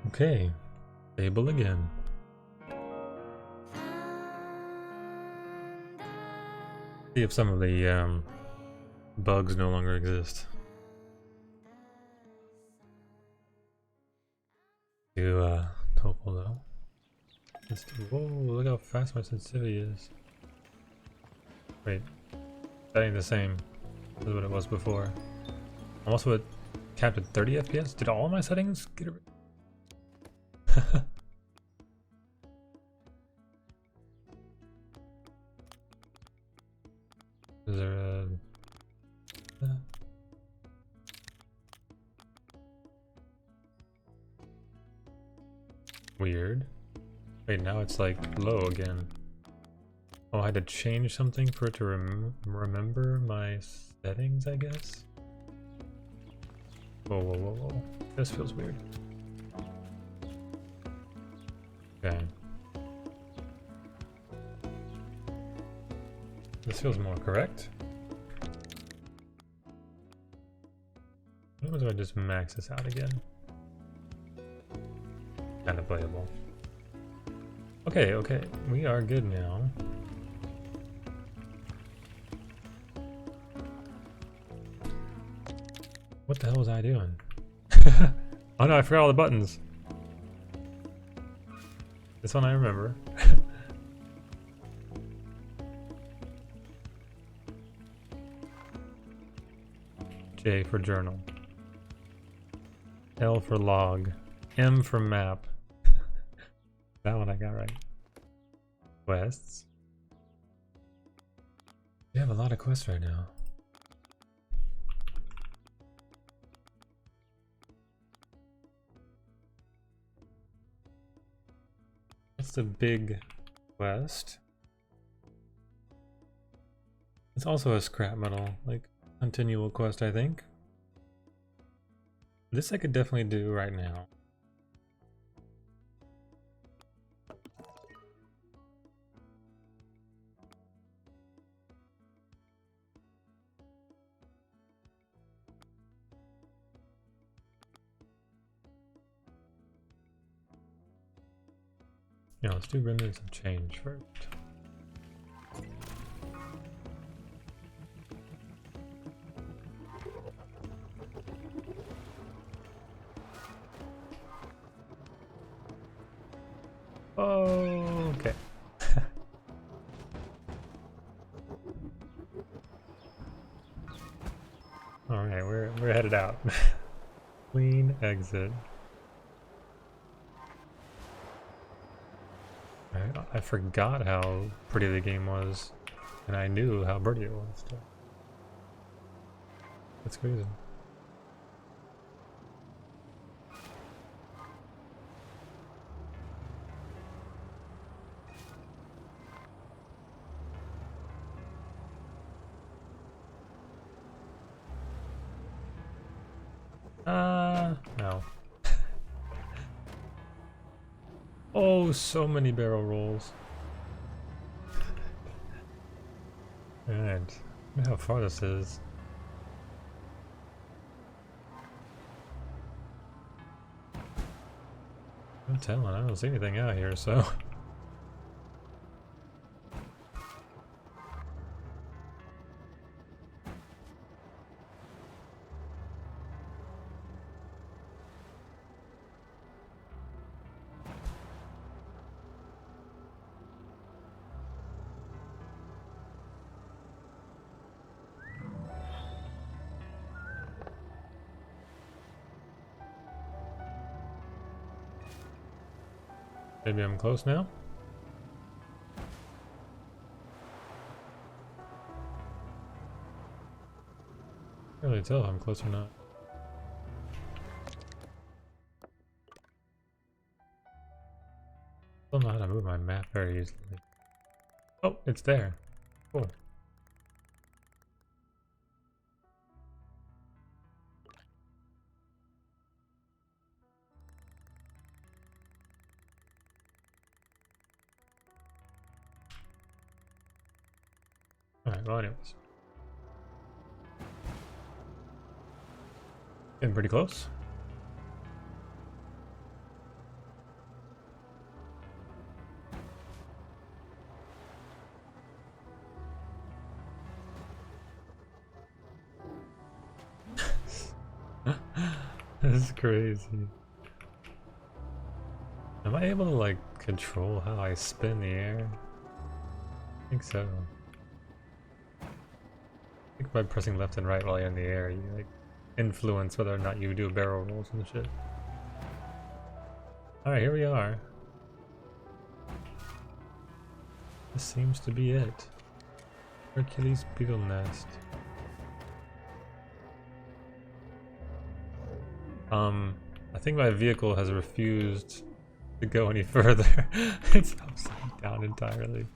Okay, Sable again. See if some of the bugs no longer exist. Do Topol though. Let's do. Whoa! Look how fast my sensitivity is. Wait, that ain't the same as what it was before. I'm also capped at 30 FPS. Did all my settings get it? Is there a... Weird. Wait, now it's like low again. Oh, I had to change something for it to remember my settings, I guess? Whoa, whoa, whoa, whoa. This feels weird. Okay. This feels more correct. What was I just max this out again? Kind of playable. Okay, okay. We are good now. What the hell was I doing? Oh no, I forgot all the buttons. This one I remember. J for journal. L for log. M for map. That one I got right. Quests. We have a lot of quests right now. What's the big quest? It's also a scrap metal, like continual quest, I think. This I could definitely do right now. Yeah, let's do remnants of change first. Okay. Alright, we're headed out. Clean exit. I forgot how pretty the game was, and I knew how pretty it was. That's crazy. No. Oh, so many barrel rolls. Alright, look how far this is. I'm telling, I don't see anything out here, so. Maybe I'm close now? Can't really tell if I'm close or not. Don't know how to move my map very easily. Oh, it's there. Cool. Alright, well anyways. Getting pretty close. This is crazy. Am I able to like control how I spin the air? I think so. I think by pressing left and right while you're in the air, you like influence whether or not you do barrel rolls and shit. Alright, here we are. This seems to be it. Hercules beetle nest. I think my vehicle has refused to go any further. It's upside down entirely.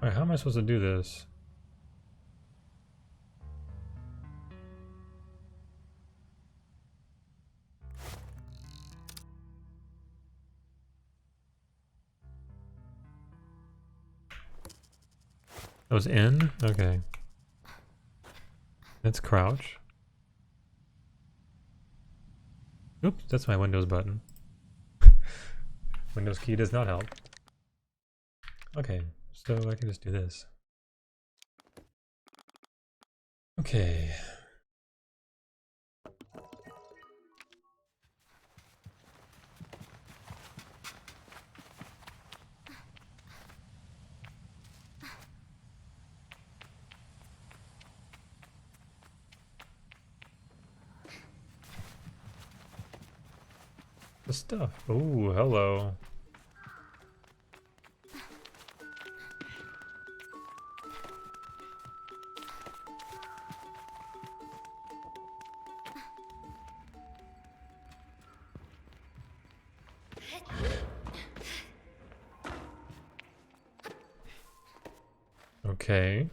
Alright, how am I supposed to do this? That was in? Okay. Let's crouch. Oops, that's my Windows button. Windows key does not help. Okay, so I can just do this. Okay. The stuff. Oh, hello. Okay.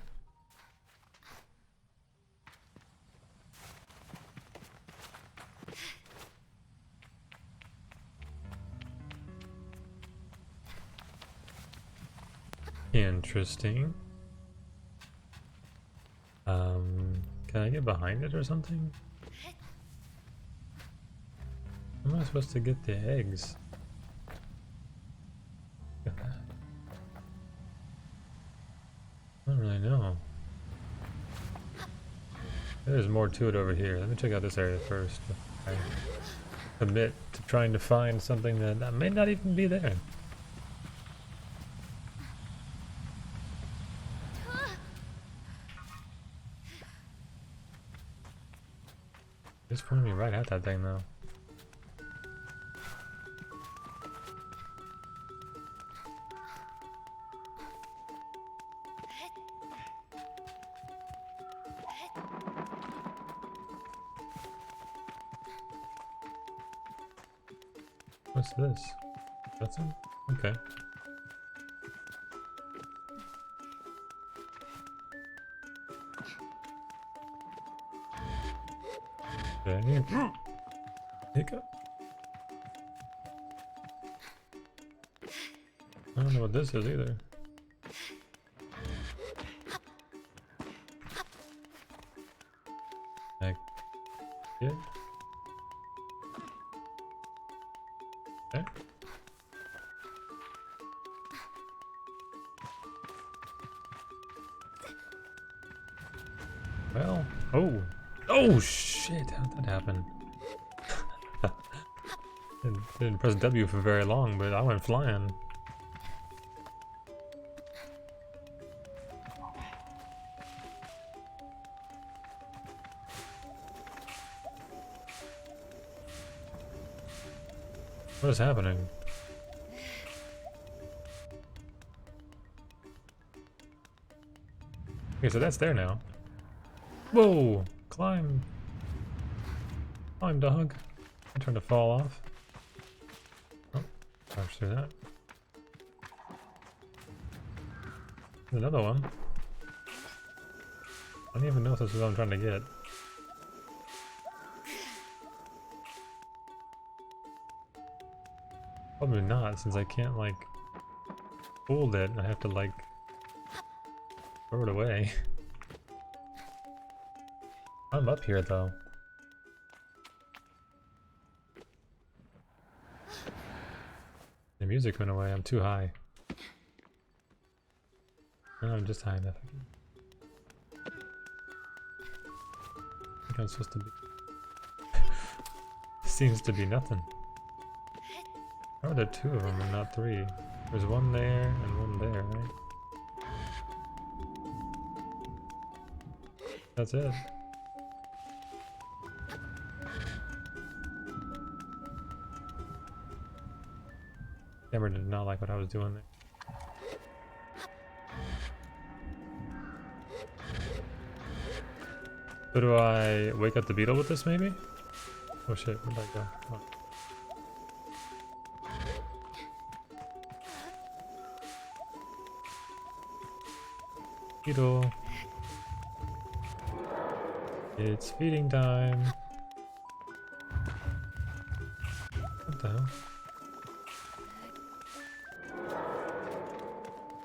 Interesting. Can I get behind it or something? How am I supposed to get the eggs? Look at that. I don't really know. There's more to it over here. Let me check out this area first. I commit to trying to find something that may not even be there. It's pointing me right at that thing though. What's this? That's it? Okay. Okay. Hiccup. I don't know what this is either. Like, yeah. Okay. Well, oh shit! How'd that happen? Didn't press W for very long, but I went flying. What is happening? Okay, so that's there now. Whoa! Climb! Climb, dog. I'm trying to fall off. Oh, crouch through that. There's another one. I don't even know if this is what I'm trying to get. Probably not, since I can't, like, hold it. I have to, like, throw it away. I'm up here, though. The music went away. I'm too high. No, I'm just high enough. think I'm supposed to be. Seems to be nothing. How are there two of them and not three? There's one there and one there, right? That's it. Camera did not like what I was doing there. So do I wake up the beetle with this maybe? Oh shit, where'd I go? Oh. Beetle. It's feeding time. What the hell?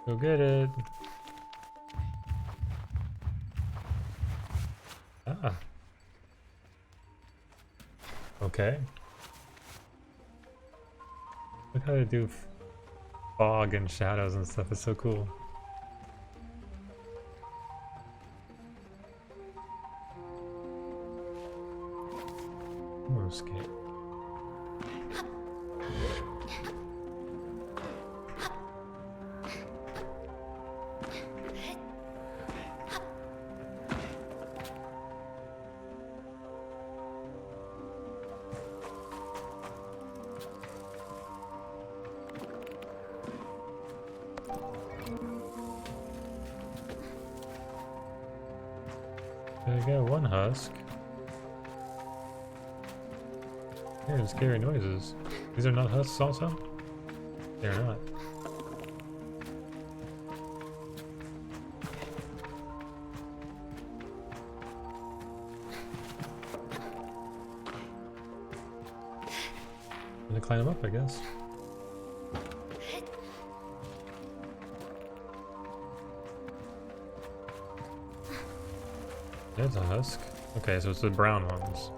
Go get it. Ah. Okay. Look how they do fog and shadows and stuff. It's so cool. Escape. I got one husk. Hearing scary noises. These are not husks also? They're not. I'm gonna climb up, I guess. There's a husk. Okay, so it's the brown ones.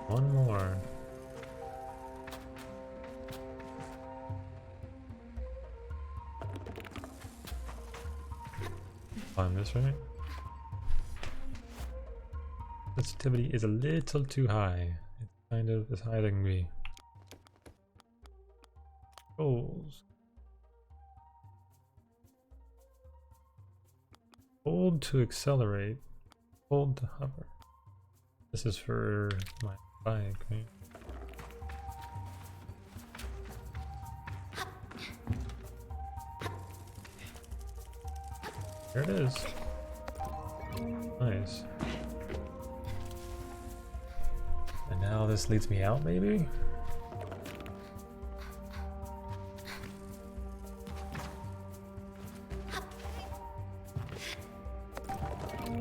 One more. Climb this, right? Sensitivity is a little too high. It's kind of as high as it can be. Goals. Hold to accelerate. Hold to hover. This is for my bike, right? There it is. Nice. And now this leads me out, maybe?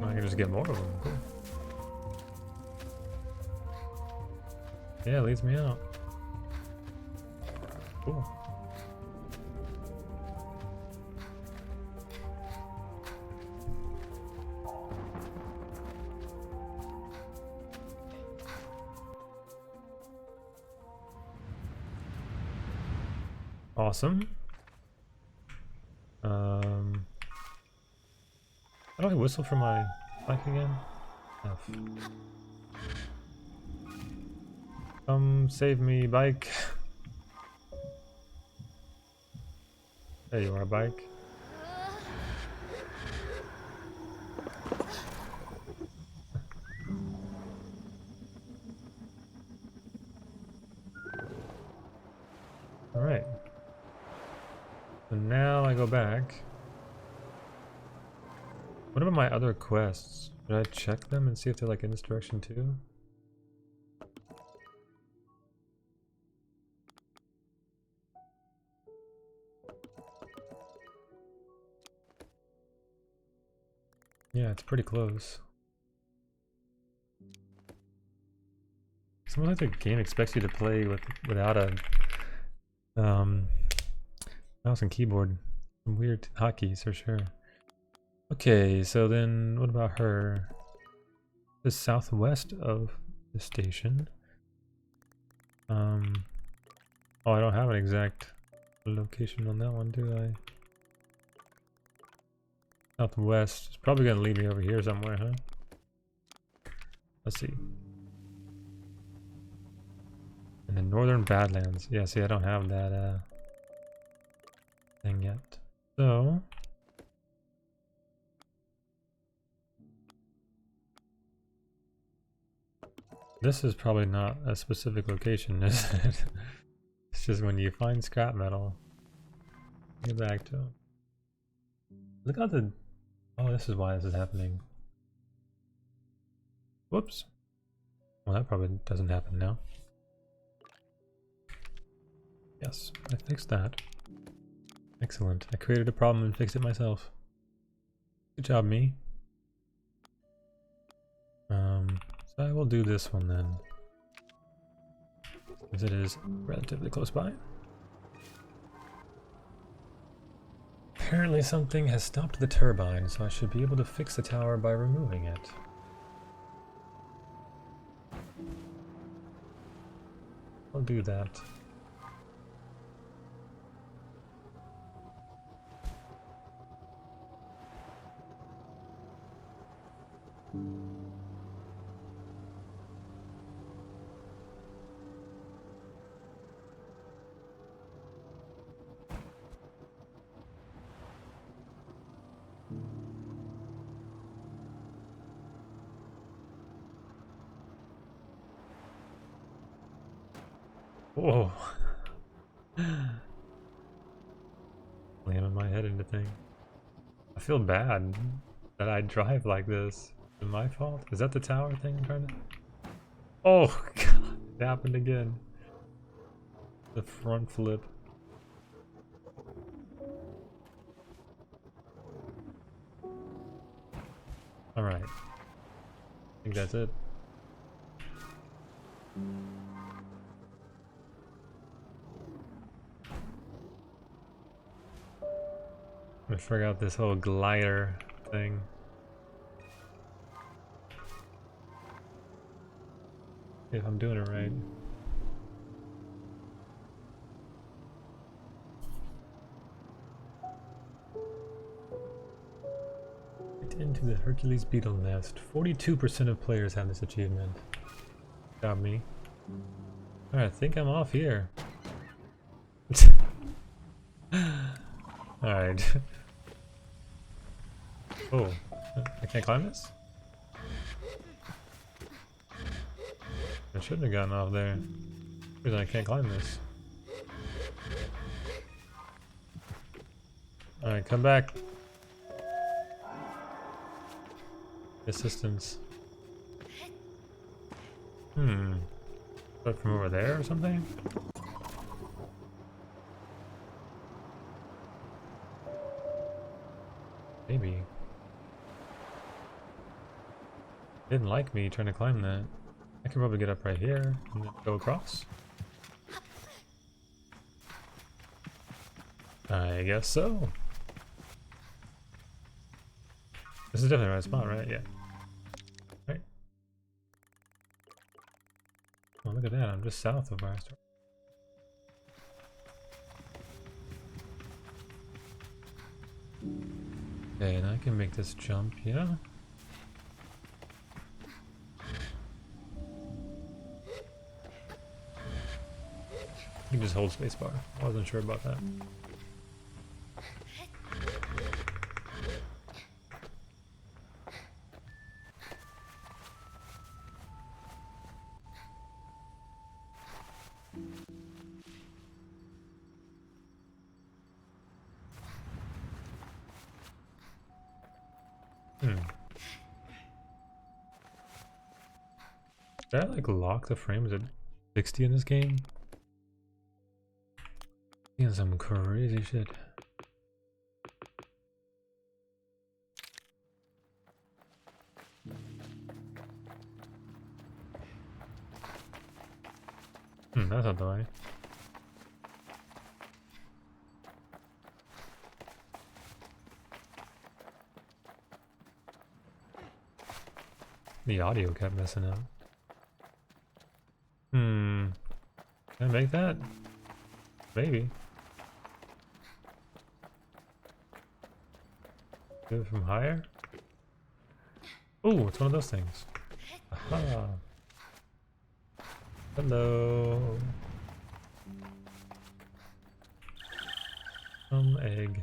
I can just get more of them. Cool. Yeah, it leads me out. Cool. Awesome. How do I whistle for my bike again? F. Come save me, bike. There you are, bike. Alright. So now I go back. What about my other quests? Should I check them and see if they're like in this direction too? Yeah, it's pretty close. Sometimes like the game expects you to play without a mouse and keyboard. Some weird hotkeys for sure. Okay, so then what about her? The southwest of the station. Oh, I don't have an exact location on that one, do I? Southwest. It's probably gonna lead me over here somewhere, huh? Let's see. In the Northern Badlands. Yeah, see, I don't have that thing yet. So this is probably not a specific location, is it? It's just when you find scrap metal, get back to them. Look at the... Oh, this is why this is happening. Whoops. Well, that probably doesn't happen now. Yes, I fixed that. Excellent. I created a problem and fixed it myself. Good job, me. So I will do this one then, as it is relatively close by. Apparently something has stopped the turbine, so I should be able to fix the tower by removing it. I'll do that. Whoa. Slamming my head into thing. I feel bad that I drive like this. Is it my fault? Is that the tower thing I'm trying to... Oh god, it happened again. The front flip. Alright. I think that's it. I forgot this whole glider thing. If I'm doing it right. Get into the Hercules beetle nest. 42% of players have this achievement. Got me. Alright, I think I'm off here. Alright. Oh, I can't climb this? I shouldn't have gotten off there. Because I can't climb this. Alright, come back. Assistance. But from over there or something? Maybe. Didn't like me trying to climb that. I could probably get up right here and then go across. I guess so. This is definitely the right spot, right? Yeah. Right. Oh, look at that. I'm just south of where I started. Okay, and I can make this jump, yeah? You can just hold spacebar. I wasn't sure about that. Did I like lock the frames at 60 in this game? Seeing some crazy shit. That's not the way. The audio kept messing up. Can I make that? Maybe. Do it from higher? Oh, it's one of those things. Aha. Hello. Egg.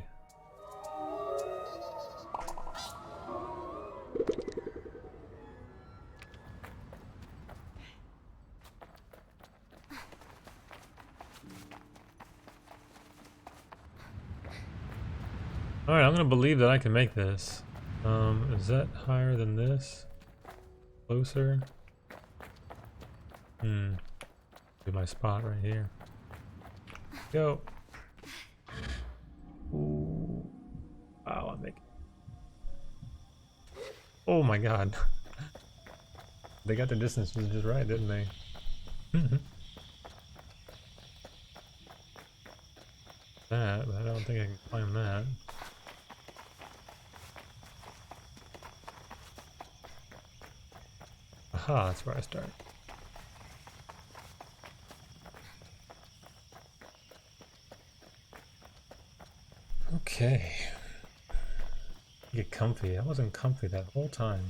Alright, I'm gonna believe that I can make this. Is that higher than this? Closer? Do my spot right here. Go. Ooh. Wow, I'm making. Oh my god. They got the distance just right, didn't they? That, but I don't think I can climb that. Aha, that's where I start. Okay. Get comfy. I wasn't comfy that whole time.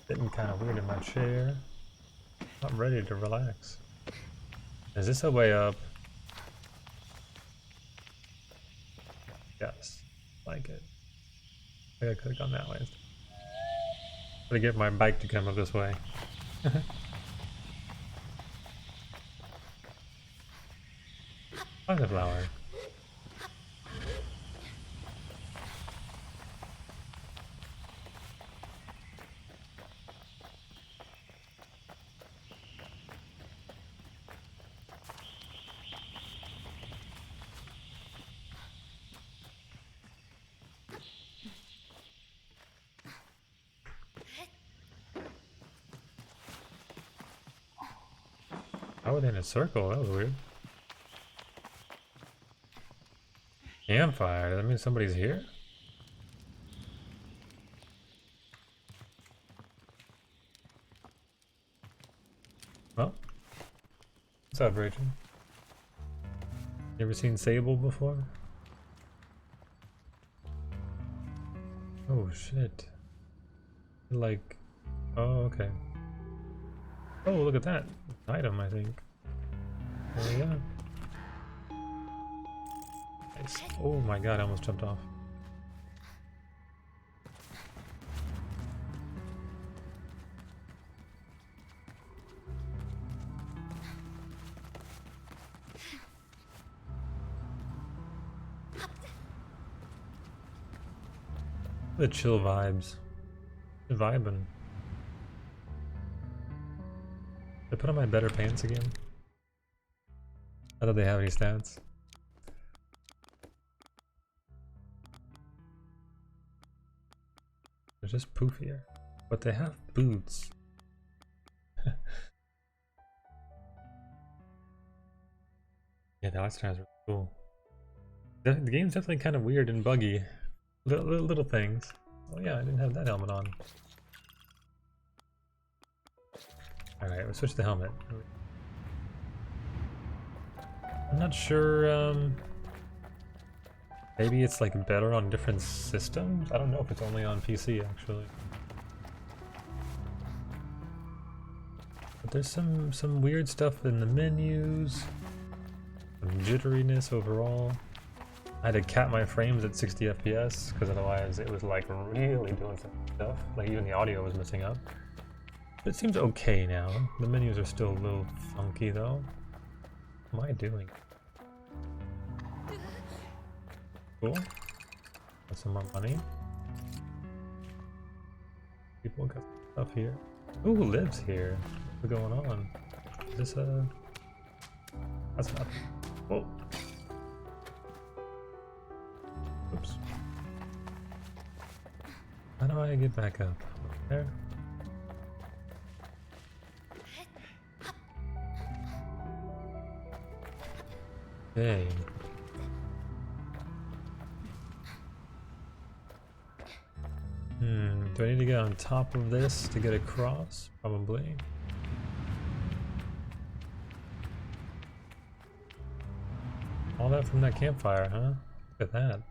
Sitting kind of weird in my chair. Not ready to relax. Is this a way up? Yes. Like it. I think I could have gone that way. Gotta get my bike to come up this way. Find the flower. How were they in a circle? That was weird. Campfire? Does that mean somebody's here? Well, what's up, Rachel? You ever seen Sable before? Oh shit. Like, oh okay. Oh, look at that item, I think. Oh yeah. Nice. Oh my god, I almost jumped off. The chill vibes. The vibing. Did I put on my better pants again? I thought they have any stats. They're just poofier. But they have boots. Yeah, the art styles are cool. The game's definitely kind of weird and buggy. Little things. Oh yeah, I didn't have that helmet on. Alright, we'll switch the helmet. I'm not sure, maybe it's like better on different systems? I don't know if it's only on PC actually. But there's some weird stuff in the menus. Some jitteriness overall. I had to cap my frames at 60 FPS because otherwise it was like really doing some stuff. Like even the audio was messing up. It seems okay now. The menus are still a little funky though. What am I doing? Cool. Got some more money. People got stuff here. Who lives here? What's going on? Is this a... That's not... Whoa. Oops. How do I get back up? There? Okay. Do I need to get on top of this to get across? Probably. All that from that campfire, huh? Look at that.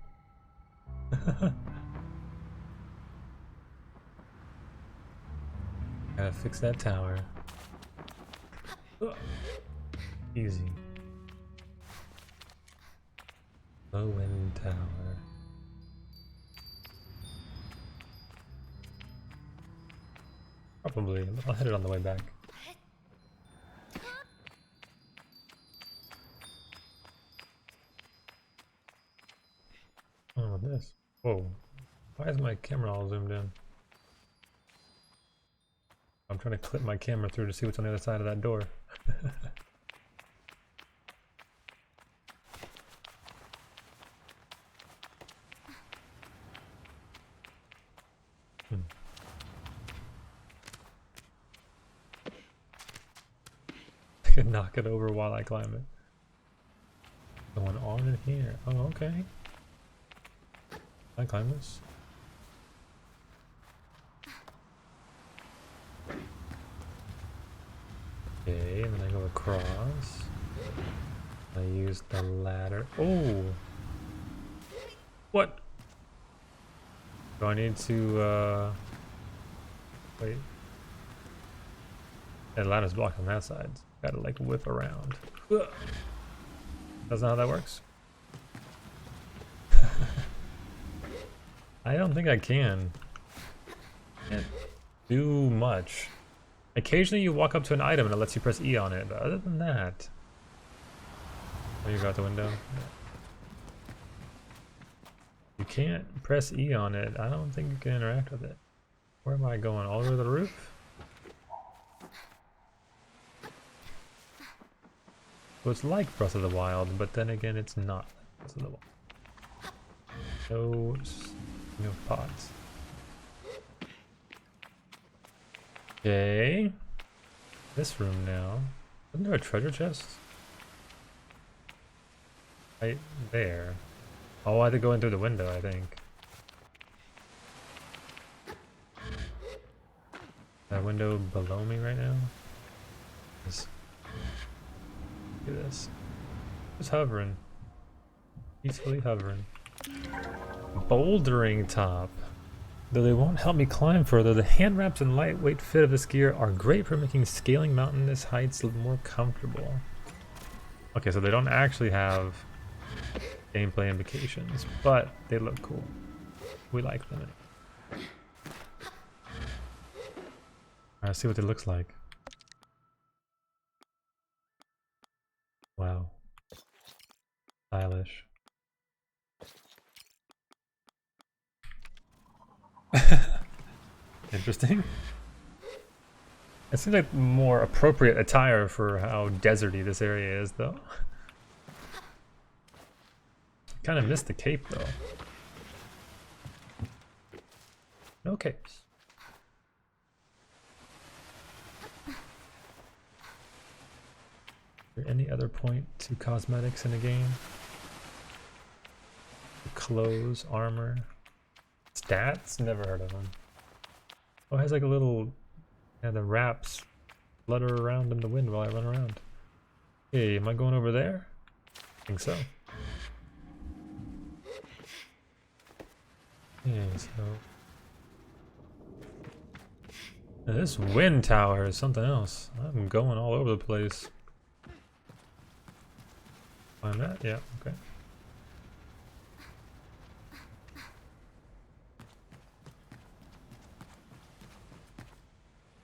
Gotta fix that tower. Ugh. Easy. Low wind tower. Probably. I'll hit it on the way back. Oh, this. Whoa. Why is my camera all zoomed in? I'm trying to clip my camera through to see what's on the other side of that door. I can knock it over while I climb it. Going on in here. Oh, okay. Can I climb this? Okay, and then I go across. I use the ladder. Oh! What? Do I need to, wait. That ladder's blocked on that side. Gotta, like, whip around. Ugh. That's not how that works. I don't think I can. Can't do much. Occasionally you walk up to an item and it lets you press E on it, but other than that... Oh, you got the window? You can't press E on it. I don't think you can interact with it. Where am I going? All over the roof? So it's like Breath of the Wild, but then again it's not like Breath of the Wild. No pods. Okay. This room now. Isn't there a treasure chest? Right there. Oh, I had to go in through the window, I think. That window below me right now? Look at this. Just hovering. Peacefully hovering. Bouldering top. Though they won't help me climb further, the hand wraps and lightweight fit of this gear are great for making scaling mountainous heights more comfortable. Okay, so they don't actually have gameplay implications, but they look cool. We like them. Alright, let's see what it looks like. Wow. Stylish. Interesting. It seems like more appropriate attire for how deserty this area is, though. Kind of missed the cape, though. No capes. Is there any other point to cosmetics in the game? Clothes, armor, stats? Never heard of them. Oh, it has like a little, yeah, the wraps flutter around in the wind while I run around. Hey, am I going over there? I think so. Yeah, so... Now this wind tower is something else. I'm going all over the place. Find that? Yeah, okay.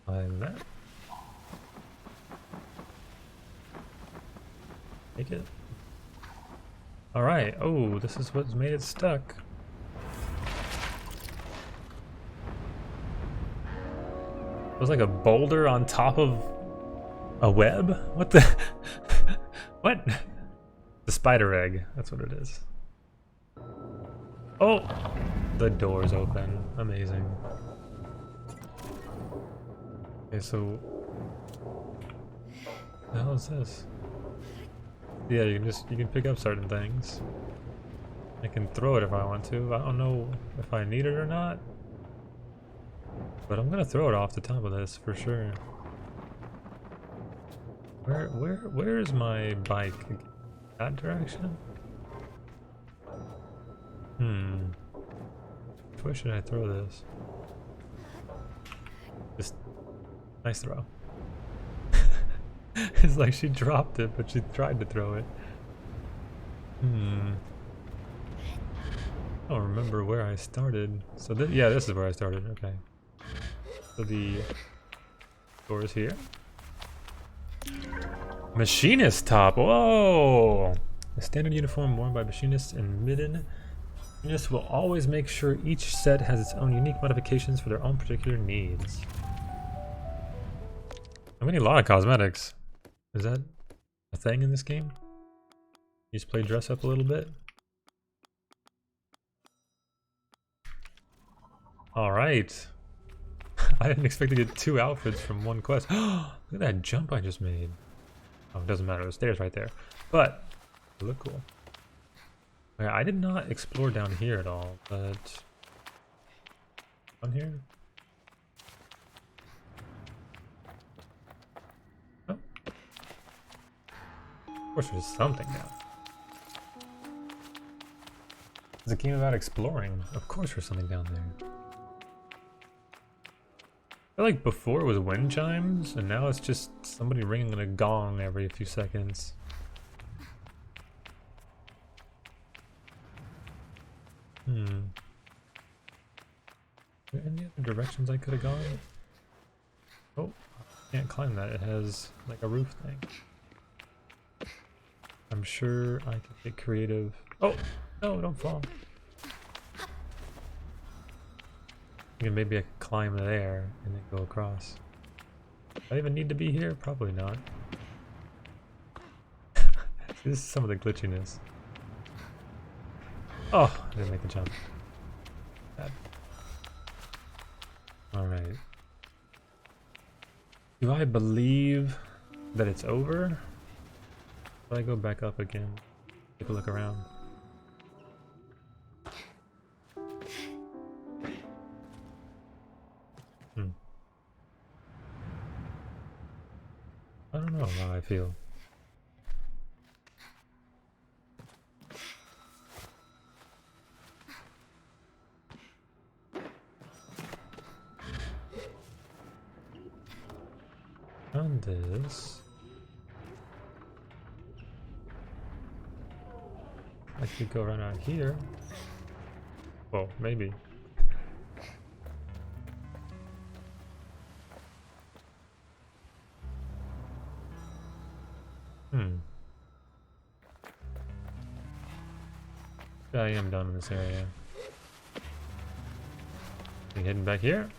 Find that. Take it. Alright, oh, this is what's made it stuck. It was like a boulder on top of a web? What the? What? The spider egg, that's what it is. Oh! The door's open. Amazing. Okay, so... What the hell is this? Yeah, you can pick up certain things. I can throw it if I want to. I don't know if I need it or not. But I'm gonna throw it off the top of this for sure. Where is my bike? That direction? Where should I throw this? Just Nice throw. It's like she dropped it, but she tried to throw it. I don't remember where I started. So yeah, this is where I started. Okay. So the door is here. Machinist top. Whoa! The standard uniform worn by machinists and midden. Machinists will always make sure each set has its own unique modifications for their own particular needs. I'm getting a lot of cosmetics. Is that a thing in this game? You just play dress up a little bit? Alright. I didn't expect to get 2 outfits from one quest. Look at that jump I just made. Oh, it doesn't matter. The stairs right there. But, they look cool. Okay, I did not explore down here at all, but... Down here? Oh. Of course there's something down. It's a game about exploring. Of course there's something down there. I feel like before it was wind chimes, and now it's just somebody ringing a gong every few seconds. Are there any other directions I could have gone? Oh, I can't climb that. It has like a roof thing. I'm sure I can get creative. Oh, no, don't fall. Maybe I could climb there and then go across. Do I even need to be here? Probably not. This is some of the glitchiness. Oh, I didn't make the jump. Bad. Alright. Do I believe that it's over? Should I go back up again? Take a look around. I don't know how I feel. On this, I could go around out here. Well, maybe. I am down in this area. You heading back here?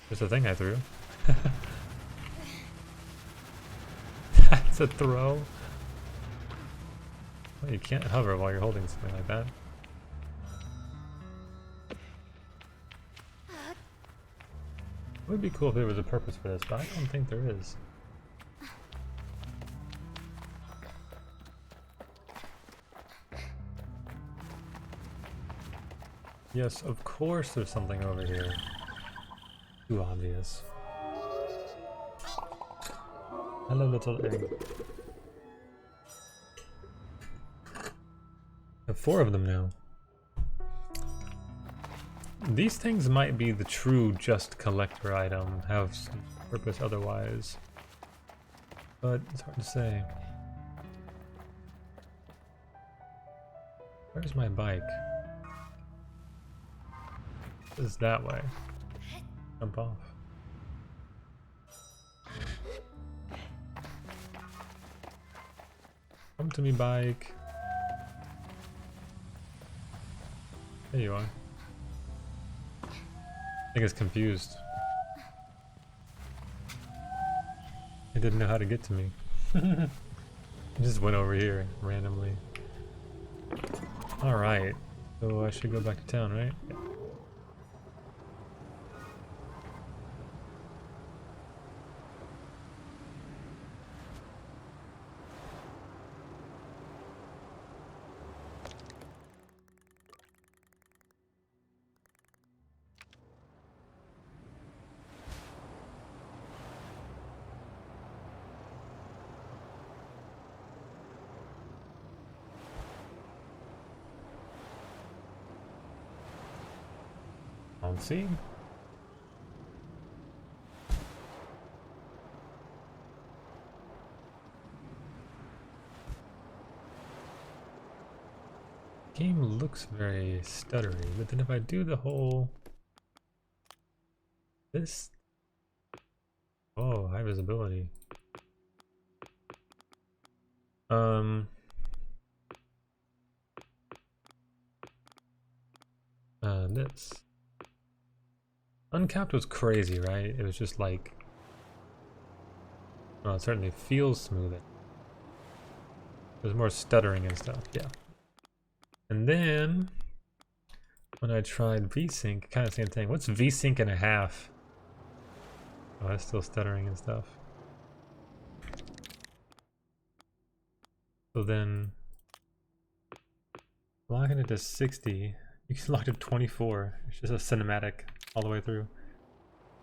There's a thing I threw. That's a throw. Well, you can't hover while you're holding something like that. It would be cool if there was a purpose for this, but I don't think there is. Yes, of course there's something over here. Too obvious. Hello, little egg. I have 4 of them now. These things might be the true just collector item, have some purpose otherwise. But it's hard to say. Where's my bike? It's that way. Jump off. Come to me, bike. There you are. I think it's confused. It didn't know how to get to me. It just went over here randomly. Alright. So I should go back to town, right? Yeah. down, see? Game looks very stuttery, but then if I do the whole this, oh, high visibility. This uncapped was crazy, right? It was just like, well, it certainly feels smoother. There's more stuttering and stuff, yeah. And then when I tried VSync, kind of same thing. What's VSync and a half? Oh, that's still stuttering and stuff. So then locking it to 60, you can lock it to 24. It's just a cinematic all the way through.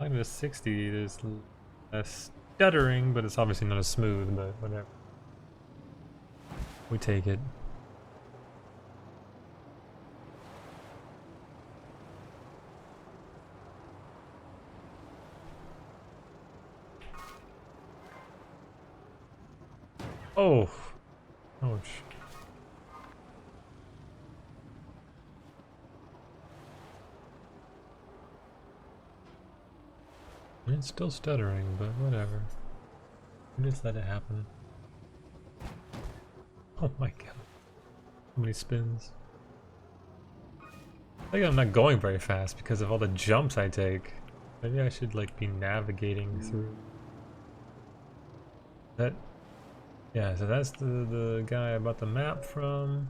Locking it to 60, there's less stuttering, but it's obviously not as smooth, but whatever. We take it. Oh! Ouch. It's still stuttering, but whatever. Just let it happen. Oh my god. How many spins? I think I'm not going very fast because of all the jumps I take. Maybe I should like be navigating through. That, yeah, so that's the guy I bought the map from.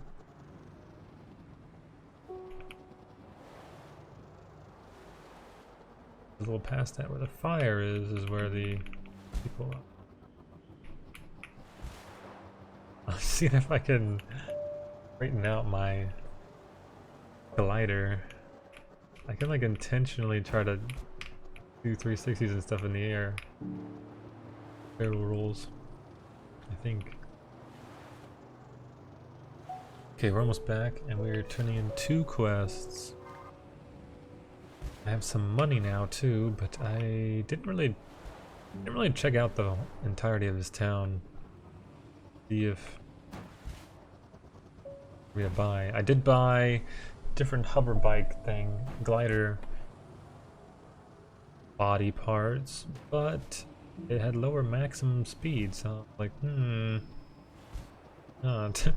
A little past that where the fire is where the people are. I'll see if I can straighten out my glider. I can like intentionally try to do 360s and stuff in the air. Barrel rolls, I think. Okay, we're almost back and we're turning in 2 quests. I have some money now too, but I didn't really check out the entirety of this town. See if we buy. I did buy different hover bike thing, glider body parts, but it had lower maximum speed, so I'm like, not.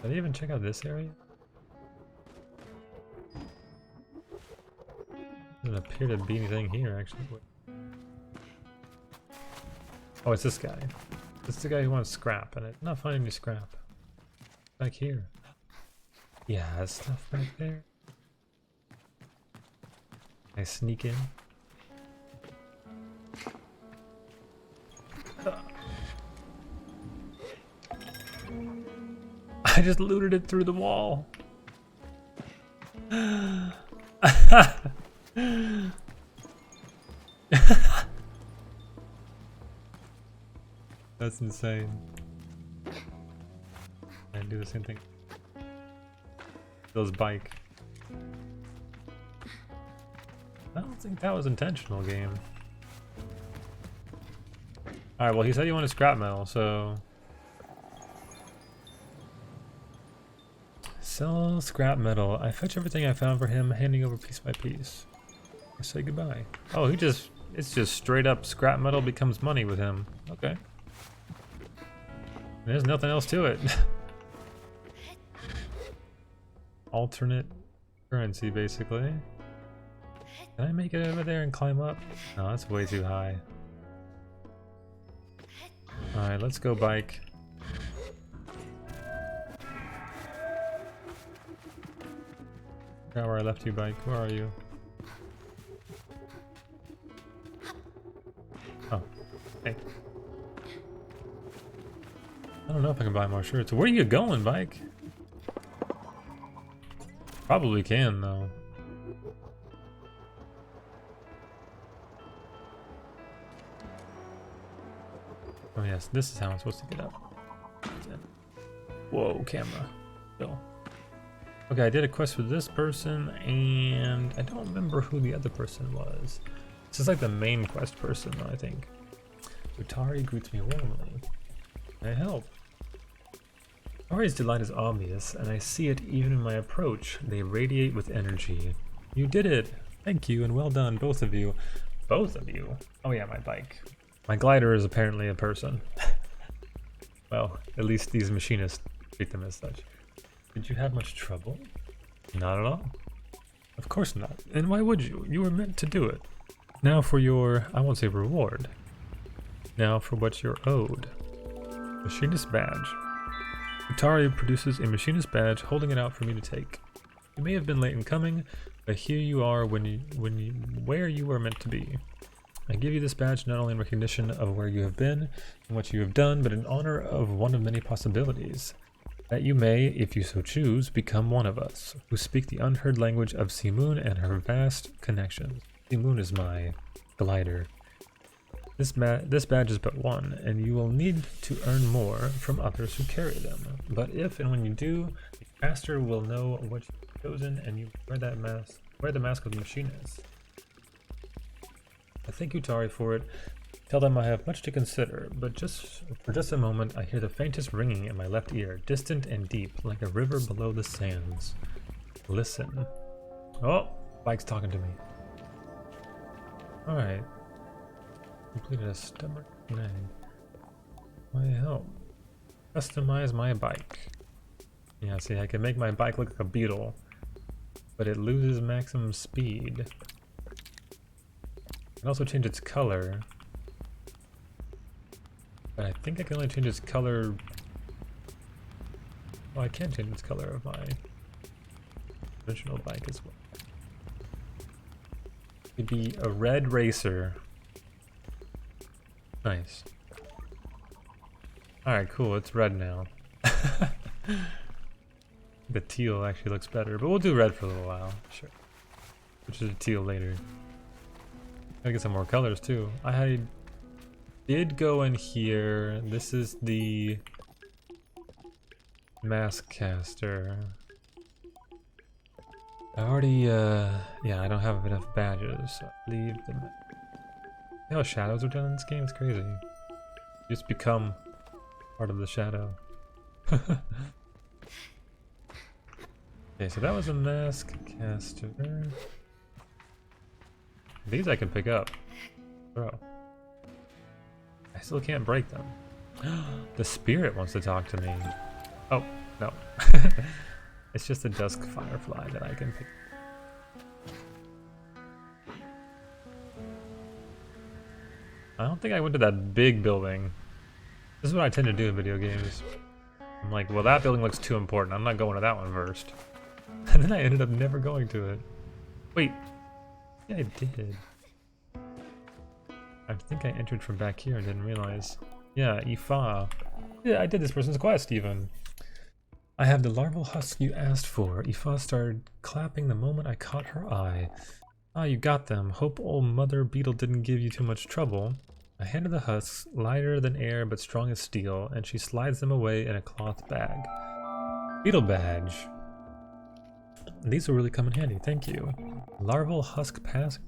Did I even check out this area? Doesn't appear to be anything here, actually. Oh, it's this guy. This is the guy who wants scrap, and I'm not finding any scrap. Back here. Yeah, there's stuff back there. I sneak in. I just looted it through the wall. That's insane. I do the same thing. Those bike. I don't think that was intentional, game. Alright, well he said he wanted scrap metal, so... Sell scrap metal. I fetch everything I found for him, handing over piece by piece. I say goodbye. Oh, it's just straight up scrap metal becomes money with him. Okay. There's nothing else to it. Alternate currency, basically. Can I make it over there and climb up? No, that's way too high. Alright, let's go bike. Forgot where I left you, bike. Where are you? Oh, hey. I don't know if I can buy more shirts. Where are you going, bike? Probably can, though. Oh yes, this is how I'm supposed to get up. Whoa, camera. Still. Okay, I did a quest for this person, and I don't remember who the other person was. This is like the main quest person, I think. Utari greets me warmly. Can I help? Utari's delight is obvious, and I see it even in my approach. They radiate with energy. You did it! Thank you, and well done, both of you. Both of you? Oh yeah, my bike. My glider is apparently a person. Well, at least these machinists treat them as such. Did you have much trouble? Not at all. Of course not. And why would you? You were meant to do it. Now for your, I won't say reward. Now for what you're owed. Machinist badge. Utari produces a machinist badge, holding it out for me to take. You may have been late in coming, but here you are where you were meant to be. I give you this badge not only in recognition of where you have been and what you have done, but in honor of one of many possibilities. That you may, if you so choose, become one of us, who speak the unheard language of Simoon and her vast connections. Simoon is my glider. This badge is but one, and you will need to earn more from others who carry them. But if and when you do, the master will know what you've chosen, and you wear the mask of the machinist. I thank Utari for it. Tell them I have much to consider, but for just a moment, I hear the faintest ringing in my left ear, distant and deep, like a river below the sands. Listen. Oh, bike's talking to me. Alright. Completed a stubborn nag. My help. Customize my bike. Yeah, see, I can make my bike look like a beetle, but it loses maximum speed. I can also change its color. But I think I can only change its color. Well, I can change its color of my original bike as well. It'd be a red racer. Nice. Alright, cool. It's red now. The teal actually looks better, but we'll do red for a little while. Sure. Which is a teal later. Gotta get some more colors too. I did go in here. This is the mask caster. I already, yeah, I don't have enough badges, so I leave them. You know how shadows are done in this game? It's crazy. You just become part of the shadow. Okay, so that was a mask caster. These I can pick up. Bro. I still can't break them. The spirit wants to talk to me. Oh, no. It's just a dusk firefly that I can pick. I don't think I went to that big building. This is what I tend to do in video games. I'm like, well, that building looks too important. I'm not going to that one first. And then I ended up never going to it. Wait. Yeah, I did. I think I entered from back here and didn't realize. Yeah, Ifa. Yeah, I did this person's quest even. I have the larval husk you asked for. Ifa started clapping the moment I caught her eye. Ah, you got them. Hope old Mother Beetle didn't give you too much trouble. I handed the husks, lighter than air but strong as steel, and she slides them away in a cloth bag. Beetle badge. These will really come in handy, thank you. Larval husk pass.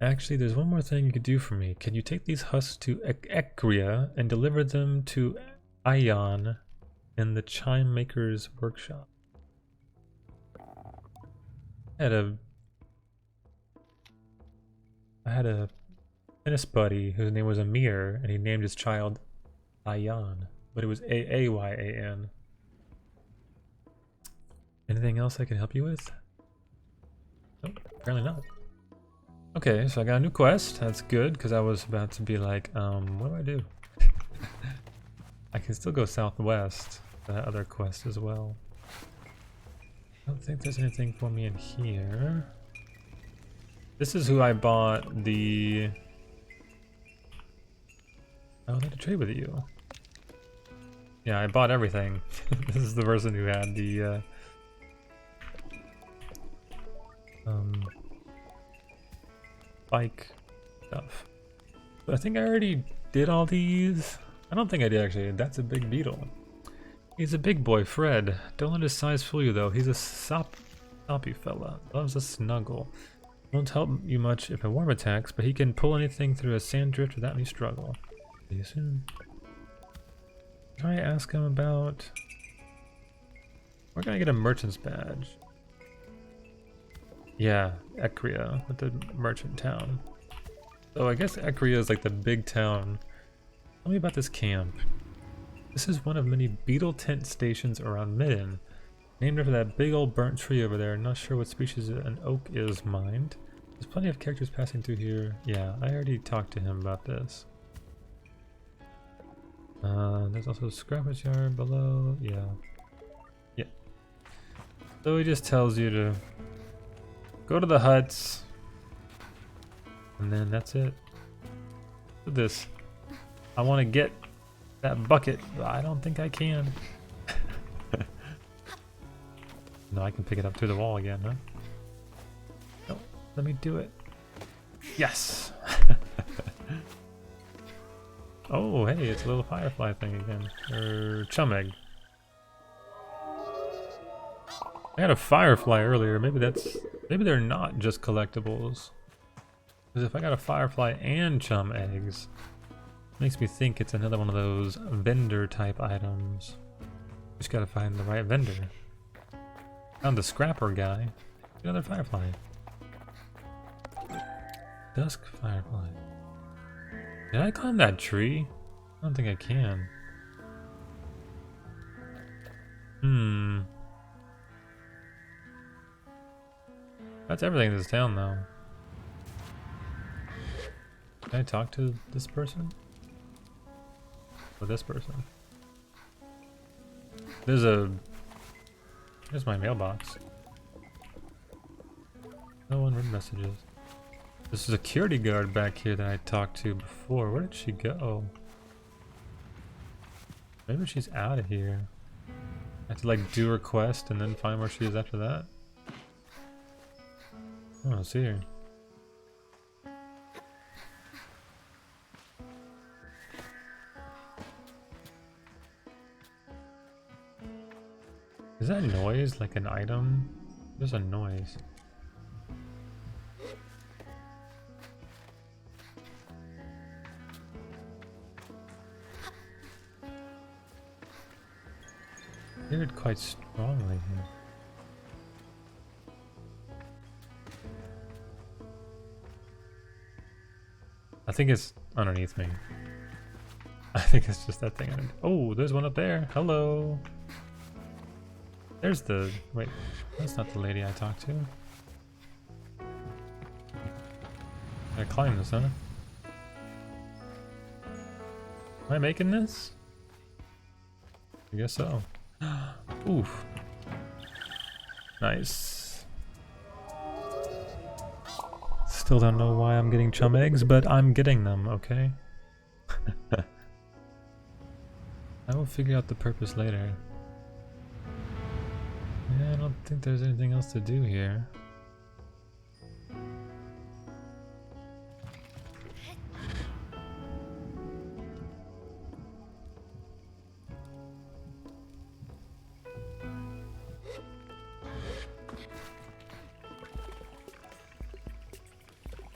Actually, there's one more thing you could do for me. Can you take these husks to Ekria and deliver them to Ion in the Chime Maker's workshop? I had a tennis buddy whose name was Amir, and he named his child Ayan, but it was A-A-Y-A-N. Anything else I can help you with? Nope, apparently not. Okay, so I got a new quest. That's good, because I was about to be like, what do I do? I can still go southwest, that other quest as well. I don't think there's anything for me in here. This is who I bought the... I would like to trade with you. Yeah, I bought everything. This is the person who had the bike stuff. But I think I already did all these. I don't think I did actually. That's a big beetle. He's a big boy, Fred. Don't let his size fool you, though. He's a soppy fella. Loves a snuggle. Won't help you much if a worm attacks, but he can pull anything through a sand drift without any struggle. See you soon. Try ask him about... Where can I get a merchant's badge? Yeah, Ekria, with the merchant town. So I guess Ekria is like the big town. Tell me about this camp. This is one of many beetle tent stations around Midden. Named after that big old burnt tree over there. Not sure what species an oak is, mind. There's plenty of characters passing through here. Yeah, I already talked to him about this. There's also a scrappage yard below. Yeah. Yeah. So he just tells you to go to the huts. And then that's it. Look at this. I want to get that bucket, but I don't think I can. No, I can pick it up through the wall again, huh? No, let me do it. Yes! Oh, hey, it's a little firefly thing again. Or chum egg. I had a firefly earlier. Maybe they're not just collectibles. Because if I got a firefly and chum eggs, makes me think it's another one of those vendor type items. Just gotta find the right vendor. Found the scrapper guy. Another firefly. Dusk firefly. Did I climb that tree? I don't think I can. That's everything in this town though. Can I talk to this person? Or this person? There's my mailbox. No unread messages. There's a security guard back here that I talked to before. Where did she go? Maybe she's out of here. I have to like do a quest and then find where she is after that. I don't see her. Is that noise like an item? There's a noise. I hear it quite strongly here. I think it's underneath me. I think it's just that thing. Oh, there's one up there. Hello. There's the... Wait, that's not the lady I talked to. I climb this, huh? Am I making this? I guess so. Oof. Nice. Still don't know why I'm getting chum eggs, but I'm getting them, okay? I will figure out the purpose later. Yeah, I don't think there's anything else to do here.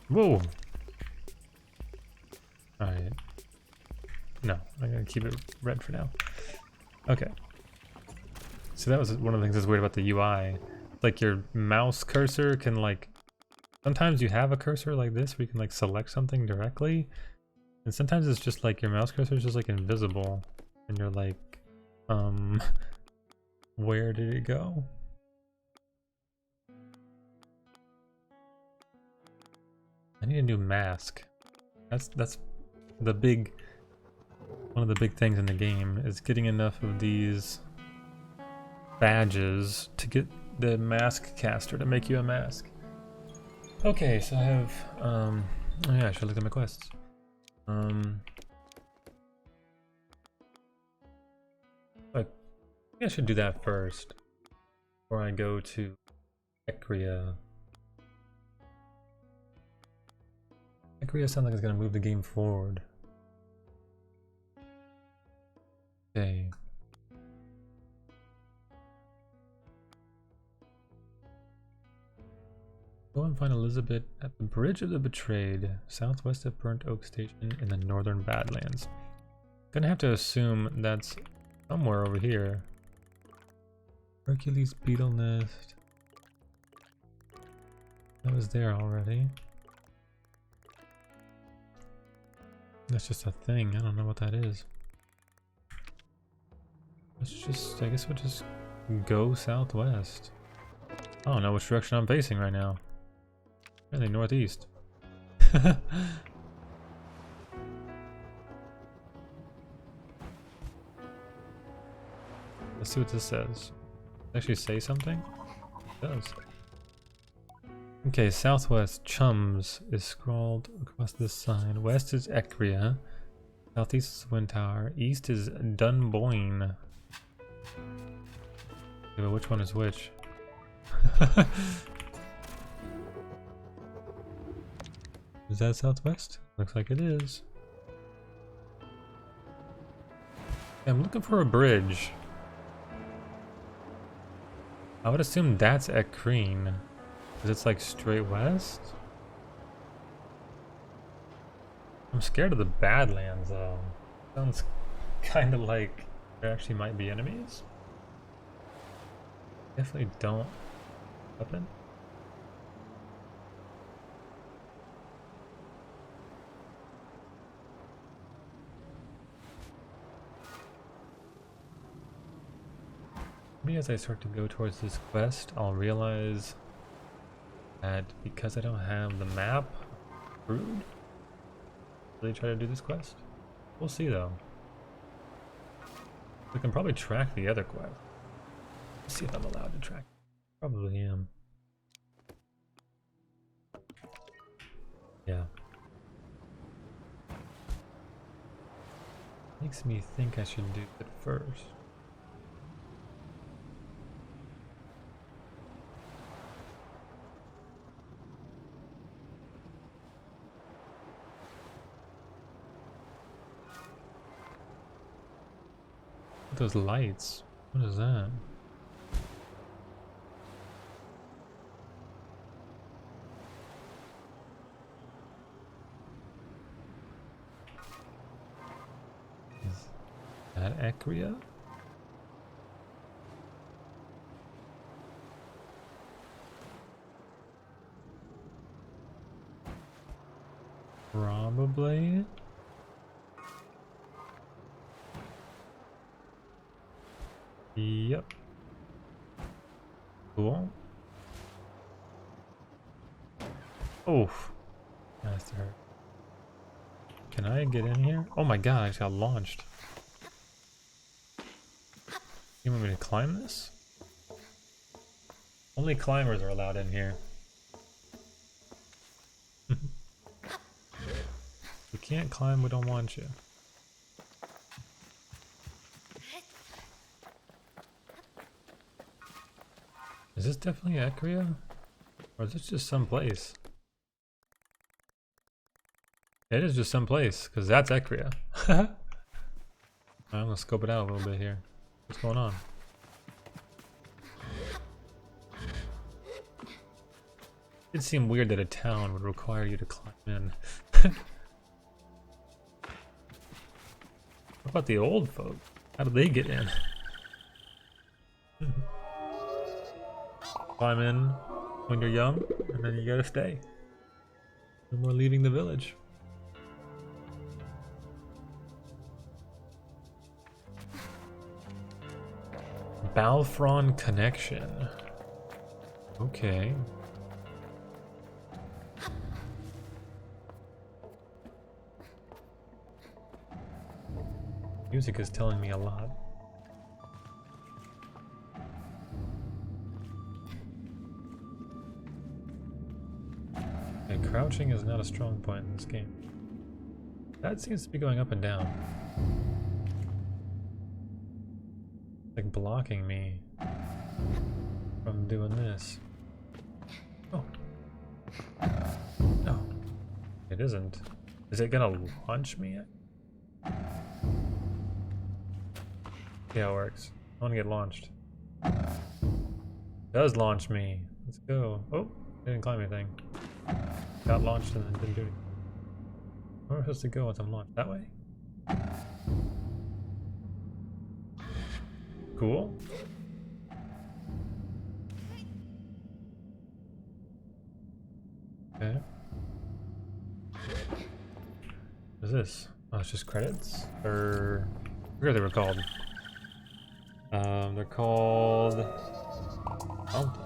Whoa! Alright. No, I'm gonna keep it red for now. Okay. So that was one of the things that's weird about the UI. Like your mouse cursor can like... Sometimes you have a cursor like this where you can like select something directly. And sometimes it's just like your mouse cursor is just like invisible. And you're like, where did it go? I need a new mask. That's the big... One of the big things in the game is getting enough of these badges to get the mask caster to make you a mask. Okay, so I have, oh yeah, I should look at my quests. I think I should do that first before I go to Ekria. Ekria sounds like it's gonna move the game forward. Okay. Go and find Elizabeth at the Bridge of the Betrayed, southwest of Burnt Oak Station in the northern Badlands. Gonna have to assume that's somewhere over here. Hercules Beetle Nest. That was there already. That's just a thing. I don't know what that is. Let's just, I guess we'll just go southwest. I don't know which direction I'm facing right now. Really northeast. Let's see what this says. Does it actually say something? It does. Okay, southwest Chums is scrawled across this sign. West is Ecria. Southeast is Wind Tower. East is Dunboyne. Okay, but which one is which? Is that southwest? Looks like it is. I'm looking for a bridge. I would assume that's at Crean. Because it's like straight west? I'm scared of the Badlands though. Sounds kind of like there actually might be enemies. Definitely don't weapon. Maybe as I start to go towards this quest, I'll realize that because I don't have the map screwed, really try to do this quest. We'll see though. We can probably track the other quest. Let's see if I'm allowed to track. Probably am. Yeah. Makes me think I should do it first. Those lights. What is that? Is that Ecria? Probably. Yep. Cool. Oof. Nice to hurt. Can I get in here? Oh my god, I just got launched. You want me to climb this? Only climbers are allowed in here. You can't climb, we don't want you. Is this definitely Ecria? Or is this just some place? It is just some place, because that's Ecria. I'm gonna scope it out a little bit here. What's going on? It'd seem weird that a town would require you to climb in. What about the old folk? How do they get in? Climb in when you're young, and then you gotta stay. No more leaving the village. Balfron Connection. Okay. Music is telling me a lot. Okay, crouching is not a strong point in this game. That seems to be going up and down. Like blocking me from doing this. Oh. No. It isn't. Is it gonna launch me yet? See how it works. I wanna get launched. It does launch me. Let's go. Oh, Didn't climb anything. Got launched and then didn't do anything. Where am I supposed to go once I'm launched? That way? Cool. Okay. What is this? Oh, it's just credits? Or I forget what they were called. They're called something.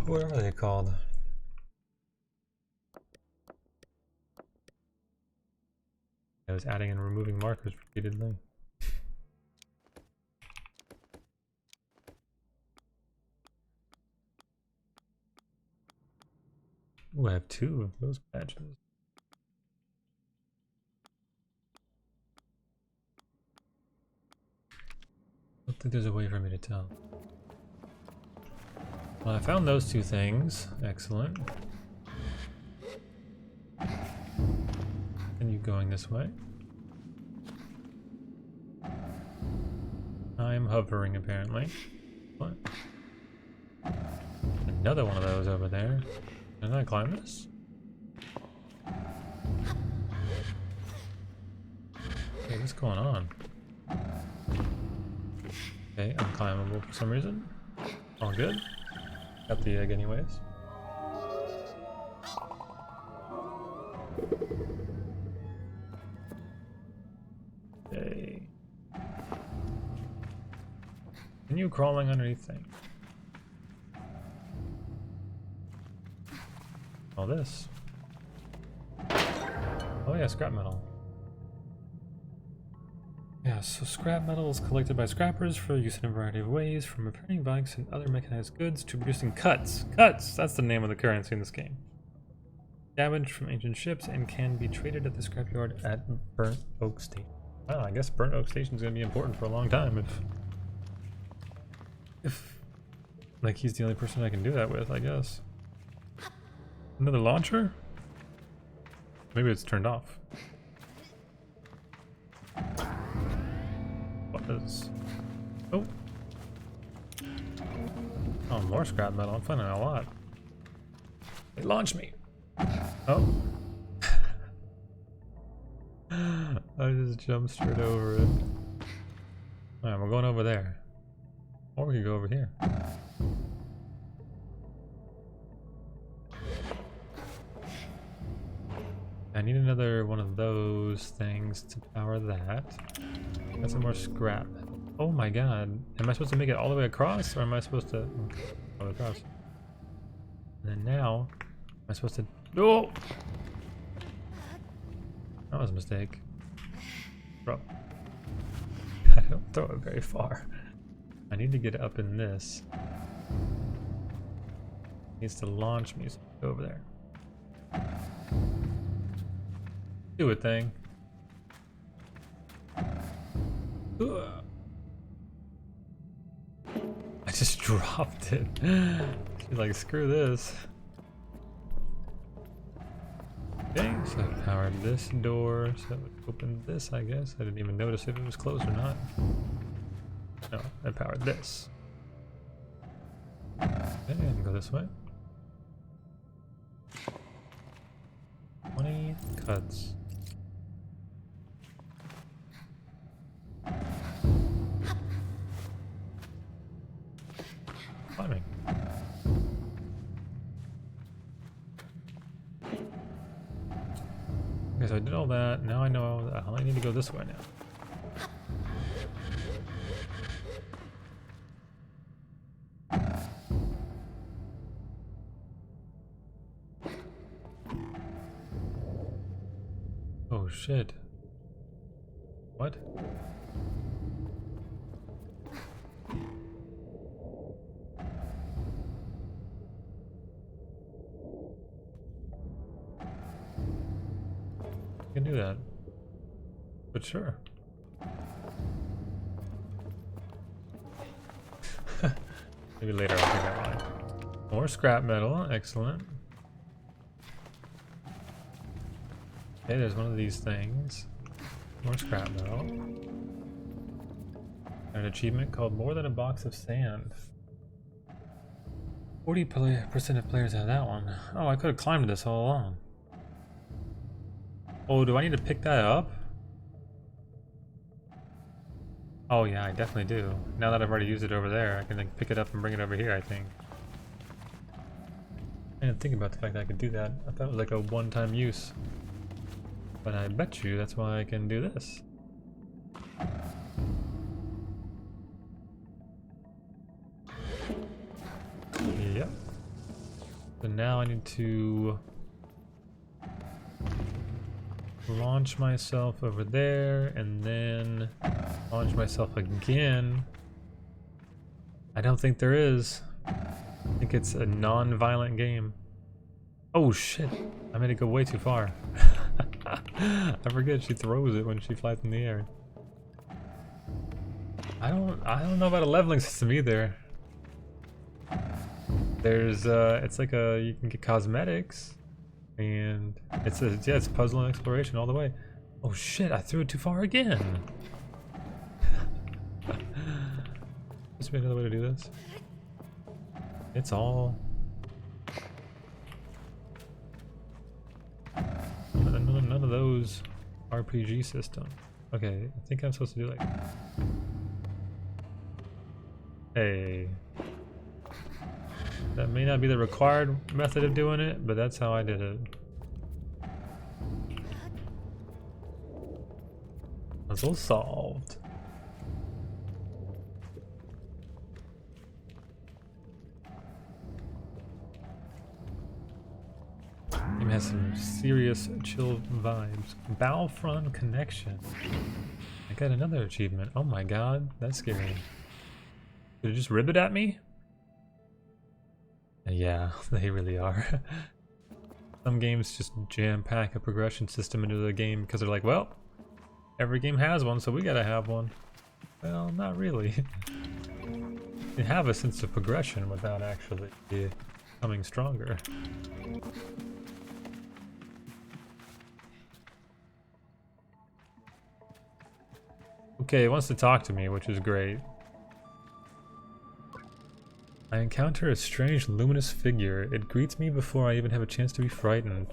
What are they called? I was adding and removing markers repeatedly. Ooh, I have 2 of those patches. I don't think there's a way for me to tell. Well, I found those 2 things. Excellent. Continue going this way. I'm hovering apparently. What? Another one of those over there. Can I climb this? Hey, what's going on? Okay, unclimbable for some reason. All good. Got the egg anyways. Okay. Continue crawling underneath things. All this. Oh yeah, scrap metal. Yeah, so scrap metal is collected by scrappers for use in a variety of ways, from repairing bikes and other mechanized goods to producing cuts. Cuts! That's the name of the currency in this game. Damage from ancient ships and can be traded at the scrapyard at Burnt Oak Station. Wow, I guess Burnt Oak Station is going to be important for a long time if like he's the only person I can do that with, I guess. Another launcher? Maybe it's turned off. What is... Oh! Oh, more scrap metal. I'm finding a lot. They launched me! Oh. I just jumped straight over it. Alright, we're going over there. Or we could go over here. I need another one of those things to power that. Got some more scrap. Oh my god. Am I supposed to make it all the way across? Or am I supposed to... Okay, all the way across. And then now... Am I supposed to... Oh! That was a mistake. Bro. I don't throw it very far. I need to get up in this. It needs to launch me, so go over there. Do it, thing. Ugh. I just dropped it. She's like, screw this. Okay, so I powered this door, so that would open this, I guess. I didn't even notice if it was closed or not. No, I powered this. Okay, and go this way. 20 cuts. Climbing. Okay, so I did all that. Now I know that I need to go this way now. Oh shit. What? I can do that. But sure. Maybe later I'll figure out why. More scrap metal, excellent. Okay, there's one of these things. More scrap metal. An achievement called More Than a Box of Sand. 40% of players have that one. Oh, I could have climbed this all along. Oh, do I need to pick that up? Oh yeah, I definitely do. Now that I've already used it over there, I can like, pick it up and bring it over here, I think. I didn't think about the fact that I could do that. I thought it was like a one-time use. But I bet you that's why I can do this. Yep. So now I need to launch myself over there and then launch myself again. I don't think there is. I think it's a non-violent game. Oh shit, I made it go way too far. I forget she throws it when she flies in the air. I don't know about a leveling system either. There's it's like you can get cosmetics and it's puzzle and exploration all the way. Oh shit, I threw it too far again. Must be another way to do this. It's all none of those RPG systems. Okay, I think I'm supposed to do like, hey, that may not be the required method of doing it, but that's how I did it. Puzzle solved. Game has some serious chill vibes. Battlefront connection. I got another achievement. Oh my god, that's scary. Did it just rib it at me? Yeah, they really are. Some games just jam-pack a progression system into the game because they're like, well, every game has one, so we gotta have one. Well, not really. You have a sense of progression without actually becoming stronger. Okay, it wants to talk to me, which is great. I encounter a strange luminous figure. It greets me before I even have a chance to be frightened.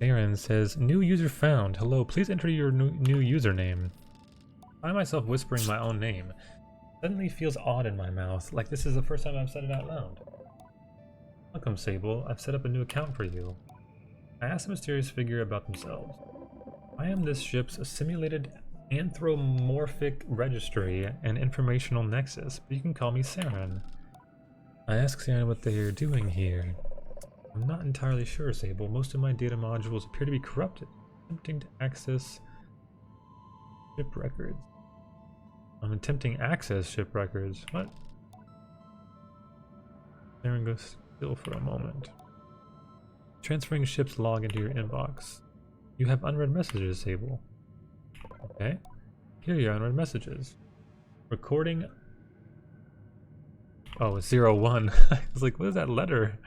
Aaron says, new user found. Hello, please enter your new username. I find myself whispering my own name. Suddenly feels odd in my mouth, like this is the first time I've said it out loud. Welcome, Sable. I've set up a new account for you. I asked the mysterious figure about themselves. I am this ship's simulated anthropomorphic registry and informational nexus, but you can call me Saren. I asked Saren what they are doing here. I'm not entirely sure, Sable. Most of my data modules appear to be corrupted. Attempting to access ship records. I'm attempting access ship records. What? Saren goes still for a moment. Transferring ship's log into your inbox. You have unread messages, Sable. Okay. Here are your unread messages. Recording. Oh, 01. I was like, what is that letter?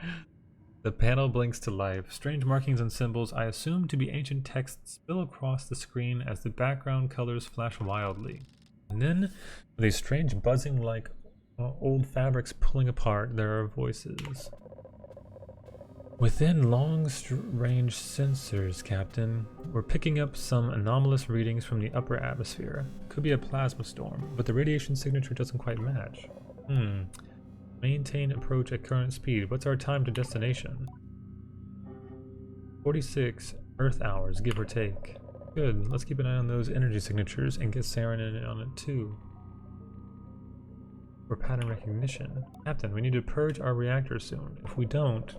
The panel blinks to life. Strange markings and symbols I assume to be ancient texts spill across the screen as the background colors flash wildly. And then, with a strange buzzing like old fabrics pulling apart, there are voices. Within long-range sensors, Captain, we're picking up some anomalous readings from the upper atmosphere. Could be a plasma storm, but the radiation signature doesn't quite match. Maintain approach at current speed. What's our time to destination? 46 Earth hours, give or take. Good, let's keep an eye on those energy signatures and get Saren in on it too. For pattern recognition. Captain, we need to purge our reactor soon. If we don't...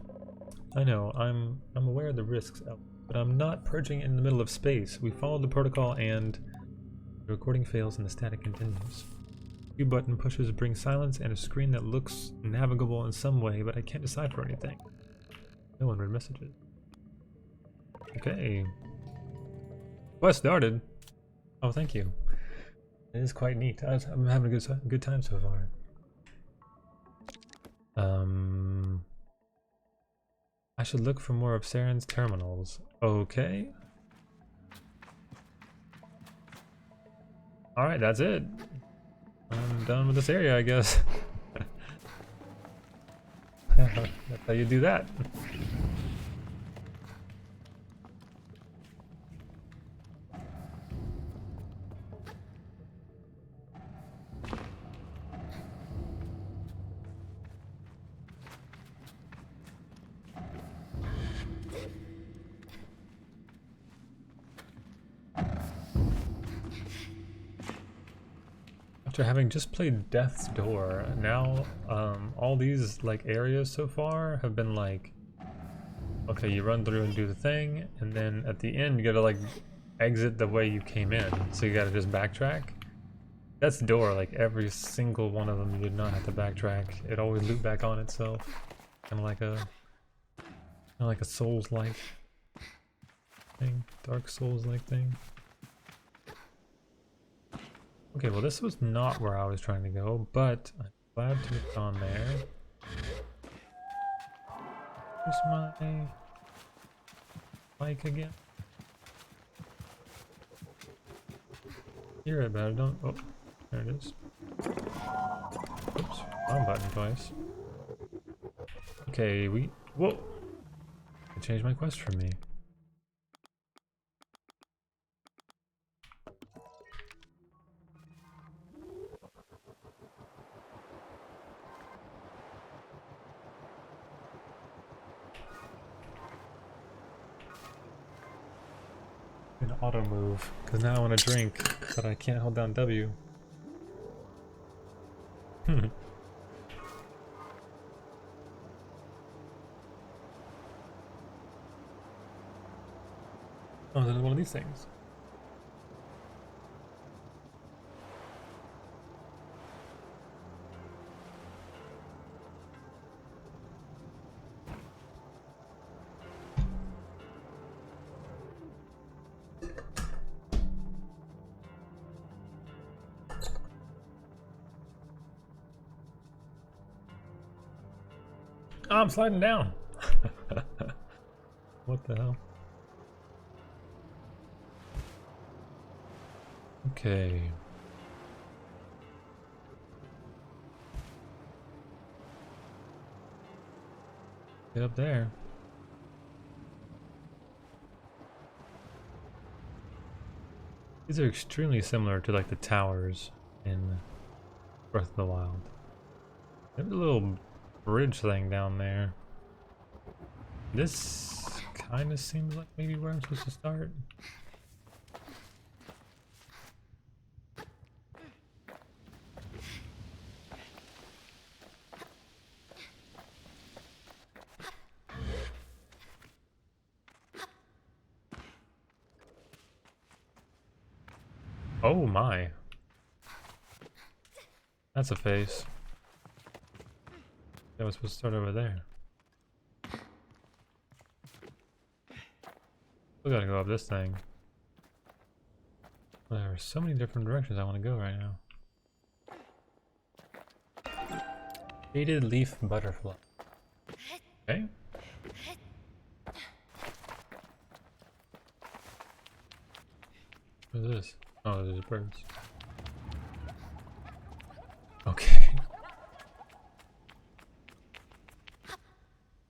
I know, I'm aware of the risks, but I'm not purging in the middle of space. We followed the protocol and the recording fails and the static continues. Q button pushes bring silence and a screen that looks navigable in some way, but I can't decipher anything. No unread messages. Okay. Quest started. Oh, thank you. It is quite neat. I'm having a good time so far. I should look for more of Saren's terminals. Okay. Alright, that's it. I'm done with this area, I guess. That's how you do that. After having just played Death's Door, now all these like areas so far have been like, okay, you run through and do the thing, and then at the end you gotta like exit the way you came in, so you gotta just backtrack. Death's Door, like every single one of them, you did not have to backtrack. It always looped back on itself, kind of like a Souls-like thing, Dark Souls-like thing. Okay, well this was not where I was trying to go, but I'm glad to have gone there. Where's my mic again? Hear it, but I don't. Oh, there it is. Oops, wrong button twice. Okay, whoa! It changed my quest for me. An auto move, because now I want to drink, but I can't hold down W. Oh, there's one of these things. Oh, I'm sliding down. What the hell? Okay. Get up there. These are extremely similar to like the towers in Breath of the Wild. There's a little bridge thing down there. This kind of seems like maybe where I'm supposed to start. Oh my. That's a face. I was supposed to start over there. We gotta go up this thing. There are so many different directions I want to go right now. Faded leaf butterfly. Okay. What is this? Oh, there's birds. Okay.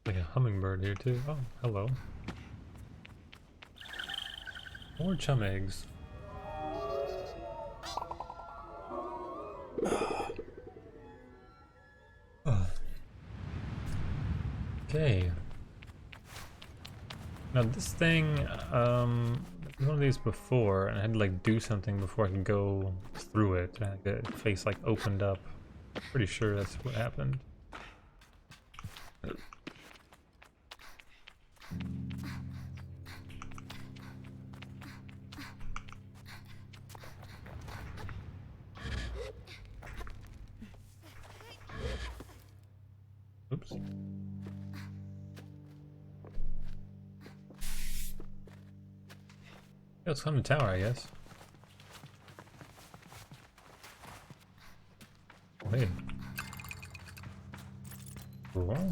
Like a hummingbird here too. Oh, hello. More chum eggs. Okay. Now this thing, one of these before, and I had to like do something before I could go through it. And the face like opened up. Pretty sure that's what happened. Oops. Let's climb the tower, I guess. Oh, hey. Cool.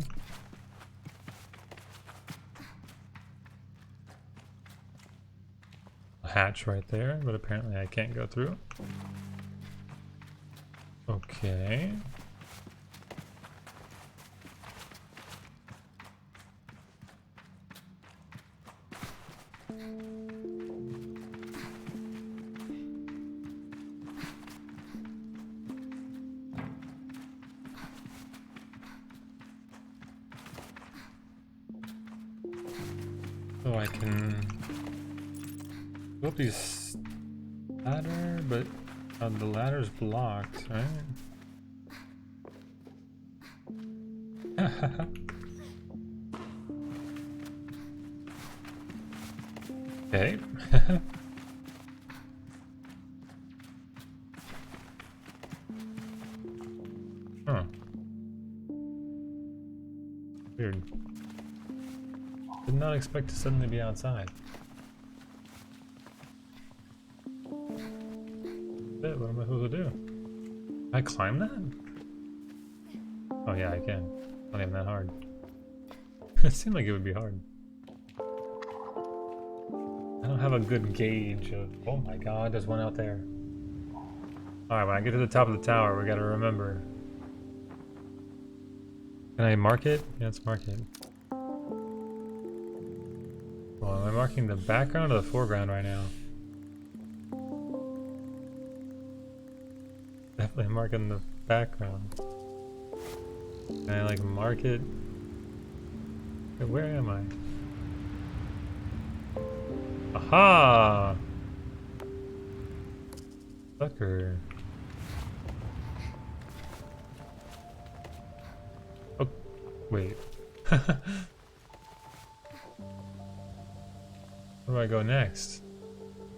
A hatch right there, but apparently I can't go through. Okay. So I can go up these ladder, but the ladder's blocked, right? Okay. Huh. Weird. Did not expect to suddenly be outside. Shit, what am I supposed to do? Can I climb that? Oh yeah, I can. Not even that hard. It seemed like it would be hard. I don't have a good gauge of... Oh my god, there's one out there. Alright, when I get to the top of the tower, we gotta remember. Can I mark it? Yeah, let's mark it. Well, am I marking the background or the foreground right now? Definitely marking the background. Can I like mark it? Where am I? Aha! Sucker. Oh, wait. Where do I go next?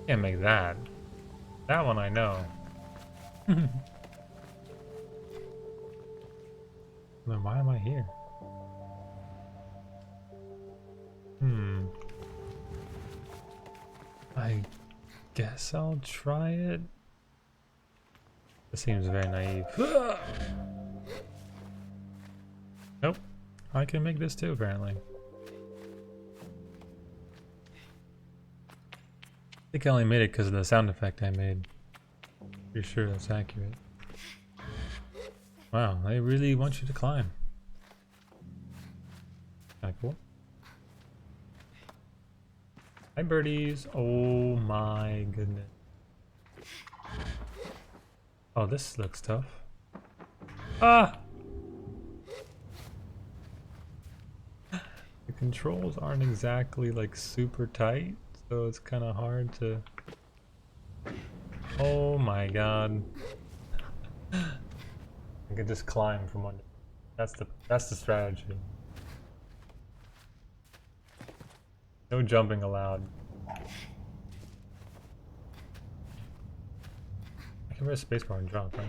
Can't make that. That one I know. Then why am I here? I guess I'll try it. This seems very naive. Nope. I can make this too, apparently. I think I only made it because of the sound effect I made. Pretty sure that's accurate. Wow, they really want you to climb. Kinda cool. Hi birdies. Oh my goodness. Oh, this looks tough. Ah! The controls aren't exactly like super tight, so it's kind of hard to... Oh my god. I could just climb from under. That's the strategy. No jumping allowed. I can press spacebar and jump, right?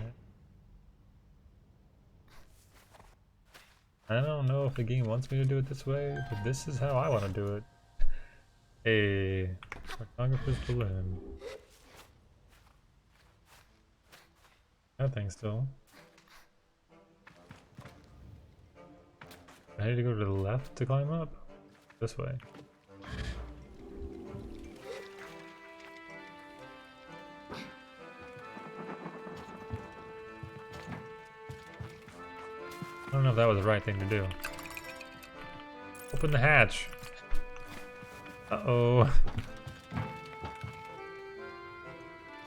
I don't know if the game wants me to do it this way, but this is how I want to do it. A cartographer's balloon. That thing still. I need to go to the left to climb up? This way. I don't know if that was the right thing to do. Open the hatch. Uh-oh.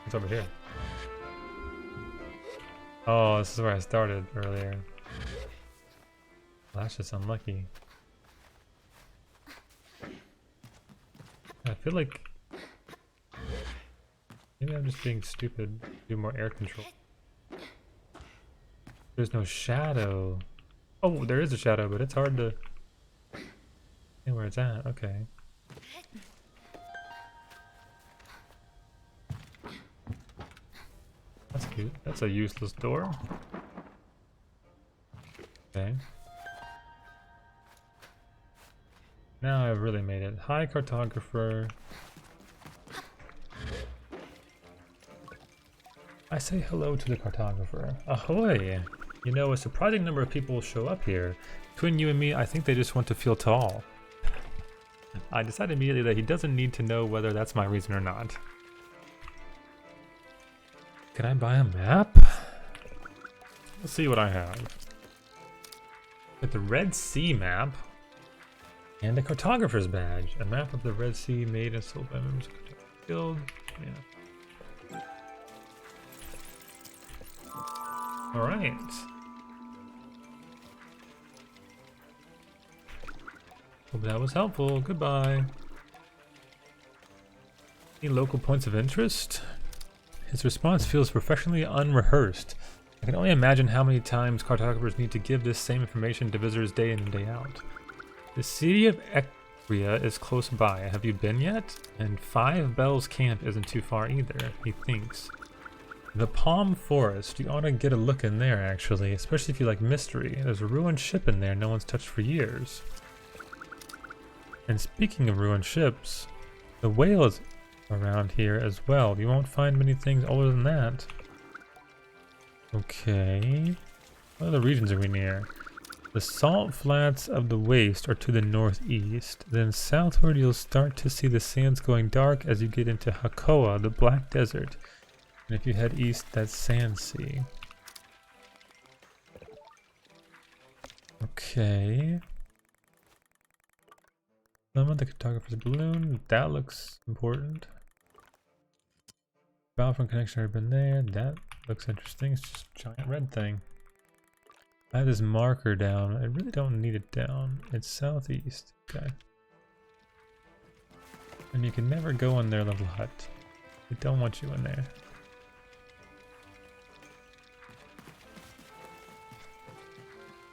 What's over here? Oh, this is where I started earlier. Well, that's just unlucky. I feel like... maybe I'm just being stupid. Do more air control. There's no shadow. Oh, there is a shadow, but it's hard to see where it's at. Okay. That's cute. That's a useless door. Okay. Now I've really made it. Hi, cartographer. I say hello to the cartographer. Ahoy! You know, a surprising number of people show up here. Between you and me, I think they just want to feel tall. I decided immediately that he doesn't need to know whether that's my reason or not. Can I buy a map? Let's see what I have. With the Red Sea map. And a cartographer's badge. A map of the Red Sea made and sold by members of the Cartographer Guild. Yeah. Alright. Hope that was helpful. Goodbye. Any local points of interest? His response feels professionally unrehearsed. I can only imagine how many times cartographers need to give this same information to visitors day in and day out. The city of Equia is close by. Have you been yet? And Five Bells Camp isn't too far either, he thinks. The Palm Forest. You ought to get a look in there, actually, especially if you like mystery. There's a ruined ship in there no one's touched for years. And speaking of ruined ships, the whale is around here as well. You won't find many things older than that. Okay. What other regions are we near? The salt flats of the waste are to the northeast. Then southward you'll start to see the sands going dark as you get into Hakoa, the Black Desert. And if you head east, that's Sand Sea. Okay. Summon the cartographer's balloon. That looks important. Balfour connection already been there. That looks interesting. It's just a giant red thing. I have this marker down. I really don't need it down. It's southeast. Okay. And you can never go in their little hut. They don't want you in there.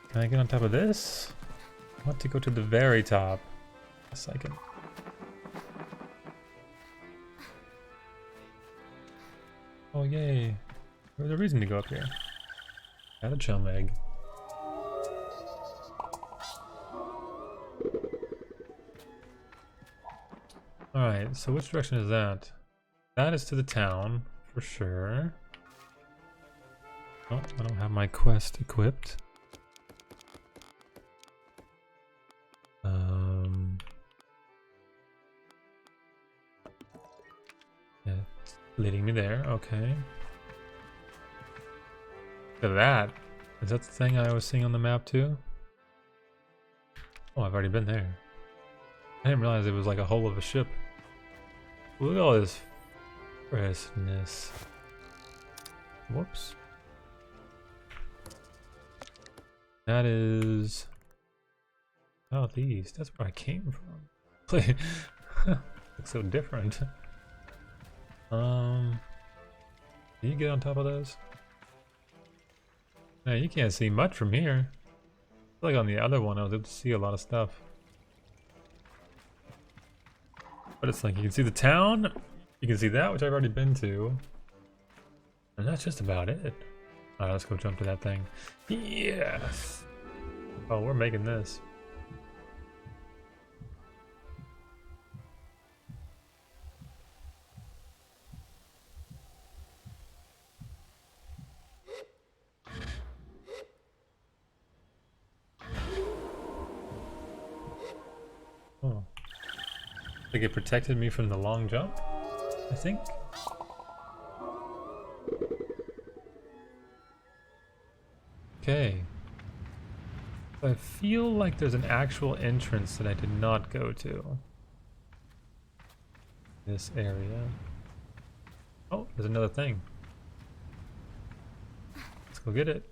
Can I get on top of this? I want to go to the very top. Yes, I can. Oh, yay. There's a reason to go up here. Got a chum egg. Alright, so which direction is that? That is to the town, for sure. Oh, I don't have my quest equipped. Yeah, it's leading me there, okay. Look at that. Is that the thing I was seeing on the map too? Oh, I've already been there. I didn't realize it was like a hull of a ship. Look at all this freshness. Whoops. That is southeast. That's where I came from. Looks so different. Can you get on top of those? No, you can't see much from here. I feel like on the other one I was able to see a lot of stuff. But it's like you can see the town, you can see that, which I've already been to. And that's just about it. Alright, let's go jump to that thing. Yes! Oh, we're making this. Oh. I think it protected me from the long jump, I think. Okay. I feel like there's an actual entrance that I did not go to. This area. Oh, there's another thing. Let's go get it.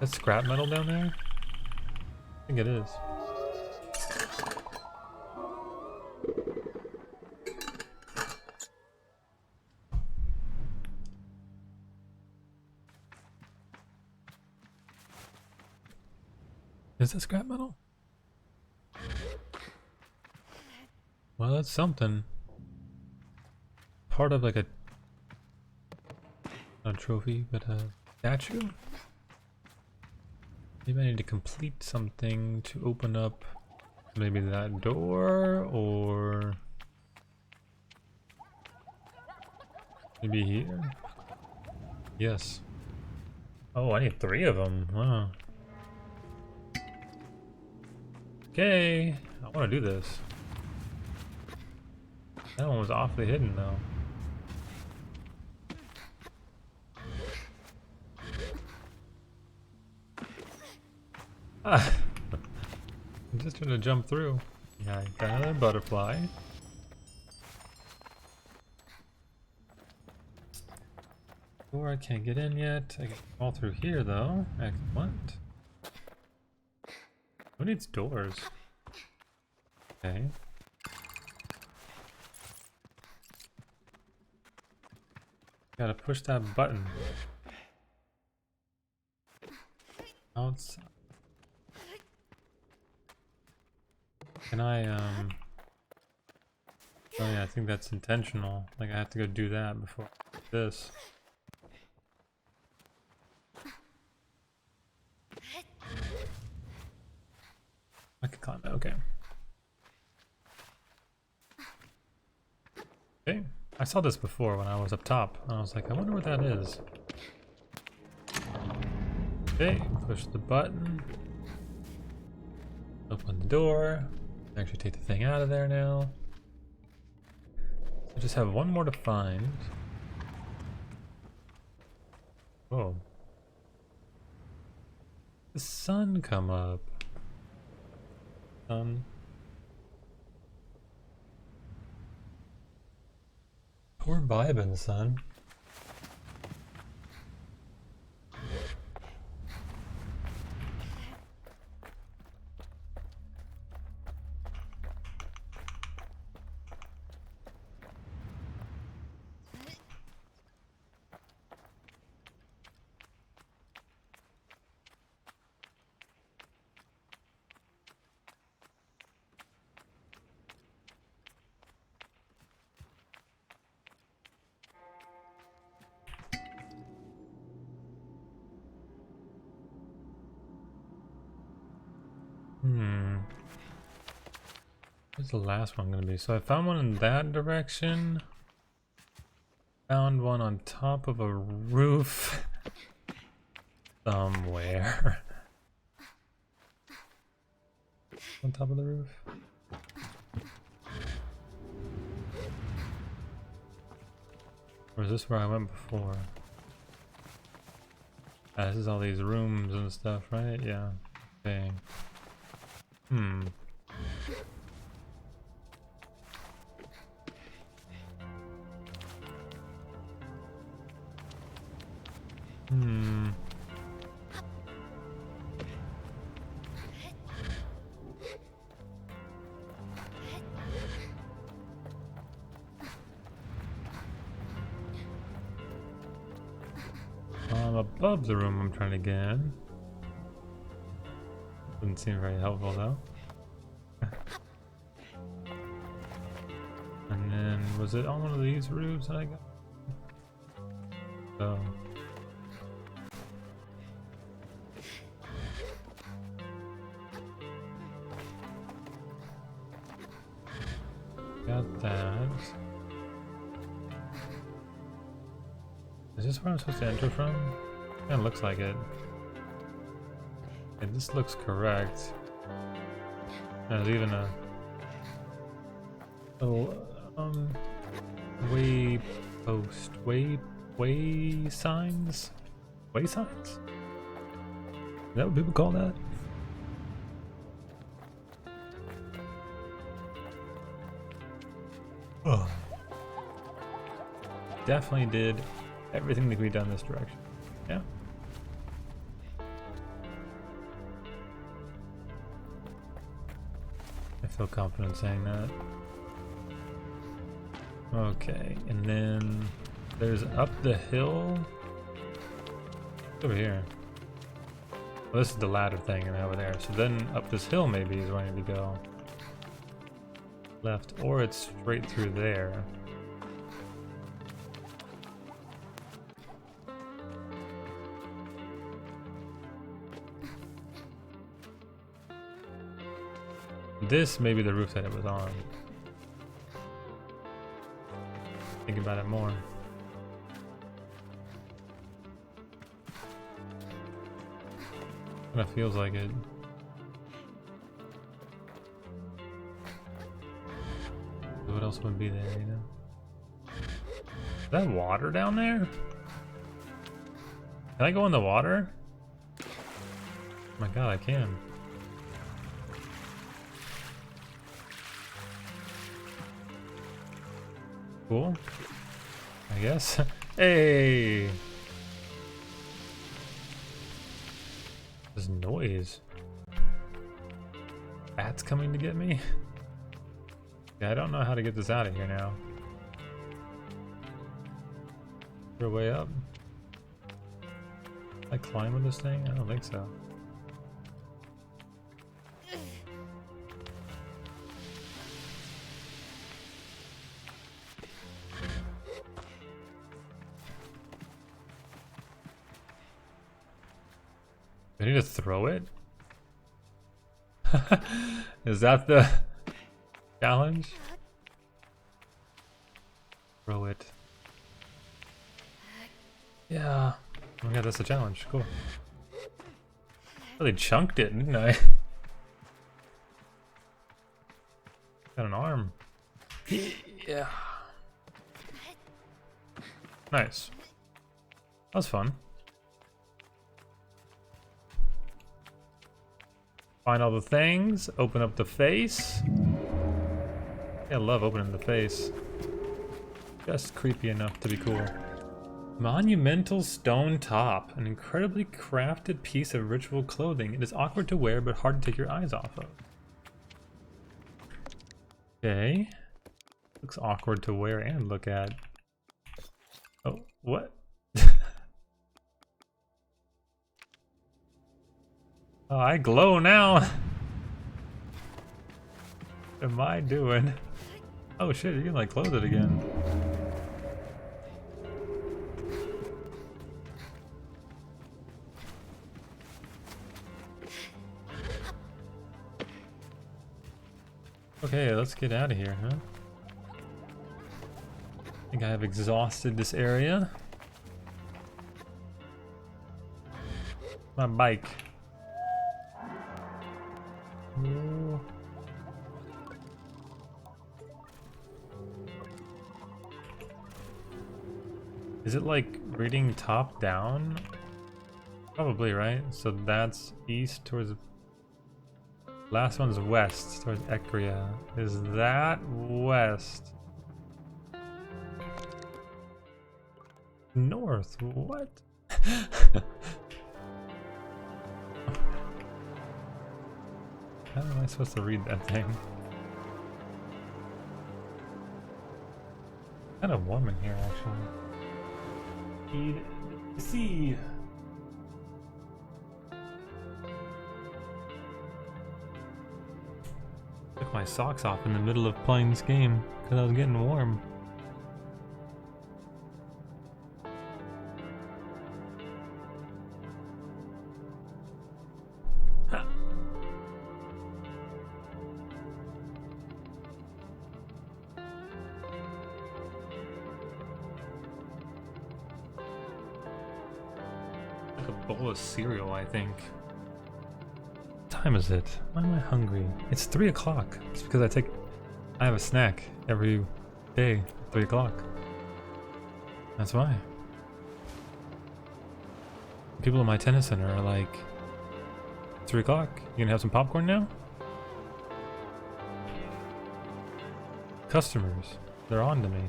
That's scrap metal down there? I think it is. Is that scrap metal? Well, that's something. Part of like a not a trophy, but a statue? Maybe I need to complete something to open up maybe that door, or maybe here? Yes. Oh, I need 3 of them. Wow. Okay, I want to do this. That one was awfully hidden though. Ah, I'm just trying to jump through. Yeah, I got another butterfly. Door I can't get in yet. I can fall through here though. Excellent. Who needs doors? Okay. Gotta push that button. Outside. Can I, oh yeah, I think that's intentional. Like I have to go do that before this. I can climb it, okay. Okay, I saw this before when I was up top. I was like, I wonder what that is. Okay, push the button. Open the door. Actually take the thing out of there now. I just have one more to find. Whoa. The sun come up. We're vibing, son. Where's the last one gonna be? So I found one in that direction. Found one on top of a roof. Somewhere. On top of the roof. Or is this where I went before? This is all these rooms and stuff, right? Yeah. Okay. I'm above the room I'm trying to get in. Doesn't seem very helpful though. And then, was it on one of these roofs that I got? So. Got that. Is this where I'm supposed to enter from? Kinda looks like it. And this looks correct. There's even a little way post, way signs? Way signs? Is that what people call that? Oh. Definitely did everything that could be done this direction. Yeah. I feel confident saying that. Okay, and then there's up the hill. Over here. Well, this is the ladder thing and over there. So then up this hill maybe is where I need to go. Left, or it's straight through there. This may be the roof that it was on. Think about it more. Kinda feels like it. else would be there, you know? Is that water down there? Can I go in the water? Oh my god, I can. Cool. I guess. Hey! This noise. Bats coming to get me? Yeah, I don't know how to get this out of here now. Is there a way up? Can I climb with this thing? I don't think so. Do I need to throw it? Is that the challenge? Throw it. Yeah. Oh my god, that's the challenge. Cool. Really chunked it, didn't I? Got an arm. Yeah. Nice. That was fun. Find all the things, open up the face. Yeah, I love opening the face. Just creepy enough to be cool. Monumental stone top, an incredibly crafted piece of ritual clothing. It is awkward to wear, but hard to take your eyes off of. Okay. Looks awkward to wear and look at. Oh, what? Oh, I glow now. What am I doing? Oh shit, you can like close it again. Okay, let's get out of here, huh? I think I have exhausted this area. My bike. Ooh. Is it like reading top down? Probably, right? So that's east towards... Last one's west towards Ekria. Is that west? North? What? How am I supposed to read that thing? Kind of warm in here, actually. Need to see. Took my socks off in the middle of playing this game because I was getting warm. Ha. Like a bowl of cereal, I think. What time is it? Why am I hungry? It's 3 o'clock. It's because I have a snack every day at 3 o'clock. That's why. People in my tennis center are like, 3 o'clock? You gonna have some popcorn now? Customers, they're on to me.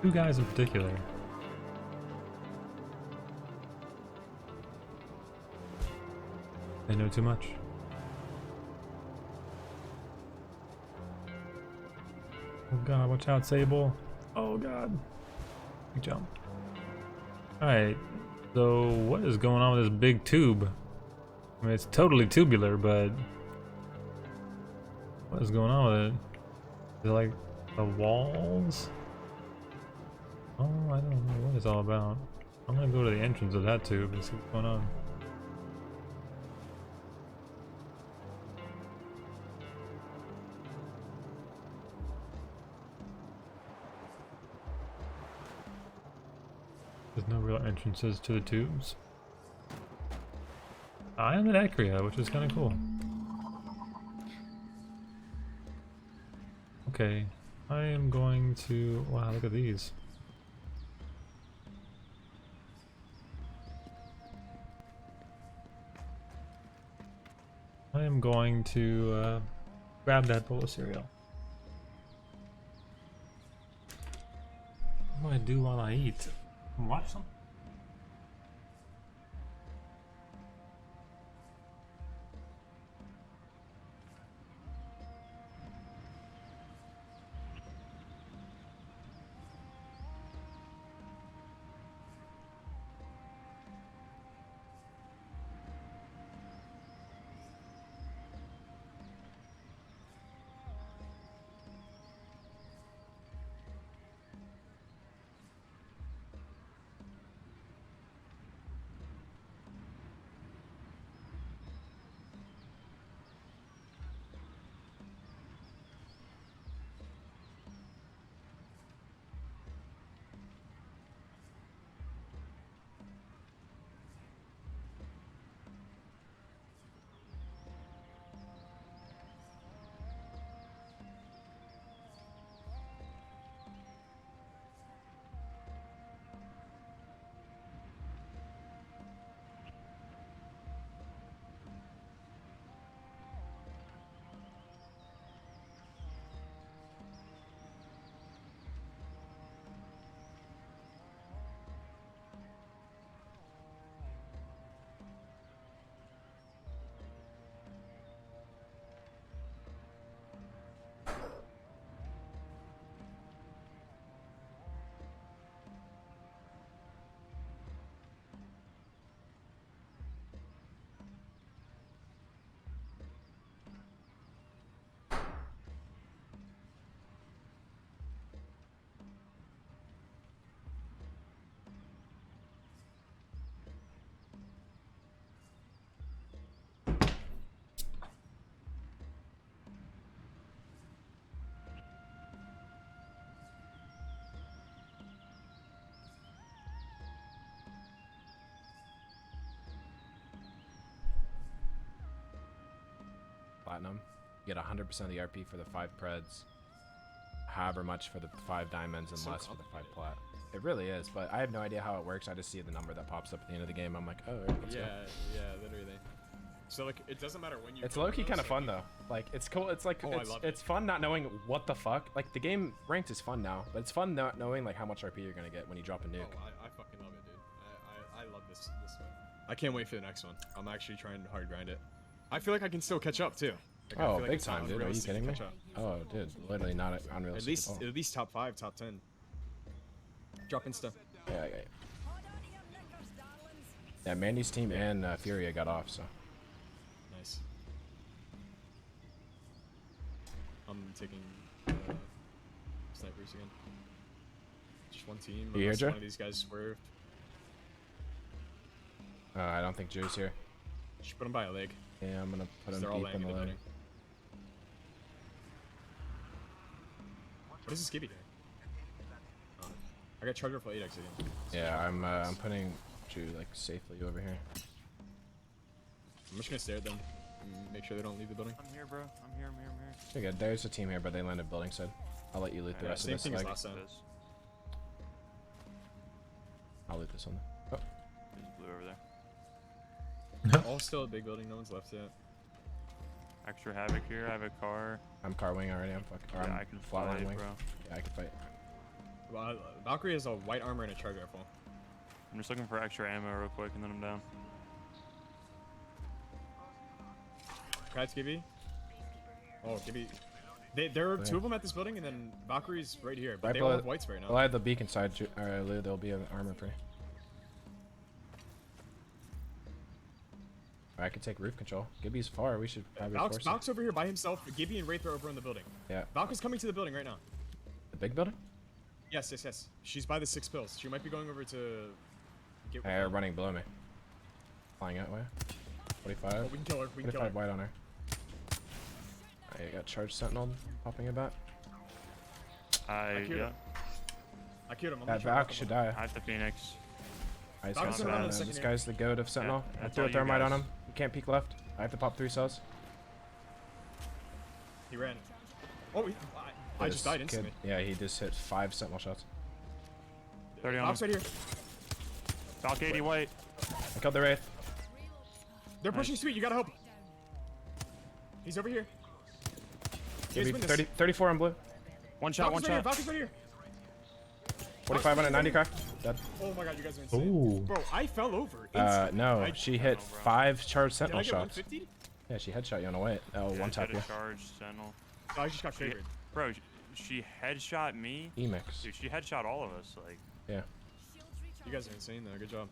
2 guys in particular. They know too much. Oh god, watch out, Sable. Oh god. Big jump. Alright, so what is going on with this big tube? I mean, it's totally tubular, but... what is going on with it? Is it like the walls? Oh, I don't know what it's all about. I'm gonna go to the entrance of that tube and see what's going on. There's no real entrances to the tubes. I am at Ekria, which is kind of cool. Okay, I am going to... Wow, look at these. I am going to grab that bowl of cereal. What do I do while I eat? Watch some. Platinum. You get 100% of the RP for the 5 preds, however much for the 5 diamonds, and less for the 5 plat. It really is, but I have no idea how it works. I just see the number that pops up at the end of the game. I'm like, oh, let's go. Yeah, literally. So like, it doesn't matter when you. It's low-key kind of fun though. Like, it's cool. It's like, it's fun not knowing what the fuck. Like, the game ranked is fun now, but it's fun not knowing like how much RP you're gonna get when you drop a nuke. Oh, I fucking love it, dude. I love this one. I can't wait for the next one. I'm actually trying to hard grind it. I feel like I can still catch up too. Like, oh, I feel like big time, dude. Are you kidding me? Oh, dude, literally not unrealistic. At least top 5, top 10. Drop insta. Yeah. Yeah, Mandy's team and Furia got off, so. Nice. I'm taking snipers again. Just one team. You here, Joe? One of these guys swerved. I don't think Joe's here. Just put him by a leg. Yeah, I'm gonna put him They're all deep in the laying leg. What is this Gibby doing? Oh, I got charger for 8x again. Yeah, I'm putting Drew like safely over here. I'm just gonna stare at them and make sure they don't leave the building. I'm here, bro. I'm here. Okay, good. There's a team here, but they landed building side. I'll let you loot the rest of this same thing as leg. last time. I'll loot this one. Oh. There's blue over there. All still a big building. No one's left yet. Extra havoc here. I have a car. I'm car wing already. I'm fucking. Yeah, I'm I can flatline fight, wing. bro. Yeah, I can fight. Well, Valkyrie has a white armor and a charger rifle. I'm just looking for extra ammo real quick, and then I'm down. Guys, Gibby. Oh, Gibby. There are 2 of them at this building, and then Valkyrie's right here. But Right they all below- have whites right now. Well, I have the beacon side. Lou, there'll be an armor for you. I could take roof control. Gibby's far. We should probably force it. Valk's over here by himself. Gibby and Wraith are over in the building. Yeah. Valk is coming to the building right now. The big building? Yes. She's by the 6 pills. She might be going over to get. They're running below me. Flying that way. 45. Oh, we can kill her. We can kill 45 her. white on her. I got charged sentinel popping about. I killed yeah. him. I killed him. I'm That gonna Valk should die. I have the Phoenix. I just Valk's got gonna run in a this second guy's the goat of sentinel. I that's threw a all you thermite on guys. him. He can't peek left. I have to pop 3 cells. He ran. Oh, I just This died kid- instantly. Yeah, he just hit 5 sentinel shots. 30 on Box him. right here. Doc 80 white. I killed the wraith. They're pushing Nice. sweet. You gotta help. He's over here. You guys Maybe win this. 30, 34 on blue. One shot, Falcon's one right here. shot. Falcon's right here. 45 on it, 90 cracked. Dead. Oh my god, you guys are insane. Ooh. Bro, I fell over. Instantly. No, I, she hit Oh, bro. 5 charged did sentinel I get shots. 150? Yeah, she headshot you on the way. Oh, Yeah, one she tap had you. a charge sentinel. Oh, I just got favored. Bro, she headshot me. Emix. Dude, she headshot all of us. Like, Yeah. You guys are insane though. Good job.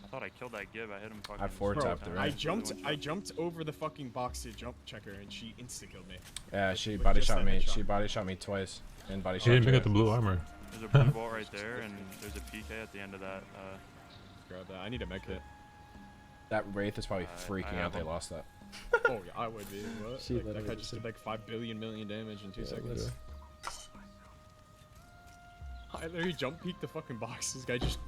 I thought I killed that gib. I hit him fucking. I forward Bro, tapped her, I right? jumped over the fucking box to jump check her, and she insta killed me. Yeah, she With body just shot that me. headshot. She body shot me twice. And body She shot didn't pick you. up the blue armor. There's a blue bolt right there, and there's a PK at the end of that. Grab that. I need a med kit. That wraith is probably I freaking have out they them. lost that. Oh yeah, I would be. What? She Like, that literally guy just just said- did like 5 billion million damage in 2 Yeah, seconds. literally. I literally jump peeked the fucking box. This guy just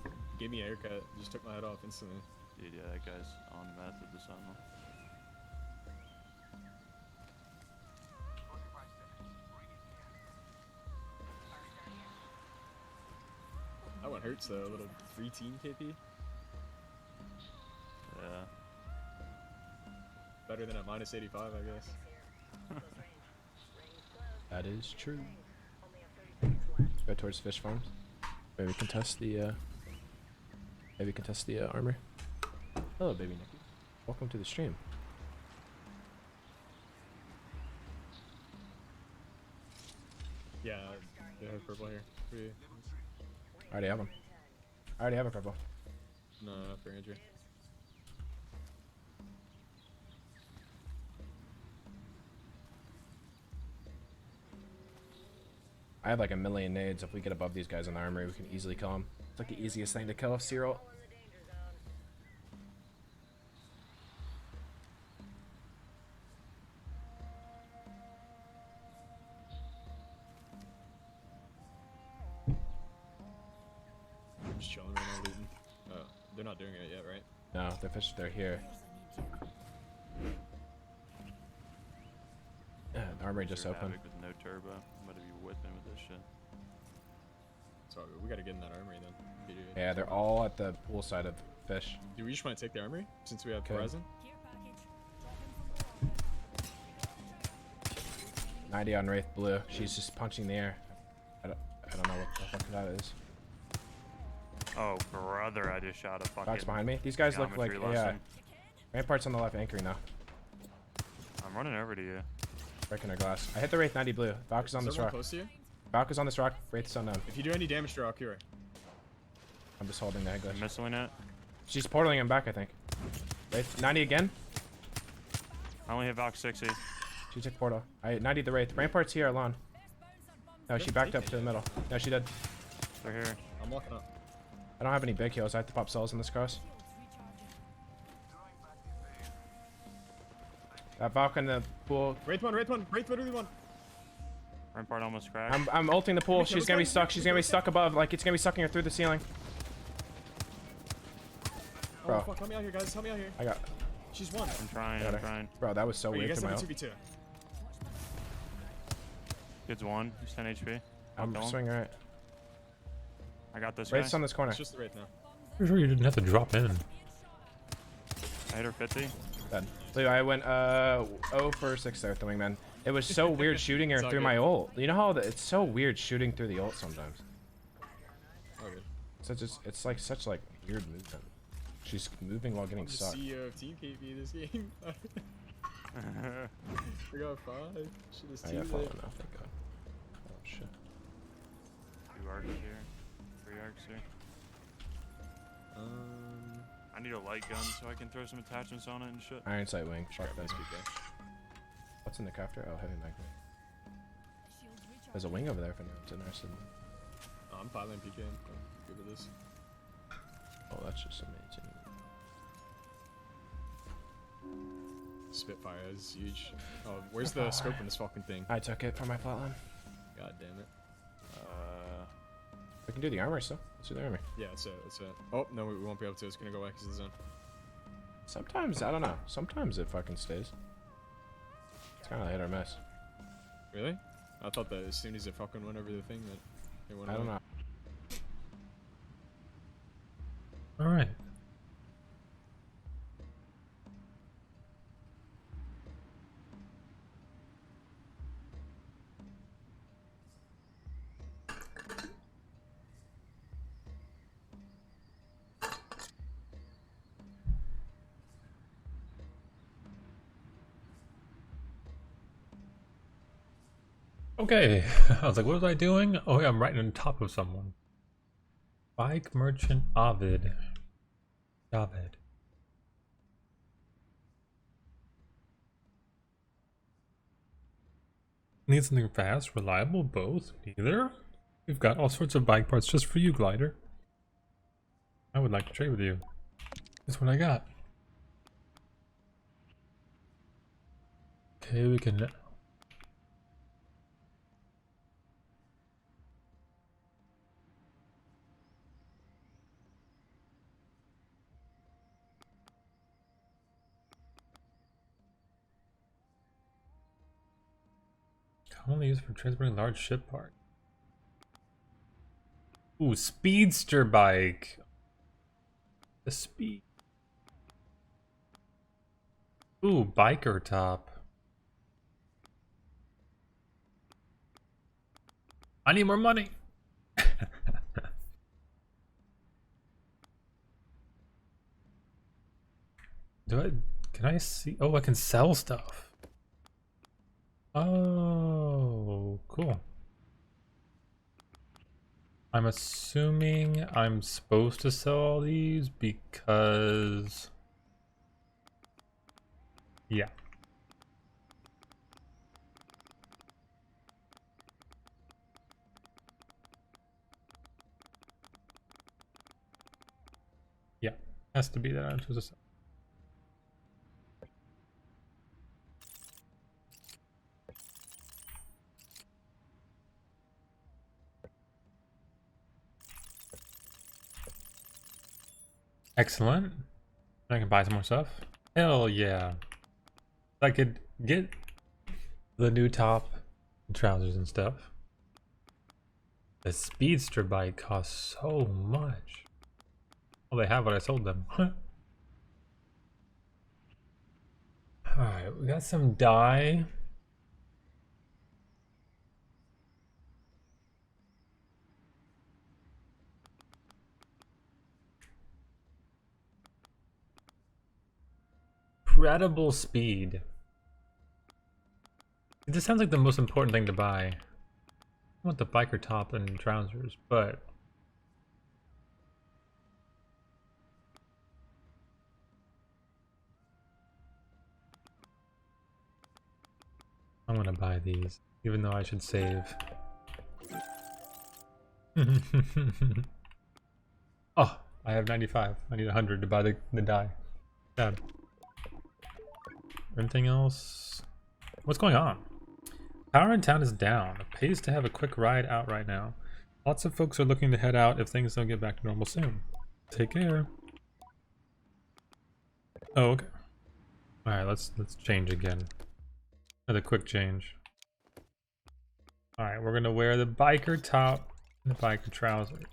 gave me a haircut. Just took my head off instantly. Dude, yeah, that guy's on meth with the sentinel. That one hurts though. A little free team KP. Yeah. Better than a minus 85, I guess. That is true. Go towards fish farms. Maybe we can test the armor. Hello, baby Nikki. Welcome to the stream. Yeah, they have purple here. For you. I already have them. I already have a purple. No, not for Andrew. I have like a million nades. If we get above these guys in the armory, we can easily kill them. It's like the easiest thing to kill. Cyril. I'm just chilling right now, looting. Oh, they're not doing it yet, right? No, the fish, they're here. Yeah, the armory just Sure, opened. Havoc with no turbo. I'm about to be whipping with this shit. So we gotta get in that armory then. Peter. Yeah, they're all at the pool side of fish. Do we just want to take the armory since we have Okay. Horizon? 90 on Wraith Blue. She's just punching the air. I don't know what the fuck that is. Oh, brother, I just shot a fucking. Box behind me. These guys look like, geometry yeah. lesson. Rampart's on the left anchoring now. I'm running over to you. Breaking her glass. I hit the Wraith 90 blue. Valk is on Is this everyone rock. close to you? Valk is on this rock. Wraith's unknown. If you do any damage to her, I'll cure her. I'm just holding the head I'm glitch. missing it. She's portaling him back, I think. Wraith 90 again. I only hit Valk 60. She took portal. I 90 the Wraith. Rampart's here alone. No, she backed up to the middle. No, she did. They're here. I'm walking up. I don't have any big heals. I have to pop cells in this cross. That Valk in the pool. Wraith one, Wraith literally one. Rampart almost cracked. I'm ulting the pool. Can we kill She's gonna be this guy? stuck. She's gonna be stuck above. Like it's gonna be sucking her through the ceiling. Oh Bro. fuck, help me out here, guys. Help me out here. I got. She's one. I'm trying, Got I'm her. trying. Bro, that was so Oh, you weird guys to my have a ult. 2v2. Kid's one. He's 10 HP. I'm kill him. swinging right. I got this guy. Wraith's on this corner. It's just the Wraith now. Pretty sure you didn't have to drop in. I hit her 50. Dead. So I went 0 for 6 there with the wingman. It was so weird shooting her It's all through good. my ult. You know how it's so weird shooting through the ult sometimes. Okay. It's like such like weird movement. She's moving while getting I'm the sucked. CEO of Team KP this game. We got 5. Shit is I 2 got there. fallen now, thank God. Oh shit. 2 arcs here. 3 arcs here. I need a light gun so I can throw some attachments on it and shit. Iron sight wing. Fuck Grab that. this PK. What's in the crafter? Oh, heavy magnet. There's a wing over there if anyone's interested. Oh, I'm piling PK. I'm good with this. Oh, that's just amazing. Spitfire is huge. Oh, where's the scope in this fucking thing? I took it from my flatline. God damn it. We can do the armor still. Let's do the armor. Yeah, it's it. Oh, no, we won't be able to. It's gonna go away because of the zone. Sometimes, I don't know. Sometimes it fucking stays. It's kind of hit or miss. Really? I thought that as soon as it fucking went over the thing that it went I don't away. know. All right. Okay, I was like, what was I doing? Oh yeah, I'm right on top of someone. Bike merchant Ovid. Ovid. Need something fast, reliable, both? Neither? We've got all sorts of bike parts just for you, Glider. I would like to trade with you. That's what I got. Okay, we can... Commonly used for transporting large ship parts. Ooh, speedster bike. The speed. Ooh, biker top. I need more money. Can I see? Oh, I can sell stuff. Oh, cool. I'm assuming I'm supposed to sell all these because... Yeah. Yeah, has to be that I'm supposed to sell. Excellent. I can buy some more stuff. Hell yeah. I could get the new top and trousers and stuff. The speedster bike costs so much. Well, they have what I sold them. Alright, we got some dye. Incredible speed. This sounds like the most important thing to buy. I want the biker top and trousers, but I'm gonna buy these, even though I should save. Oh, I have 95. I need 100 to buy the dye. Sad. Anything else? What's going on? Power in town is down. It pays to have a quick ride out right now. Lots of folks are looking to head out if things don't get back to normal soon. Take care. Oh, okay. Alright, let's change again. Another quick change. Alright, we're gonna wear the biker top and the biker trousers.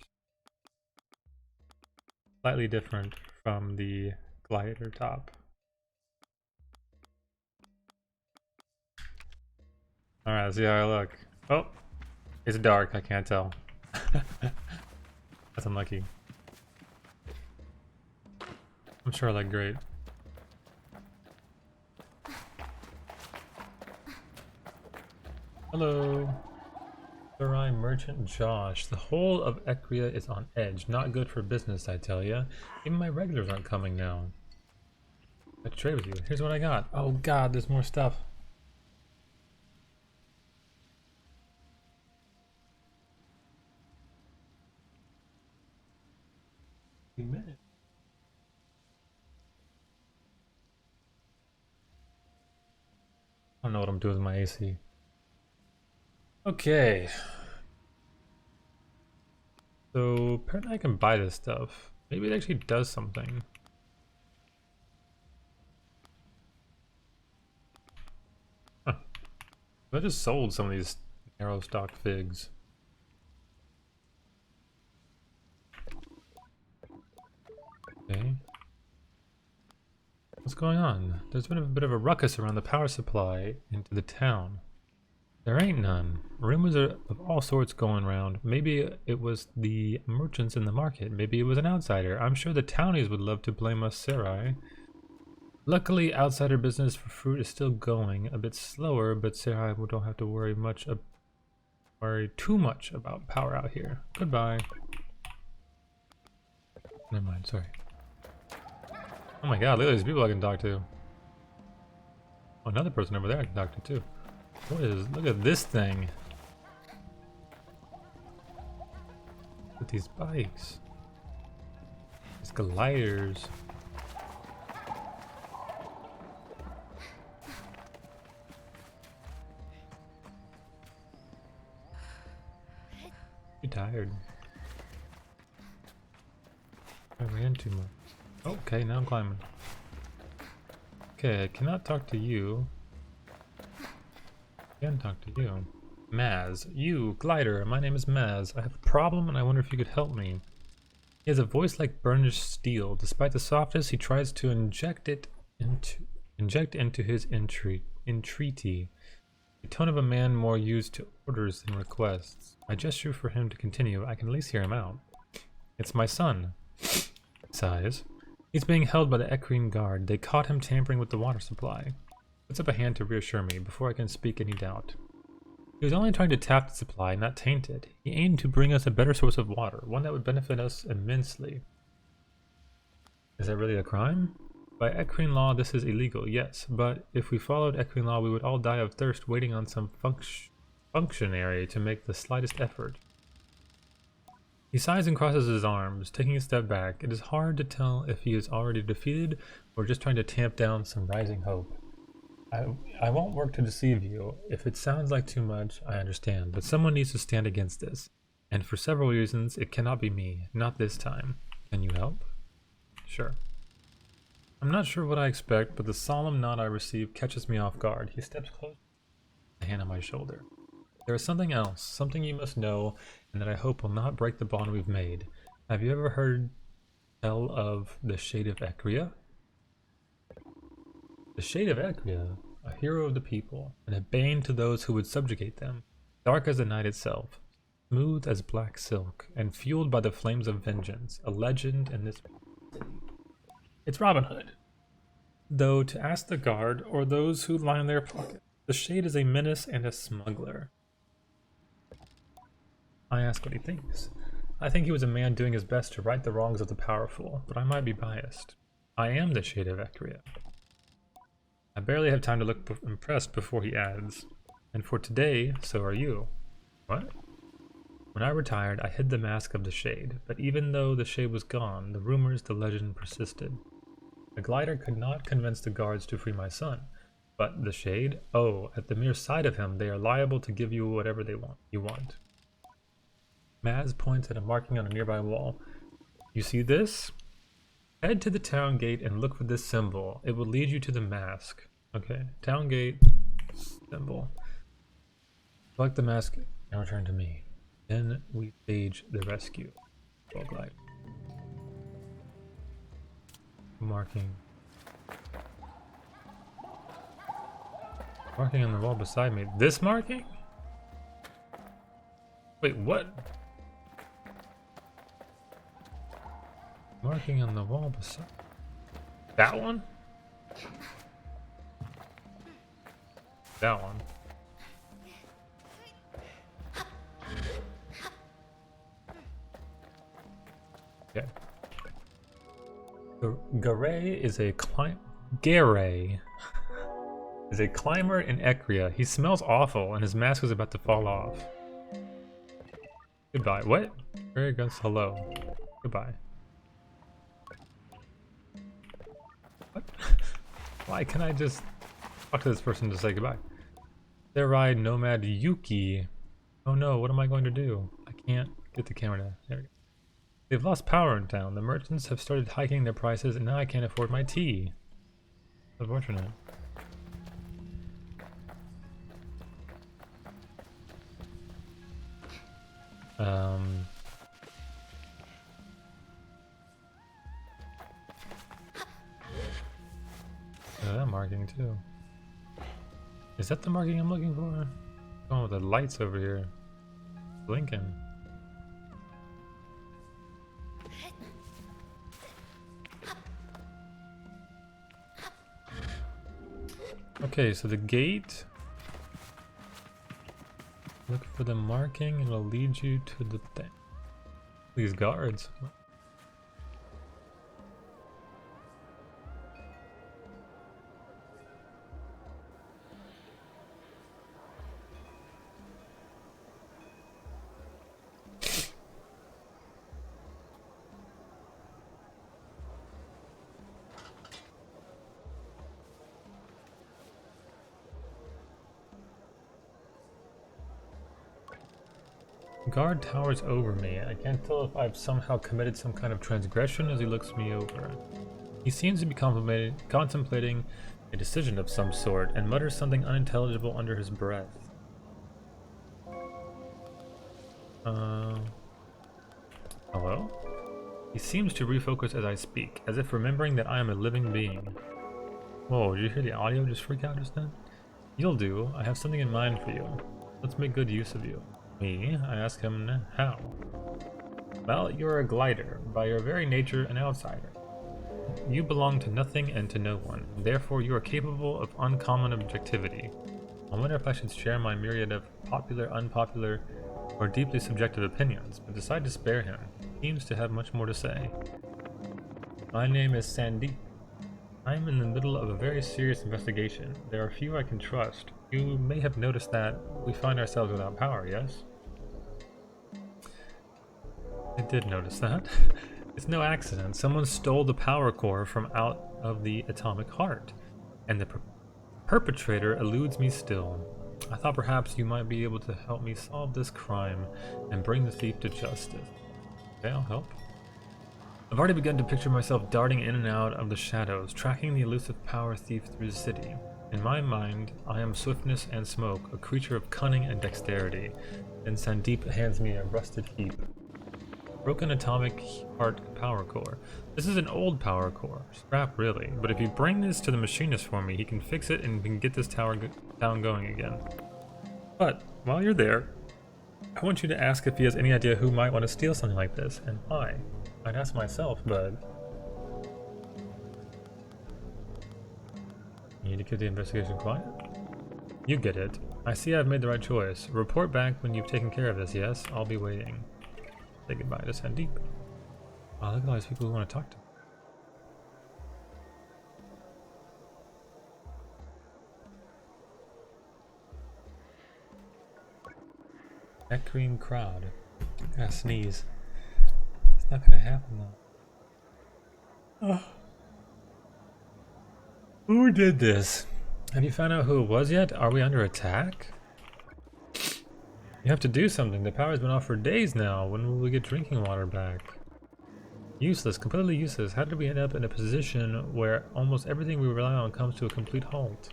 Slightly different from the glider top. Alright, let's see how I look. Oh, it's dark, I can't tell. That's unlucky. I'm sure I look great. Hello. Sarai Merchant Josh. The whole of Ekria is on edge. Not good for business, I tell ya. Even my regulars aren't coming now. Let's trade with you. Here's what I got. Oh god, there's more stuff. Minute. I don't know what I'm doing with my AC. Okay. So apparently I can buy this stuff. Maybe it actually does something. Huh. I just sold some of these narrow stock figs. Okay. What's going on? There's been a bit of a ruckus around the power supply into the town. There ain't none. Rumors of all sorts going around. Maybe it was the merchants in the market. Maybe it was an outsider. I'm sure the townies would love to blame us Sarai. Luckily, outsider business for fruit is still going. A bit slower, but Sarai don't have to worry too much about power out here. Goodbye. Never mind, sorry. Oh my god, look at these people I can talk to. Oh, another person over there I can talk to too. Look at this thing. Look at these bikes. These gliders. You're tired. I ran too much. Okay, now I'm climbing. Okay, I cannot talk to you. I can talk to you. Maz. You, Glider. My name is Maz. I have a problem and I wonder if you could help me. He has a voice like burnished steel. Despite the softness, he tries to inject into his entreaty. The tone of a man more used to orders than requests. I gesture for him to continue. I can at least hear him out. It's my son. Sighs. He's being held by the Equine guard. They caught him tampering with the water supply. Puts up a hand to reassure me before I can speak any doubt. He was only trying to tap the supply, not taint it. He aimed to bring us a better source of water, one that would benefit us immensely. Is that really a crime? By Equine law, this is illegal, yes, but if we followed Equine law, we would all die of thirst waiting on some functionary to make the slightest effort. He sighs and crosses his arms, taking a step back. It is hard to tell if he is already defeated or just trying to tamp down some rising hope. I won't work to deceive you. If it sounds like too much, I understand, but someone needs to stand against this. And for several reasons, it cannot be me. Not this time. Can you help? Sure. I'm not sure what I expect, but the solemn nod I receive catches me off guard. He steps close, a hand on my shoulder. There is something else, something you must know, and that I hope will not break the bond we've made. Have you ever heard tell of the Shade of Ecria? The Shade of Ecria, a hero of the people, and a bane to those who would subjugate them. Dark as the night itself, smooth as black silk, and fueled by the flames of vengeance, a legend in this city. It's Robin Hood. Though to ask the guard, or those who line their pockets, the Shade is a menace and a smuggler. I ask what he thinks. I think he was a man doing his best to right the wrongs of the powerful, but I might be biased. I am the Shade of Ecria. I barely have time to look impressed before he adds, and for today, so are you. What? When I retired, I hid the mask of the Shade, but even though the Shade was gone, the rumors, the legend persisted. The glider could not convince the guards to free my son, but the Shade, oh, at the mere sight of him, they are liable to give you whatever you want. Maz points at a marking on a nearby wall. You see this? Head to the town gate and look for this symbol. It will lead you to the mask. Okay, town gate, symbol. Collect the mask and return to me. Then we stage the rescue. Well, glide. Marking. Marking on the wall beside me. This marking? Wait, what? Marking on the wall beside. That one? That one. Okay. Garay is a climber in Ecria. He smells awful and his mask is about to fall off. Goodbye. What? Garay goes hello. Goodbye. What? Why can't I just talk to this person to say goodbye? Their ride Nomad Yuki. Oh no, what am I going to do? I can't get the camera to. There we go. They've lost power in town. The merchants have started hiking their prices and now I can't afford my tea. Unfortunate. Um, that marking too. Is that the marking I'm looking for? Oh, the lights over here. Blinking. Okay, so the gate. Look for the marking and it'll lead you to the thing. These guards. Guard towers over me. I can't tell if I've somehow committed some kind of transgression as he looks me over. He seems to be contemplating a decision of some sort and mutters something unintelligible under his breath. Hello? He seems to refocus as I speak, as if remembering that I am a living being. Whoa, did you hear the audio just freak out just then? You'll do. I have something in mind for you. Let's make good use of you. Me? I ask him, how? Well, you're a glider, by your very nature an outsider. You belong to nothing and to no one, therefore you are capable of uncommon objectivity. I wonder if I should share my myriad of popular, unpopular, or deeply subjective opinions, but decide to spare him. He seems to have much more to say. My name is Sandeep. I am in the middle of a very serious investigation. There are few I can trust. You may have noticed that we find ourselves without power, yes? I did notice that. It's no accident. Someone stole the power core from out of the atomic heart, and the perpetrator eludes me still. I thought perhaps you might be able to help me solve this crime and bring the thief to justice. Okay, I'll help. I've already begun to picture myself darting in and out of the shadows, tracking the elusive power thief through the city. In my mind, I am swiftness and smoke, a creature of cunning and dexterity. Then Sandeep hands me a rusted heap. Broken atomic heart power core. This is an old power core. Scrap, really. But if you bring this to the machinist for me, he can fix it and we can get this town going again. But, while you're there, I want you to ask if he has any idea who might want to steal something like this, and why. I'd ask myself, but... You need to keep the investigation quiet? You get it. I see I've made the right choice. Report back when you've taken care of this, yes? I'll be waiting. Say goodbye to Sandeep. Wow, look at all these people who want to talk to me. Echoing crowd. I gotta sneeze. It's not gonna happen though. Oh. Who did this? Have you found out who it was yet? Are we under attack? You have to do something. The power's been off for days now. When will we get drinking water back? Useless, completely useless. How did we end up in a position where almost everything we rely on comes to a complete halt?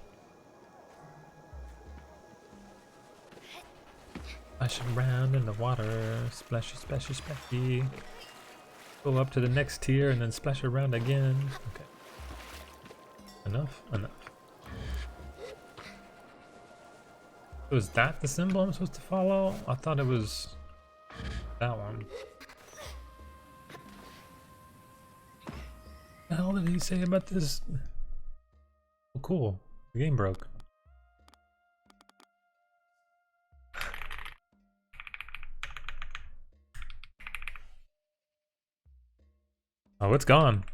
Splash around in the water. Splashy, splashy, splashy. Go up to the next tier and then splash around again. Okay. Enough? Enough. Was that the symbol I'm supposed to follow? I thought it was that one. What the hell did he say about this? Oh, cool. The game broke. Oh, it's gone.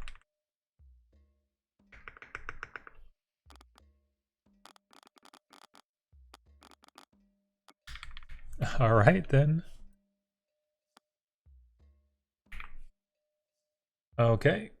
All right then. Okay.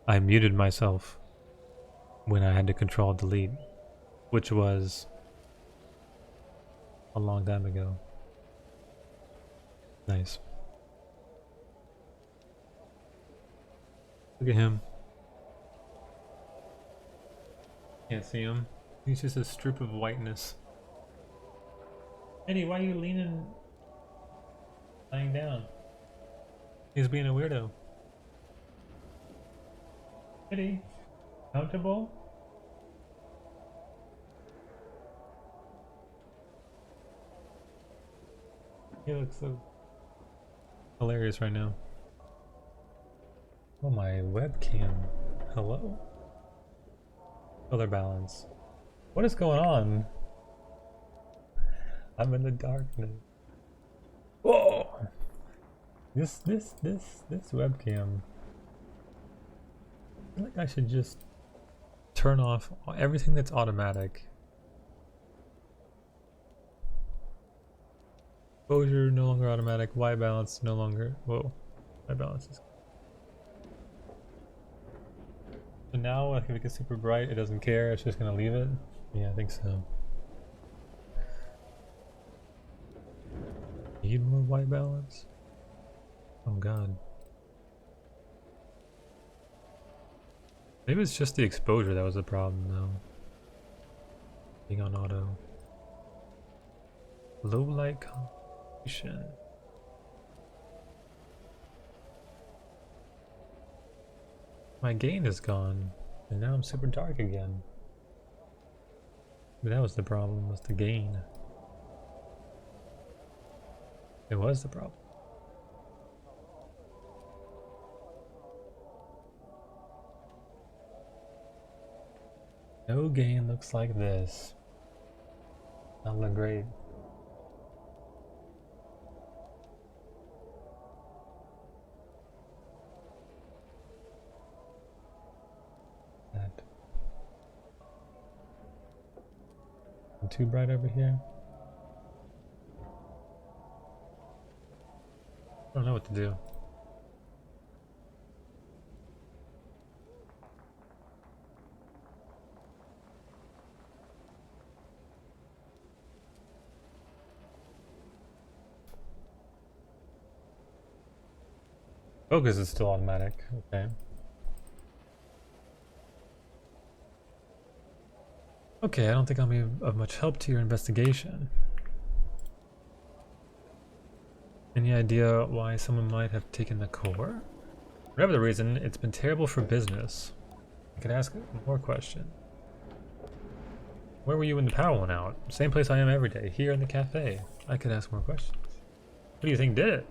I muted myself when I had to control delete, which was a long time ago. Nice. Look at him. Can't see him. He's just a strip of whiteness. Eddie, why are you lying down? He's being a weirdo. Eddie, comfortable? He looks so hilarious right now. Oh, my webcam. Hello? Color balance. What is going on? I'm in the darkness. Whoa! This webcam. I feel like I should just turn off everything that's automatic. Exposure no longer automatic. White balance no longer. Whoa, white balance is. So now if it gets super bright, it doesn't care. It's just gonna leave it. Yeah, I think so. Need more white balance? Oh god. Maybe it's just the exposure that was the problem though. Being on auto. Low light composition. My gain is gone, and now I'm super dark again. But that was the problem, was the gain. It was the problem. No gain looks like this. Not look great. That. Too bright over here. I don't know what to do. Focus is still automatic. Okay. Okay, I don't think I'll be of much help to your investigation. Any idea why someone might have taken the core? Whatever the reason, it's been terrible for business. I could ask more questions. Where were you when the power went out? Same place I am every day, here in the cafe. I could ask more questions. What do you think did it?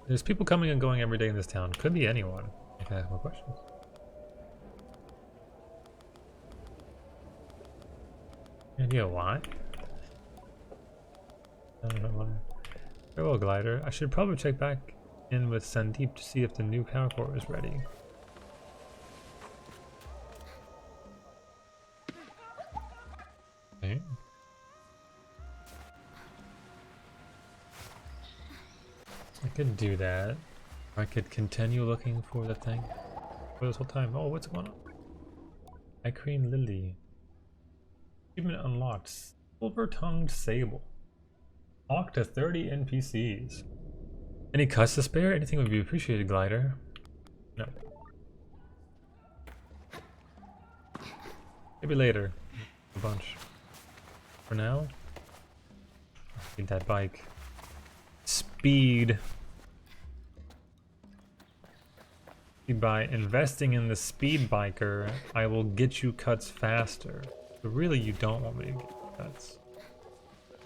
There's people coming and going every day in this town. Could be anyone. I can ask more questions. Any idea why? I don't know why. Very well, Glider. I should probably check back in with Sandeep to see if the new power core is ready. Okay. I could do that. Or I could continue looking for the thing for this whole time. Oh, what's going on? Icrine Lily. Achievement unlocked. Silver-tongued Sable. Talk to 30 NPCs. Any cuts to spare? Anything would be appreciated, Glider. No. Maybe later. A bunch. For now, need that bike. Speed. By investing in the speed biker, I will get you cuts faster. But really, you don't want me to get cuts.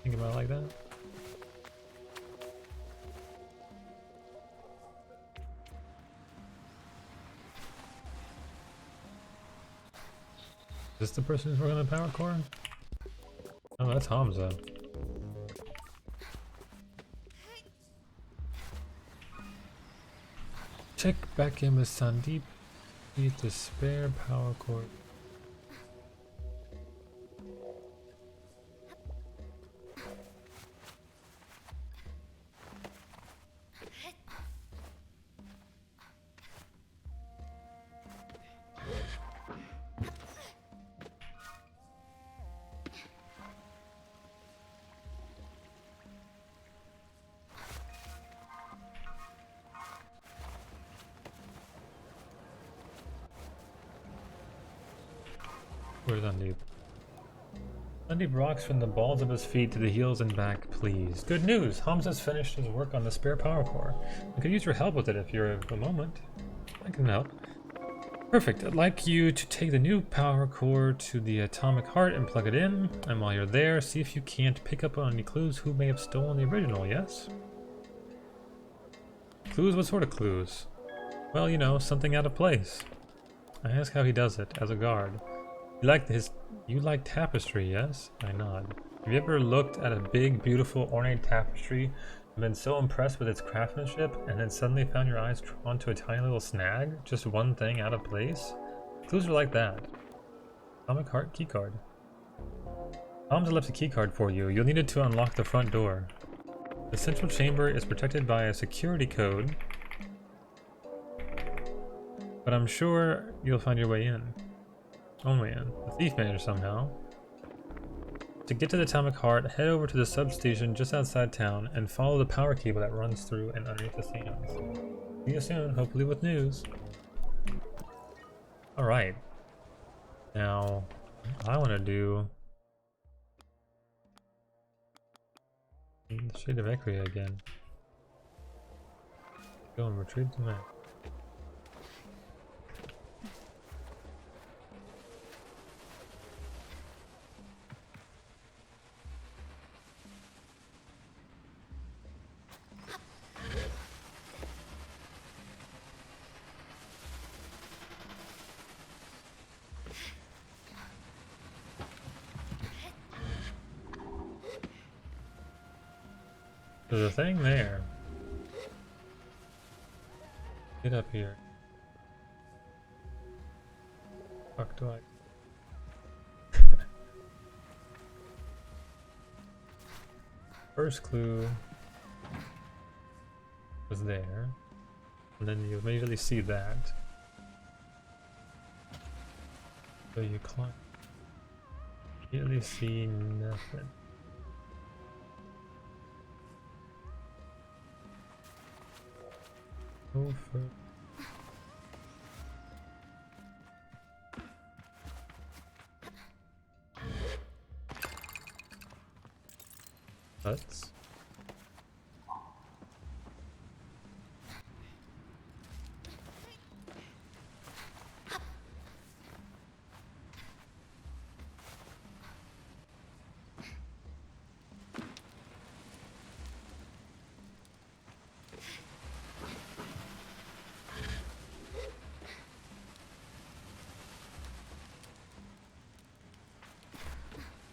Think about it like that. Is this the person who's working on the power core? Oh, that's Hamza. Check back in with Sandeep. Need the spare power core. Where's Undeep? Undeep rocks from the balls of his feet to the heels and back, please. Good news! Hamza's finished his work on the spare power core. I could use your help with it if you're a moment. I can help. Perfect. I'd like you to take the new power core to the atomic heart and plug it in. And while you're there, see if you can't pick up on any clues who may have stolen the original, yes? Clues? What sort of clues? Well, you know, something out of place. I ask how he does it, as a guard. You like tapestry, yes? I nod. Have you ever looked at a big, beautiful, ornate tapestry and been so impressed with its craftsmanship and then suddenly found your eyes drawn to a tiny little snag? Just one thing out of place? Clues are like that. Atomic Heart keycard. Hamza left a keycard for you. You'll need it to unlock the front door. The central chamber is protected by a security code, but I'm sure you'll find your way in. Oh man, the thief managed somehow. To get to the Atomic Heart, head over to the substation just outside town and follow the power cable that runs through and underneath the sands. See you soon, hopefully with news. Alright. Now, I want to do the Shade of Ecria again. Go and retrieve the map. There's a thing there. Get up here. Fuck do I? First clue was there, and then you immediately see that. So you climb. Immediately see nothing. Over. Let's.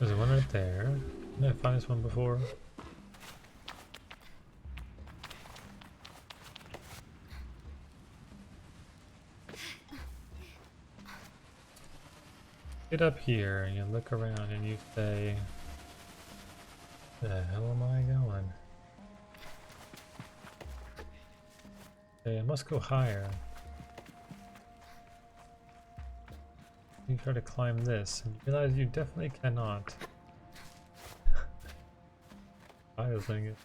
There's one right there. Did I find this one before? Get up here and you look around and you say, "The hell am I going?" Say, I must go higher. You try to climb this and you realize you definitely cannot. Piling it.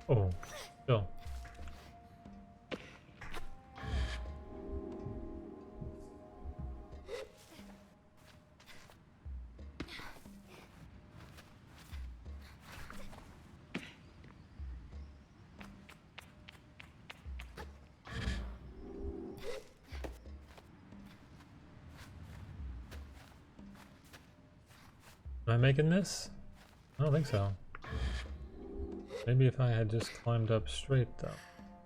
Oh, still. Am I making this? I don't think so. Maybe if I had just climbed up straight though.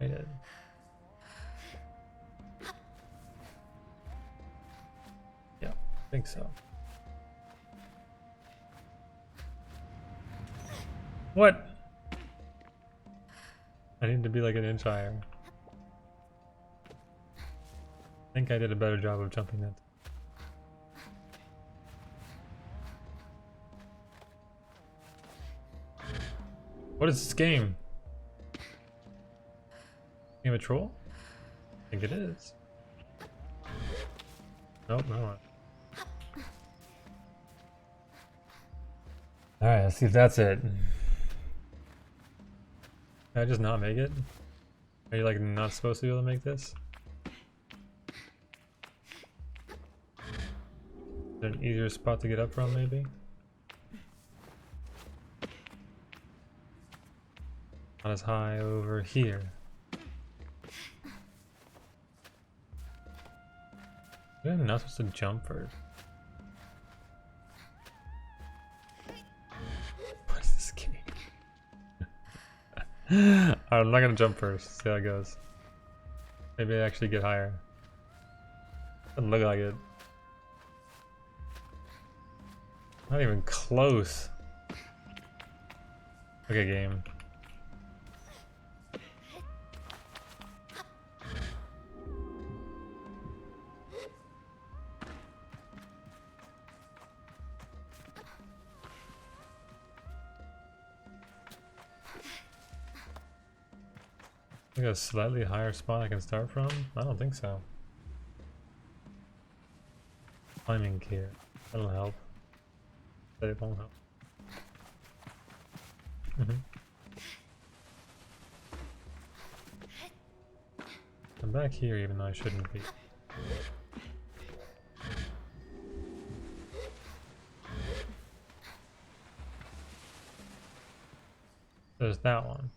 I did. Yeah, I think so. What? I need to be like an inch higher. I think I did a better job of jumping that. What is this game? Game of Troll? I think it is. Nope, no one. Alright, let's see if that's it. Can I just not make it? Are you like not supposed to be able to make this? Is there an easier spot to get up from, maybe? Not as high over here. I'm not supposed to jump first. What is this game? I'm not gonna jump first. See how it goes. Maybe I actually get higher. Doesn't look like it. Not even close. Okay, game. I got a slightly higher spot I can start from? I don't think so. Climbing gear. That'll help. But it won't help. I'm back here even though I shouldn't be. There's that one.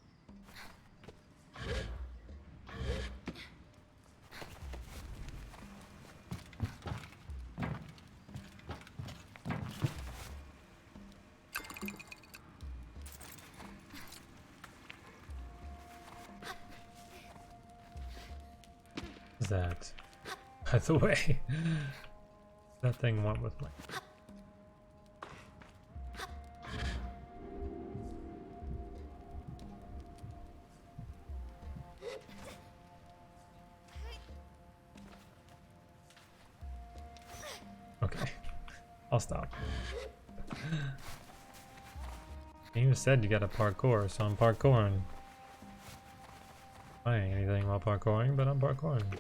That, by the way, that thing went with me. Okay, I'll stop. You said you got a parkour, so I'm parkouring. I ain't anything while parkouring, but I'm parkouring.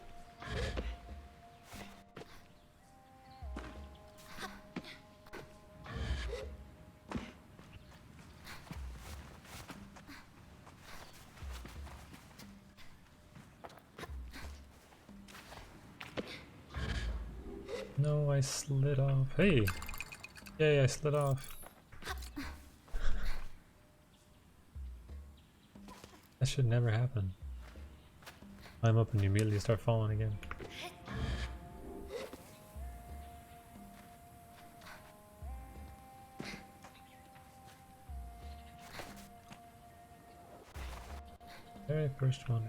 No, I slid off. Hey! Yay, I slid off. That should never happen. Climb up and you immediately start falling again. Very first one.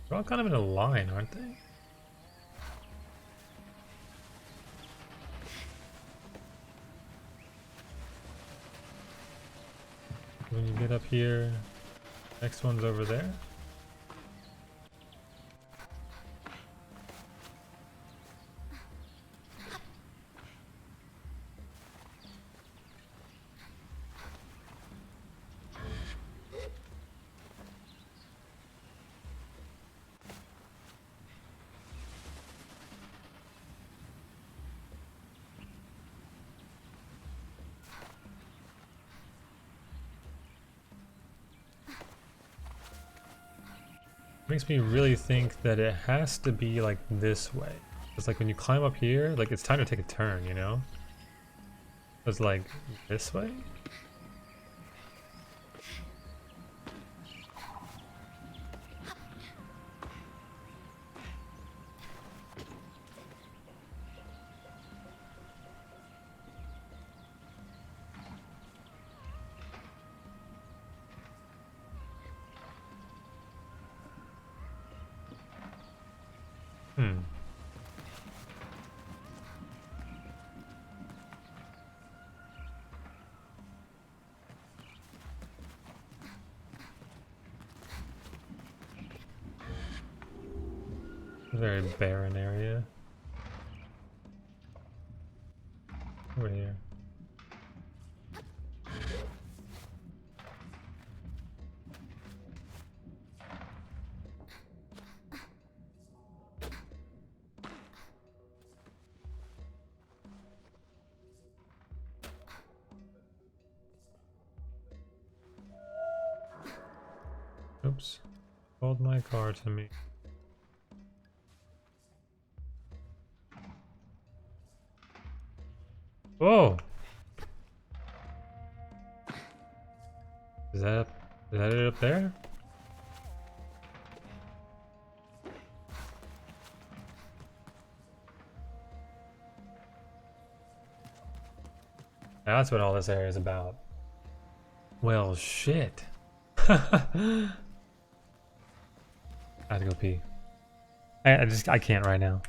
They're all kind of in a line, aren't they? When you get up here, next one's over there. Makes me really think that it has to be like this way. It's like when you climb up here, like it's time to take a turn, you know? It's like this way? Hmm. Very barren area. Over here. Oops. Called my car to me. Whoa! Is that it up there? That's what all this area is about. Well, shit. I have to go pee. I can't right now.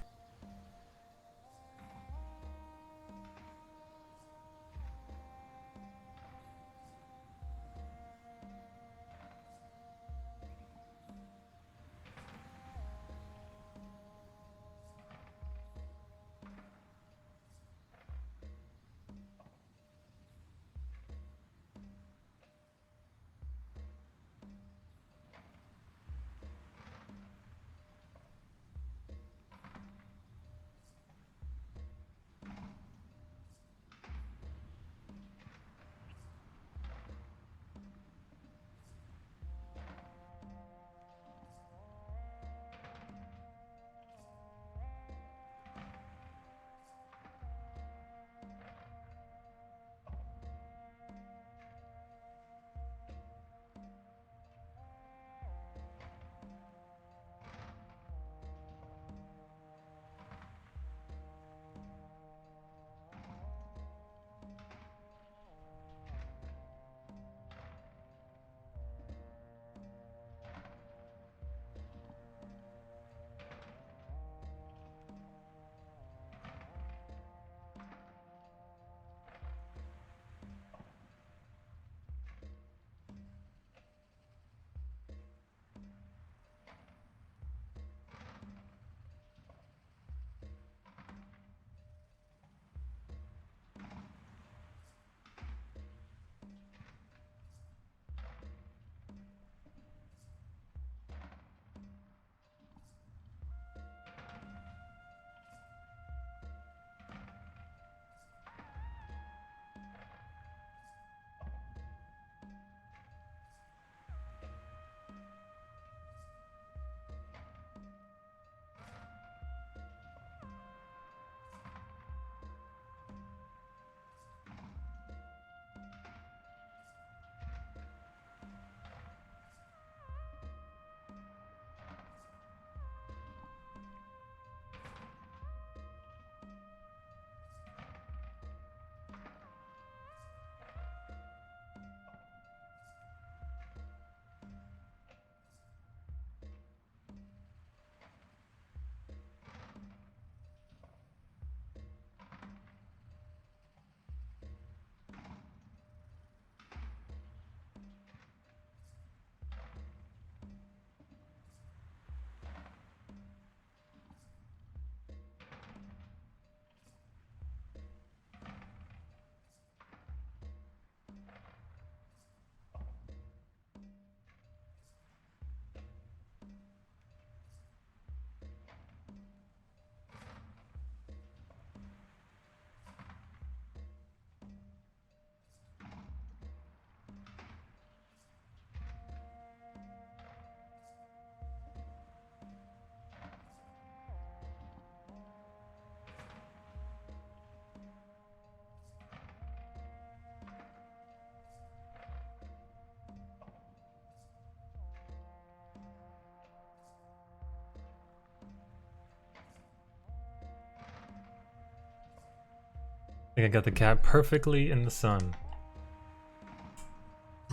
I think I got the cat perfectly in the sun.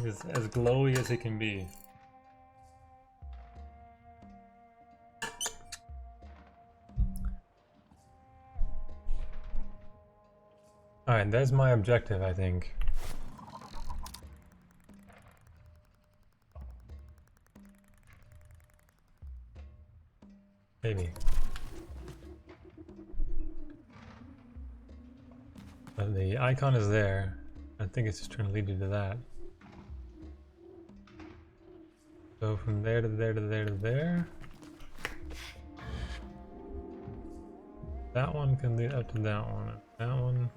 It's as glowy as it can be. Alright, there's my objective, I think. Maybe. But the icon is there. I think it's just trying to lead you to that. So from there to there to there to there. That one can lead up to that one. That one.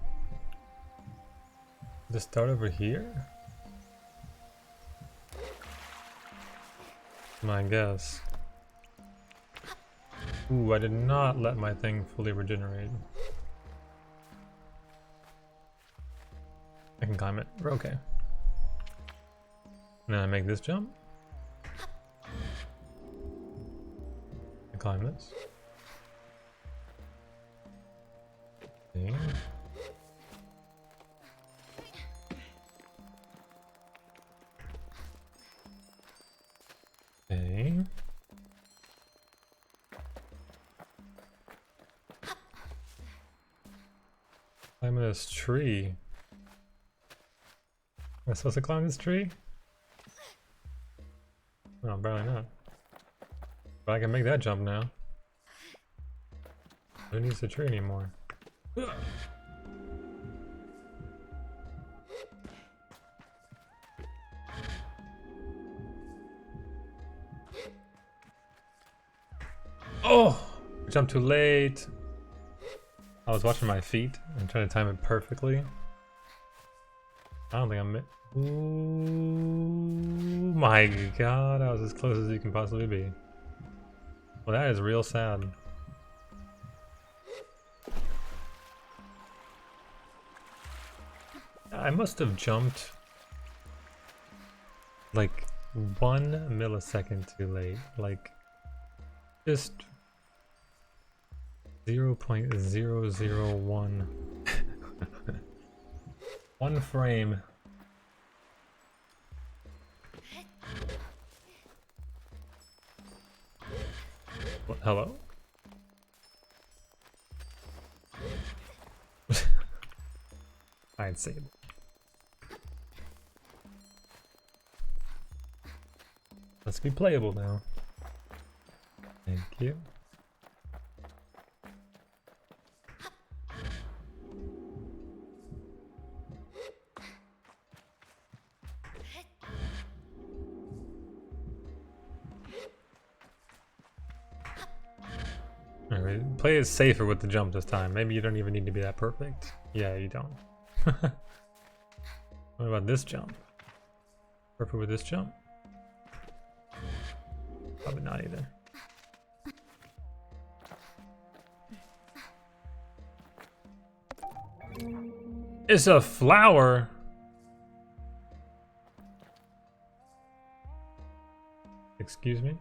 Just start over here? My guess. Ooh, I did not let my thing fully regenerate. I can climb it. We're okay. And then I make this jump. I climb this. Okay. Okay. Climb this tree. Am I supposed to climb this tree? No, apparently not. But I can make that jump now. Who needs the tree anymore? Oh! I jumped too late. I was watching my feet and trying to time it perfectly. I don't think I'm... Ooh, my god, I was as close as you can possibly be. Well, that is real sad. I must have jumped like 1 millisecond too late. Like, just 0.001. 1 frame. What, hello? I'd say it. Let's be playable now. Thank you. Alright, play it safer with the jump this time. Maybe you don't even need to be that perfect. Yeah, you don't. What about this jump? Perfect with this jump? Probably not either. It's a flower! Excuse me?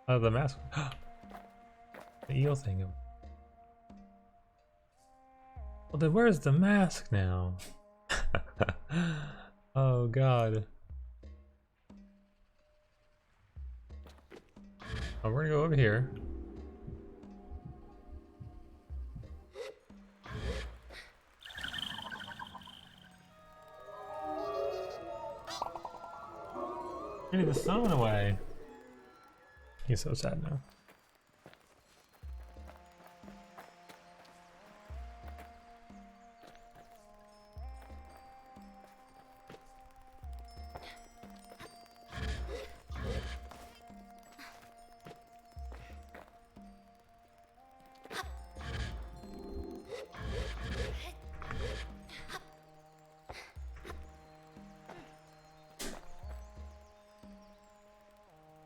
Oh, the mask. The eel thing. Well, then where's the mask now? Oh, God. Oh, we're gonna go over here. Getting the sun away. He's so sad now.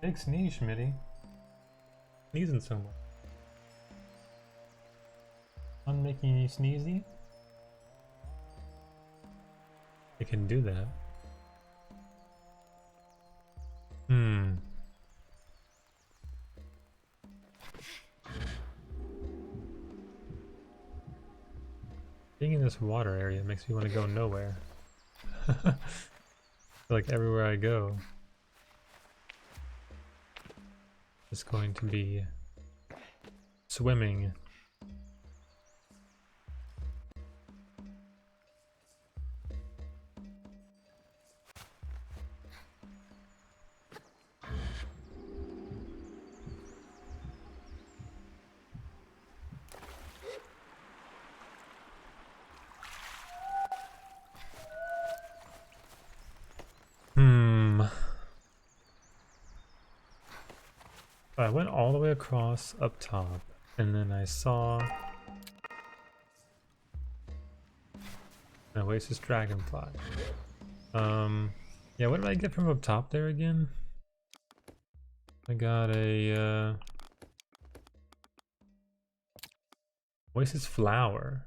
Big sneeze, Schmitty. Sneezing so much. I'm making you sneezy? I can do that. Being in this water area makes me want to go nowhere. Like everywhere I go, it's going to be swimming. I went all the way across up top, and then I saw an Oasis Dragonfly. Yeah, what did I get from up top there again? I got a Oasis flower.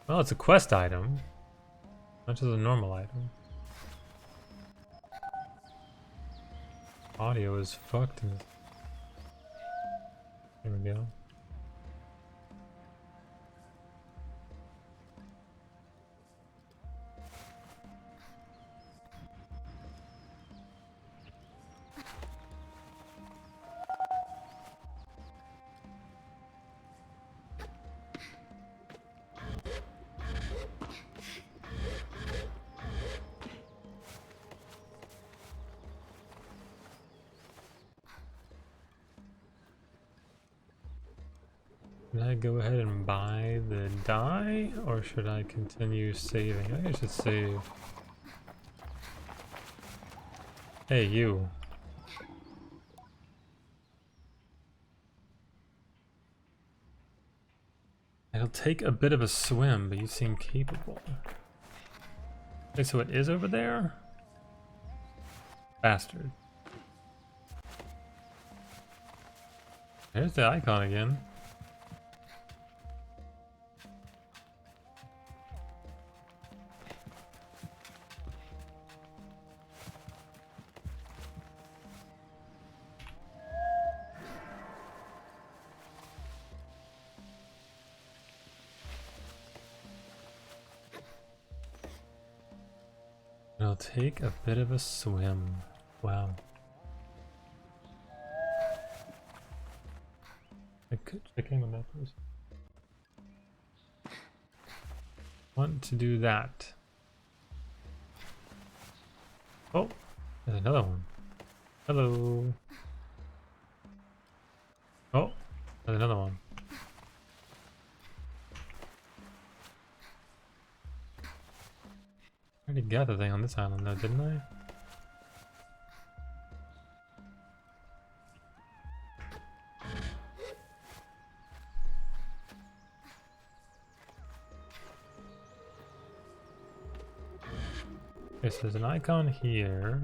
Well, it's a quest item, not just a normal item. Audio is fucked. There we go. Should I go ahead and buy the dye, or should I continue saving? I think I should save. Hey, you. It'll take a bit of a swim, but you seem capable. Okay, so it is over there? Bastard. There's the icon again. It'll take a bit of a swim. Wow. I could check in on that person. Want to do that. Oh, there's another one. Hello. Oh, there's another one. I already got the thing on this island though, didn't I? Okay, so there's an icon here.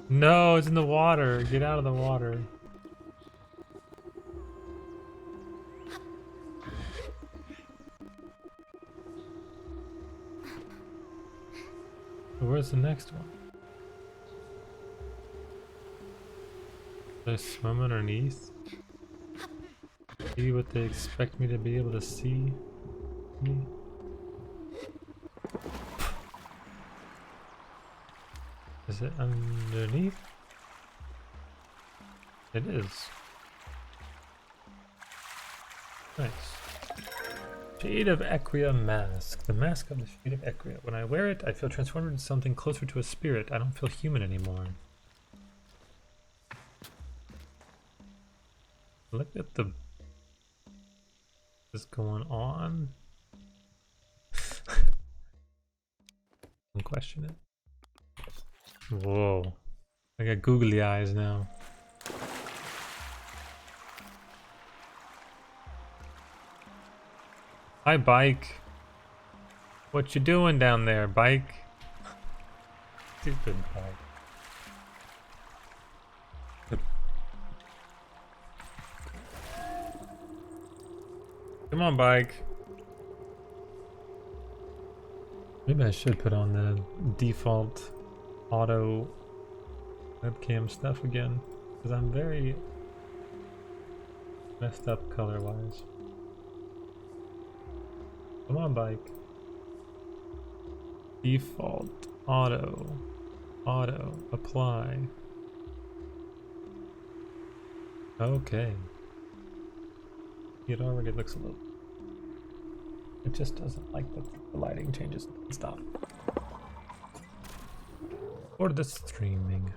No, it's in the water. Get out of the water. Where's the next one? Should I swim underneath? See what they expect me to be able to see me? Is it underneath? It is. Nice. Shade of Equia mask. The mask of the Shade of Equia. When I wear it, I feel transformed into something closer to a spirit. I don't feel human anymore. Look at the... what's going on? Don't question it. Whoa. I got googly eyes now. Hi, bike. What you doing down there, bike? Stupid bike. Come on, bike. Maybe I should put on the default auto webcam stuff again, because I'm very messed up color-wise. Come on, bike. Default, auto, apply. Okay. It already looks a little... it just doesn't like that the lighting changes. Stop. Or the streaming.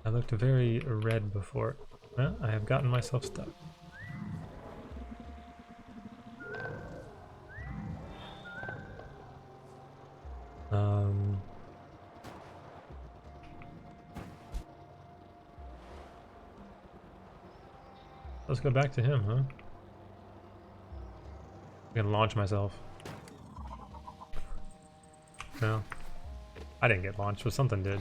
I looked very red before. Well, I have gotten myself stuck. Let's go back to him, huh? I'm gonna launch myself. No. I didn't get launched, but something did.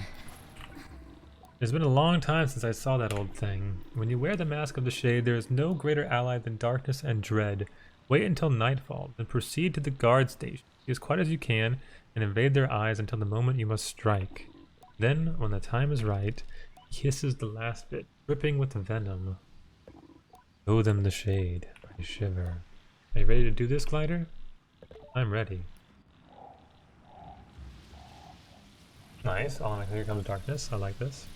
It's been a long time since I saw that old thing. When you wear the mask of the Shade, there is no greater ally than darkness and dread. Wait until nightfall, then proceed to the guard station. Be as quiet as you can, and invade their eyes until the moment you must strike. Then, when the time is right, kisses the last bit, dripping with venom. Show them the Shade. I shiver. Are you ready to do this, Glider? I'm ready. Nice. Oh, here comes darkness. I like this.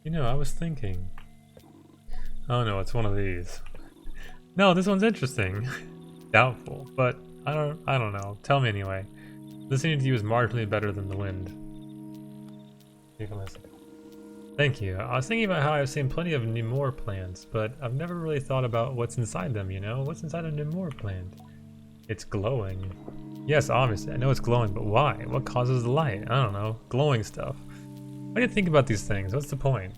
You know, I was thinking. Oh no, it's one of these. No, this one's interesting. Doubtful, but I don't know. Tell me anyway. Listening to you is marginally better than the wind. You can listen. Thank you. I was thinking about how I've seen plenty of Nemore plants, but I've never really thought about what's inside them, you know? What's inside a Nemore plant? It's glowing. Yes, obviously, I know it's glowing, but why? What causes the light? I don't know. Glowing stuff. Why do you think about these things? What's the point?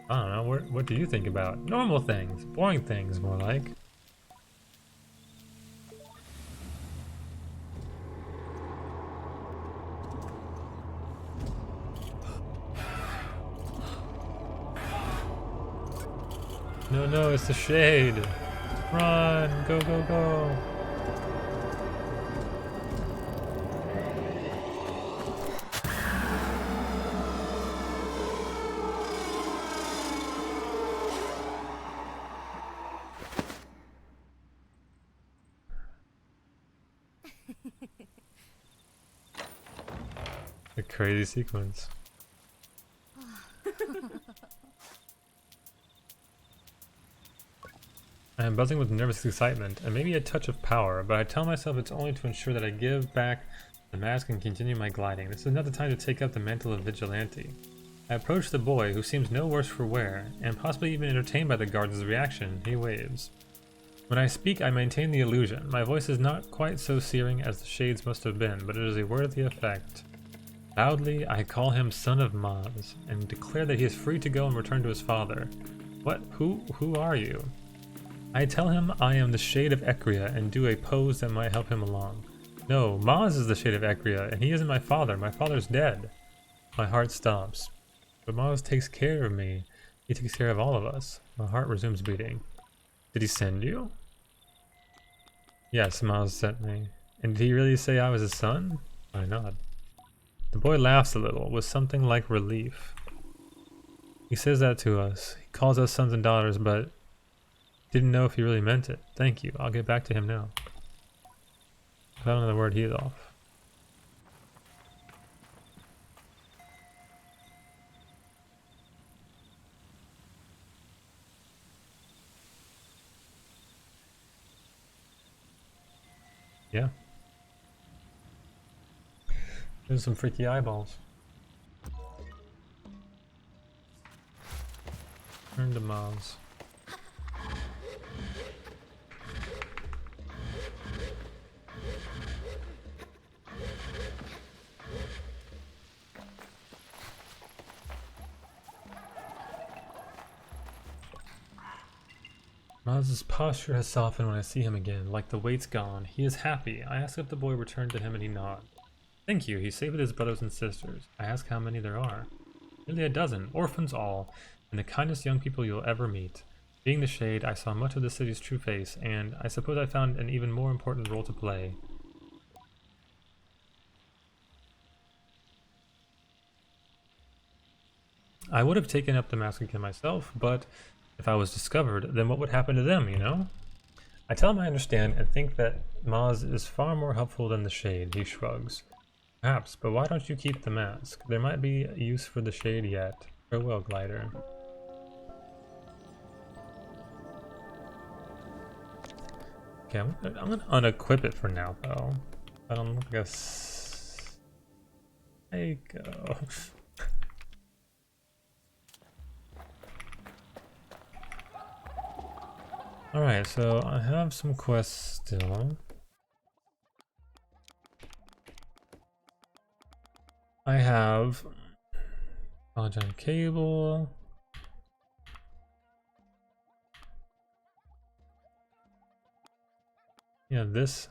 I don't know. What do you think about? Normal things. Boring things, more like. No, no, it's the Shade. Run! Go, go, go! A crazy sequence. I am buzzing with nervous excitement, and maybe a touch of power, but I tell myself it's only to ensure that I give back the mask and continue my gliding. This is not the time to take up the mantle of vigilante. I approach the boy, who seems no worse for wear, and possibly even entertained by the guard's reaction. He waves. When I speak, I maintain the illusion. My voice is not quite so searing as the Shade's must have been, but it is a worthy effect. Loudly, I call him Son of Maz, and declare that he is free to go and return to his father. What? Who are you? I tell him I am the Shade of Ekria and do a pose that might help him along. No, Maz is the Shade of Ekria, and he isn't my father. My father's dead. My heart stops. But Maz takes care of me. He takes care of all of us. My heart resumes beating. Did he send you? Yes, Maz sent me. And did he really say I was his son? I nod. The boy laughs a little, with something like relief. He says that to us. He calls us sons and daughters, but didn't know if he really meant it. Thank you. I'll get back to him now. If I don't know the word, he is off. Yeah. There's some freaky eyeballs. Turn to Maz. Maz's posture has softened when I see him again, like the weight's gone. He is happy. I ask if the boy returned to him and he nods. Thank you, he saved his brothers and sisters. I ask how many there are. Nearly a dozen, orphans all, and the kindest young people you'll ever meet. Being the Shade, I saw much of the city's true face, and I suppose I found an even more important role to play. I would have taken up the mask again myself, but if I was discovered, then what would happen to them, you know? I tell him I understand and think that Maz is far more helpful than the Shade. He shrugs. Perhaps, but why don't you keep the mask? There might be use for the Shade yet. Farewell, Glider. Okay, I'm gonna unequip it for now, though. I don't look like a psycho. Alright, so I have some quests still. I have Giant Cable. Yeah, this.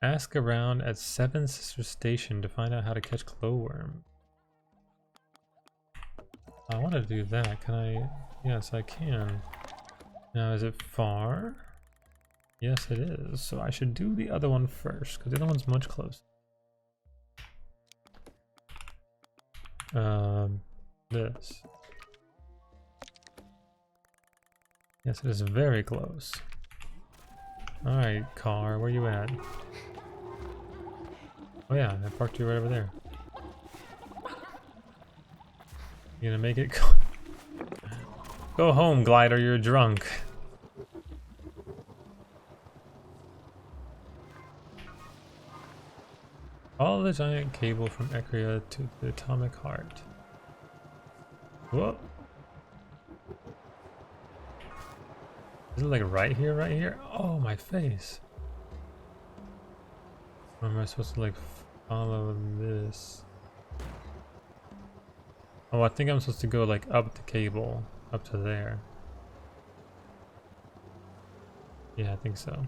Ask around at Seven Sisters Station to find out how to catch glowworm. I want to do that. Can I? Yes, I can. Now, is it far? Yes, it is. So I should do the other one first, because the other one's much closer. This. Yes, it is very close. Alright, car, where you at? Oh yeah, I parked you right over there. You gonna make it? Go home, Glider, you're drunk. Follow the giant cable from Ecria to the atomic heart. Whoa. Is it like right here, right here? Oh, my face. Or am I supposed to like follow this? Oh, I think I'm supposed to go like up the cable, up to there. Yeah, I think so.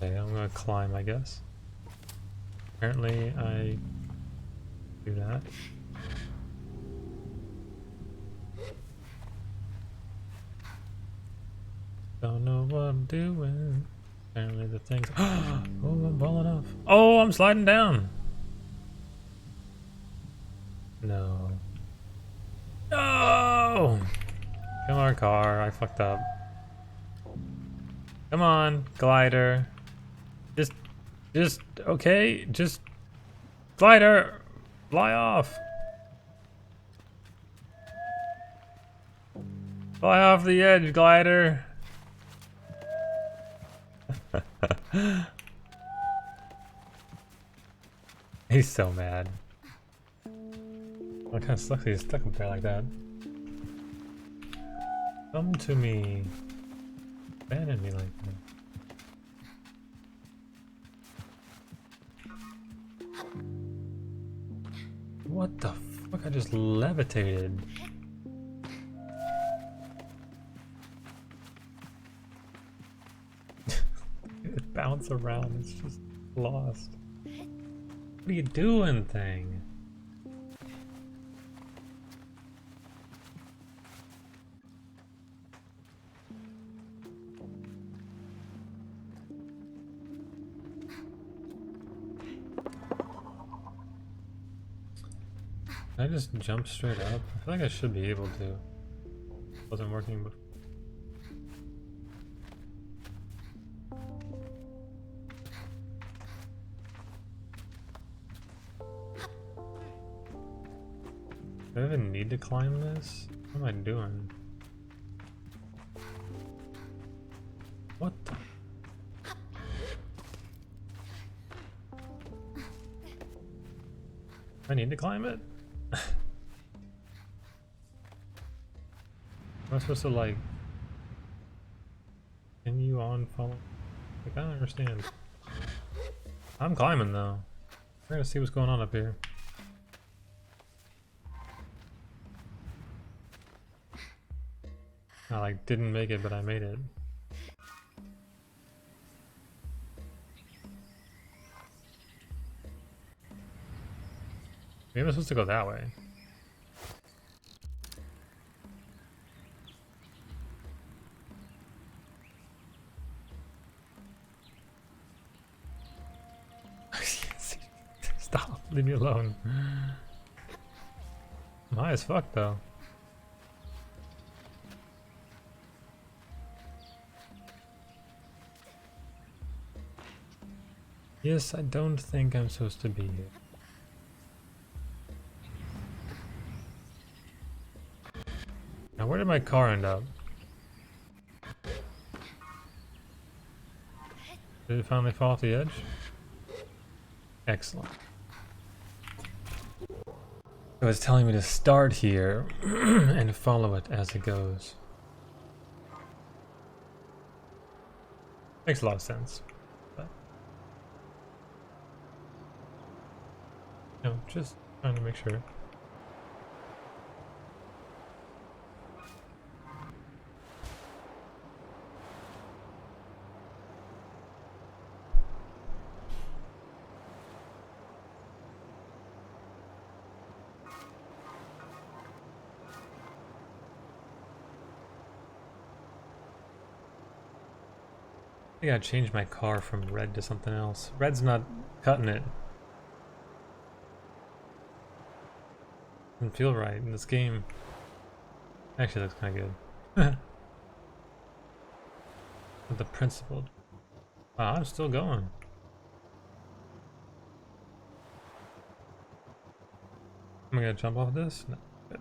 Okay, I'm gonna climb, I guess. Apparently, I do that. Don't know what I'm doing. Apparently, the things. Oh, I'm falling off. Oh, I'm sliding down. No. No! Come on, car. I fucked up. Come on, glider. Just, okay, just, glider, fly off. Fly off the edge, glider. He's so mad. What kind of sucks he's stuck up there like that. Come to me. Abandon me like that. What the fuck? I just levitated. It bounced around. It's just lost. What are you doing, thing? Can I just jump straight up? I feel like I should be able to. Wasn't working before. Do I even need to climb this? What am I doing? What the? I need to climb it? Am I supposed to like continue on following? Like, I don't understand. I'm climbing though. We're gonna see what's going on up here. I like didn't make it, but I made it. Maybe I'm supposed to go that way. Stop, leave me alone. I'm high as fuck though. Yes, I don't think I'm supposed to be here. Now where did my car end up? Did it finally fall off the edge? Excellent. So it's telling me to start here and follow it as it goes. Makes a lot of sense. But, just trying to make sure. I gotta change my car from red to something else. Red's not cutting it. Doesn't feel right in this game. Actually, looks kind of good. With the principled. Wow, I'm still going. Am I gonna jump off this? No. Good.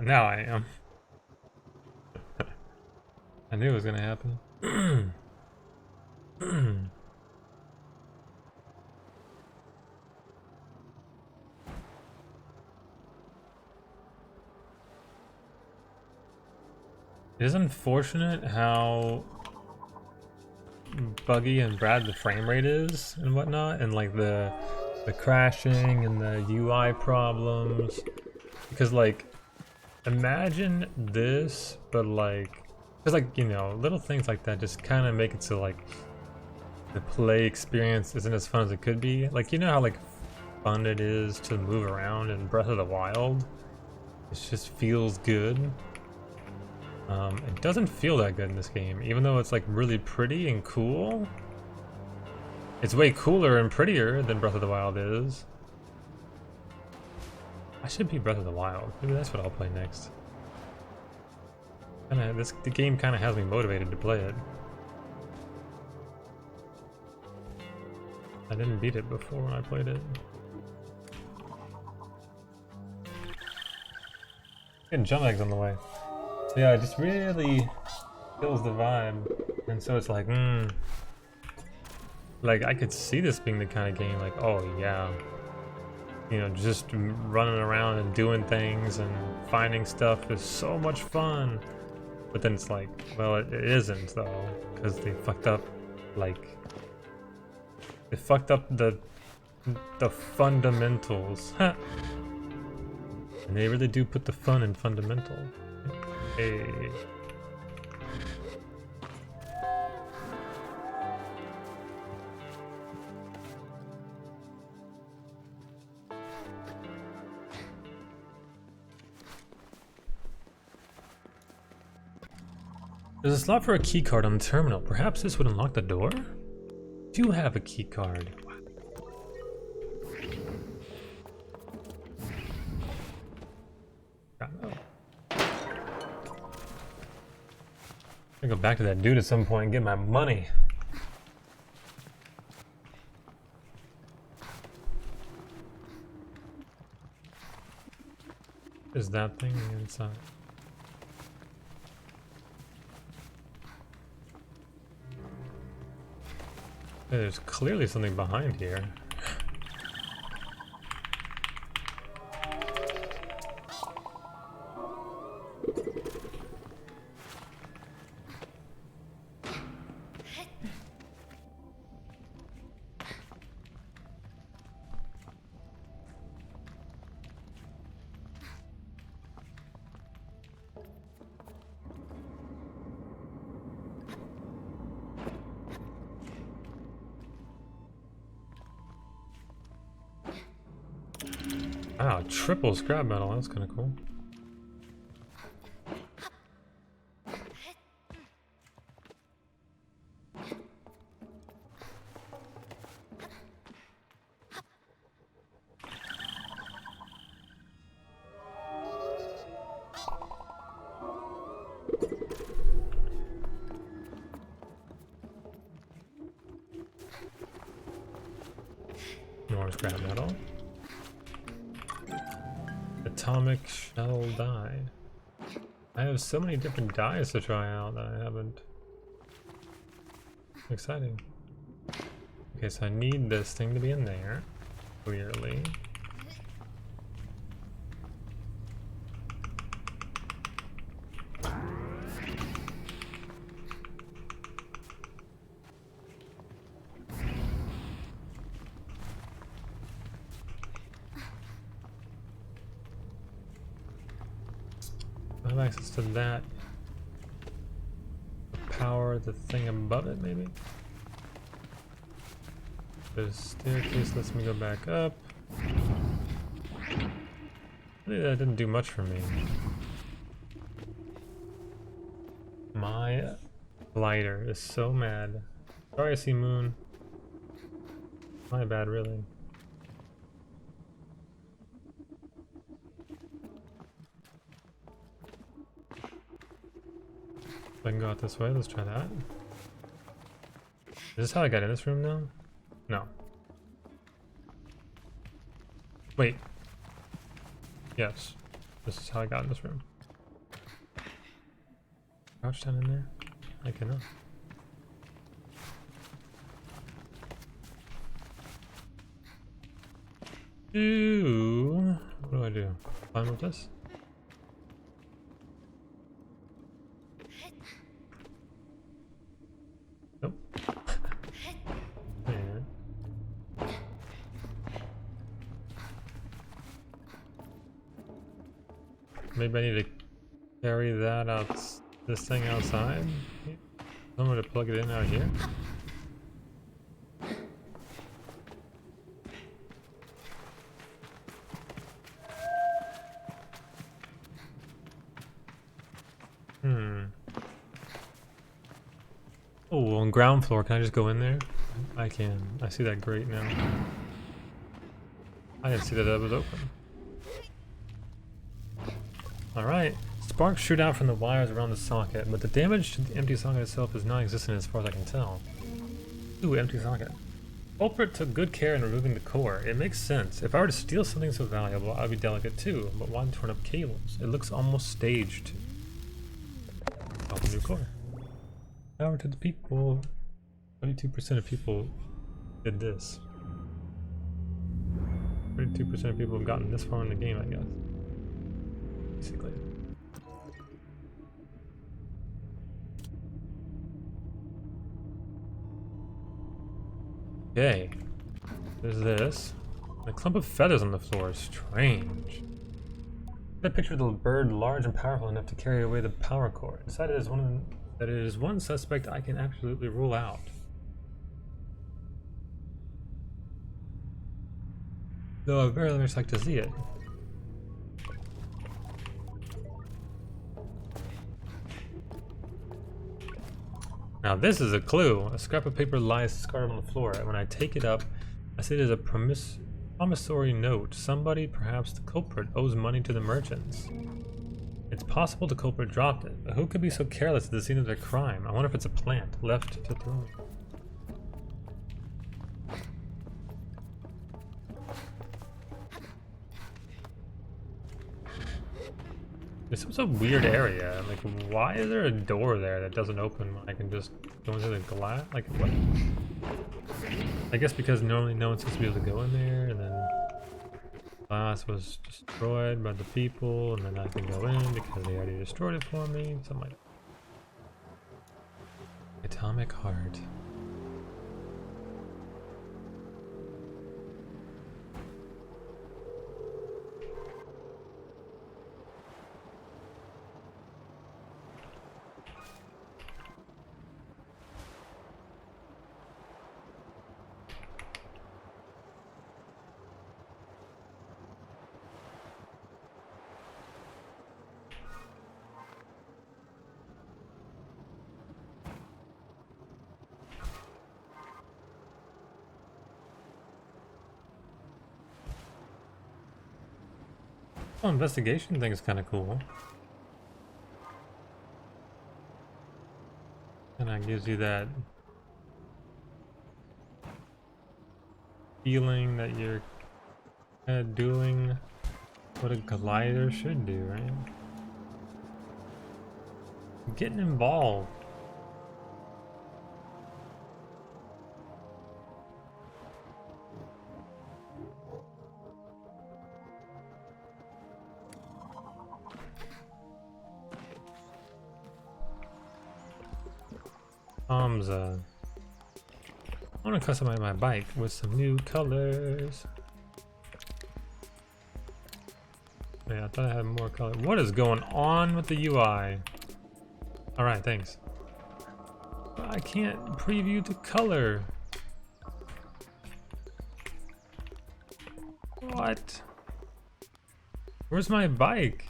Now I am. I knew it was gonna happen. It is unfortunate how buggy and bad the frame rate is and whatnot, and like the crashing and the UI problems. Because like, imagine this, but like, because like, little things like that just kind of make it so like the play experience isn't as fun as it could be. Like, how like fun it is to move around in Breath of the Wild? It just feels good. It doesn't feel that good in this game, even though it's like really pretty and cool. It's way cooler and prettier than Breath of the Wild is. I should be Breath of the Wild. Maybe that's what I'll play next. The game kind of has me motivated to play it. I didn't beat it before when I played it. Getting jump eggs on the way. Yeah, it just really kills the vibe. And so it's like, like I could see this being the kind of game like, oh yeah, just running around and doing things and finding stuff is so much fun. But then it's like, well, it isn't though, because they fucked up, like, they fucked up the fundamentals. And they really do put the fun in fundamental. Hey. There's a slot for a keycard on the terminal. Perhaps this would unlock the door? Do have a keycard. I'm gonna go back to that dude at some point and get my money. Is that thing inside? Hey, there's clearly something behind here. Wow, triple scrap metal. That's kind of cool. More scrap metal. Atomic shell die. I have so many different dyes to try out that I haven't. Exciting. Okay, so I need this thing to be in there, clearly. I have access to that. Power the thing above it, maybe? The staircase lets me go back up. Really, that didn't do much for me. My glider is so mad. Sorry, I see Moon. My bad, really. If I can go out this way, let's try that. Is this how I got in this room now? No. Wait. Yes. This is how I got in this room. Crouch down in there? I cannot. What do I do? Climb with this? Nope. Man. Maybe I need to carry that out, this thing outside? Somewhere to plug it in out here? Oh, on ground floor, can I just go in there? I can. I see that grate now. I didn't see that was open. Alright. Sparks shoot out from the wires around the socket, but the damage to the empty socket itself is non-existent as far as I can tell. Ooh, empty socket. Culprit took good care in removing the core. It makes sense. If I were to steal something so valuable, I'd be delicate too, but why torn up cables? It looks almost staged. Oh, a new core. Power to the people. 22% of people did this. 32% of people have gotten this far in the game, I guess. Basically. Okay. There's this. A clump of feathers on the floor. Strange. I pictured the bird large and powerful enough to carry away the power core. Decided that it is one suspect I can absolutely rule out. Though I'd very much like to see it. Now this is a clue. A scrap of paper lies discarded on the floor, and when I take it up, I see it is a promissory note. Somebody, perhaps the culprit, owes money to the merchants. It's possible the culprit dropped it, but who could be so careless at the scene of their crime? I wonder if it's a plant left to throw. This was a weird area. Like, why is there a door there that doesn't open when I can just go into the glass? Like, what? I guess because normally no one's supposed to be able to go in there, and then glass was destroyed by the people, and then I can go in because they already destroyed it for me. Something like that. Atomic heart. Oh, investigation thing is kind of cool. And that gives you that feeling that you're kind of doing what a glider should do, right? Getting involved. I want to customize my bike with some new colors. Yeah, I thought I had more color. What is going on with the UI? Alright, thanks. I can't preview the color. What? Where's my bike?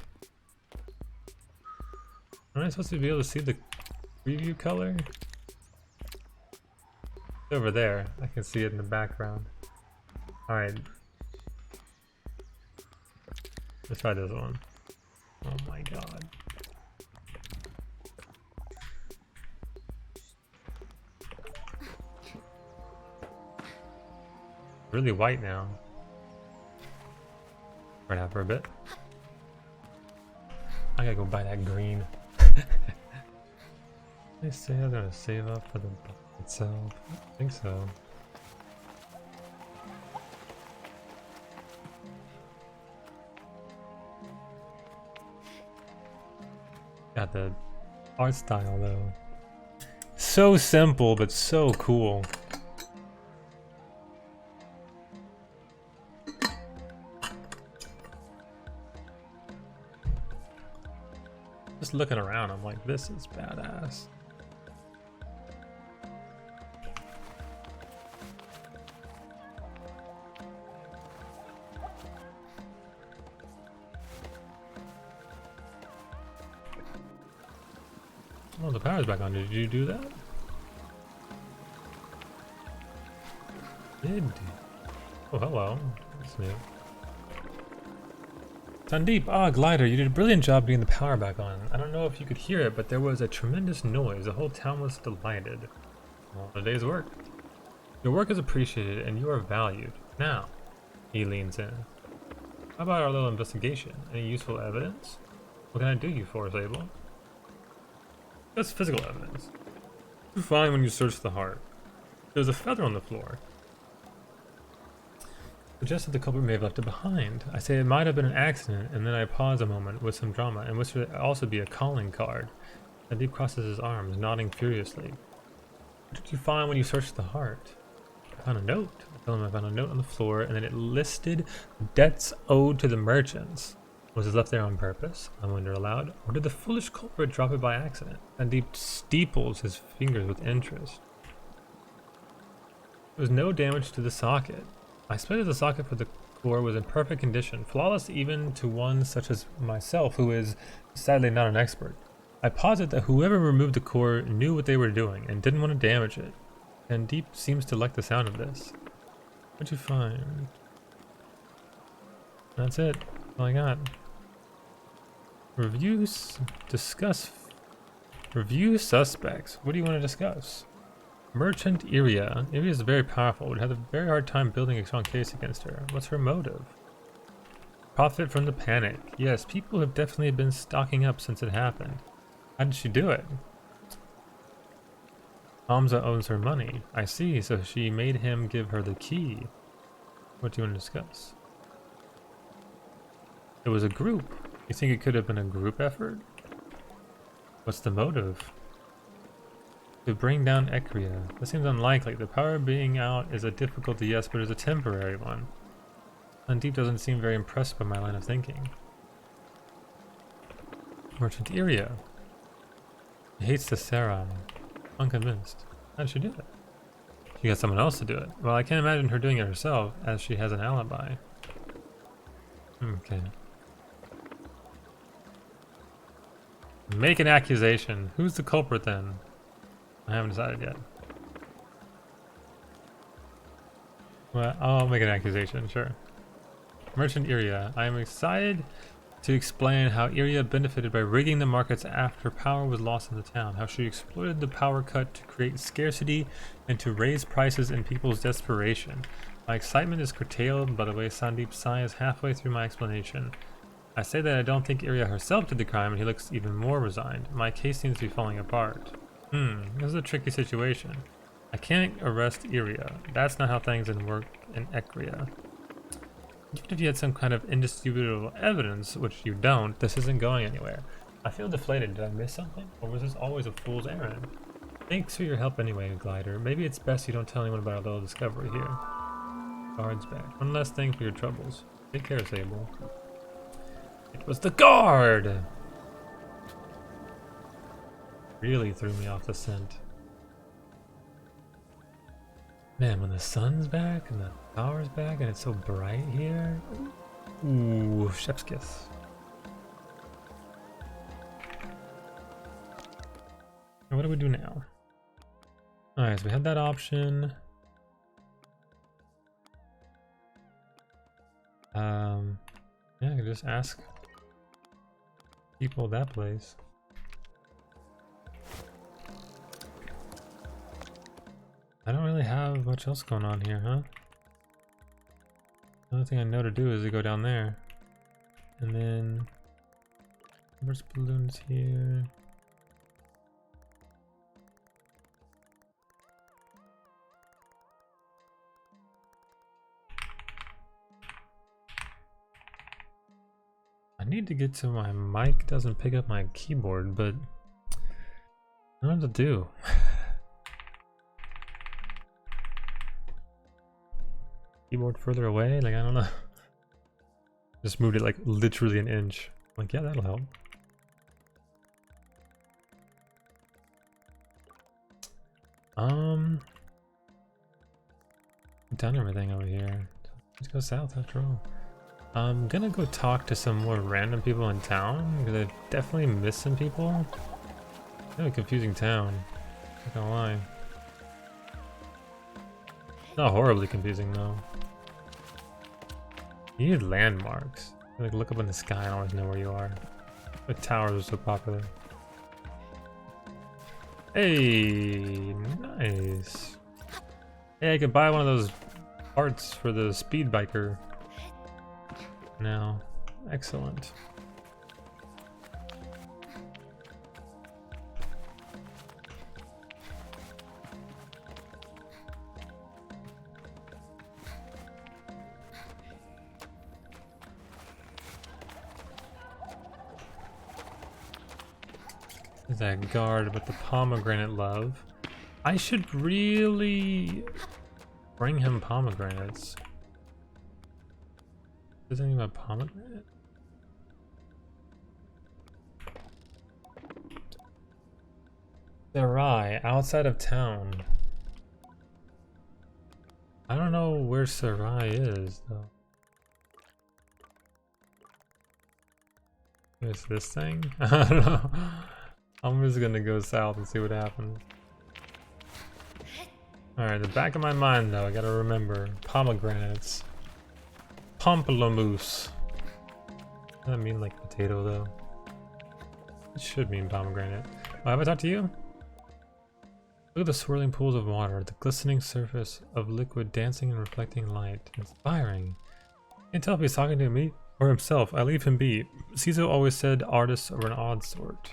Am I supposed to be able to see the preview color? It's over there. I can see it in the background. Alright. Let's try this one. Oh my god. Really white now. Right out for a bit. I gotta go buy that green. They say I'm gonna save up for the book itself. I think so. Got the art style though. So simple, but so cool. Just looking around, I'm like, this is badass. Oh, the power's back on. Did you do that? Did. Oh, hello. That's new. Sandeep, glider, you did a brilliant job getting the power back on. I don't know if you could hear it, but there was a tremendous noise. The whole town was delighted. Well, a day's work. Your work is appreciated and you are valued. Now, he leans in. How about our little investigation? Any useful evidence? What can I do you for, Sable? That's physical evidence. You find when you search the heart. There's a feather on the floor. Suggests that the culprit may have left it behind. I say it might have been an accident, and then I pause a moment with some drama, and which would also be a calling card. Sandeep crosses his arms, nodding furiously. What did you find when you searched the heart? I found a note. I told him I found a note on the floor, and then it listed debts owed to the merchants. Was it left there on purpose? I wonder aloud. Or did the foolish culprit drop it by accident? Sandeep steeples his fingers with interest. There was no damage to the socket. I suspected the socket for the core was in perfect condition, flawless even to one such as myself, who is sadly not an expert. I posit that whoever removed the core knew what they were doing and didn't want to damage it. Sandeep seems to like the sound of this. What'd you find? That's it. All I got. Reviews. Discuss. Review suspects. What do you want to discuss? Merchant Iria. Iria is very powerful. Would have a very hard time building a strong case against her. What's her motive? Profit from the panic. Yes, people have definitely been stocking up since it happened. How did she do it? Hamza owns her money. I see, so she made him give her the key. What do you want to discuss? It was a group. You think it could have been a group effort? What's the motive? To bring down Ekria. That seems unlikely. The power being out is a difficulty, yes, but it's a temporary one. Sandeep doesn't seem very impressed by my line of thinking. Merchant Iria. He hates the Sarai. Unconvinced. How did she do it? She got someone else to do it. Well, I can't imagine her doing it herself, as she has an alibi. Okay. Make an accusation. Who's the culprit then? I haven't decided yet. Well, I'll make an accusation, sure. Merchant Iria. I am excited to explain how Iria benefited by rigging the markets after power was lost in the town, how she exploited the power cut to create scarcity and to raise prices in people's desperation. My excitement is curtailed by the way Sandeep sighs halfway through my explanation. I say that I don't think Iria herself did the crime, and he looks even more resigned. My case seems to be falling apart. This is a tricky situation. I can't arrest Iria. That's not how things work in Ekria. Even if you had some kind of indisputable evidence, which you don't, this isn't going anywhere. I feel deflated. Did I miss something? Or was this always a fool's errand? Thanks for your help anyway, Glider. Maybe it's best you don't tell anyone about our little discovery here. Guard's back. One last thing for your troubles. Take care, Sable. It was the guard! Really threw me off the scent. Man, when the sun's back and the power's back and it's so bright here. Ooh, chef's kiss. And what do we do now? Alright, so we had that option. Yeah, I can just ask people at that place. I don't really have much else going on here, huh? The only thing I know to do is to go down there. And then... Where's balloons here? I need to get to my mic. Doesn't pick up my keyboard, but I don't know what to do. Keyboard further away? Like, I don't know. Just moved it like literally an inch. Like, yeah, that'll help. I've done everything over here. Let's go south after all. I'm gonna go talk to some more random people in town because I've definitely missed some people. Kind of a confusing town, not gonna lie. Not horribly confusing though. You need landmarks. Like look up in the sky and always know where you are. The towers are so popular. Hey, nice. Hey, I could buy one of those parts for the speed biker now. Excellent. That guard with the pomegranate love. I should really bring him pomegranates. Is anything about pomegranate? Sarai, outside of town. I don't know where Sarai is though. There's this thing? I don't know. I'm just gonna go south and see what happens. Alright, the back of my mind though, I gotta remember. Pomegranates. Pamplemousse. Does that mean like potato though? It should mean pomegranate. Oh, have I talked to you? Look at the swirling pools of water, the glistening surface of liquid dancing and reflecting light. Inspiring. Can't tell if he's talking to me or himself. I leave him be. Ciso always said artists are an odd sort.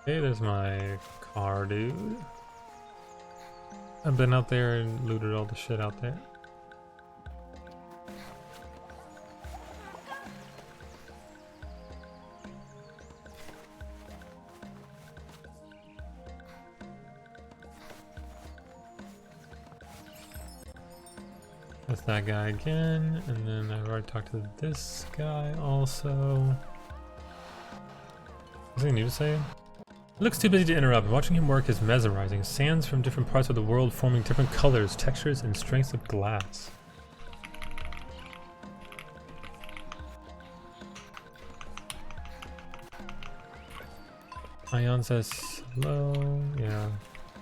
Okay, there's my car, dude. I've been out there and looted all the shit out there. That's that guy again, and then I've already talked to this guy also. Anything new to say? He looks too busy to interrupt. Watching him work is mesmerizing. Sands from different parts of the world forming different colors, textures, and strengths of glass. Ion says hello. Yeah.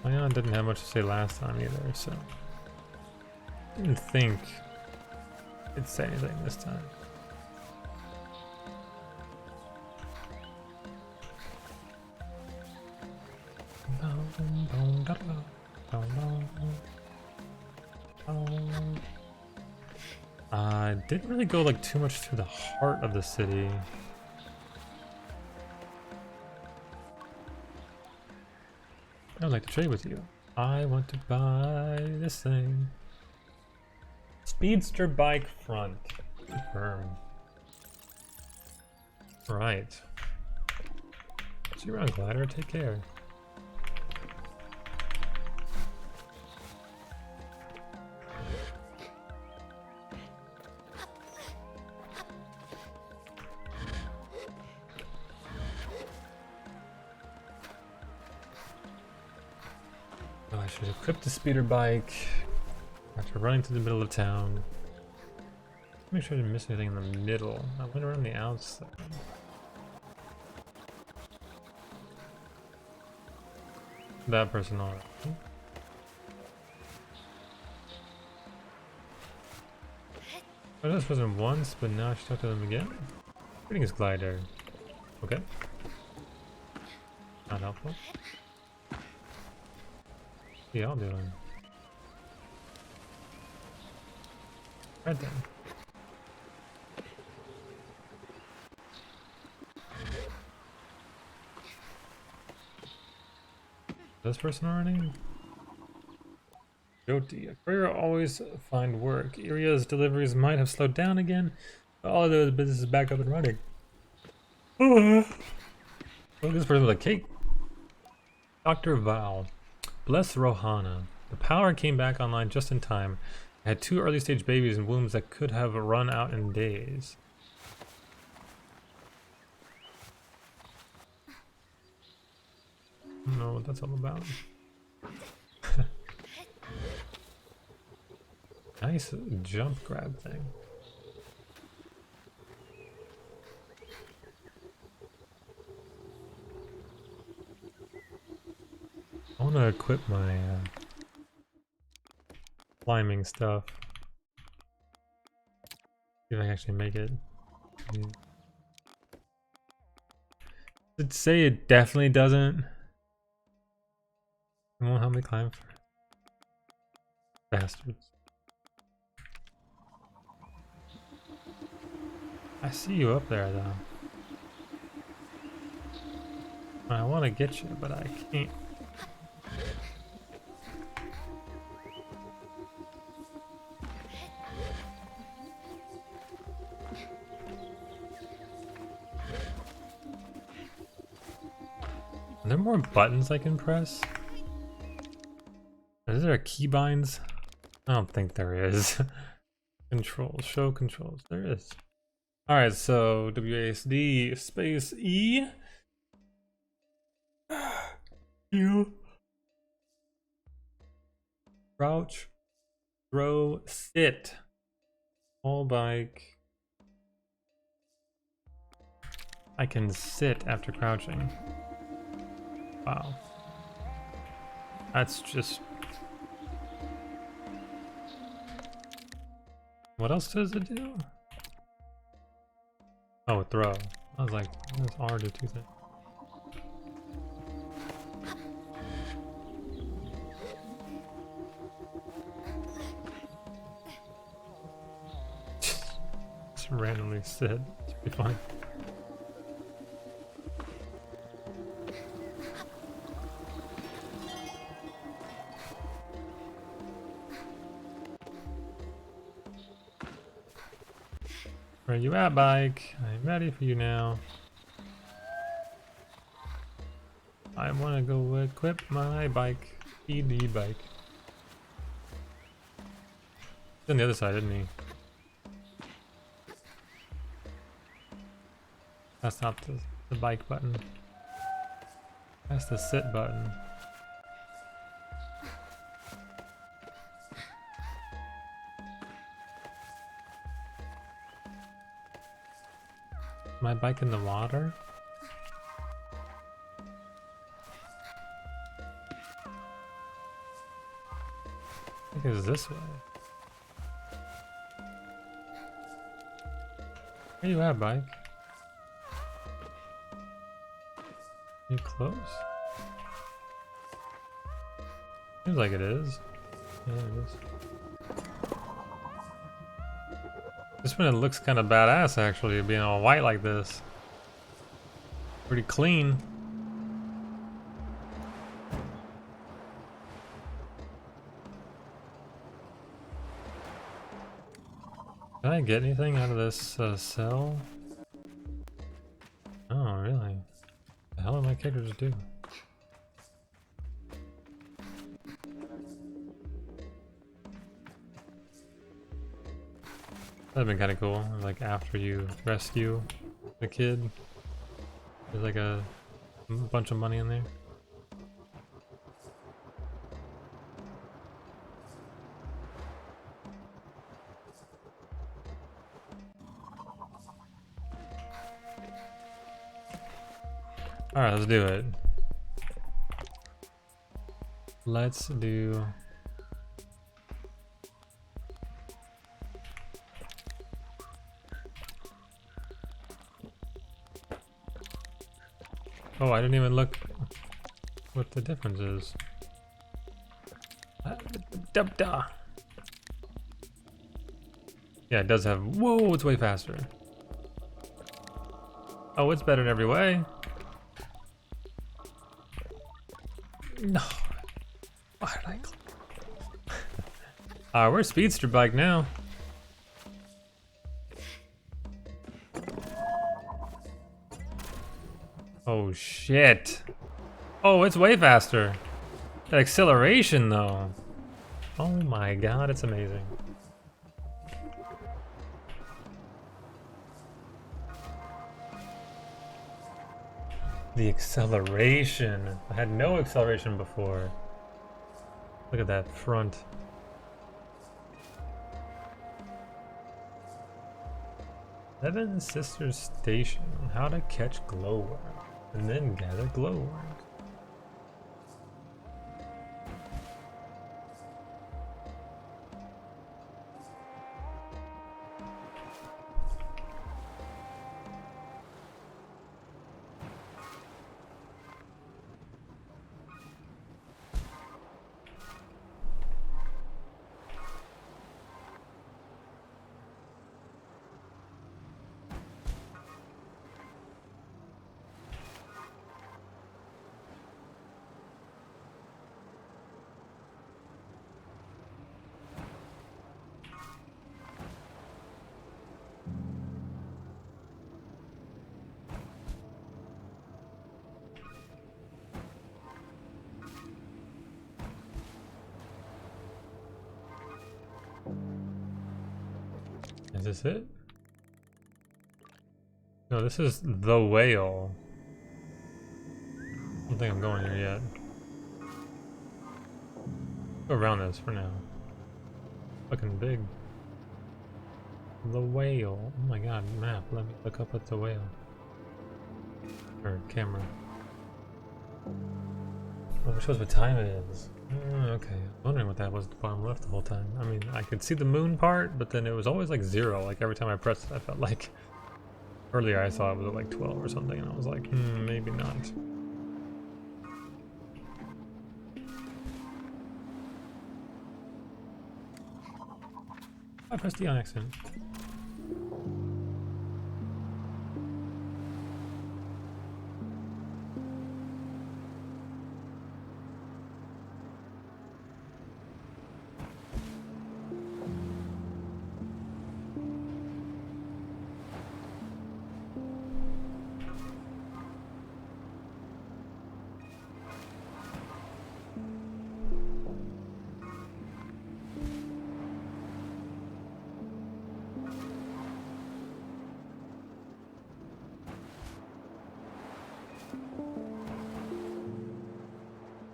Ion didn't have much to say last time either, so... Didn't think Didn't say anything this time. I didn't really go like too much through the heart of the city. I would like to trade with you. I want to buy this thing. Speedster bike front. Confirm. Right. See you around, Glider. Take care. Oh, I should equip the speeder bike after running to the middle of town. Make sure I didn't miss anything in the middle. I went around the outside. That person already. I know this person once, but now I should talk to them again. Greetings, Glider. Okay. Not helpful. What y'all doing? Right then. This person already? Joti, a courier always find work. Iria's deliveries might have slowed down again, but all of those businesses back up and running. Look at this person with a cake. Dr. Val. Bless Rohana. The power came back online just in time. I had 2 early stage babies in wombs that could have run out in days. I don't know what that's all about. Nice jump grab thing. I want to equip my climbing stuff. See if I can actually make it. Did say it definitely doesn't. It won't help me climb for bastards. I see you up there though. I want to get you, but I can't. Are there more buttons I can press? Is there a keybinds? I don't think there is. Controls, show controls. There is. Alright, so WASD space E. U. Crouch. Throw. Sit. All bike. I can sit after crouching. Wow. That's just... What else does it do? Oh, throw. I was like, what does R do 2 things? Just randomly sit. It's be fine. Where you at, bike? I'm ready for you now. I want to go equip my bike. ED bike. He's on the other side, isn't he? That's not the bike button. That's the sit button. My bike in the water? I think it's this way. Where you at, bike? You close? Seems like it is. Yeah, it is. This one looks kind of badass, actually, being all white like this. Pretty clean. Did I get anything out of this cell? Oh, really? The hell did my characters do? That'd been kind of cool. Like after you rescue the kid, there's like a bunch of money in there. Alright, let's do it. Let's do... Oh, I didn't even look what the difference is. Yeah, it does have... Whoa, it's way faster. Oh, it's better in every way. No. Why did I click? We're speedster bike now. Oh shit. Oh, it's way faster. That acceleration though. Oh my god, it's amazing. The acceleration. I had no acceleration before. Look at that front. Seven Sisters Station. How to catch glowworms and then gather glowworms. Is this it? No, this is the whale. I don't think I'm going here yet. Go around this for now. Fucking big. The whale. Oh my god, map. Let me look up at the whale. Or camera. Oh, it shows what time it is. Okay. I was wondering what that was at the bottom left the whole time. I mean, I could see the moon part, but then it was always like 0. Like every time I pressed it, I felt like... Earlier I saw it was at like 12 or something, and I was like, maybe not. I pressed the on accident.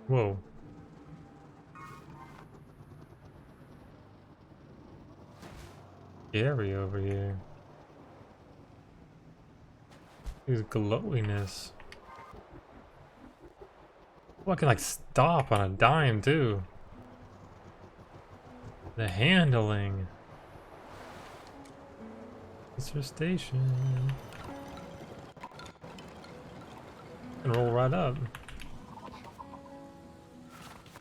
Whoa. Scary over here. His glowiness. Oh, I can like stop on a dime too. The handling. Officer station. And roll right up.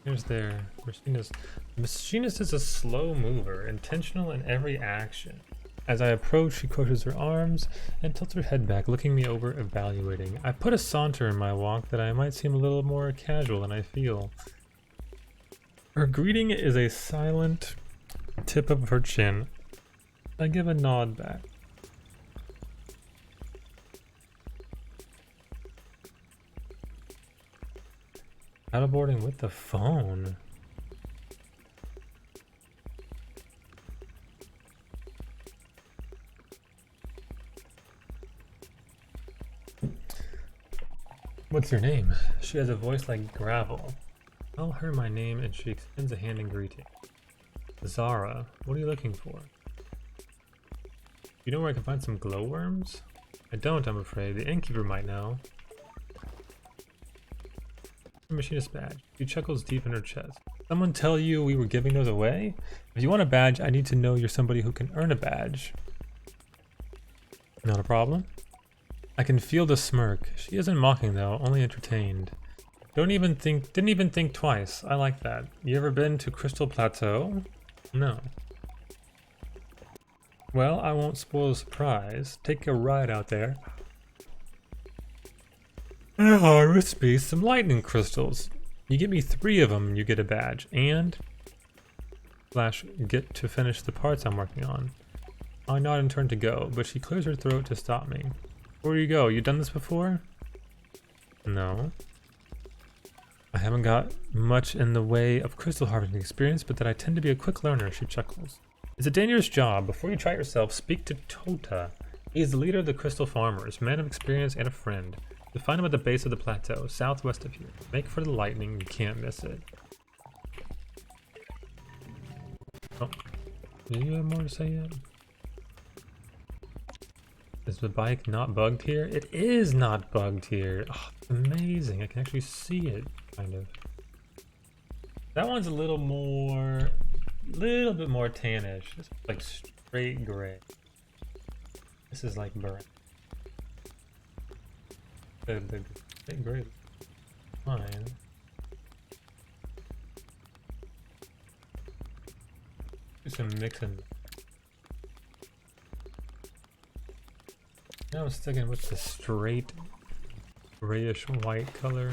Here's their machinist. Machinist is a slow mover, intentional in every action. As I approach, she crosses her arms and tilts her head back, looking me over, evaluating. I put a saunter in my walk that I might seem a little more casual than I feel. Her greeting is a silent tip of her chin. I give a nod back. Paddleboarding with the phone. What's your name? She has a voice like gravel. Tell her my name and she extends a hand in greeting. Zara, what are you looking for? You know where I can find some glowworms? I don't, I'm afraid. The innkeeper might know. Machinist badge. She chuckles deep in her chest. Someone tell you we were giving those away? If you want a badge, I need to know you're somebody who can earn a badge. Not a problem. I can feel the smirk. She isn't mocking though, only entertained. Didn't even think twice. I like that. You ever been to Crystal Plateau? No. Well, I won't spoil the surprise. Take a ride out there. I harvest me some lightning crystals. You get me 3 of them, you get a badge. And get to finish the parts I'm working on. I nod and turn to go, but she clears her throat to stop me. Where do you go? You done this before? No. I haven't got much in the way of crystal harvesting experience, but that I tend to be a quick learner, she chuckles. It's a dangerous job. Before you try it yourself, speak to Tota. He is the leader of the crystal farmers, man of experience and a friend. You'll find him at the base of the plateau, southwest of here. Make for the lightning, you can't miss it. Oh, do you have more to say yet? Is the bike not bugged here? It is not bugged here. Oh, amazing. I can actually see it, kind of. That one's a little bit more tannish. It's like straight gray. This is like burnt. The straight gray. Fine. Do some mixing. Now I'm sticking with the straight grayish white color.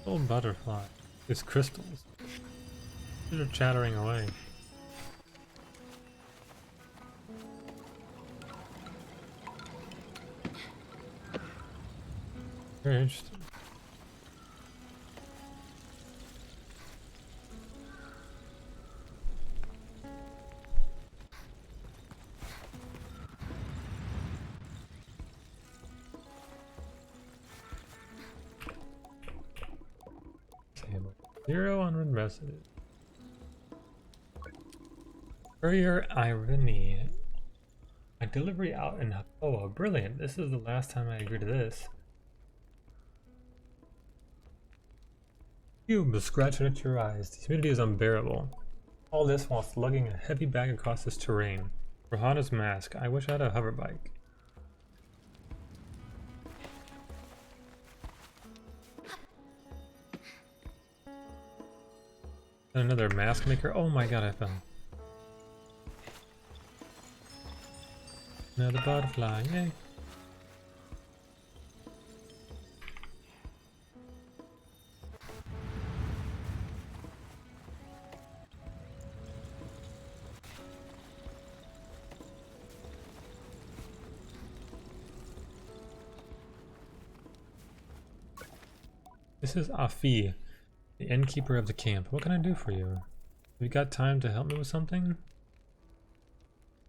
Little butterfly. It's crystals. They're chattering away. Very interesting. Sable. 0 on message. Courier Irony. A delivery out in Hapoa. Brilliant. This is the last time I agree to this. Cube scratching at your eyes. The humidity is unbearable. All this while slugging a heavy bag across this terrain. Rohana's mask. I wish I had a hover bike. Another mask maker. Oh my god, I fell. Another butterfly. Yay. This is Afi, the innkeeper of the camp. What can I do for you? Have you got time to help me with something?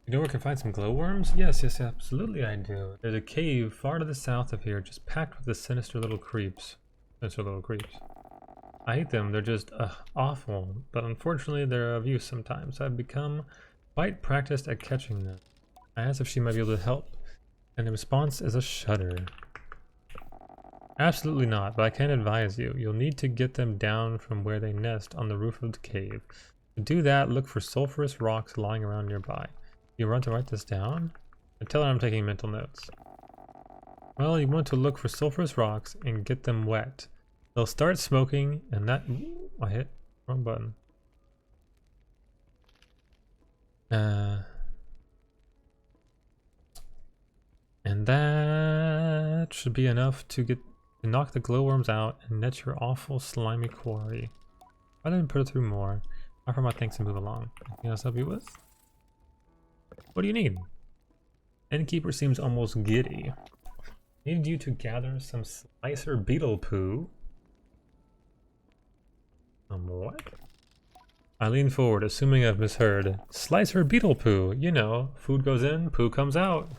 You know where I can find some glowworms? Yes, absolutely I do. There's a cave far to the south of here, just packed with the sinister little creeps. I hate them, they're just awful, but unfortunately they're of use sometimes. I've become quite practiced at catching them. I asked if she might be able to help, and the response is a shudder. Absolutely not, but I can advise you. You'll need to get them down from where they nest on the roof of the cave. To do that, look for sulfurous rocks lying around nearby. You want to write this down? And tell her I'm taking mental notes. Well, you want to look for sulfurous rocks and get them wet. They'll start smoking, and that... Ooh, I hit wrong button. And that should be enough to knock the glowworms out and net your awful slimy quarry. Rather than put it through more, offer my thanks and move along. Anything else help you with? What do you need? Innkeeper seems almost giddy. Needed you to gather some slicer beetle poo. What? I lean forward, assuming I've misheard. Slicer beetle poo. You know, food goes in, poo comes out.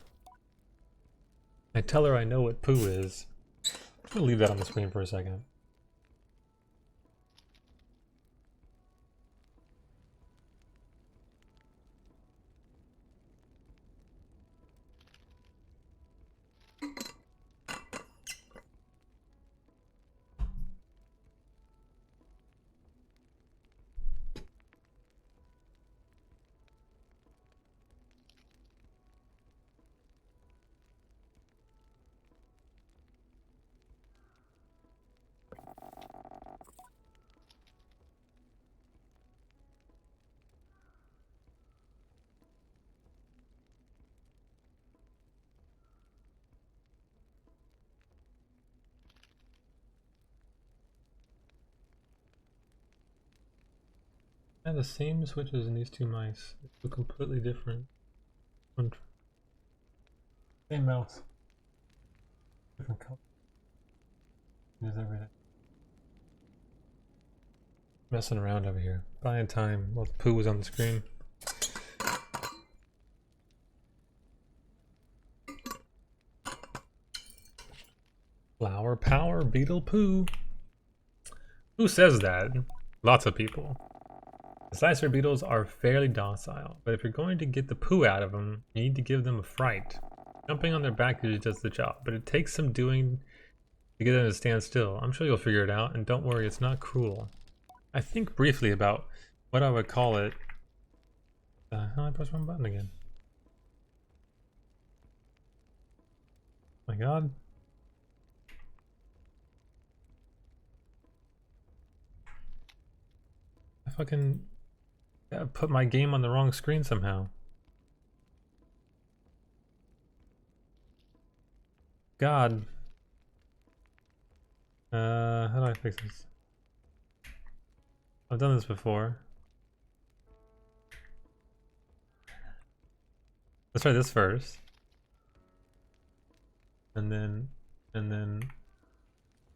I tell her I know what poo is. I'm gonna leave that on the screen for a second. I have the same switches in these two mice. They look completely different. Same mouse. Different color. There's everything. Messing around over here. Buying time while the poo was on the screen. Flower power, beetle poo. Who says that? Lots of people. The slicer beetles are fairly docile, but if you're going to get the poo out of them, you need to give them a fright. Jumping on their back usually does the job, but it takes some doing to get them to stand still. I'm sure you'll figure it out, and don't worry, it's not cruel. I think briefly about what I would call it. How do I press one button again? My god. I fucking put my game on the wrong screen somehow. God. How do I fix this? I've done this before. Let's try this first. And then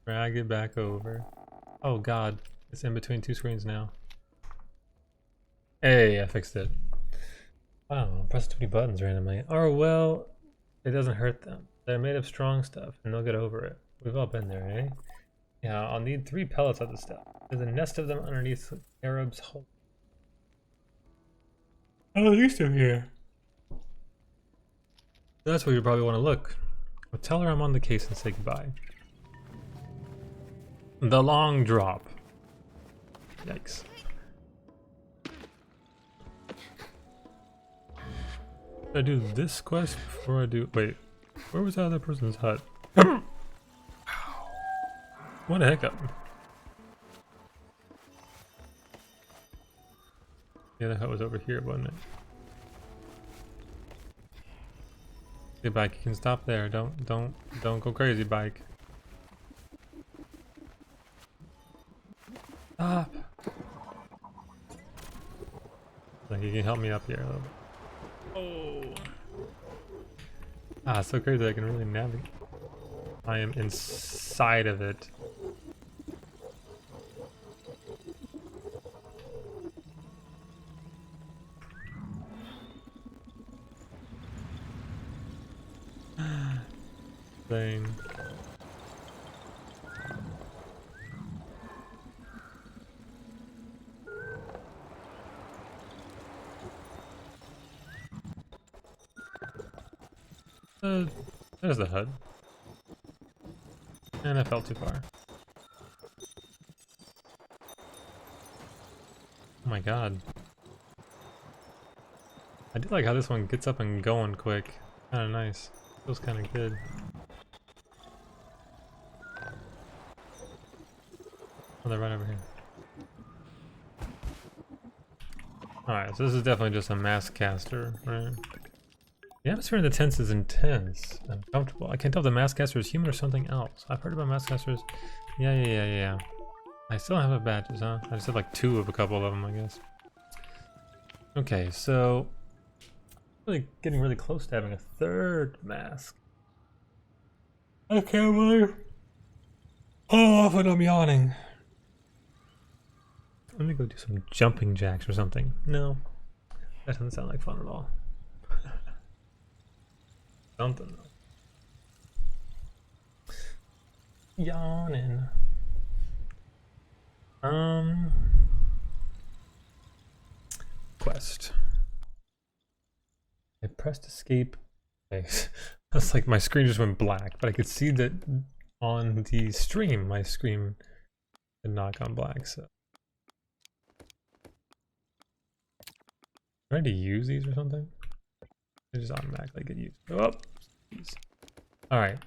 drag it back over. Oh god, it's in between two screens now. Hey, I fixed it. Wow, I pressed too many buttons randomly. Oh well, it doesn't hurt them. They're made of strong stuff and they'll get over it. We've all been there, eh? Yeah, I'll need 3 pellets of the stuff. There's a nest of them underneath the Arab's hole. Oh, at least they're here. That's where you probably want to look. I'll tell her I'm on the case and say goodbye. The long drop. Yikes. Should I do this quest before I do... Wait, where was that other person's hut? What a hiccup. The other hut was over here, wasn't it? Okay, bike, you can stop there. Don't go crazy, bike. Stop. Like you can help me up here a little bit. Oh. Ah, it's so crazy I can really navigate. I am inside of it. Thing. There's the HUD. And I fell too far. Oh my god. I do like how this one gets up and going quick. Kinda nice. Feels kinda good. Oh, they're right over here. Alright, so this is definitely just a mass caster, right? The atmosphere in the tents is intense and comfortable. I can't tell if the mass caster is human or something else. I've heard about mass casters. Yeah. I still don't have badges, huh? I just have like 2 of a couple of them, I guess. Okay, so really getting really close to having a 3rd mask. I can't believe how often I'm yawning. Let me go do some jumping jacks or something. No, that doesn't sound like fun at all. Something though. Yawning. Quest. I pressed escape. Okay. That's like my screen just went black, but I could see that on the stream, my screen had not gone black, so. Trying to use these or something? They just automatically get used. Oh, alright.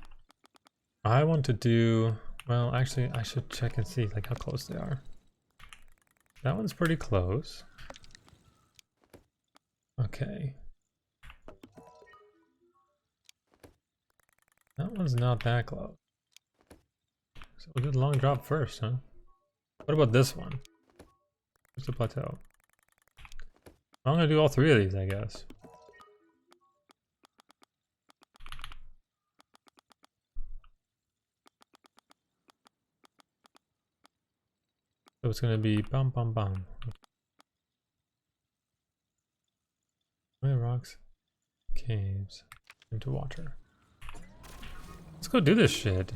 I want to do, well, actually, I should check and see like how close they are. That one's pretty close. Okay. That one's not that close. So we'll do the long drop first, huh? What about this one? Where's the plateau? I'm gonna do all 3 of these, I guess. So it's gonna be bum bum bum. Okay. Rocks, caves, into water. Let's go do this shit.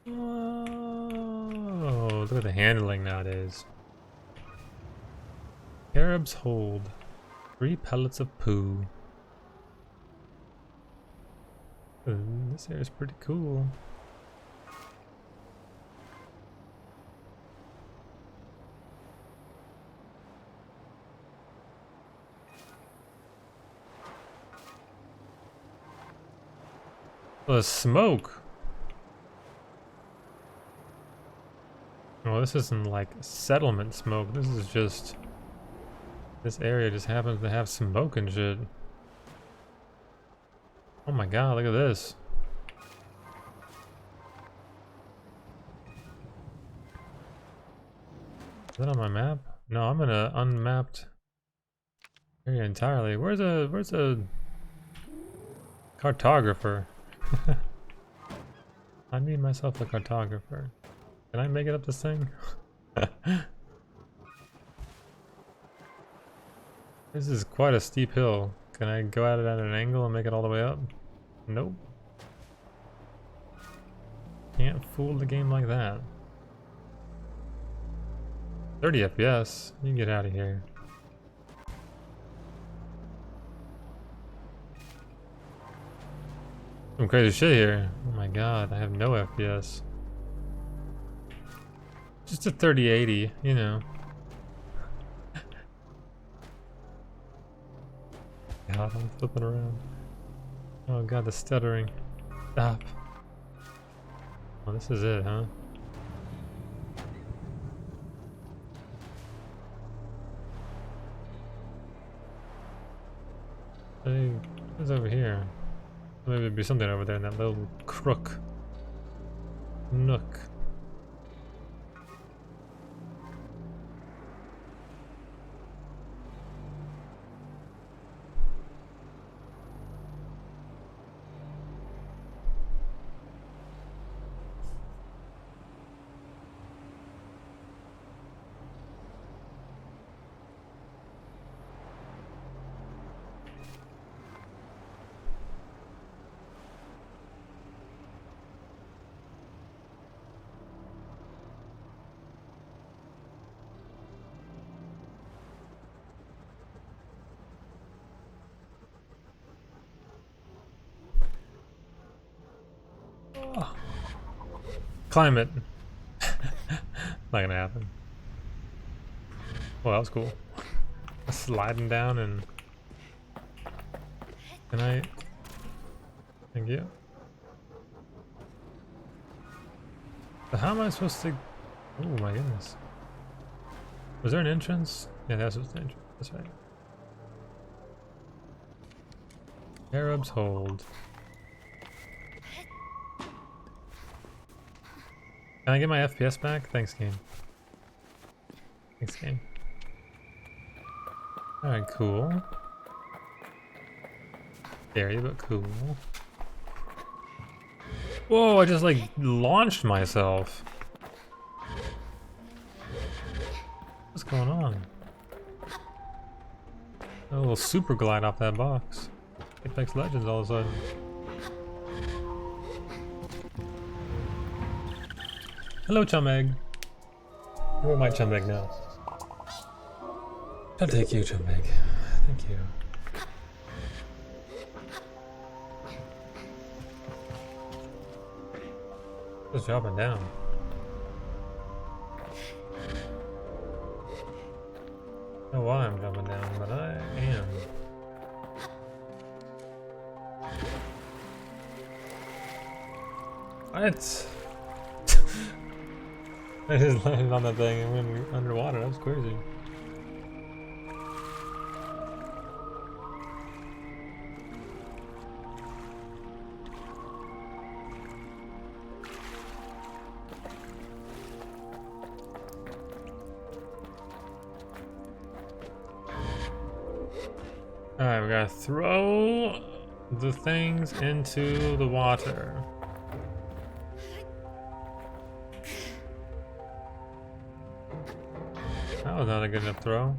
Whoa, look at the handling nowadays. Carib's hold. 3 pellets of poo. Ooh, this area's pretty cool. The smoke. Well, this isn't like settlement smoke. This is just, this area just happens to have smoke and shit. Oh my god, look at this. Is that on my map? No, I'm in a unmapped area entirely. Where's a cartographer? I need myself a cartographer. Can I make it up this thing? This is quite a steep hill. Can I go at it at an angle and make it all the way up? Nope. Can't fool the game like that. 30 FPS. You can get out of here. Some crazy shit here. Oh my god, I have no FPS. Just a 3080, you know. God, I'm flipping around. Oh god, the stuttering. Stop. Oh, this is it, huh? Hey, what's over here? Maybe there'd be something over there in that little nook. Oh. Climb it. Not gonna happen. Well, that was cool. Sliding down and... Can I... Thank you. So how am I supposed to... Oh my goodness. Was there an entrance? Yeah, that's the entrance. That's right. Arabs hold. Can I get my FPS back? Thanks, game. Thanks, game. Alright, cool. Scary, but cool. Whoa, I just like launched myself. What's going on? A little super glide off that box. Apex Legends all of a sudden. Hello, Chum Egg. You are my Chum Egg now. I'll take you, Chum Egg. Thank you. Just dropping down. I don't know why I'm jumping down, but I am. What? I just landed on that thing and went underwater. That was crazy. Alright, we gotta throw the things into the water. That was not a good enough throw.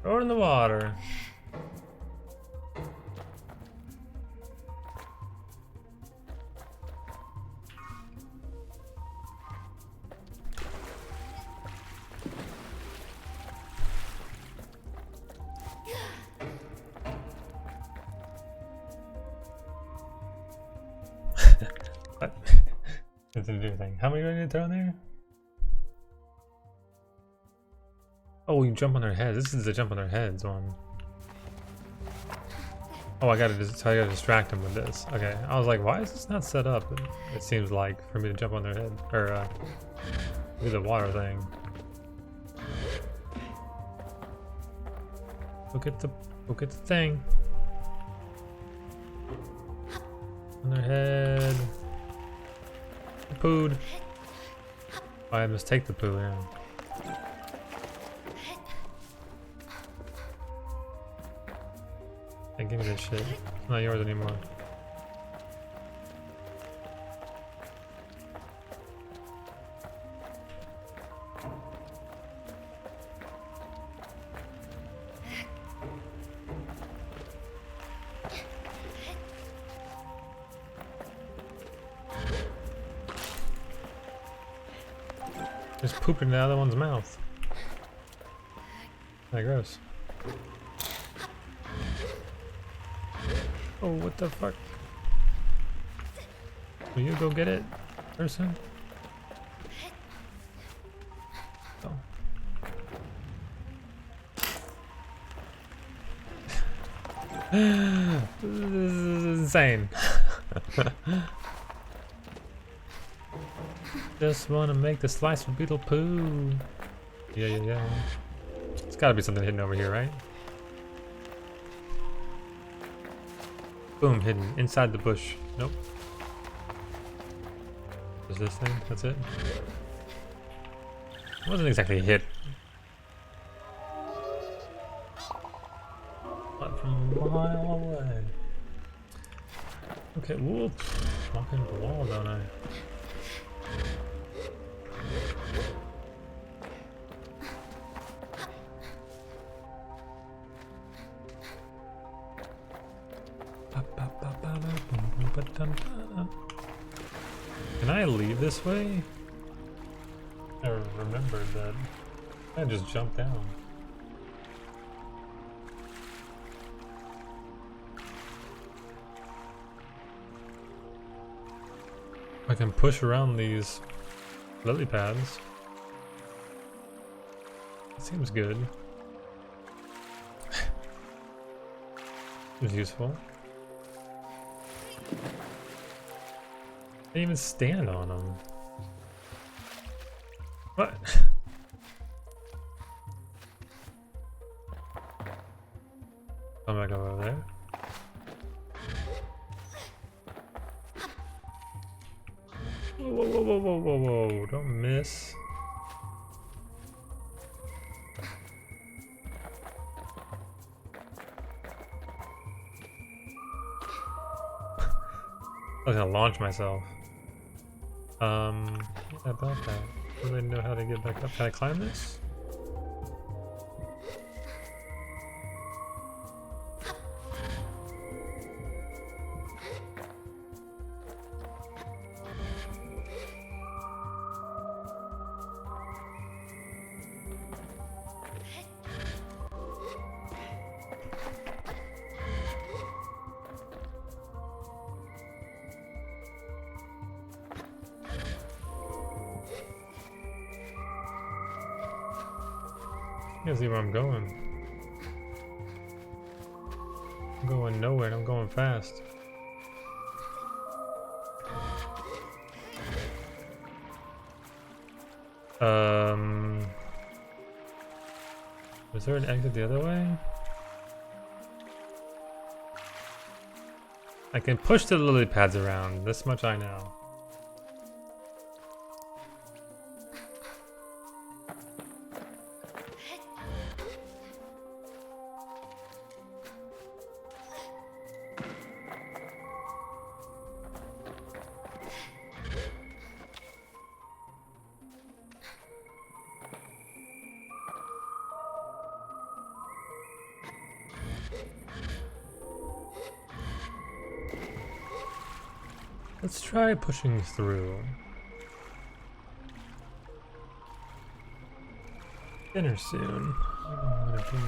Throw it in the water. What? That's a new thing. How many do I need to throw in there? Oh, you jump on their heads. This is the jump on their heads one. Oh, I gotta distract them with this. Okay, I was like, why is this not set up? It seems like for me to jump on their head or do the water thing. Go get the thing on their head. Pooed. Oh, I must take the poo, yeah. Hey, give me this shit. It's not yours anymore. Just pooped in the other one's mouth. That gross. Oh, what the fuck? Will you go get it, person? Oh. This is insane. Just want to make the slice of beetle poo. Yeah. It's gotta be something hidden over here, right? Boom, hidden inside the bush. Nope. Is this thing? That's it? It wasn't exactly a hit. But from a mile away. Okay, whoop. Walk into the wall, don't I? Can Can I leave this way? I remembered that I just jumped down. I can push around these lily pads. It seems good. It was useful. I didn't even stand on them. What? I'm back over there. Whoa, whoa, whoa, whoa, whoa, whoa, don't miss. I was gonna launch myself. Yeah, about that. I don't really know how to get back up. Can I climb this? I can't see where I'm going. I'm going nowhere and I'm going fast. Is there an exit the other way? I can push the lily pads around, this much I know. Let's try pushing through. Dinner soon. I don't know what I'm gonna do.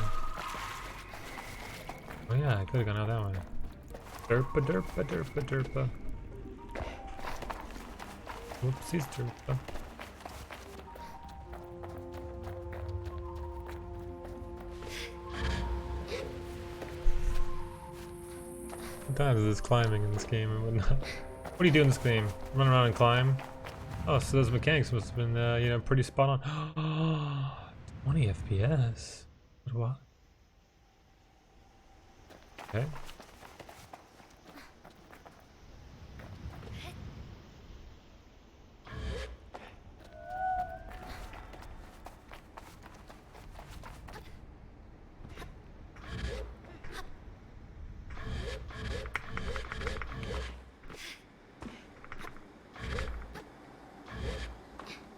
Oh yeah, I could've gone out that way. Derpa derpa derpa derpa. Whoopsies derpa. Sometimes there's climbing in this game and whatnot. What do you do in this game? Run around and climb? Oh, so those mechanics must have been, you know, pretty spot on. 20 FPS. What? Okay.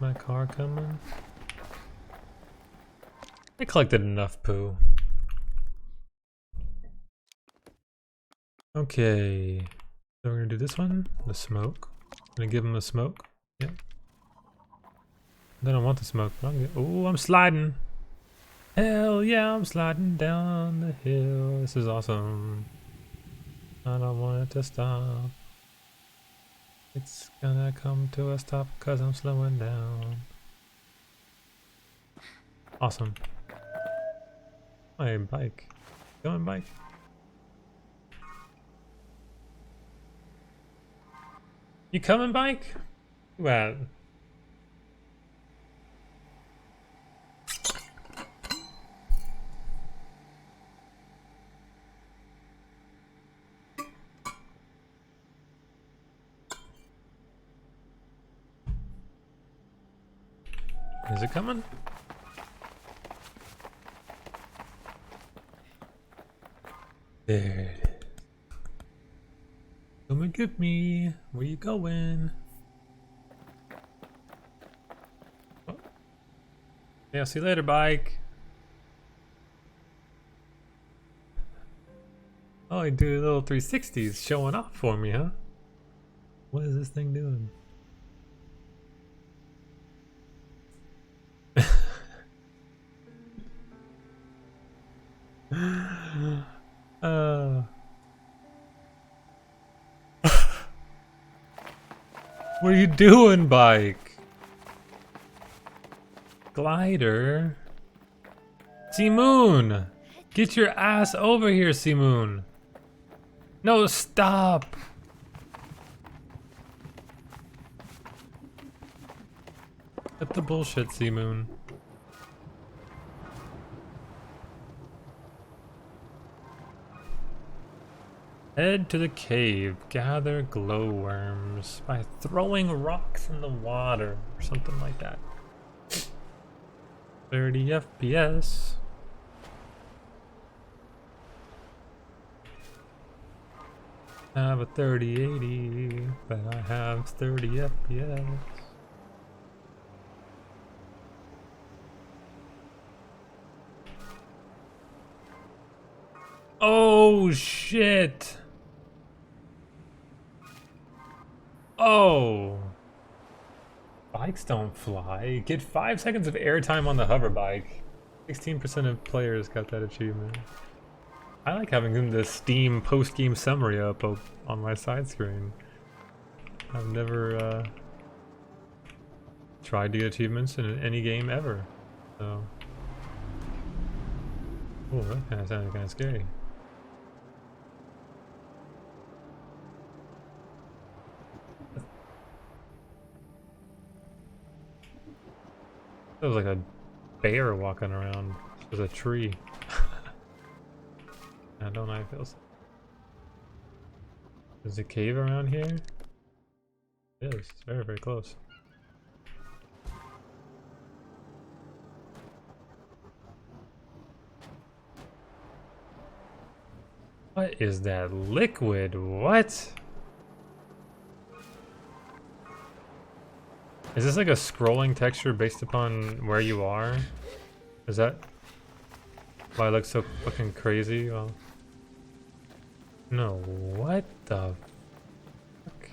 My car coming? I collected enough poo. Okay. So we're gonna do this one. The smoke. I'm gonna give him the smoke. Yep. I don't want the smoke. Oh, I'm sliding. Hell yeah, I'm sliding down the hill. This is awesome. I don't want it to stop. It's gonna come to a stop because I'm slowing down. Awesome. My bike. Going bike. You coming, bike? Well. Is it coming? There it is. Come and get me. Where you going? Oh. Yeah, I'll see you later, bike. Oh, you do little 360s showing off for me, huh? What is this thing doing? What are you doing, bike? Glider? Simoon! Get your ass over here, Simoon! No, stop! Cut the bullshit, Simoon. Head to the cave, gather glowworms by throwing rocks in the water, or something like that. 30 FPS. I have a 3080, but I have 30 FPS. Oh shit! Oh! Bikes don't fly. Get 5 seconds of airtime on the hover bike. 16% of players got that achievement. I like having the Steam post-game summary up on my side screen. I've never tried to get achievements in any game ever. So. Oh, that kind of sounded kind of scary. That was like a bear walking around. There's a tree. I don't know how it feels. There's a cave around here? It is. It's very, very close. What is that liquid? What? Is this like a scrolling texture based upon where you are? Is that why it looks so fucking crazy? Well, no, what the fuck?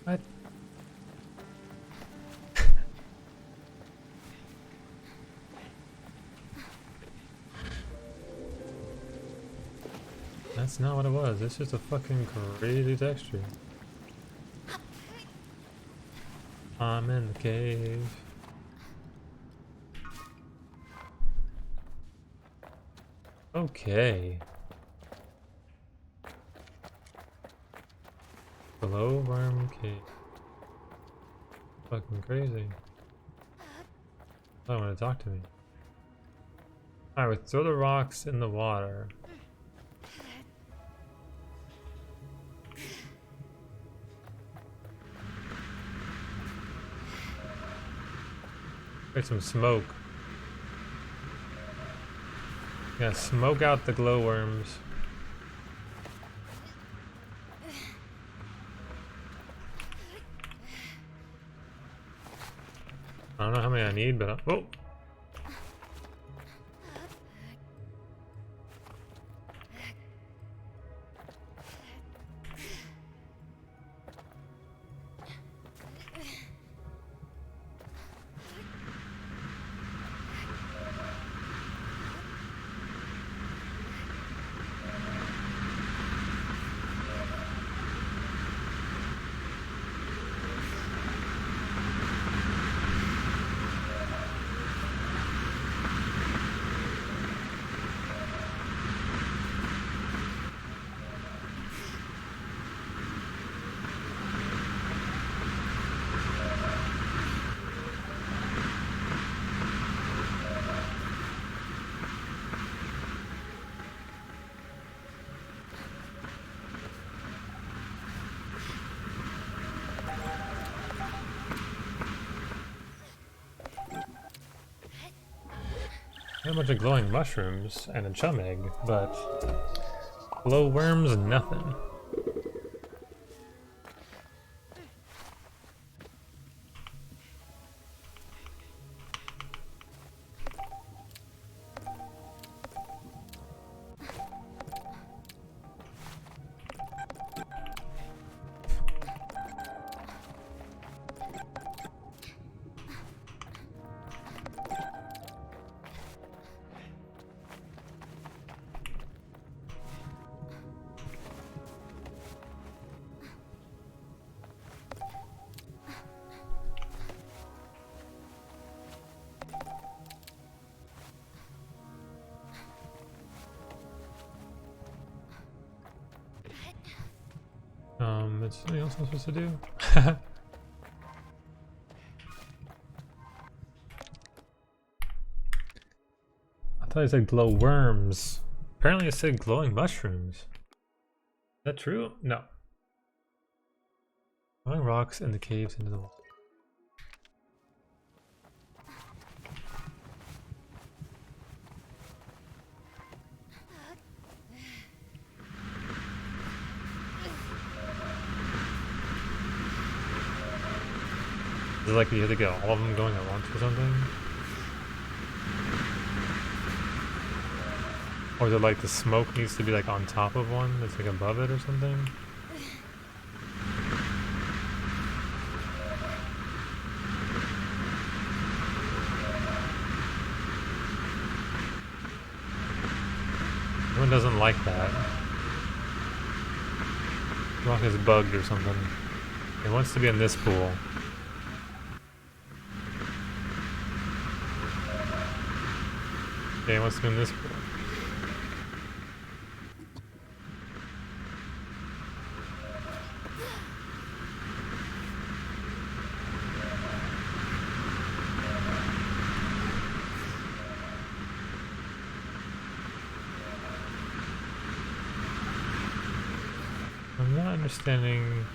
What? That's not what it was. It's just a fucking crazy texture. I'm in the cave. Okay. Glowworm cave. Fucking crazy. I want to talk to me. Alright, we throw the rocks in the water. Get some smoke. Yeah, smoke out the glowworms. I don't know how many I need, but oh. Got a bunch of glowing mushrooms and a chum egg, but glowworms, nothing. It's something else I'm supposed to do. I thought it said glow worms. Apparently it said glowing mushrooms. Is that true? No. Throwing rocks in the caves into the wall. Is it like you have to get all of them going at once or something? Or is it like the smoke needs to be like on top of one that's like above it or something? One doesn't like that. The rock is bugged or something. It wants to be in this pool. Okay, it wants to be in this pool. I'm not understanding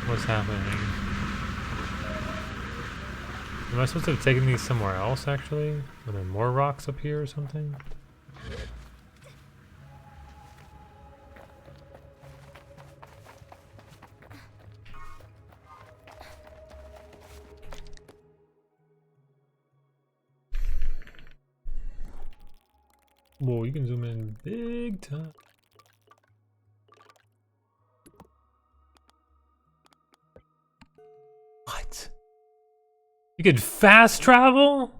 what's happening. Am I supposed to have taken these somewhere else, actually? Are there more rocks up here or something? Whoa, you can zoom in big time. What? You could fast travel?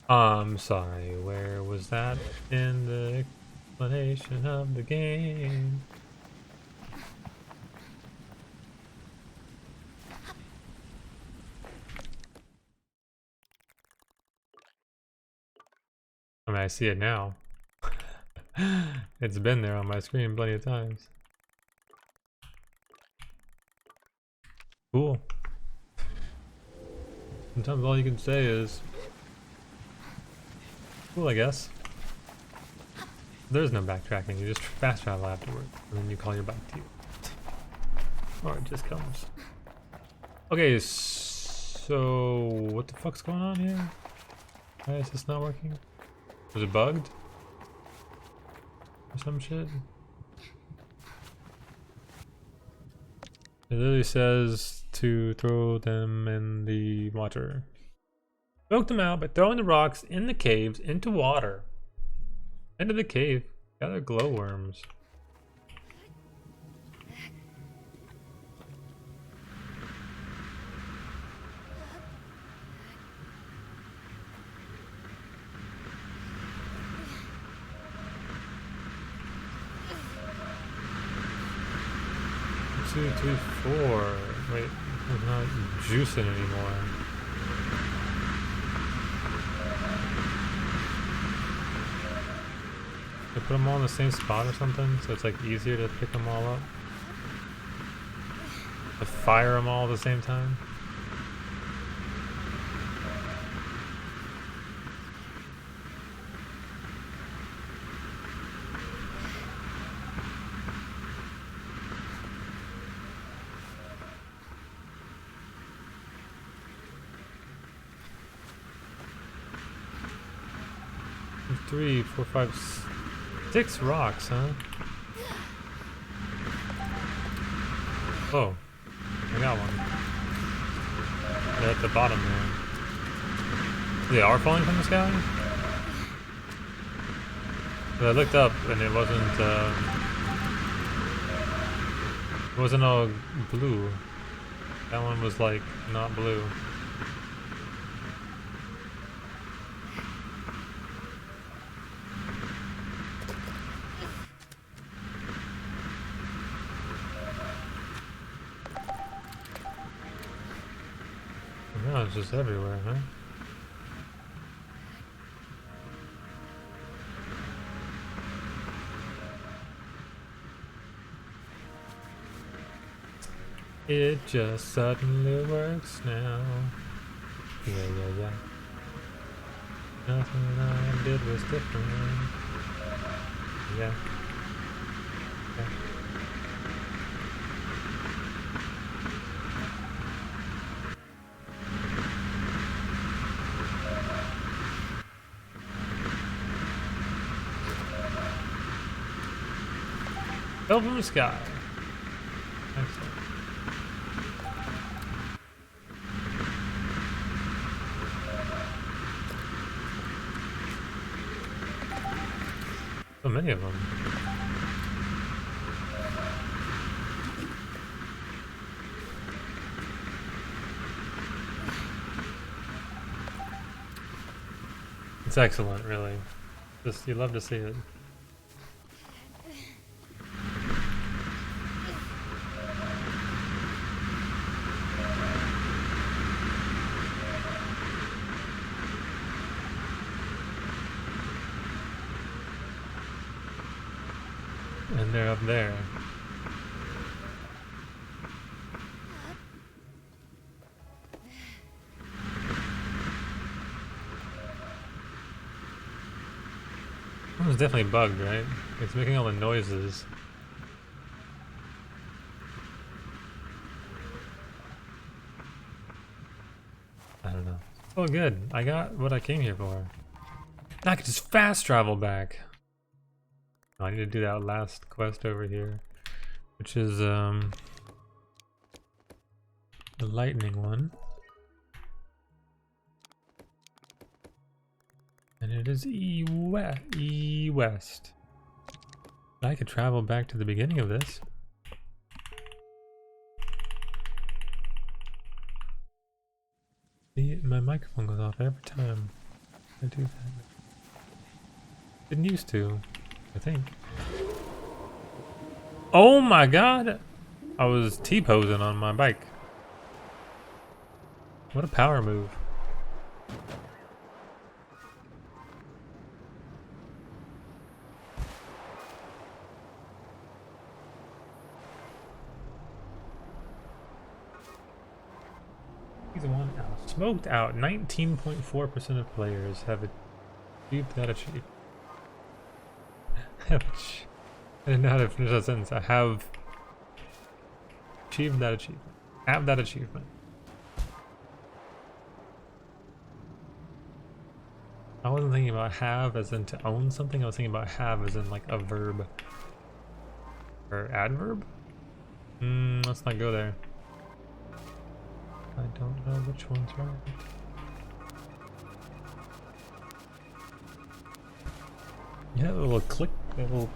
I'm sorry, where was that in the explanation of the game? I mean, I see it now. It's been there on my screen plenty of times. Cool. Sometimes all you can say is cool, I guess. There's no backtracking, you just fast travel afterward, and then you call your bike to you. Or it just comes. Okay, so what the fuck's going on here? Why is this not working? Was it bugged? Or some shit? It literally says to throw them in the water. Smoke them out by throwing the rocks in the caves into water. Into the cave. Gather glowworms. Two, three, four. Wait, it's not juicing anymore. They put them all in the same spot or something, so it's like easier to pick them all up. To fire them all at the same time. Three, four, five, 6 rocks, huh? Oh, I got one. They're at the bottom there. They are falling from the sky? But I looked up and it wasn't all blue. That one was like not blue. No, it's just everywhere, huh? It just suddenly works now. Yeah. Nothing I did was different. Yeah. Fell from the sky. Excellent. So many of them. It's excellent, really. Just, you love to see it. And they're up there. That was definitely bugged, right? It's making all the noises. I don't know. Oh, good. I got what I came here for. Now I can just fast travel back. Oh, I need to do that last quest over here, which is the lightning one. And it is west. I could travel back to the beginning of this. See, my microphone goes off every time I do that. Didn't used to, I think. Oh my god! I was T-posing on my bike. What a power move. He's one out. Smoked out. 19.4% of players have achieved that achievement. I didn't know how to finish that sentence. I have achieved that achievement. Have that achievement. I wasn't thinking about have as in to own something. I was thinking about have as in like a verb. Or adverb? Let's not go there. I don't know which one's right. Yeah, a little click, a little.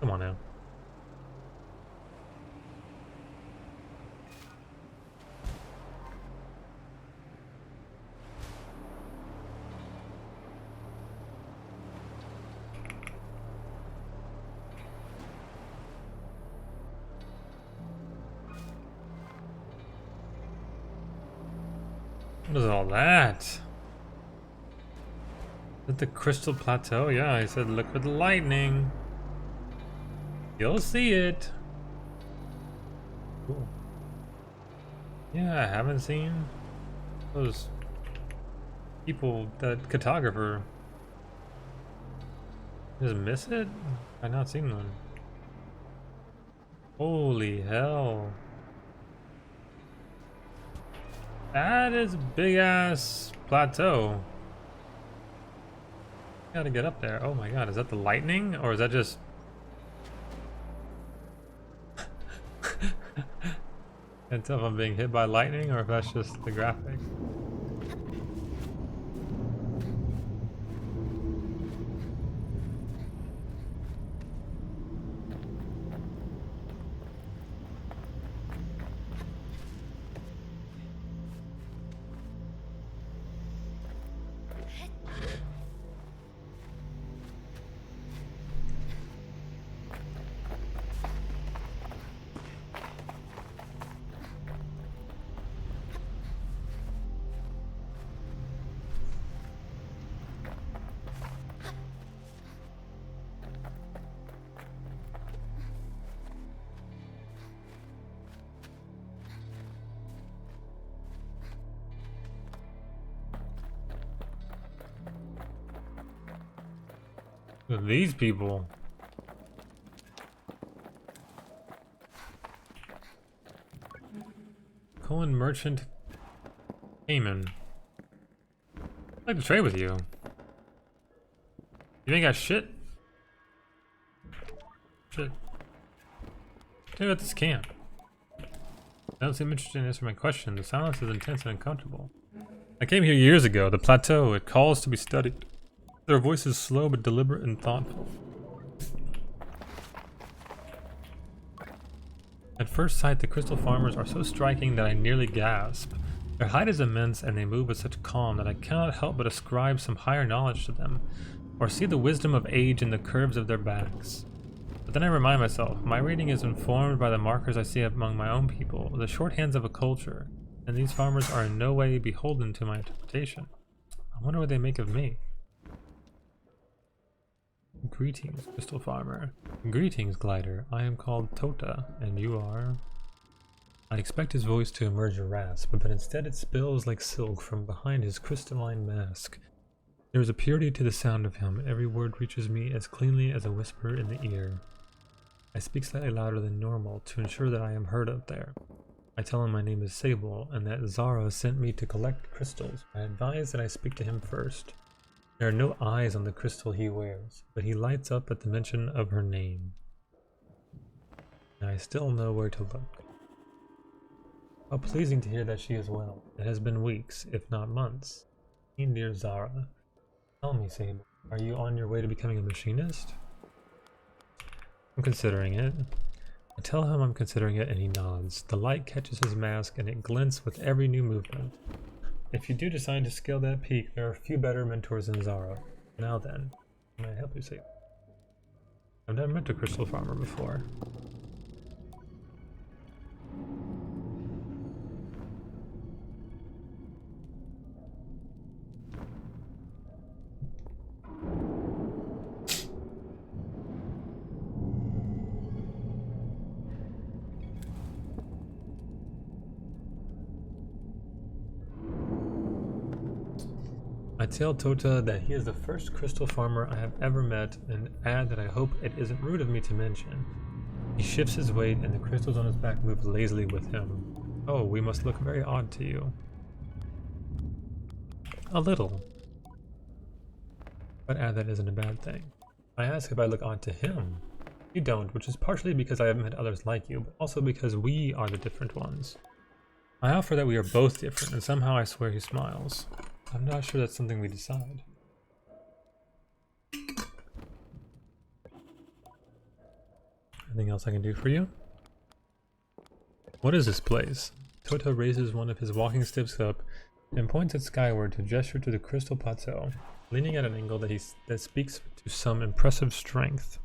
Come on now. What is all that? Is that the crystal plateau? Yeah, I said look for the lightning. You'll see it. Cool. Yeah, I haven't seen those people, that cartographer. Just miss it? I've not seen one. Holy hell. That is a big ass plateau. Gotta get up there. Oh my god, is that the lightning? Or is that just... Can't tell if I'm being hit by lightning or if that's just the graphics. Look at these people. Cohen Merchant Cayman. I'd like to trade with you. You ain't got shit? Shit. Tell me about this camp. I don't seem interested in answering my question. The silence is intense and uncomfortable. I came here years ago. The plateau, it calls to be studied. Their voice is slow but deliberate and thoughtful. At first sight, the crystal farmers are so striking that I nearly gasp. Their height is immense and they move with such calm that I cannot help but ascribe some higher knowledge to them, or see the wisdom of age in the curves of their backs. But then I remind myself, my reading is informed by the markers I see among my own people, the shorthands of a culture, and these farmers are in no way beholden to my interpretation. I wonder what they make of me. Greetings, Crystal Farmer. Greetings, Glider. I am called Tota, and you are... I expect his voice to emerge a rasp, but instead it spills like silk from behind his crystalline mask. There is a purity to the sound of him. Every word reaches me as cleanly as a whisper in the ear. I speak slightly louder than normal to ensure that I am heard up there. I tell him my name is Sable and that Zara sent me to collect crystals. I advise that I speak to him first. There are no eyes on the crystal he wears, but he lights up at the mention of her name. And I still know where to look. How pleasing to hear that she is well. It has been weeks, if not months. Dear Zara, tell me, Sable, are you on your way to becoming a machinist? I'm considering it. I tell him I'm considering it and he nods. The light catches his mask and it glints with every new movement. If you do decide to scale that peak, there are few better mentors than Zara. Now then, can I help you, Sable? I've never met a crystal farmer before. I tell Tota that he is the first crystal farmer I have ever met and add that I hope it isn't rude of me to mention. He shifts his weight and the crystals on his back move lazily with him. Oh, we must look very odd to you. A little. But add that isn't a bad thing. I ask if I look odd to him. You don't, which is partially because I haven't met others like you, but also because we are the different ones. I offer that we are both different, and somehow I swear he smiles. I'm not sure that's something we decide. Anything else I can do for you? What is this place? Tota raises one of his walking sticks up and points it skyward to gesture to the crystal plateau, leaning at an angle that speaks to some impressive strength.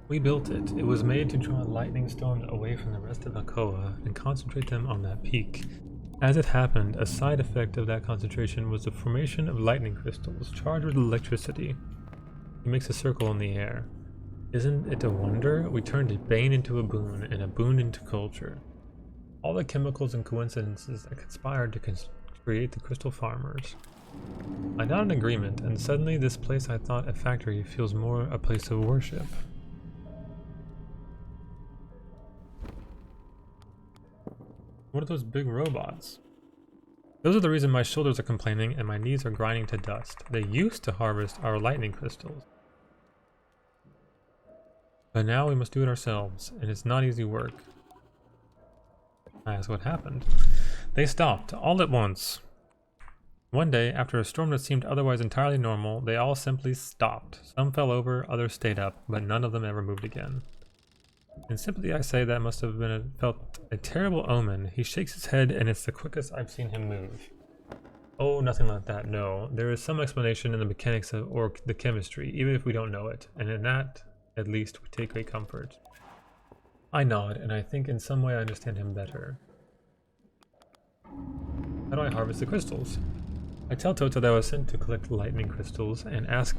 We built it. It was made to draw lightning storms away from the rest of Hakoa and concentrate them on that peak. As it happened, a side effect of that concentration was the formation of lightning crystals charged with electricity. It makes a circle in the air. Isn't it a wonder? We turned a bane into a boon and a boon into culture. All the chemicals and coincidences that conspired to create the crystal farmers. I nod in agreement, and suddenly this place I thought a factory feels more a place of worship. What are those big robots? Those are the reason my shoulders are complaining and my knees are grinding to dust. They used to harvest our lightning crystals. But now we must do it ourselves, and it's not easy work. I ask what happened. They stopped, all at once. One day, after a storm that seemed otherwise entirely normal, they all simply stopped. Some fell over, others stayed up, but none of them ever moved again. And simply I say that must have felt a terrible omen. He shakes his head and it's the quickest I've seen him move. Oh, nothing like that, no. There is some explanation in the mechanics or the chemistry, even if we don't know it. And in that, at least, we take great comfort. I nod, and I think in some way I understand him better. How do I harvest the crystals? I tell Toto that I was sent to collect lightning crystals and ask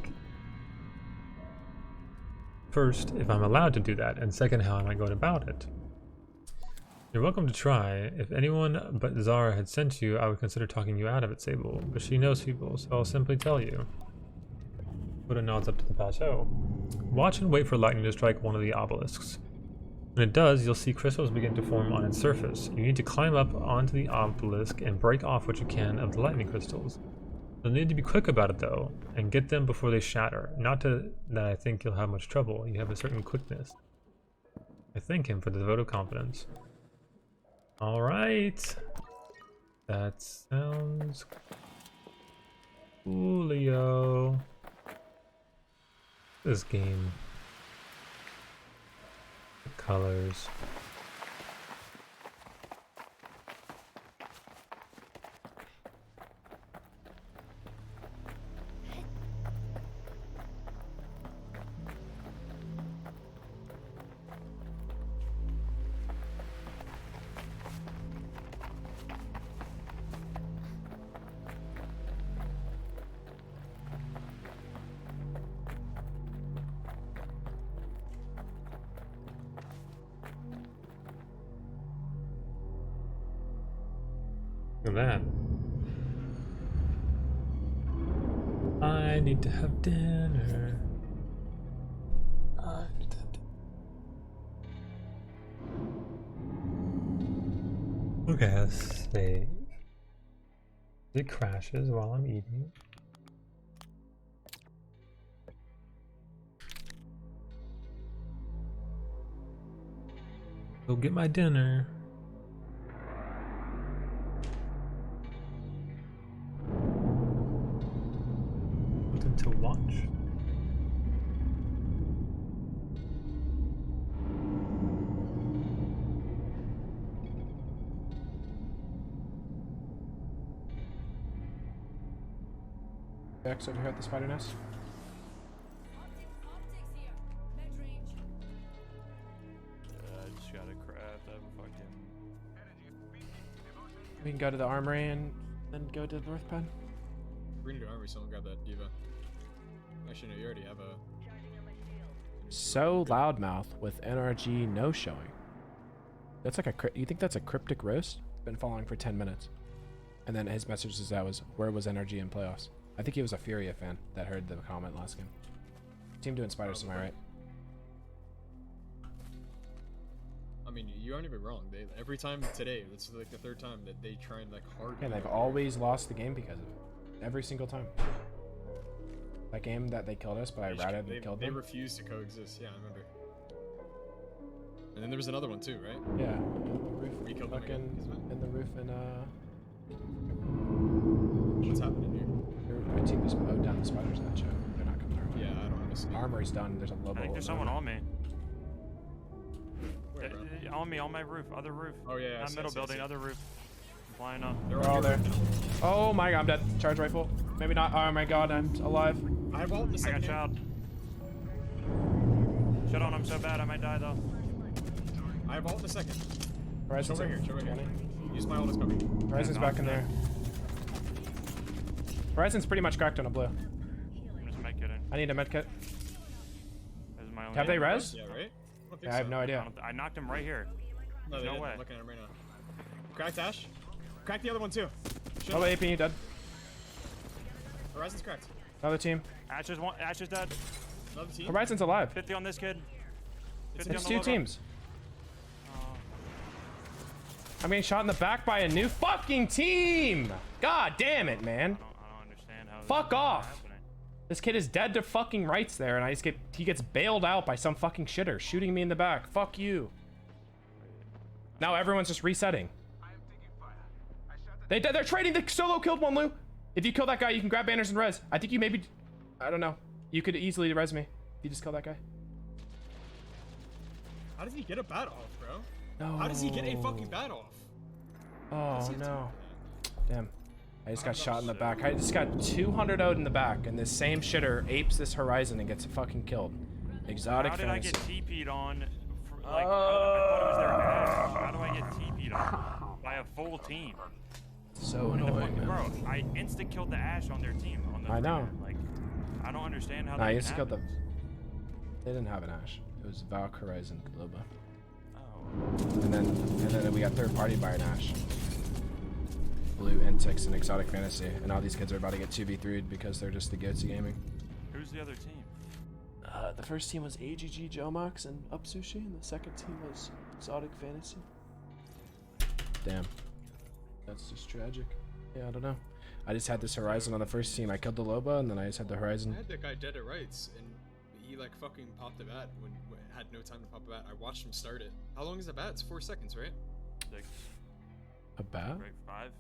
first if I'm allowed to do that, and second how I might go about it. You're welcome to try. If anyone but Zara had sent you, I would consider talking you out of it, Sable, but she knows people, so I'll simply tell you. Buddha nods up to the plateau. Watch and wait for lightning to strike one of the obelisks. When it does, you'll see crystals begin to form on its surface. You need to climb up onto the obelisk and break off what you can of the lightning crystals. You'll need to be quick about it though, and get them before they shatter. Not that I think you'll have much trouble. You have a certain quickness. I thank him for the vote of confidence. Alright. That sounds coolio. This game. The colors. Look at that. I need to have dinner. I need to have dinner. Okay, let's save. It crashes while I'm eating. Go get my dinner. To watch. Bex over here at the spider nest. I just gotta craft that fucking. We can go to the armory and then go to the north pen. We're gonna do armory, someone grab that diva. Actually, no, you already have a. So loudmouth with NRG no showing. That's like a. You think that's a cryptic roast? Been following for 10 minutes, and then his message is that was where was NRG in playoffs? I think he was a Furia fan that heard the comment last game. Team doing spiders, am I right? I mean, you aren't even wrong. They every time today, this is like the third time that they try and like hard. And they've always lost the game because of it. Every single time. That game that they killed us, but I routed and killed them. They refused to coexist. Yeah, I remember. And then there was another one too, right? Yeah. Roof. We killed them again. In the roof and What's happening here? my team just mowed down the spiders in that show. They're not coming our way. Yeah, I don't understand. Armory's done. There's a low I think there's someone on me. Where, bro? On me, on my roof, other roof. Oh yeah, Not middle building, other roof. I'm flying up. They're They're all there. here. Oh my god, I'm dead. Charge rifle. Maybe not. Oh my god, I'm alive. I have ult in the I second. got child. Shut on, I'm so bad, I might die though. I have ult in the second. Horizon's Show right here. Show right here. Use my ult as cover. Horizon's Yeah, back in knock there. Horizon's pretty much cracked on a blue. I'm just med kitting. I need a medkit. This is my only Have they ammo. res? Yeah, right? I don't think Yeah, I have so. no idea. I knocked him right here. No, There's they no didn't. way. I'm looking at him right now. Cracked Ash. Crack the other one too. Shit. Oh, AP, you dead. Horizon's cracked. Another team. Ash is dead. Another team. Horizon's alive. 50 on this kid. 50 It's on the two logo. teams. Oh, I'm getting shot in the back by a new fucking team. God damn it, man. I don't understand how. Fuck this is off. happening. This kid is dead to fucking rights there, and he gets bailed out by some fucking shitter shooting me in the back. Fuck you. Now everyone's just resetting. They're trading. The solo killed one, Lou. If you kill that guy, you can grab banners and res. I think you maybe, I don't know. You could easily res me if you just kill that guy. How does he get a bat off, bro? No. How does he get a fucking bat off? Oh no. Damn. I just got shot in the back. I just got 200 out in the back, and this same shitter apes this Horizon and gets fucking killed. Exotic How did fantasy. I get TP'd on? Like, I thought it was their Ash. How do I get TP'd on by a full team? So And the annoying, fucking- man. bro, I insta killed the Ash on their team. On the I know. freaking, Like, I don't understand how Nah, that I can used to kill the. happen. They didn't have an Ash. It was Valk, Horizon, Loba. Oh. And then we got third party by an Ash. Blue, Intix, and Exotic Fantasy. And now these kids are about to get 2v3'd because they're just the goats of gaming. Who's the other team? The first team was AGG Jomox and Upsushi, and the second team was Exotic Fantasy. Damn. That's just tragic. Yeah, I don't know. I just had this Horizon on the first team. I killed the Loba, and then I just had the I Horizon. had that guy dead at rights, and he like fucking popped a bat when had no time to pop a bat. I watched him start it. How long is a bat? It's 4 seconds, right? 6, A bat? right? 5?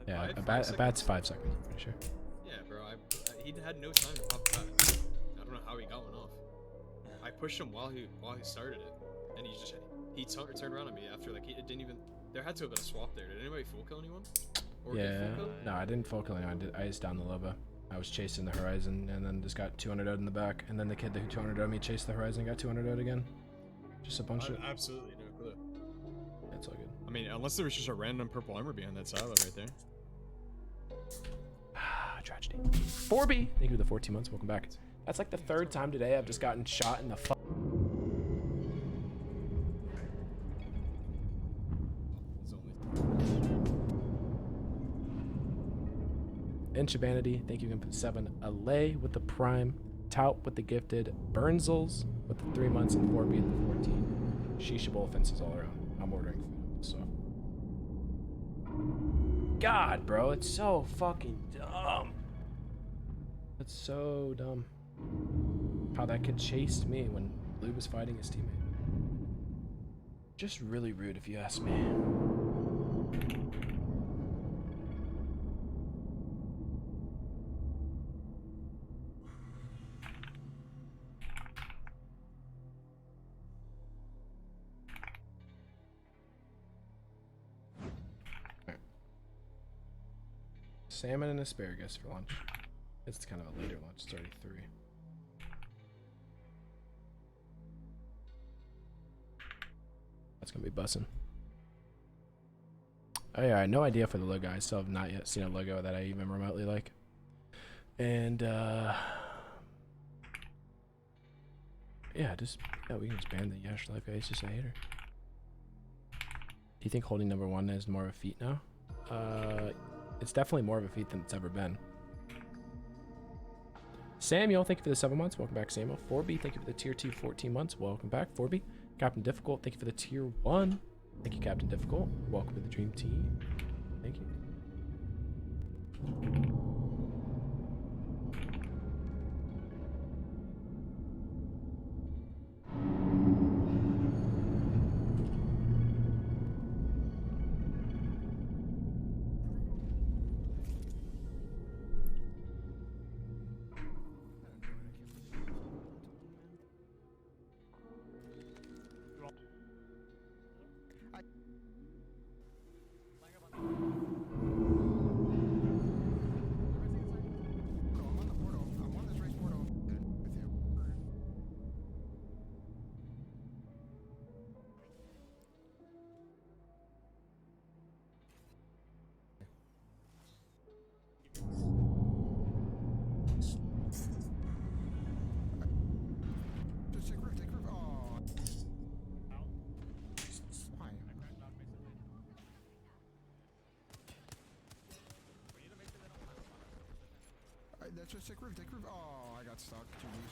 Yeah, Five? a 5 bat's seconds? 5 seconds, I'm pretty sure. Yeah, bro. He had no time to pop a bat. I don't know how he got one off. I pushed him while he started it, and he turned around on me after like it didn't even. There had to have been a swap there. Did anybody full kill anyone? Or get Yeah. full kill? No, I didn't full kill anyone. I just downed the Loba. I was chasing the Horizon, and then just got 200 out in the back. And then the kid who 200 out me chased the Horizon and got 200 out again. Just a bunch of. Absolutely no clue. It's all good. I mean, unless there was just a random purple armor behind that silo right there. Ah, tragedy. 4B! Thank you for the 14 months. Welcome back. That's like the third time today I've just gotten shot in the It's only. Inchabanity, thank you again for the 7. Alay with the Prime. Tout with the gifted. Burnzels with the 3 months and 4B with the 14. Shishable offenses all around. I'm ordering food, so. God, bro, it's so fucking dumb. It's so dumb. How that kid chased me when Blue was fighting his teammate. Just really rude if you ask me. Salmon and asparagus for lunch. It's kind of a later lunch. It's already 3. That's gonna be bussin'. Oh yeah, I had no idea for the logo. I still have not yet seen a logo that I even remotely like. And yeah, we can just ban the Yash Life guy. He's just a hater. Do you think holding number 1 is more of a feat now? It's definitely more of a feat than it's ever been. Samuel, thank you for the 7 months. Welcome back, Samuel. 4B, thank you for the tier 2 14 months. Welcome back, 4B. Captain Difficult, thank you for the tier 1. Thank you, Captain Difficult. Welcome to the Dream Team. Thank you. That's just take roof. Oh, I got stuck. Too deep.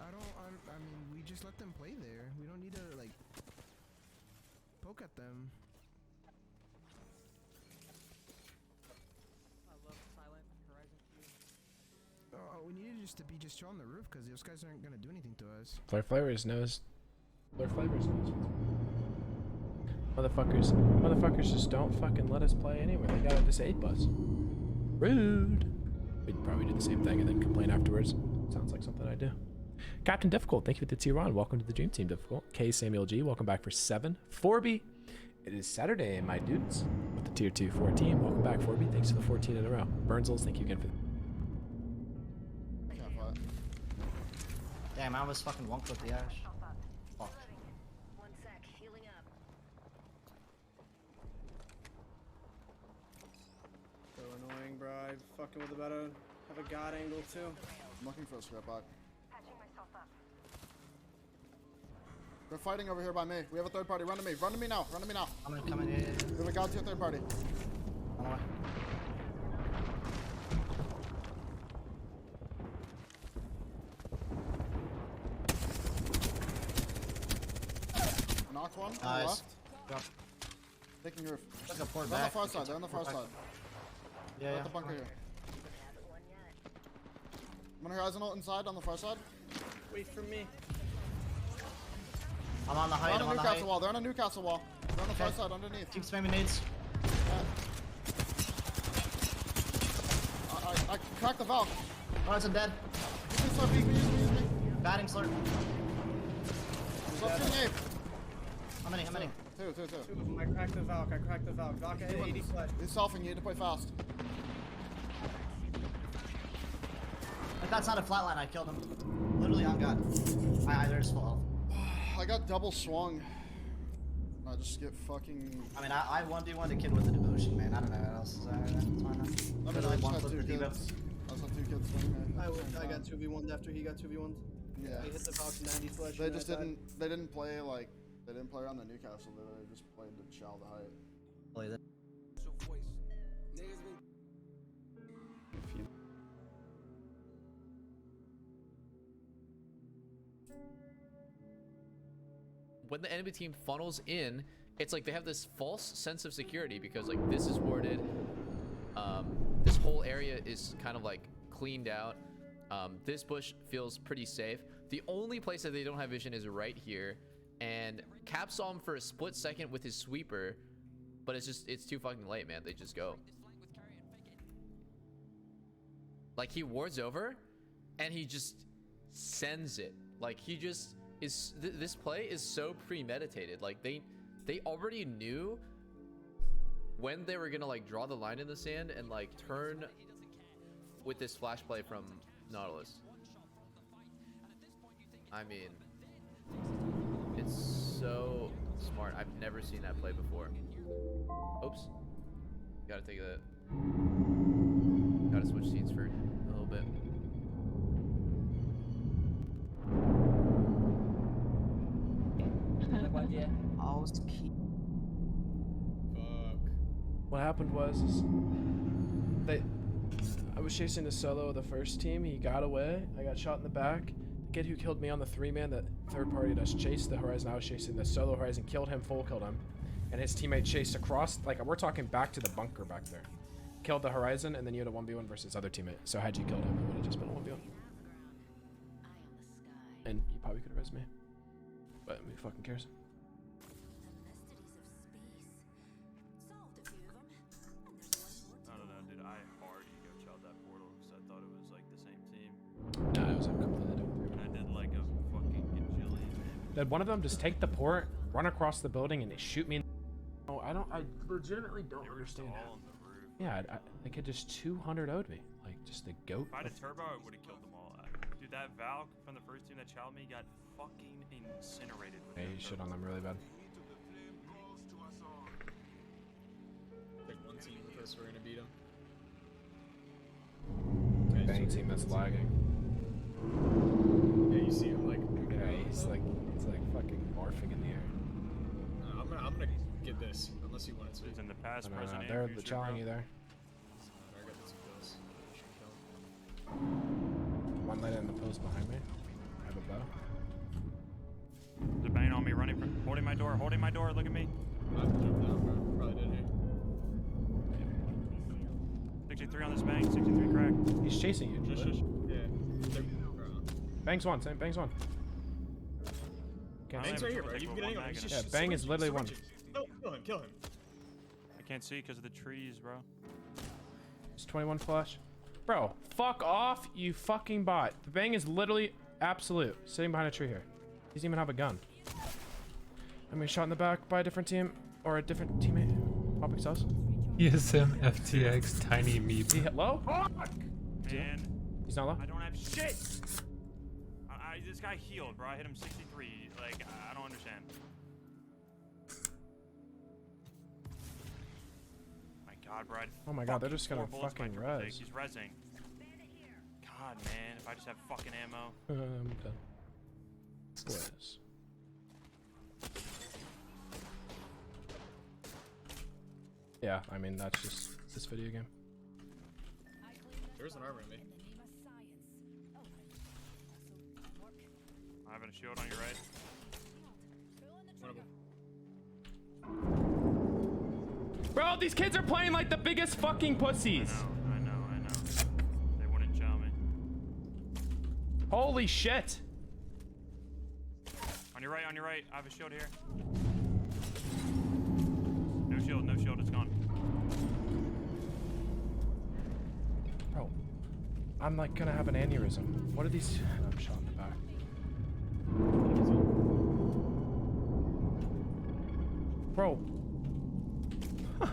I mean, we just let them play there. We don't need to, like, poke at them. I love Silent Horizon 2. Oh, we needed just to be chill on the roof because those guys aren't gonna do anything to us. Flare Flavors knows. Flare Flavors knows. Motherfuckers just don't fucking let us play anywhere. They gotta disable us. Rude. We'd probably do the same thing and then complain afterwards. Sounds like something I do. Captain Difficult, thank you for the tier 1. Welcome to the Dream Team, Difficult. K Samuel G, welcome back for 7. 4B. It is Saturday, my dudes, with the tier 2 14. Welcome back, 4B. Thanks for the 14 in a row. Burnzels, thank you again for Damn, I almost fucking one clip the Ash. Fuck. One sec, healing up. So annoying, bro. I fucking with about to have a god angle too. I'm looking for a scrap back. Patching myself up. They're fighting over here by me. We have a third party. Run to me. Run to me now. Run to me now. I'm gonna come in here. We have a god tier third party. On the way. Knocked one. On the Nice. left. Drop. Taking roof. Took a port They're on the back. far side. They're on the far Port side. back. They're Yeah, at the bunker here. Haven't won yet. I'm gonna horizon ult inside on the far side. Wait for me. I'm on the height. They're I'm on on a the height. Newcastle wall. They're on a Newcastle wall. They're on the far Okay. side underneath. Keep spamming nades. I cracked the valve. Horizon dead. Use me, slurp, use me. Batting slurp. Slurp shooting ape. How many? How many? Two. Two of them. I cracked the Valk. I cracked the Valk. Valk, I hit 80 flash. He's selfing. You need to play fast. If that's not a flatline, I killed him. Literally on God. There's full health. I got double swung. I just get fucking. I mean, I 1v1 the kid with the devotion, man. I don't know what else is there. That's fine. I mean, Literally I just one had clip two for Devo. kids. I just had two kids swing me. I got 2v1'd after he got 2v1'd. Yeah. I hit the Valk 90 flash. They and just I died. didn't. They didn't play like. They didn't play around the Newcastle. They just played to chow the height. Play that. When the enemy team funnels in, it's like they have this false sense of security because like this is warded. This whole area is kind of like cleaned out. This bush feels pretty safe. The only place that they don't have vision is right here. And Cap saw him for a split second with his sweeper, but it's too fucking late, man. They just go. Like he wards over and he just sends it. Like he just is this play is so premeditated. Like they already knew when they were gonna like draw the line in the sand and like turn with this flash play from Nautilus. I mean, it's so smart. I've never seen that play before. Oops. Gotta take that. Gotta switch scenes for a little bit. Fuck. What happened was I was chasing the solo of the first team. He got away. I got shot in the back. The kid who killed me on the 3-man, that third party that chased the Horizon, I was chasing the solo Horizon, killed him, full killed him. And his teammate chased across, like we're talking back to the bunker back there. Killed the Horizon, and then you had a 1v1 versus other teammate. So had you killed him, it would have just been a 1v1. And you probably could have resed me. But who fucking cares? I don't know, dude. I hard ego chilled that portal because I thought it was like the same team. Nah, it was a completely different. And I did like a fucking gajillion damage. Did one of them just take the port, run across the building, and they shoot me? Oh, I legitimately don't understand. All on the roof. Yeah, the kid just 200 O'd me. Like, just the goat. If I had a turbo, I would have killed them all. Dude, that Valk from the first team that chowed me got fucking incinerated. With Hey, that you shit turbo. on them really bad. Like one team with us, we're gonna beat them. Bang team that's lagging. Yeah, you see him like. Yeah, he's like fucking morphing in the air. I'm gonna get this unless you want it to. It's in the past, No, present, they're and the future, challenge bro. you there. I got the 2 kills. I should kill. One light in the post behind me. I have a bow. There's a bang on me, running, holding my door, look at me. I'm about to jump down, bro. Probably did here. 63 on this bang, 63 crack. He's chasing you. Shush, Juliet. shush. Yeah. Bro. Bang's one. Same. Bang's one. Okay. Bang's right here, bro. Take You can one get anyone. mag He's and just Yeah, Bang is literally one. Kill him. I can't see because of the trees, bro. It's 21 flash. Bro, fuck off, you fucking bot. The Bang is literally absolute. Sitting behind a tree here. He doesn't even have a gun. I'm being shot in the back by a different team or a different teammate. Popping house. ESM FTX tiny meep. Is he hit low? Man, He's not low. I don't have shit. This guy healed, bro. I hit him 63. Like, I don't understand. My God, bro. Oh my God, they're just gonna 4 bullets by fucking triple take. res. He's rezzing. God, man. If I just have fucking ammo. I'm done. Res. Yeah, I mean, that's just this video game. There's an armor in me. I have a shield on your right. One of them. Bro, these kids are playing like the biggest fucking pussies. I know. They wouldn't chow me. Holy shit. On your right. I have a shield here. No shield. It's gone. Bro, I'm like gonna have an aneurysm. What are these? I'm shot in the back. Bro,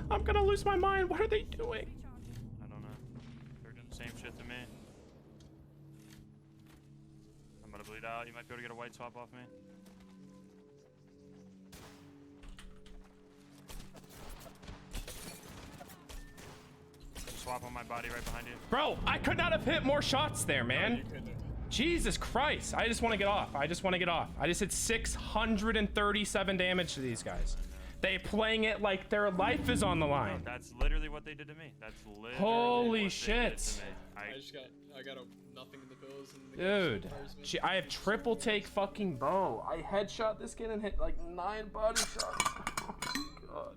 I'm gonna lose my mind. What are they doing? I don't know. They're doing the same shit to me. I'm gonna bleed out. You might be able to get a white swap off me. Swap on my body right behind you. Bro, I could not have hit more shots there, man. Jesus Christ. I just want to get off. I just hit 637 damage to these guys. They playing it like their life is on the line. No, that's literally what they did to me. That's literally Holy what shit. they did to me. I got a nothing in the bills. And the Dude, I have triple take fucking bow. I headshot this kid and hit like 9 body shots. Oh my God.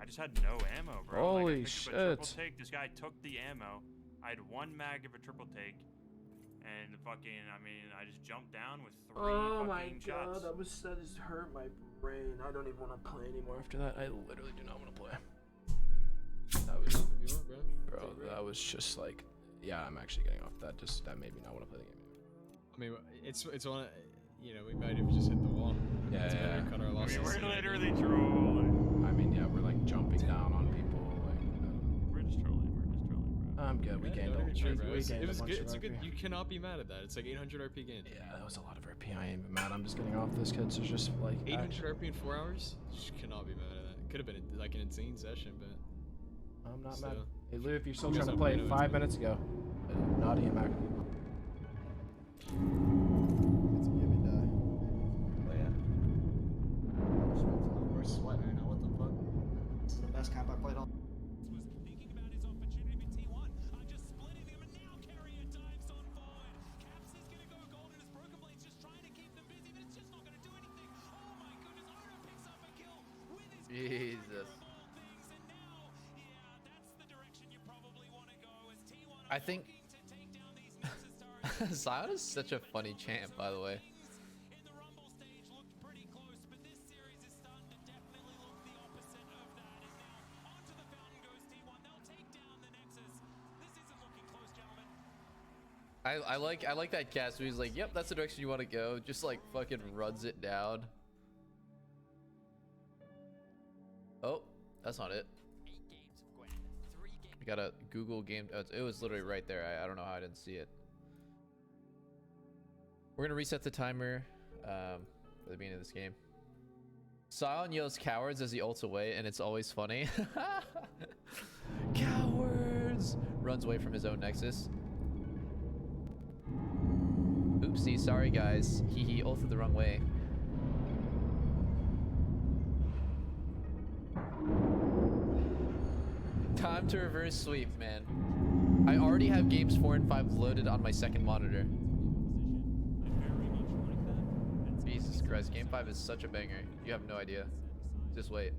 I just had no ammo, bro. Holy like, I picked up a triple shit. take. This guy took the ammo. I had 1 mag of a triple take. And fucking, I mean, I just jumped down with 3 fucking shots. that just hurt my brain. I don't even want to play anymore after that. I literally do not want to play. That was, bro, that was just like, yeah, I'm actually getting off. That made me not want to play the game anymore. I mean, it's one. You know, we might have just hit the wall. Yeah, It's better to cut our losses. We're literally trolling. I mean, yeah, we're like jumping down on people. Like, We're just trolling, bro. I'm good. We gained a bunch It of was good. RP. It's a good. You cannot be mad at that. It's like 800 RP gain. Yeah, that was a lot of RP. I ain't even mad. I'm just getting off this kid. So just like 800 RP in 4 hours. You just cannot be mad at that. Could have been like an insane session, but I'm not still. mad. Hey Lou, if you're still You guys trying to don't play know 5 it's minutes ago, Naughty and Mac. It's a gimme die. Oh yeah. We're sweating right now. What the fuck? This is the best camp I played all. Jesus. I think Zion is such a funny champ, by the way. I like that cast where he's like, yep, that's the direction you want to go. Just like fucking runs it down. Oh, that's not it. I gotta Google game. It was literally right there. I don't know how I didn't see it. We're gonna reset the timer for the beginning of this game. Sion yells cowards as he ults away, and it's always funny. Cowards! Runs away from his own Nexus. Oopsie, sorry guys. He ulted the wrong way. Time to reverse sweep, man. I already have games 4 and 5 loaded on my second monitor. Jesus Christ, game 5 is such a banger. You have no idea. Just wait.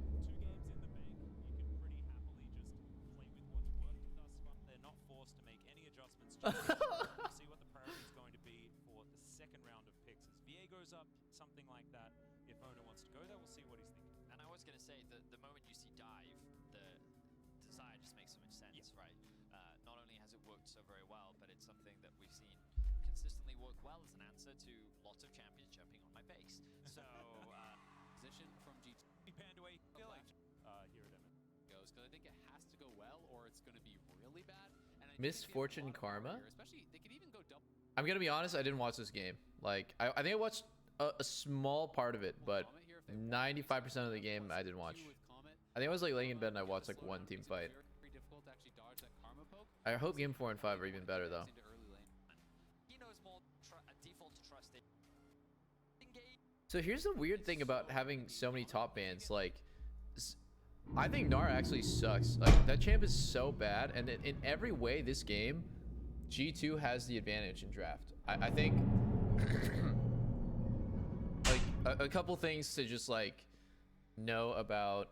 They're not forced to make any adjustments. We'll see what the priority is going to be for the second round of picks. As VA goes up, something like that. If Mona wants to go there, we'll see what he's thinking. And I was going to say, the moment you see dive, the desire just makes so much sense, right? Not only has it worked so very well, but it's something that we've seen consistently work well as an answer to lots of champions jumping on my base. So, position from GT panned away here at goes, because I think it has to go well, or it's going to be really bad. And I think Misfortune Karma? especially, they could even go double. I'm gonna be honest, I didn't watch this game. Like, I think I watched a small part of it, but 95% of the game I didn't watch. I think I was like laying in bed and I watched like one team fight. I hope game 4 and 5 are even better though. So here's the weird thing about having so many top bans. Like, I think Gnar actually sucks. Like, that champ is so bad, and in every way this game, G2 has the advantage in draft. I think like a couple things to just like know about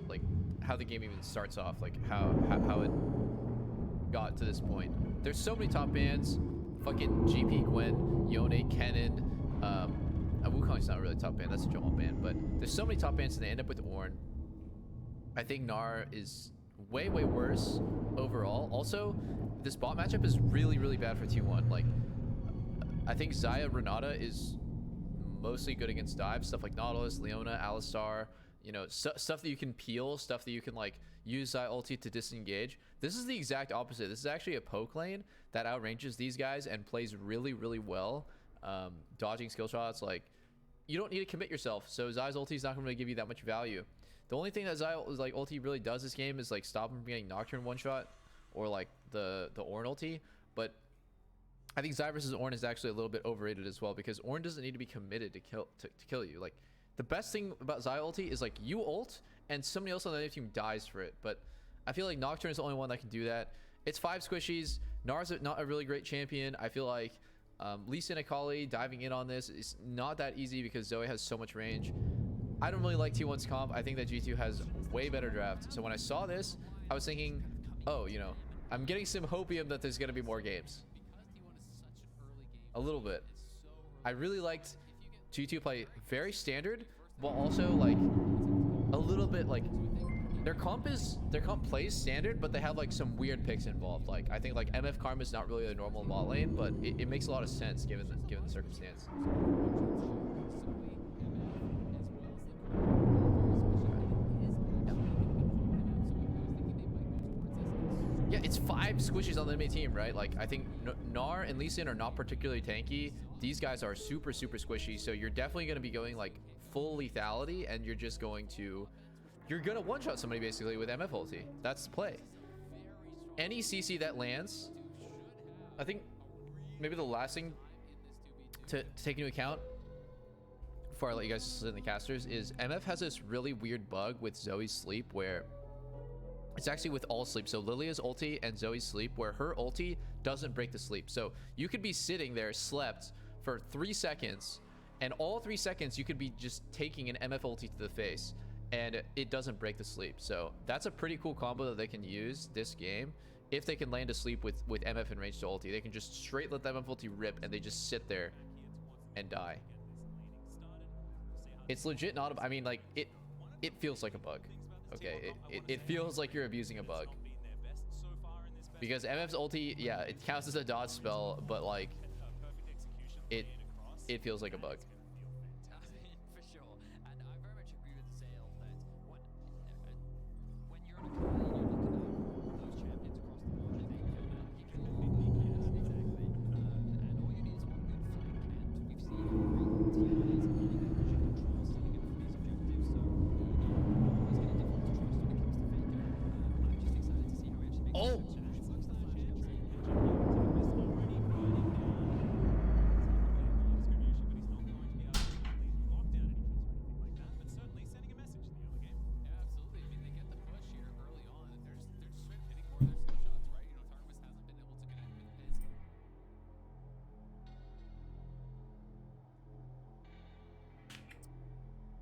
like how the game even starts off, like how it got to this point. There's so many top bans. Fucking GP, Gwen, Yone, Kennen. Wukong's not really a top ban, that's a Jamal ban, but there's so many top bans and they end up with Ornn. I think Gnar is way worse overall. Also, this bot matchup is really bad for T1. Like, I think Xayah Renata is mostly good against dives, stuff like Nautilus, Leona, Alistar, you know, stuff that you can peel, stuff that you can like use Xayah ulti to disengage. This is the exact opposite. This is actually a poke lane that outranges these guys and plays really well, dodging skill shots. Like, you don't need to commit yourself, so Xayah's ulti is not going to give you that much value. The only thing that Xayah like ulti really does this game is like stop him from getting Nocturne one shot or like the Ornn ulti. But I think Xayah versus Ornn is actually a little bit overrated as well, because Ornn doesn't need to be committed to kill you. Like, the best thing about Xayah ulti is like you ult and somebody else on the other team dies for it. But I feel like Nocturne is the only one that can do that. It's 5 squishies. Gnar's not a really great champion. I feel like Lee Sin Akali diving in on this is not that easy because Zoe has so much range. I don't really like T1's comp. I think that G2 has way better draft. So when I saw this, I was thinking, oh, you know, I'm getting some hopium that there's going to be more games. A little bit. I really liked G2 play very standard, but also like a little bit like their comp plays standard, but they have like some weird picks involved. Like, I think like MF Karma is not really a normal bot lane, but it makes a lot of sense given the circumstance. Yeah, it's 5 squishies on the enemy team, right? Like, I think Gnar and Lee Sin are not particularly tanky. These guys are super squishy, so you're definitely going to be going like full lethality, and you're just going to one-shot somebody basically with MF ulti. That's the play. Any CC that lands, I think maybe the last thing to take into account before I let you guys sit in the casters is MF has this really weird bug with Zoe's sleep where it's actually with all sleep. So Lilia's ulti and Zoe's sleep, where her ulti doesn't break the sleep. So you could be sitting there slept for 3 seconds, and all 3 seconds you could be just taking an MF ulti to the face, and it doesn't break the sleep. So that's a pretty cool combo that they can use this game. If they can land a sleep with MF and range to ulti, they can just straight let the MF ulti rip, and they just sit there and die. It's legit not I mean, like, it feels like a bug. Okay, it feels like you're abusing a bug. Because MF's ulti, yeah, it counts as a dodge spell, but like it feels like a bug. For sure, and I very much agree with Zale that when you're on a call, you're looking at those champions across the board. I think you can and all you need is one good flank, and we've seen great TIs and getting that pushing control, setting up for these objectives. So always going to default to trust when it comes to Faker. I'm just excited to see how he actually makes Oh!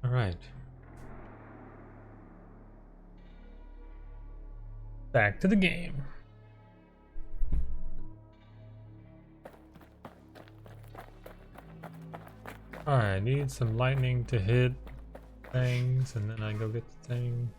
All right. Back to the game. Alright, I need some lightning to hit things, and then I go get the thing.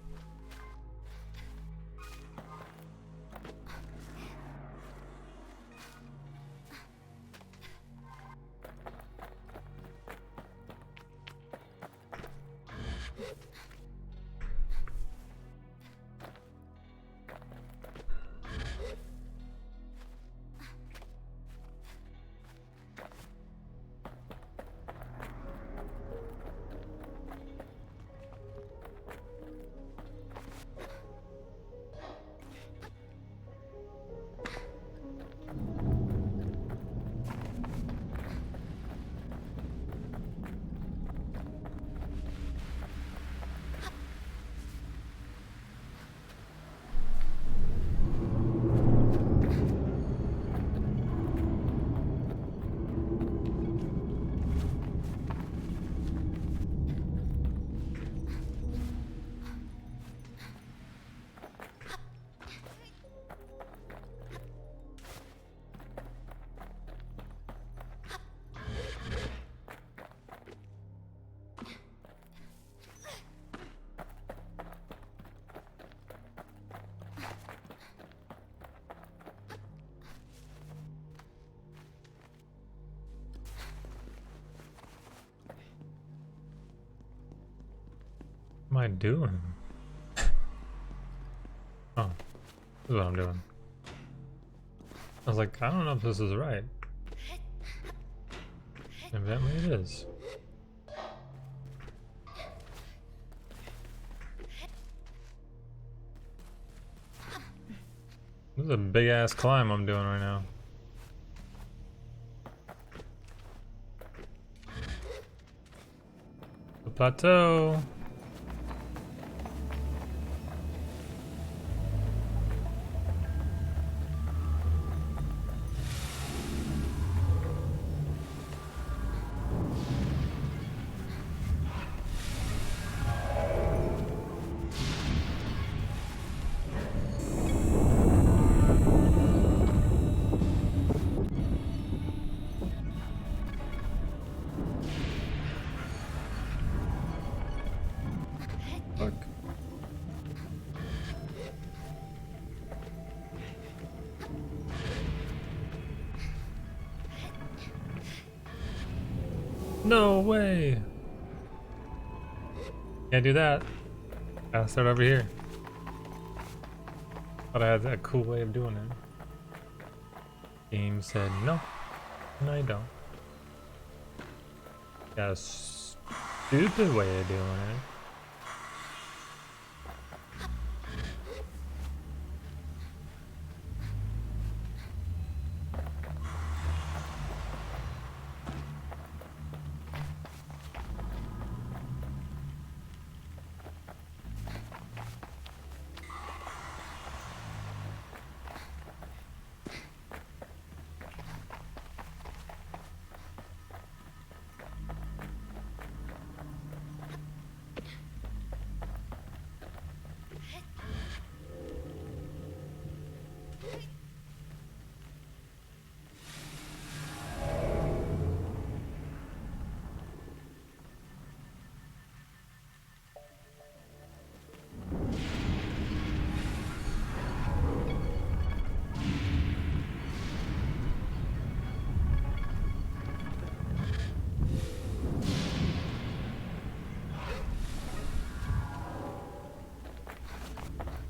I doing? Oh, this is what I'm doing. I was like, I don't know if this is right. Evidently it is. This is a big ass climb I'm doing right now. The plateau. Fuck. No way! Can't do that. Gotta start over here. Thought I had a cool way of doing it. Game said no. No, you don't. Got a stupid way of doing it.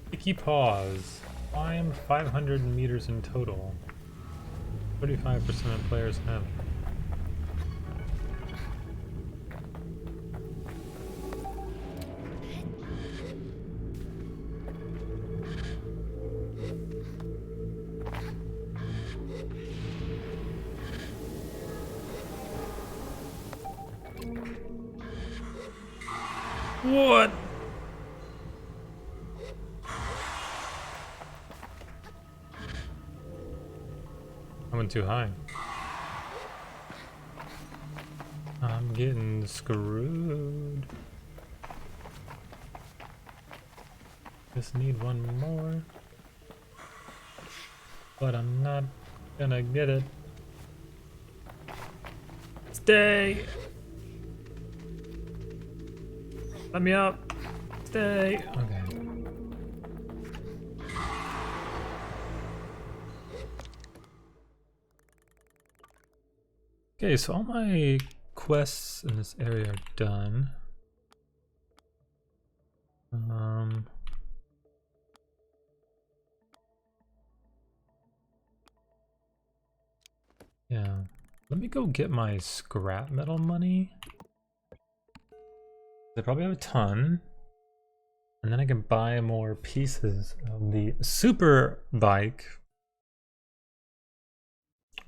Sticky pause. Climb 500 meters in total. 35% of players have. What? I went too high. I'm getting screwed. Just need one more. But I'm not gonna get it. Stay! Let me up! Stay! Okay. Okay, so all my quests in this area are done. Yeah. Let me go get my scrap metal money. I probably have a ton. And then I can buy more pieces of the super bike.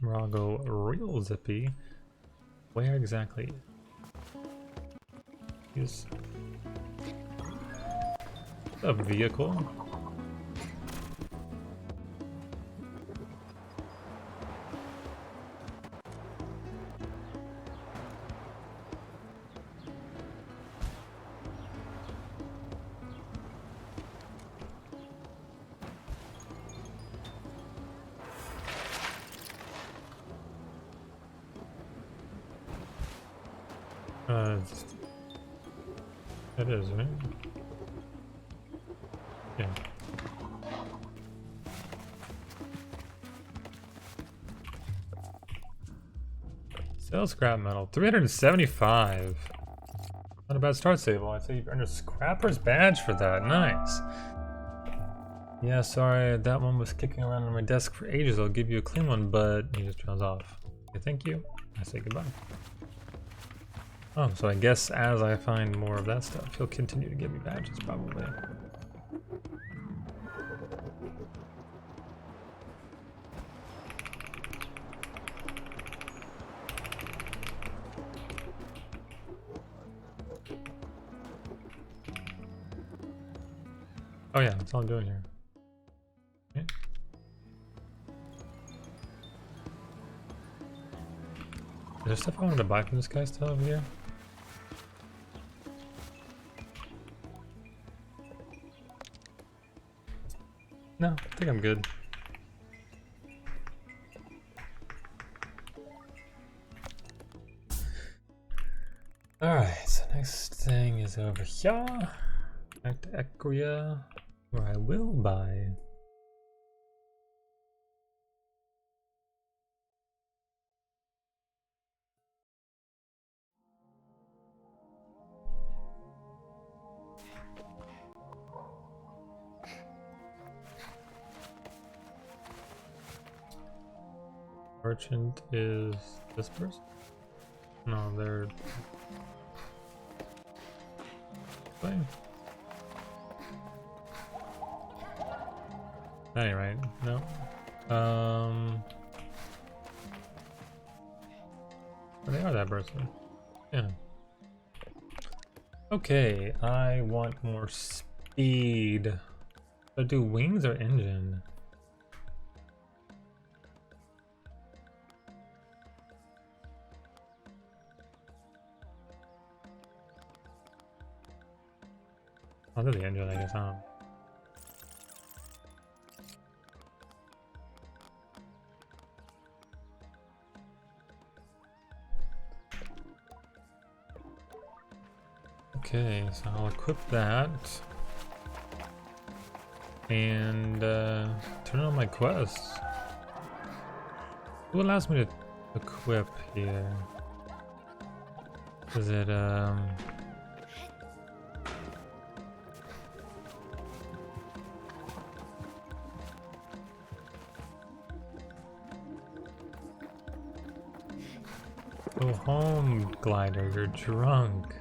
I'll go real zippy. Where exactly? Is a vehicle? It is, right? Yeah. Sell scrap metal. 375. Not a bad start, Sable. I'd say you've earned a Scrapper's badge for that. Nice. Yeah, sorry, that one was kicking around on my desk for ages. I'll give you a clean one, but he just trails off. Okay, thank you. I say goodbye. Oh, so I guess as I find more of that stuff, he'll continue to give me badges, probably. Oh yeah, that's all I'm doing here. Okay. Is there stuff I wanted to buy from this guy still over here? No, I think I'm good. Alright, so next thing is over here. Back to Equia, where I will buy. Merchant is this person? No, they're playing. That ain't right. No. They are that person. Yeah. Okay, I want more speed. Do I do wings or engine? I'll do the engine, I guess, huh? Okay, so I'll equip that. And turn on my quests. Who allows me to equip here? Is it Go home, Glider, you're drunk.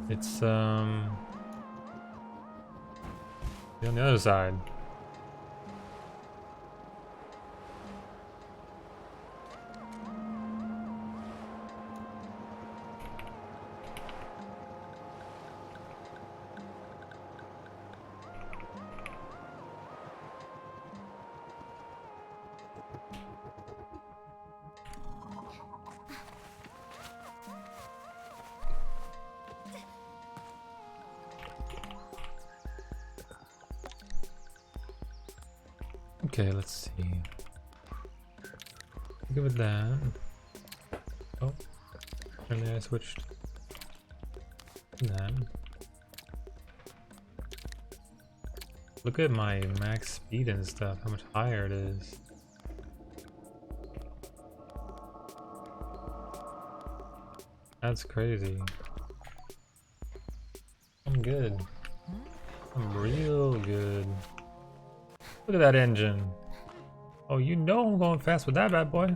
It's on the other side. Okay, let's see. Good with that. Oh, apparently I switched that. Look at my max speed and stuff, how much higher it is. That's crazy. I'm good. I'm real good. Look at that engine. Oh, you know I'm going fast with that bad boy.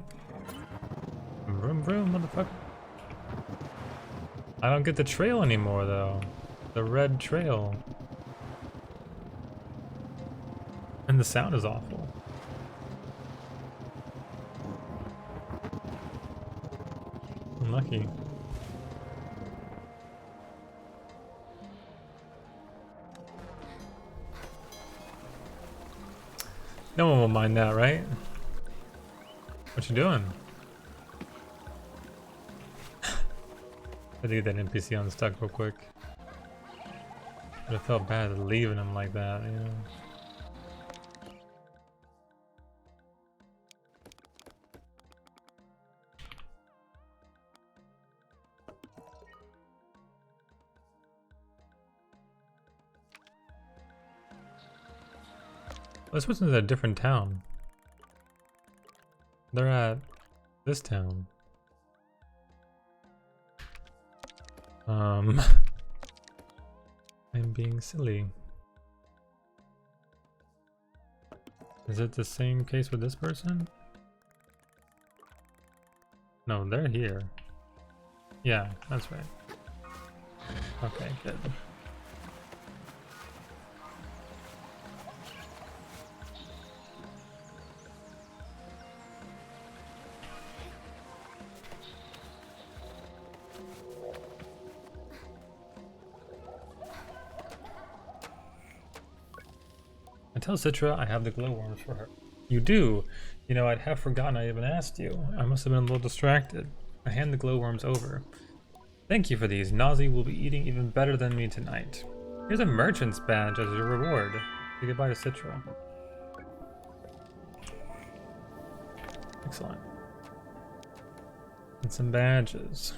Vroom vroom, motherfucker. I don't get the trail anymore though. The red trail. And the sound is awful. I'm lucky. No one will mind that, right? What you doing? I had to get that NPC unstuck real quick. But I felt bad leaving him like that, you know? This person's at a different town. They're at this town. I'm being silly. Is it the same case with this person? No, they're here. Yeah, that's right. Okay, good. I tell Citra I have the glowworms for her. You do? You know, I'd have forgotten I even asked you. I must have been a little distracted. I hand the glowworms over. Thank you for these. Nazi will be eating even better than me tonight. Here's a merchant's badge as your reward. Say goodbye to Citra. Excellent. And some badges.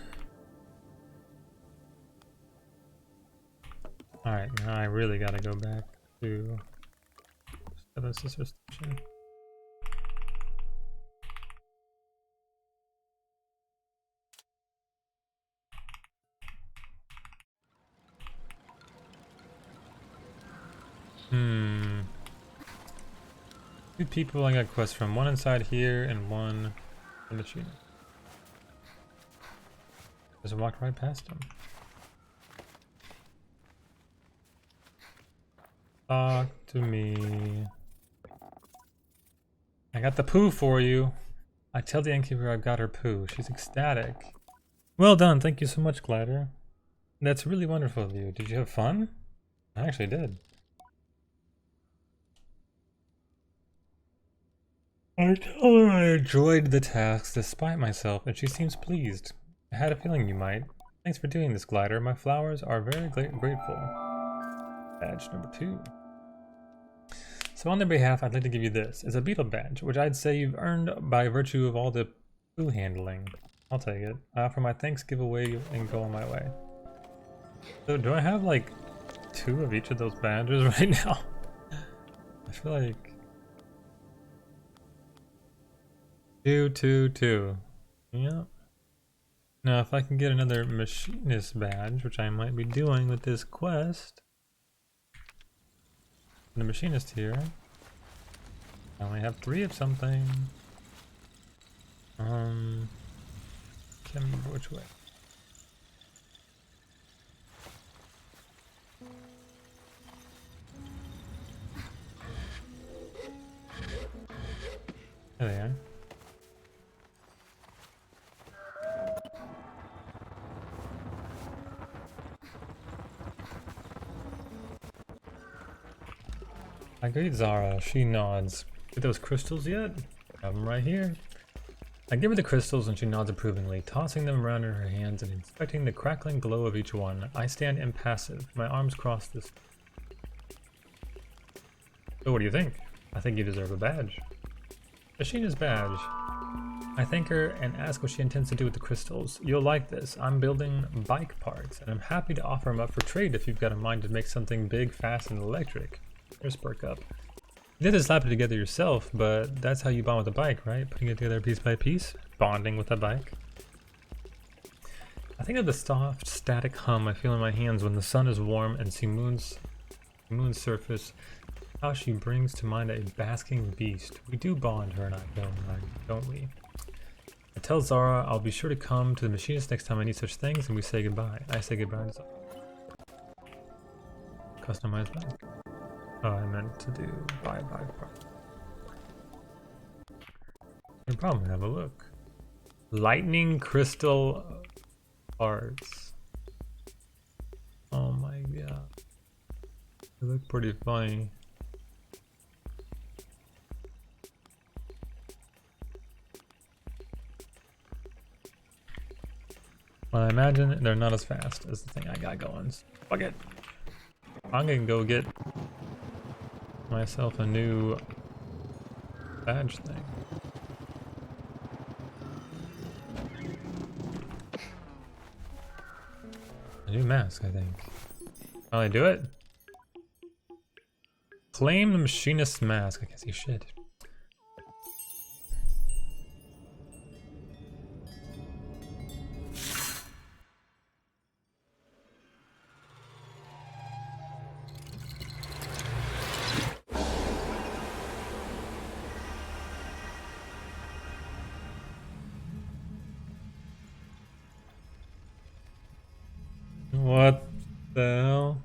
Alright, now I really gotta go back to Seven Sisters Station. Two people I got quests from. One inside here and one in the machine. Just walked right past him. Talk to me. I got the poo for you. I tell the innkeeper I've got her poo. She's ecstatic. Well done. Thank you so much, Glider. That's really wonderful of you. Did you have fun? I actually did. I tell her I enjoyed the tasks despite myself, and she seems pleased. I had a feeling you might. Thanks for doing this, Glider. My flowers are very grateful. Badge number 2. So on their behalf, I'd like to give you this. It's a beetle badge, which I'd say you've earned by virtue of all the poo handling. I'll take it. I offer my thanks giveaway and go on my way. So do I have like 2 of each of those badges right now? I feel like... 2. Yep. Now if I can get another machinist badge, which I might be doing with this quest. The machinist here. I only have 3 of something. Can't remember which way. There they are. I greet Zara. She nods. Get those crystals yet? Have them right here. I give her the crystals and she nods approvingly, tossing them around in her hands and inspecting the crackling glow of each one. I stand impassive, my arms crossed this. So what do you think? I think you deserve a badge. Ashina's badge. I thank her and ask what she intends to do with the crystals. You'll like this. I'm building bike parts, and I'm happy to offer them up for trade if you've got a mind to make something big, fast, and electric. Here's Perk Up. You did to slap it together yourself, but that's how you bond with a bike, right? Putting it together piece by piece, bonding with a bike. I think of the soft, static hum I feel in my hands when the sun is warm and see moon's surface. How she brings to mind a basking beast. We do bond, her and I, don't we? I tell Zara I'll be sure to come to the machinist next time I need such things, and we say goodbye. I say goodbye to Zara. Customize bike. Oh, I meant to do buy part. No problem, have a look. Lightning crystal parts. Oh my god. They look pretty funny. Well, I imagine they're not as fast as the thing I got going. Fuck it. I'm gonna go get myself a new badge thing. A new mask, I think. Finally do it? Claim the machinist's mask. I can't see shit. What the hell?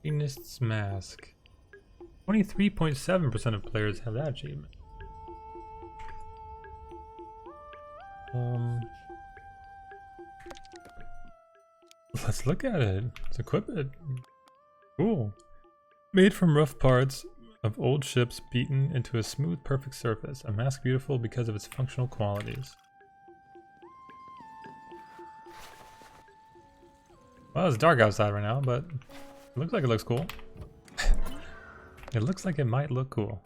Machinist's mask. 23.7% of players have that achievement. Let's look at it. Let's equip it. Cool. Made from rough parts of old ships beaten into a smooth, perfect surface. A mask beautiful because of its functional qualities. Well, it's dark outside right now, but it looks like it looks cool. It looks like it might look cool.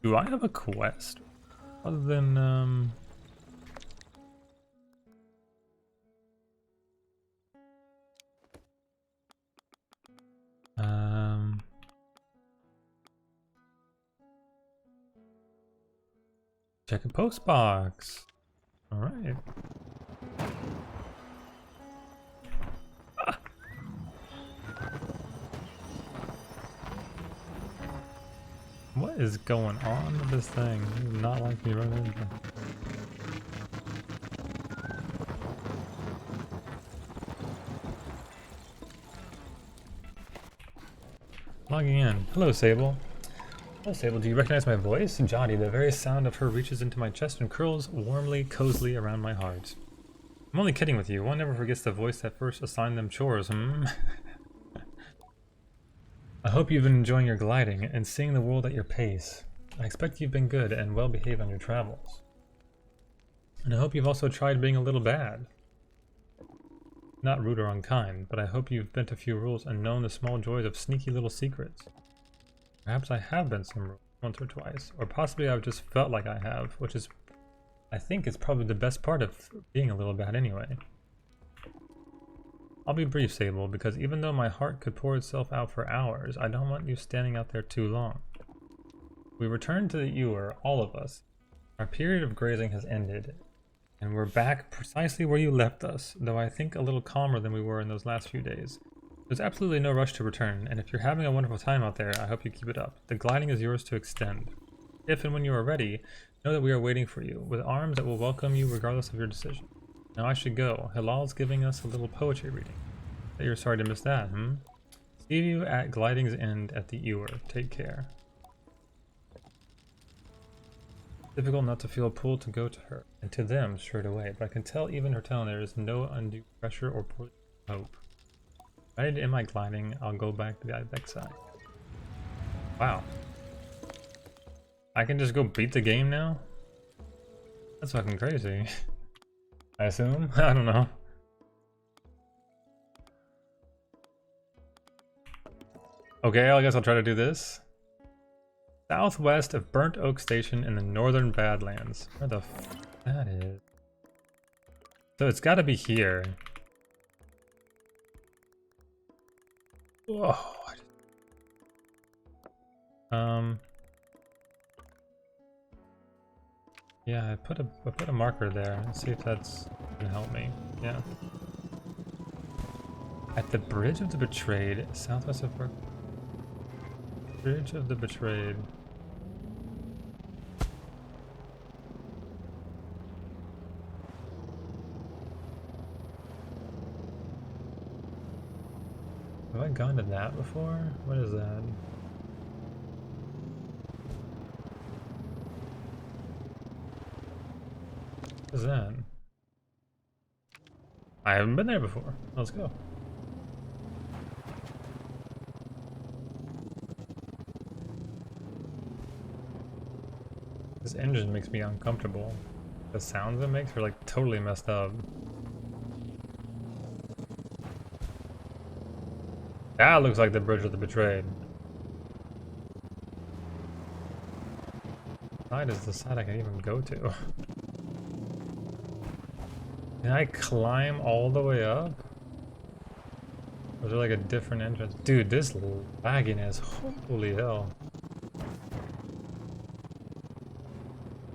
Do I have a quest? Other than, check a post box. Alright. What is going on with this thing? It does not like me running into it. Logging in. Hello, Sable. Hello, Sable. Do you recognize my voice? Jody, the very sound of her reaches into my chest and curls warmly, cozily around my heart. I'm only kidding with you. One never forgets the voice that first assigned them chores, hmm? I hope you've been enjoying your gliding and seeing the world at your pace. I expect you've been good and well behaved on your travels. And I hope you've also tried being a little bad. Not rude or unkind, but I hope you've bent a few rules and known the small joys of sneaky little secrets. Perhaps I have bent some rules once or twice, or possibly I've just felt like I have, which is, I think, is probably the best part of being a little bad anyway. I'll be brief, Sable, because even though my heart could pour itself out for hours, I don't want you standing out there too long. We returned to the Ewer, all of us. Our period of grazing has ended, and we're back precisely where you left us, though I think a little calmer than we were in those last few days. There's absolutely no rush to return, and if you're having a wonderful time out there, I hope you keep it up. The gliding is yours to extend. If and when you are ready, know that we are waiting for you, with arms that will welcome you regardless of your decision. Now I should go. Hilal's giving us a little poetry reading. Bet you're sorry to miss that, hmm? See you at Gliding's End at the Ewer. Take care. Difficult not to feel a pull to go to her, and to them straight away, but I can tell even her tone there is no undue pressure or hope. Ready to end my gliding, I'll go back to the Ibex side. Wow. I can just go beat the game now? That's fucking crazy. I assume? I don't know. Okay, I guess I'll try to do this. Southwest of Burnt Oak Station in the Northern Badlands. Where the f that is? So it's gotta be here. Whoa. Yeah, I put a marker there. Let's see if that's gonna help me. Yeah. At the Bridge of the Betrayed, southwest of Bridge of the Betrayed. Have I gone to that before? What is that? What is that? I haven't been there before. Let's go. This engine makes me uncomfortable. The sounds it makes are like totally messed up. That looks like the Bridge of the Betrayed. Side is the side I can even go to. Can I climb all the way up? Or is there like a different entrance? Dude, this lagginess, holy hell.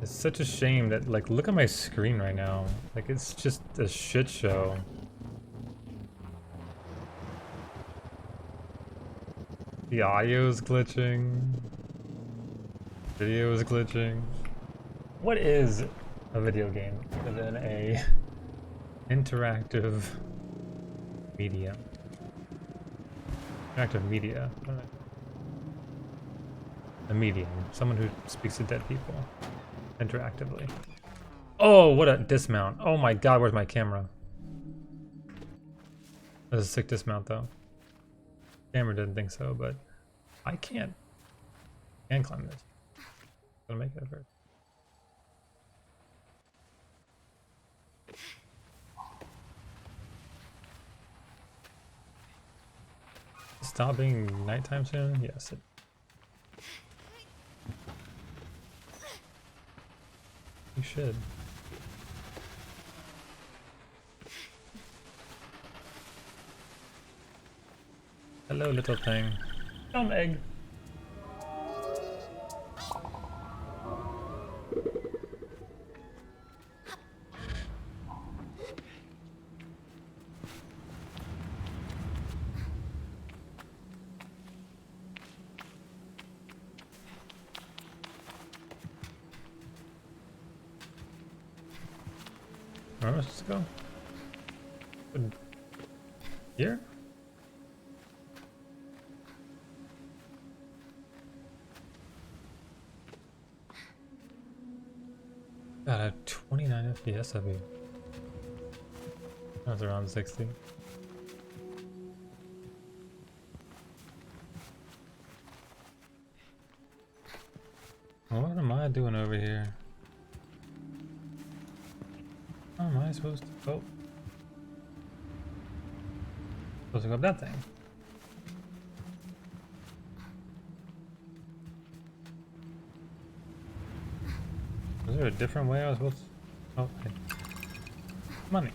It's such a shame that, like, look at my screen right now. Like, it's just a shit show. The audio's glitching. Video is glitching. What is a video game other than a interactive medium? Interactive media. A medium. Someone who speaks to dead people. Interactively. Oh, what a dismount. Oh my god, where's my camera? That's a sick dismount though. Camera didn't think so, but I can't. I can climb this. Gonna make it effort. Stop being nighttime soon? Yes. You should. Hello, little thing. Dumb egg. Where am I supposed to go? Here? God, I have 29 FPS of you. That was around 60. What am I doing over here? How am I supposed to go? Supposed to go up that thing. Is there a different way I was supposed to? Oh, okay. Money.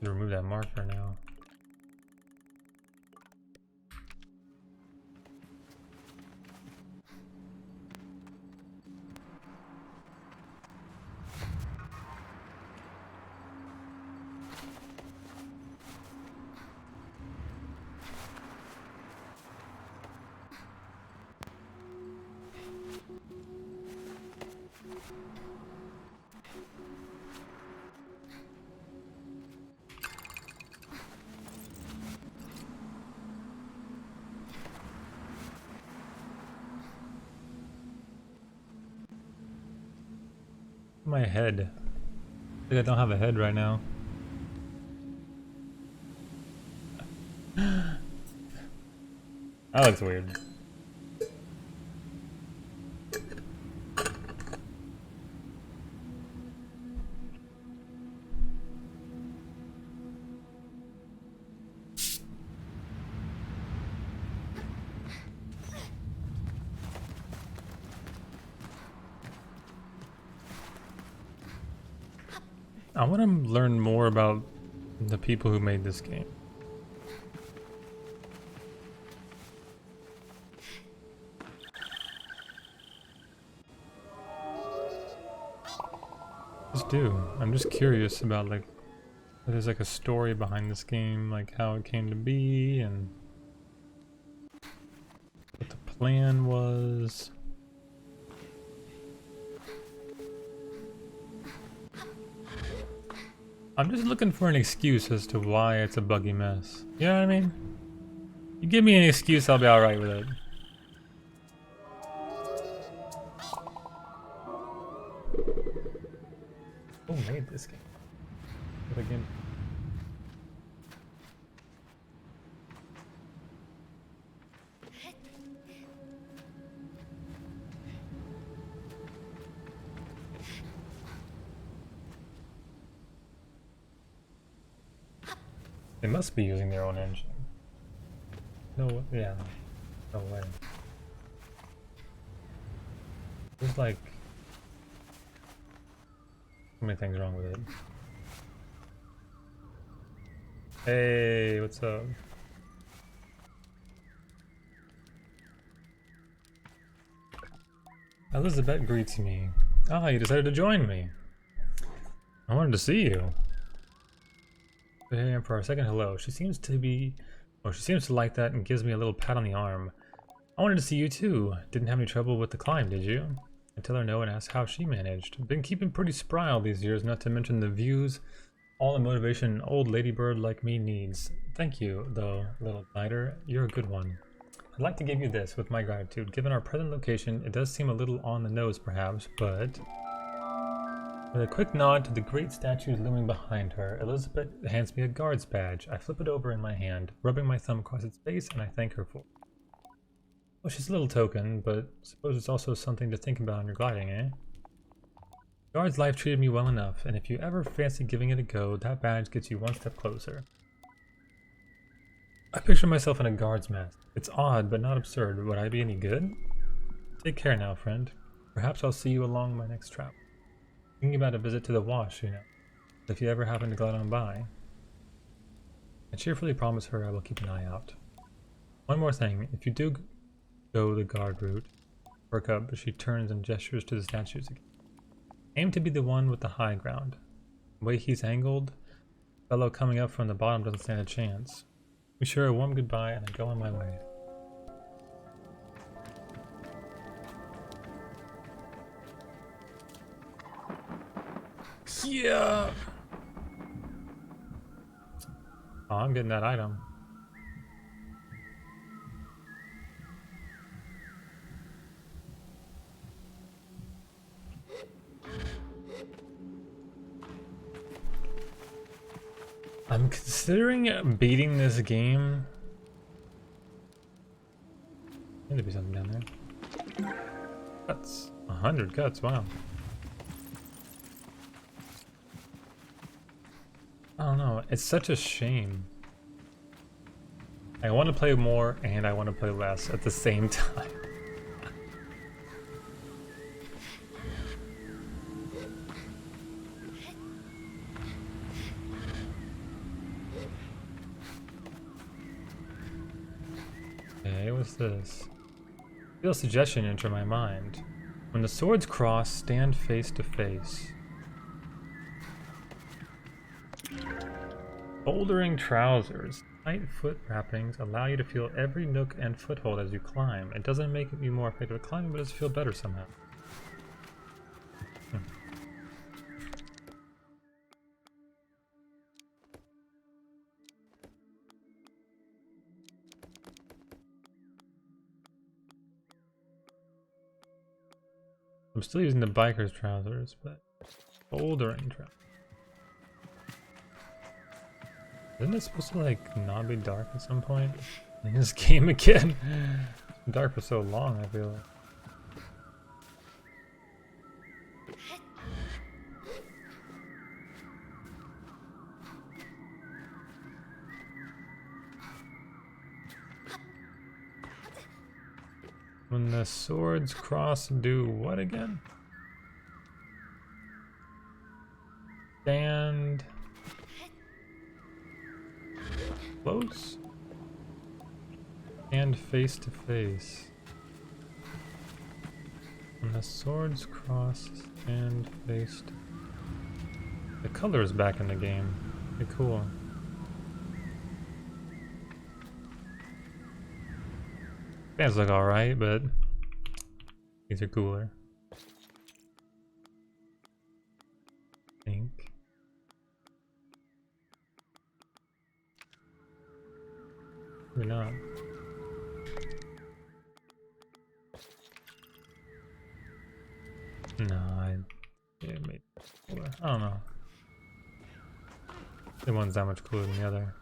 Remove that marker now. My head. I think I don't have a head right now. That looks weird. I want to learn more about the people who made this game. Just do. I'm just curious about, like, if there's like a story behind this game, like how it came to be and what the plan was. I'm just looking for an excuse as to why it's a buggy mess. You know what I mean? You give me an excuse, I'll be alright with it. Who made this game? But again. They must be using their own engine. No, yeah, no way. There's like so many things wrong with it. Hey, what's up? Elizabeth greets me. Ah, you decided to join me. I wanted to see you. And for our second hello, she seems to like that and gives me a little pat on the arm. I wanted to see you too. Didn't have any trouble with the climb, did you? I tell her no and ask how she managed. Been keeping pretty spry all these years, not to mention the views, all the motivation an old ladybird like me needs. Thank you, though, little blighter. You're a good one. I'd like to give you this with my gratitude. Given our present location, it does seem a little on the nose perhaps, but... With a quick nod to the great statues looming behind her, Elizabeth hands me a guard's badge. I flip it over in my hand, rubbing my thumb across its base, and I thank her for it. Well, she's a little token, but suppose it's also something to think about on your gliding, eh? Guard's life treated me well enough, and if you ever fancy giving it a go, that badge gets you one step closer. I picture myself in a guard's mask. It's odd, but not absurd. Would I be any good? Take care now, friend. Perhaps I'll see you along my next travel. Thinking about a visit to the wash, you know, if you ever happen to glide on by. I cheerfully promise her I will keep an eye out. One more thing, if you do go the guard route, perk up, she turns and gestures to the statues again. Aim to be the one with the high ground. The way he's angled, the fellow coming up from the bottom doesn't stand a chance. We share a warm goodbye and I go on my way. Yeah. Oh, I'm getting that item. I'm considering beating this game. Need to be something down there. Cuts. 100 cuts, wow. I don't know, it's such a shame. I want to play more and I want to play less at the same time. Okay, what's this? Feel a suggestion enter my mind. When the swords cross, stand face to face. Bouldering trousers. Tight foot wrappings allow you to feel every nook and foothold as you climb. It doesn't make you more effective at climbing, but it does feel better somehow. I'm still using the biker's trousers, but bouldering trousers. Isn't it supposed to like not be dark at some point in this game again? It's been dark for so long, I feel like. When the swords cross, do what again? Stand close and face to face. When the swords cross, stand face to... The color is back in the game. Pretty cool. Fans look alright, but these are cooler. I think. Maybe not. No, yeah, maybe. I don't know. The one's that much cooler than the other.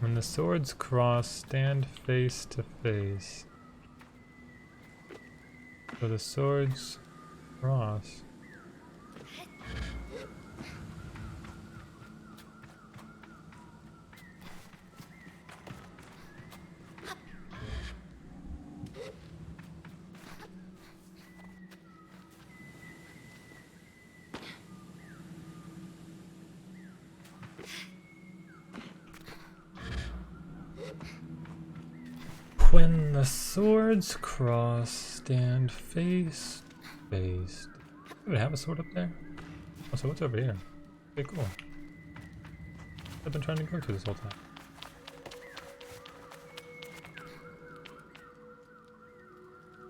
When the swords cross, stand face to face. So the swords cross. When the swords cross, stand face to face. Do we have a sword up there? Oh, so what's over here? Okay, cool. I've been trying to go to this whole time.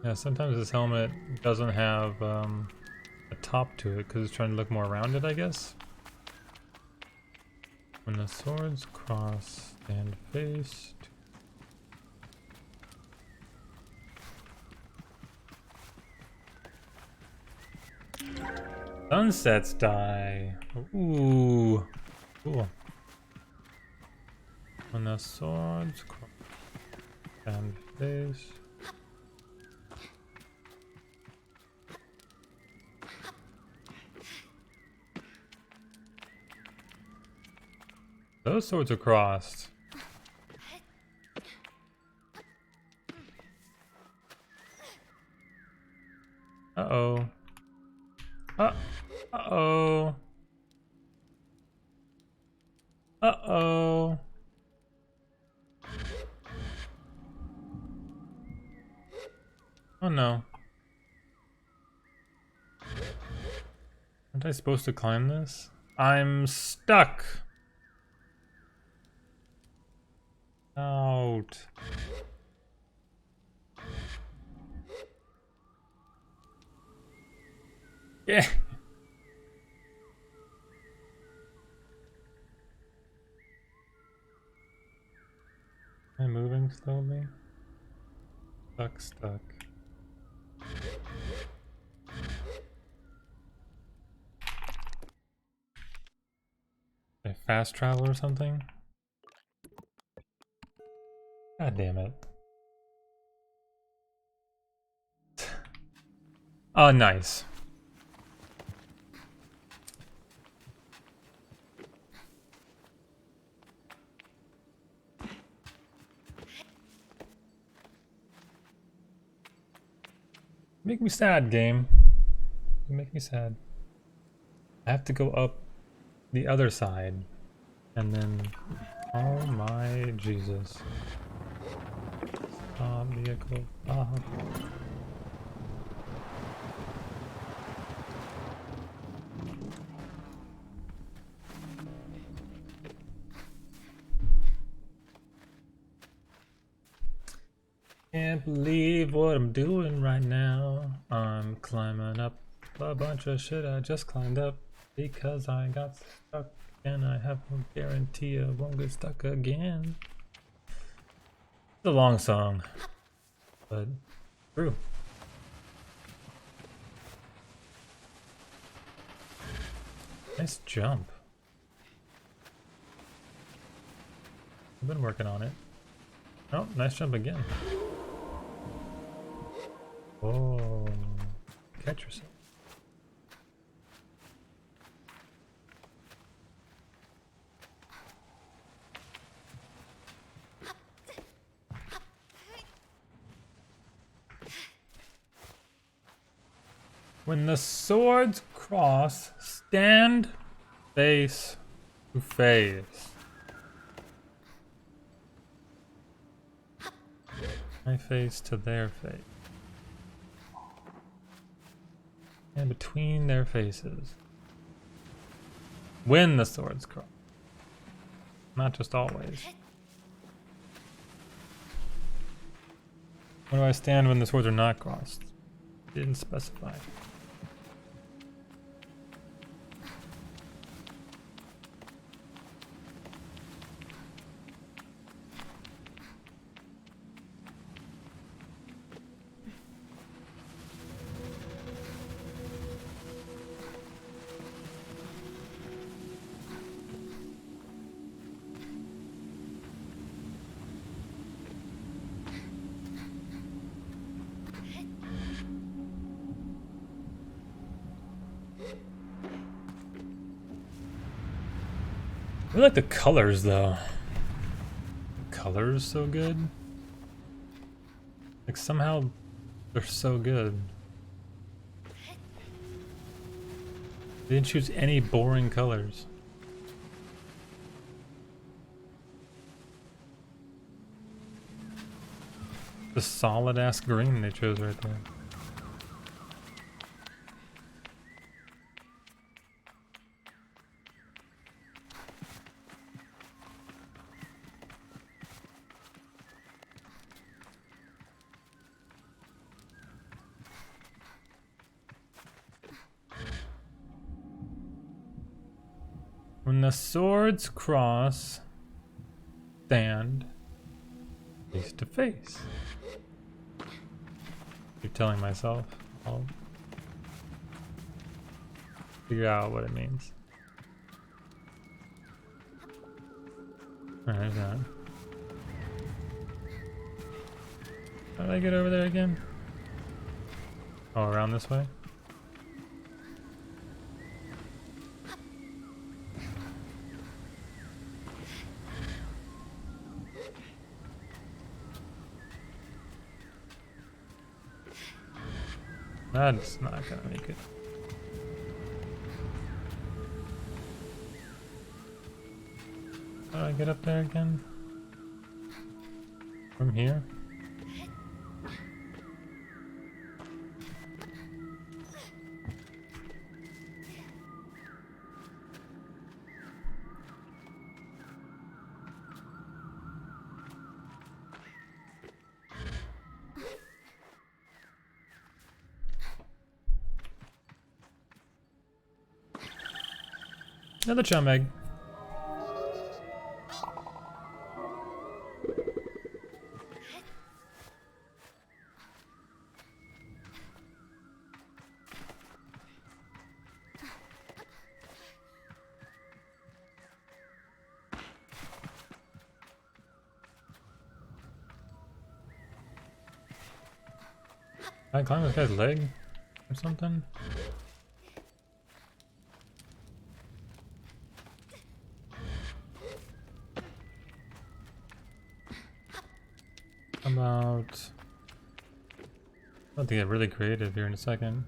Yeah, sometimes this helmet doesn't have a top to it because it's trying to look more rounded, I guess. When the swords cross, stand face to... Sunsets die. Ooh. Cool. When the swords cross, stand face. Those swords are crossed. Uh-oh. Uh-oh. Uh-oh. Oh no. Aren't I supposed to climb this? I'm stuck. Out. Yeah. Am I moving slowly? Stuck. Did I fast travel or something? God damn it. Oh, nice. Make me sad, game. You make me sad. I have to go up the other side. And then... Oh my Jesus. Stop, vehicle. Stop. Can't believe what I'm doing right now. I'm climbing up a bunch of shit I just climbed up because I got stuck and I have no guarantee I won't get stuck again. It's a long song, but true. Nice jump. I've been working on it. Oh, nice jump again. Oh, catch yourself. When the swords cross, stand face to face. My face to their face. And between their faces. When the swords cross. Not just always. Where do I stand when the swords are not crossed? Didn't specify. I like the colors though. The colors so good. Like somehow they're so good. They didn't choose any boring colors. The solid ass green they chose right there. When the swords cross, stand face to face. Keep telling myself. I'll figure out what it means. Alright, there's that. How did I get over there again? Oh, around this way? That's not gonna make it. How do I get up there again? From here? Another chum egg. Can I climb this guy's leg or something? About to get really creative here in a second.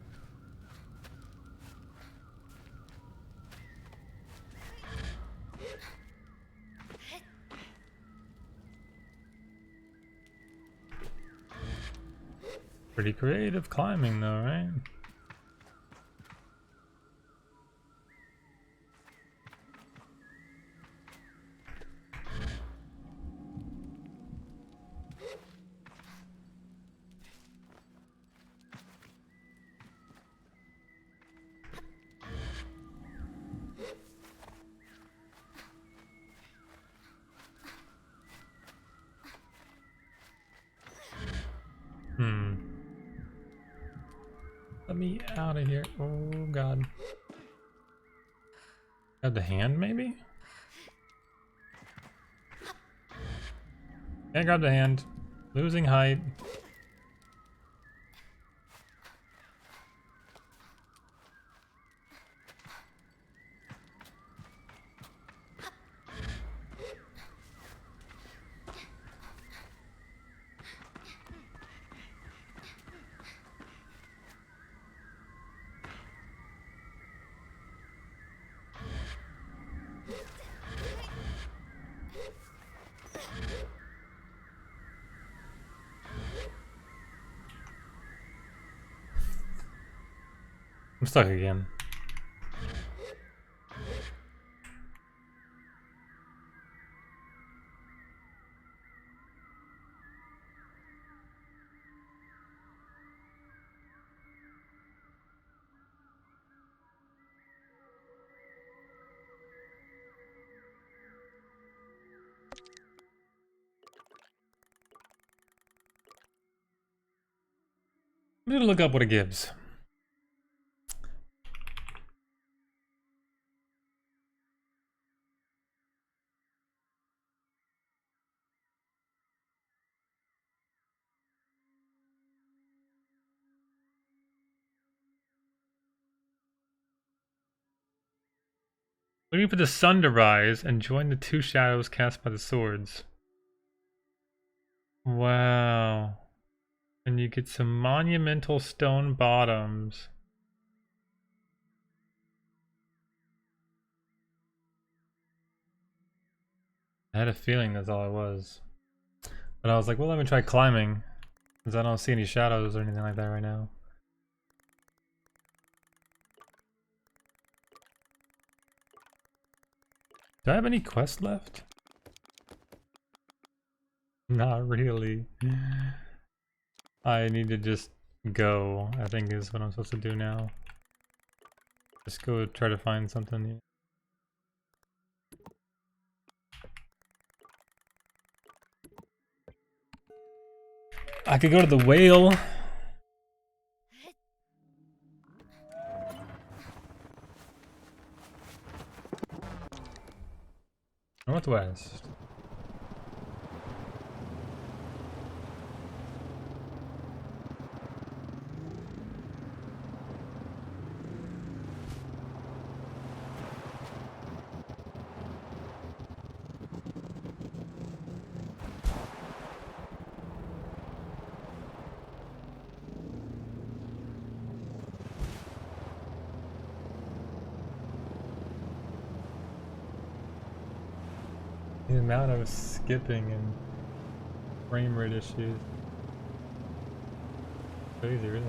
Pretty creative climbing though, right? Let me out of here. Oh god. Grab the hand maybe? Can't grab the hand. Losing height. I'm stuck again. I'm gonna look up what it gives. Looking for the sun to rise and join the two shadows cast by the swords. Wow. And you get some monumental stone bottoms. I had a feeling that's all it was. But I was like, well, let me try climbing. Because I don't see any shadows or anything like that right now. Do I have any quests left? Not really. I need to just go, I think is what I'm supposed to do now. Just go try to find something new. I could go to the whale. Northwest. The amount of skipping and frame rate issues. Crazy, really.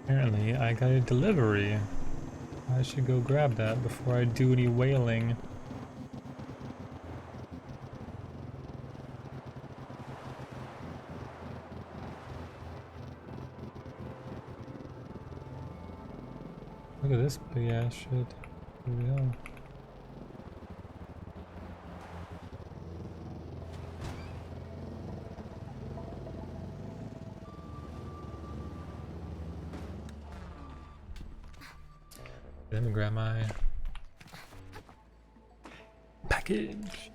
Apparently, I got a delivery. I should go grab that before I do any whaling. Look at this big ass shit. Here we go. Let me grab my package.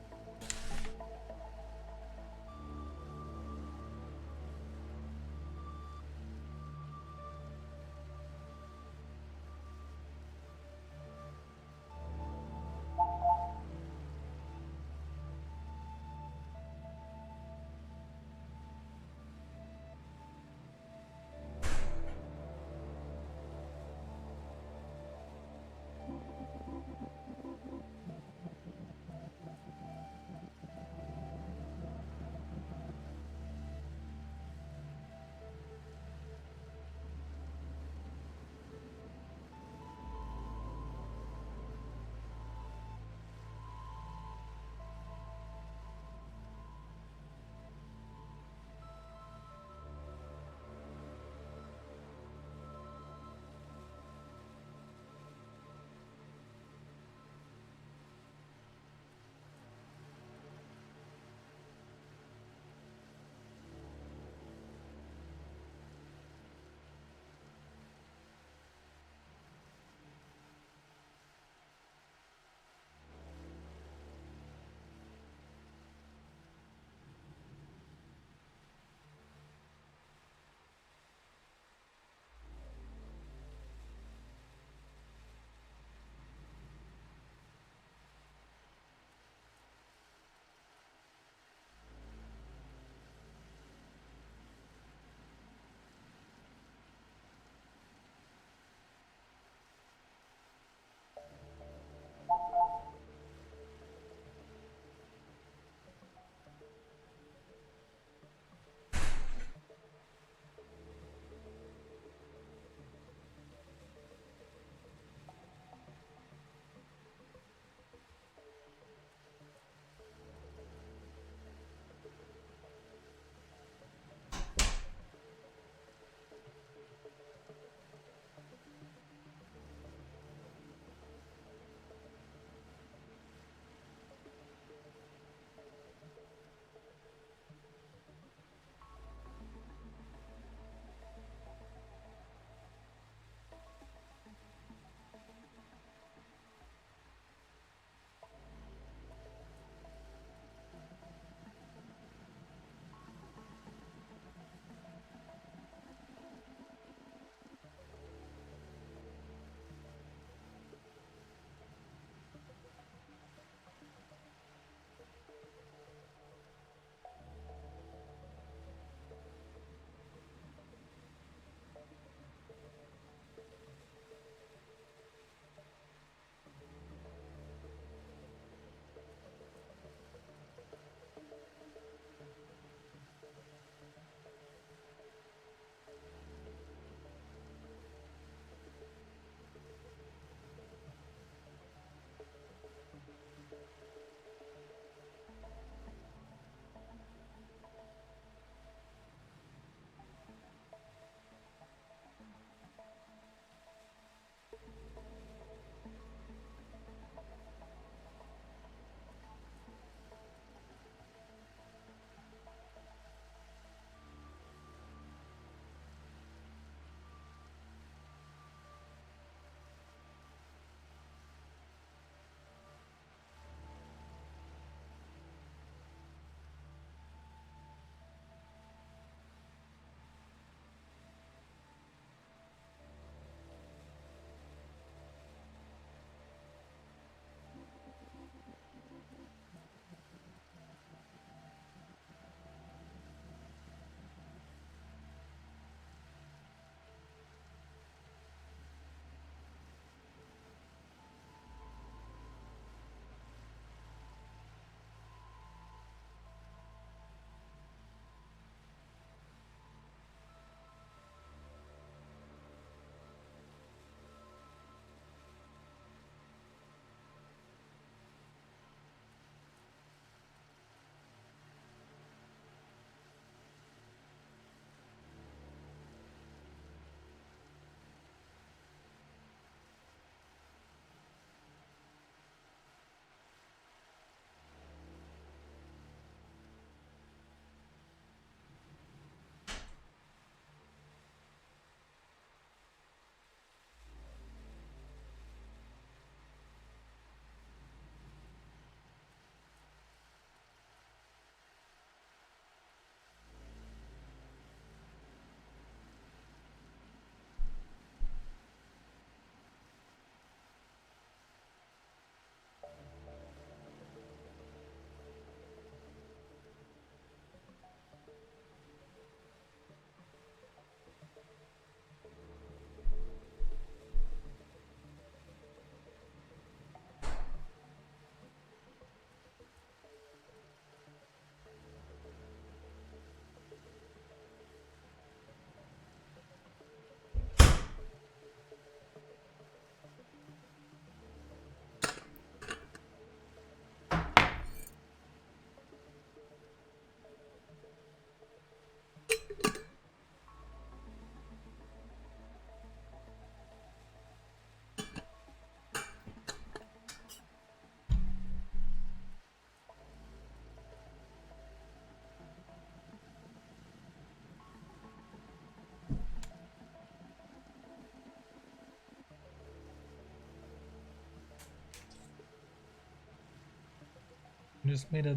I just made a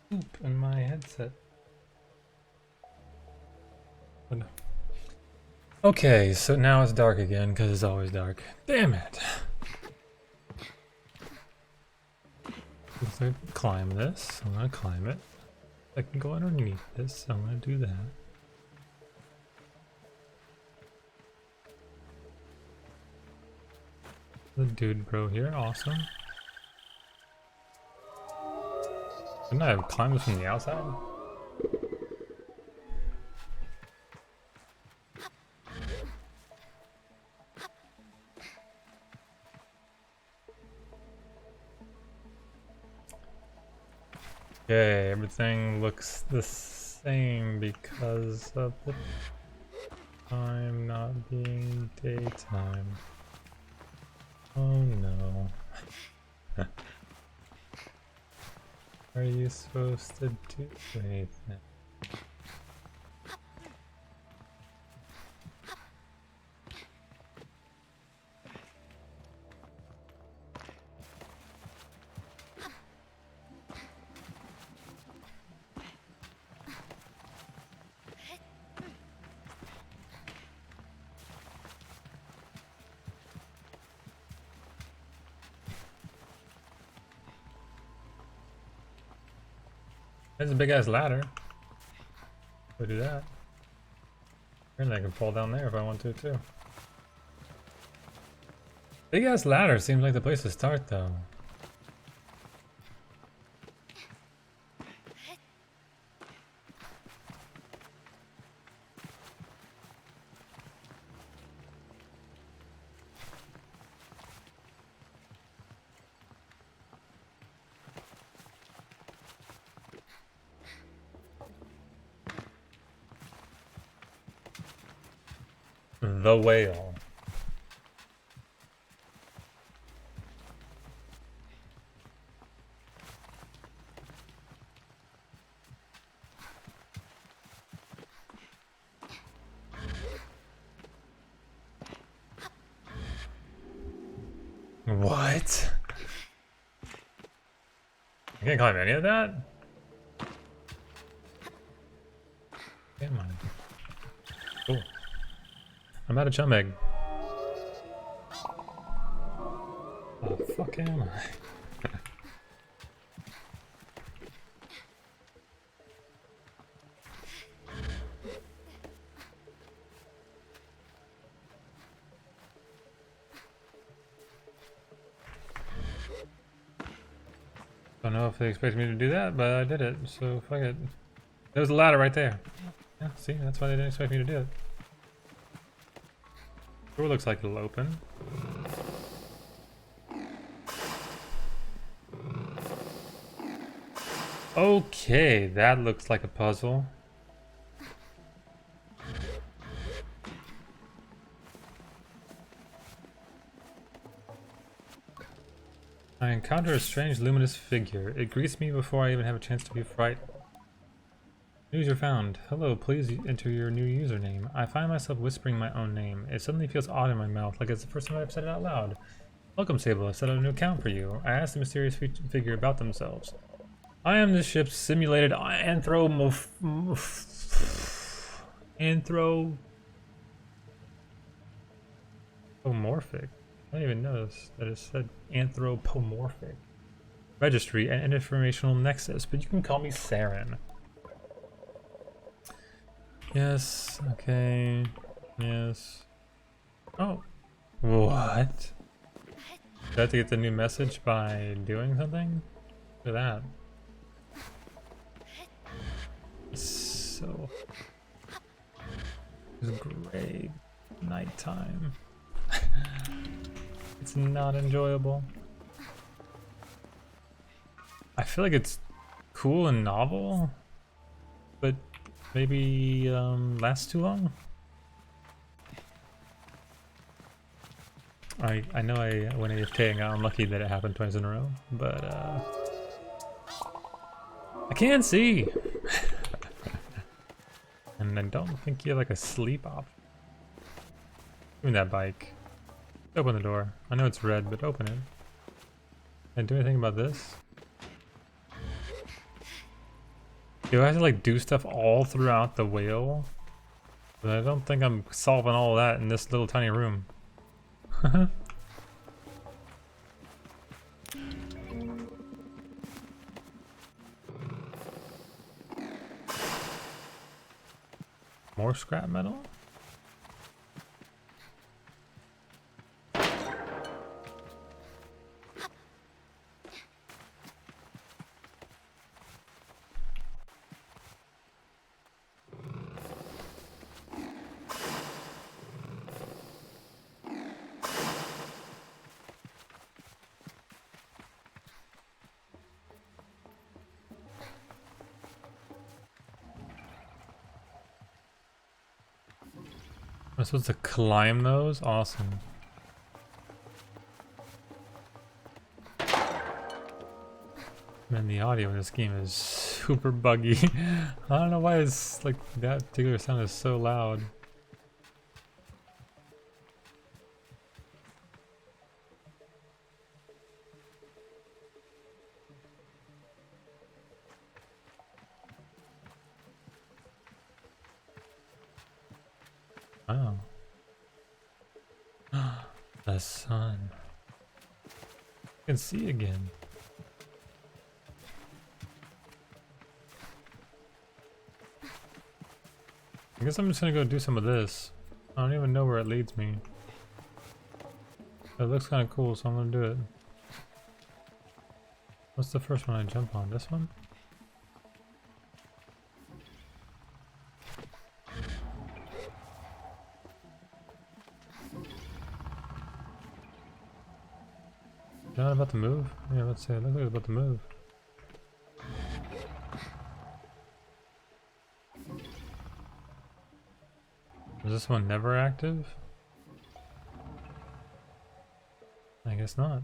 poop in my headset. Oh, no. Okay, so now it's dark again because it's always dark. Damn it! So I climb this. I'm gonna climb it. I can go underneath this. So I'm gonna do that. The dude bro here, awesome. Couldn't I have climbed this from the outside? Okay, everything looks the same because of the time not being daytime. Oh no. Are you supposed to do anything? There's a big ass ladder. Go do that. And I can fall down there if I want to too. Big ass ladder seems like the place to start though. The whale. What? I can't climb any of that? Come on. Cool. I'm out of chum egg. Oh, fuck am I? Don't know if they expected me to do that, but I did it, so fuck it. There was a ladder right there. Yeah, see, that's why they didn't expect me to do it. Door looks like it'll open. Okay, that looks like a puzzle. I encounter a strange luminous figure. It greets me before I even have a chance to be frightened. User found. Hello, please enter your new username. I find myself whispering my own name. It suddenly feels odd in my mouth, like it's the first time I've said it out loud. Welcome, Sable. I've set up a new account for you. I asked the mysterious figure about themselves. I am this ship's simulated anthropomorphic. I didn't even notice that it said anthropomorphic. Registry and informational nexus, but you can call me Saren. Yes, okay, yes. Oh, what? Do I have to get the new message by doing something? Look at that. So, it's gray nighttime. It's not enjoyable. I feel like it's cool and novel, but maybe lasts too long. I know I went AFK and got unlucky that it happened twice in a row, but I can't see. And I don't think you have like a sleep option. Give me that bike. Open the door. I know it's red, but open it. Can I do anything about this? Do I have to like do stuff all throughout the whale? But I don't think I'm solving all that in this little tiny room. More scrap metal? I'm supposed to climb those? Awesome. Man, the audio in this game is super buggy. I don't know why it's like that particular sound is so loud. Wow. The sun. I can see again. I guess I'm just gonna go do some of this. I don't even know where it leads me. It looks kind of cool, so I'm gonna do it. What's the first one I jump on? This one? Is that about to move? Yeah, let's say it looks like it's about to move. Is this one never active? I guess not.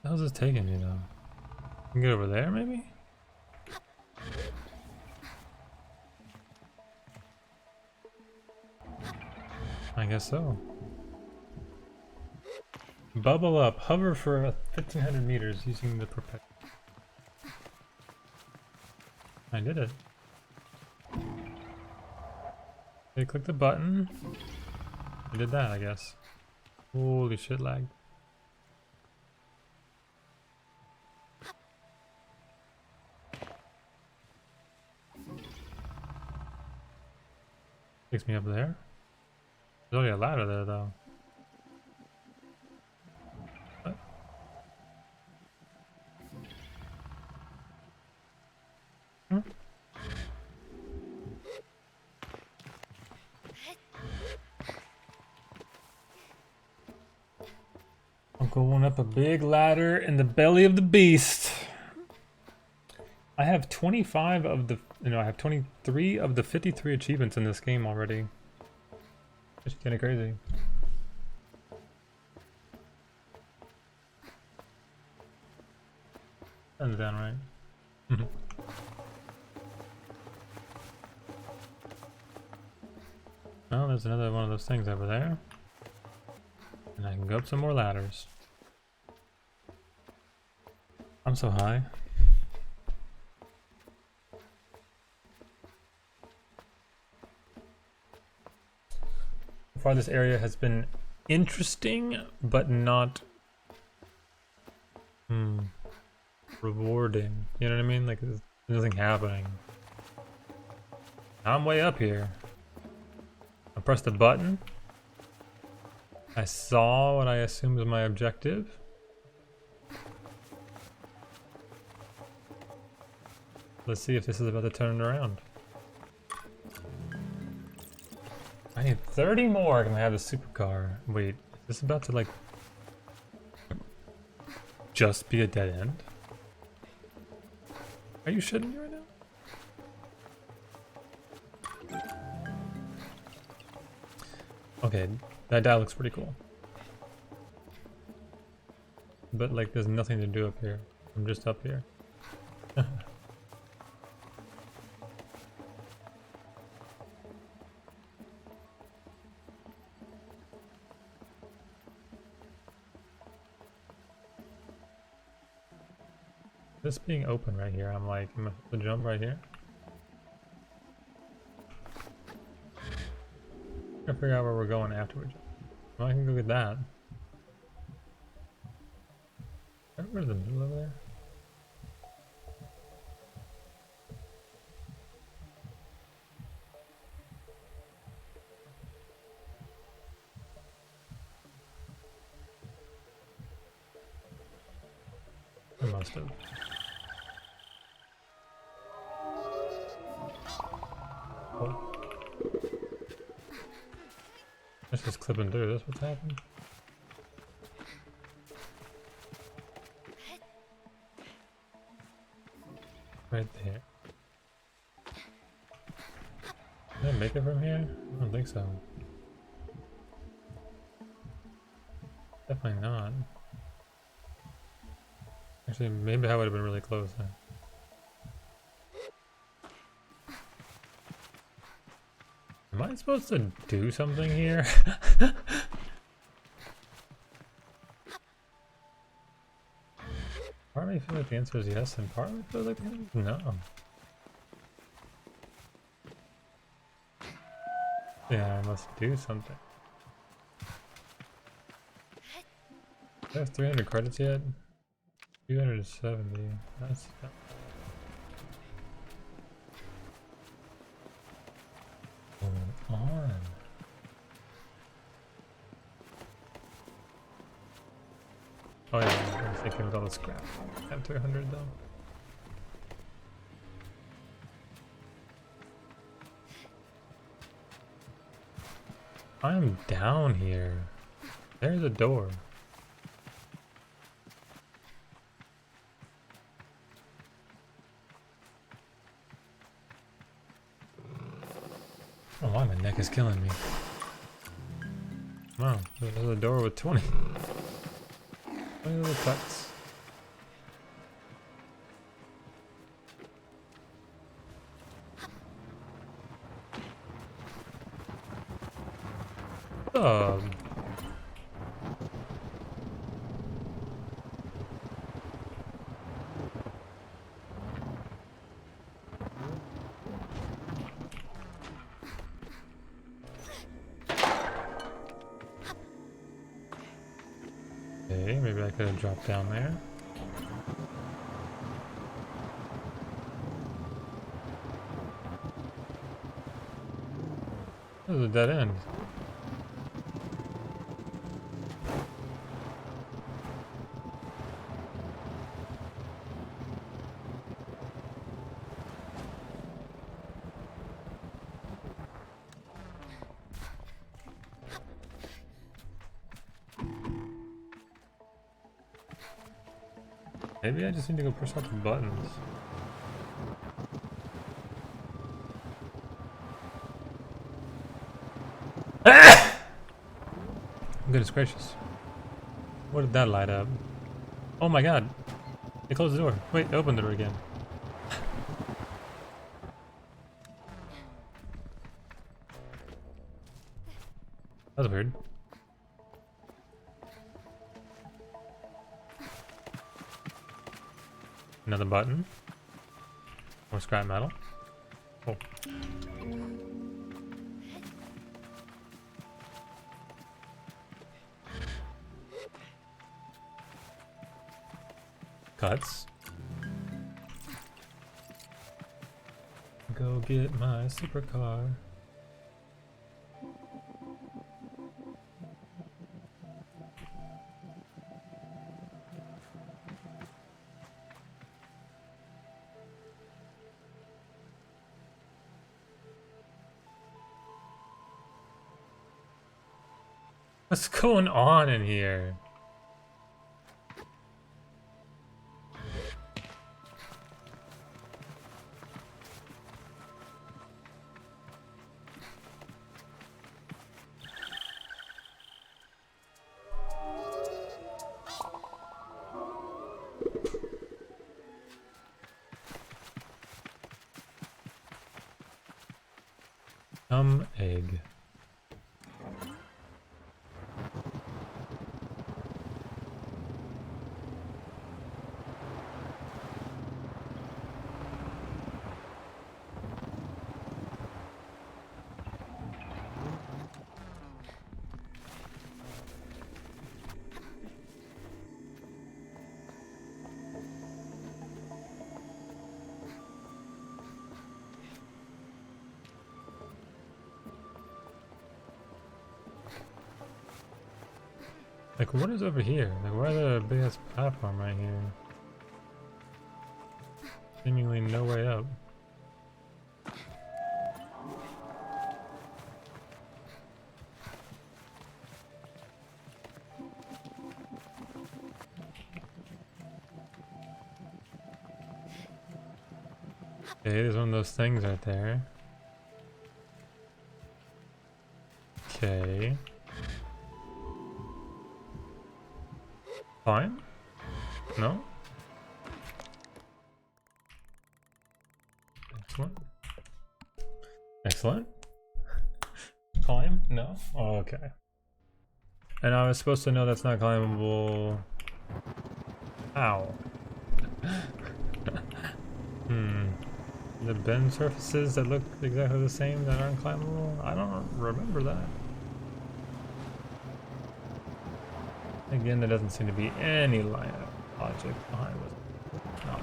How's this taking you though? You can get over there maybe? I guess so. Bubble up. Hover for 1500 meters using the propel. I did it. Okay, click the button. I did that, I guess. Holy shit, lag. Takes me up there. There's only a ladder there though. What? Hmm? I'm going up a big ladder in the belly of the beast. I have 25 of the, I have 23 of the 53 achievements in this game already. It's kind of crazy. Turn down, right? Oh, there's another one of those things over there. And I can go up some more ladders. I'm so high. So far this area has been interesting, but not rewarding. You know what I mean? Like there's nothing happening. Now I'm way up here. I pressed the button. I saw what I assumed was my objective. Let's see if this is about to turn around. I need 30 more and I have the supercar. Wait, is this about to like just be a dead end? Are you shitting me right now? Okay, that looks pretty cool. But like there's nothing to do up here. I'm just up here. This being open right here, I'm like, I'm gonna jump right here. Gotta figure out where we're going after we jump. Well, I can go get that. Where's the middle over there? I must have. Oh. That's just clipping through. That's what's happening. Right there. Can I make it from here? I don't think so. Definitely not. Actually, maybe that would have been really close then. Am I supposed to do something here? Part of me feels like the answer is yes, and part of me feels like the answer is no. Yeah, I must do something. Do I have 300 credits yet? 270. That's going on. Oh yeah, I was thinking with all the scrap. I have 300 though. I'm down here. There's a door. Oh wow, my neck is killing me. Wow, there's a door with 20. 20 little cuts. Okay, maybe I could have dropped down there. This is a dead end. Maybe I just need to go push out the buttons. Goodness gracious. What did that light up? Oh my god. They closed the door. Wait, they opened the door again. That was weird. Another button. More scrap metal. Oh. Cuts. Go get my supercar. What's going on in here? egg. Like, what is over here? Like, why the big ass platform right here? Seemingly no way up. Okay, there's one of those things right there. Okay. Climb? No? Excellent. Excellent. Climb? No? Oh, okay. And I was supposed to know that's not climbable. Ow. The bend surfaces that look exactly the same that aren't climbable? I don't remember that. Again, there doesn't seem to be any line of logic behind what's going on.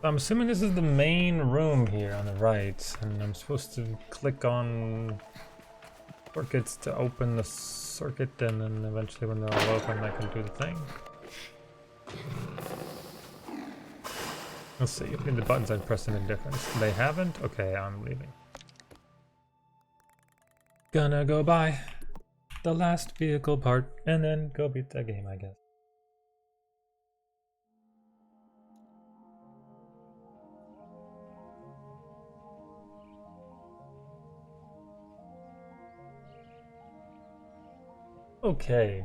I'm assuming this is the main room here on the right, and I'm supposed to click on circuits to open the circuit, and then eventually when they're all open I can do the thing. Let's see, if the buttons I've pressed any difference. They haven't? Okay, I'm leaving. Gonna go buy the last vehicle part and then go beat the game, I guess. Okay.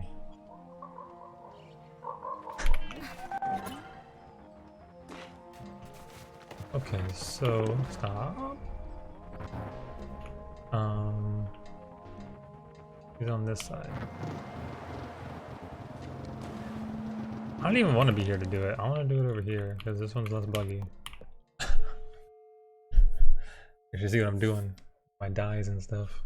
Okay, so stop. He's on this side. I don't even want to be here to do it. I want to do it over here because this one's less buggy. You should see what I'm doing. My dies and stuff.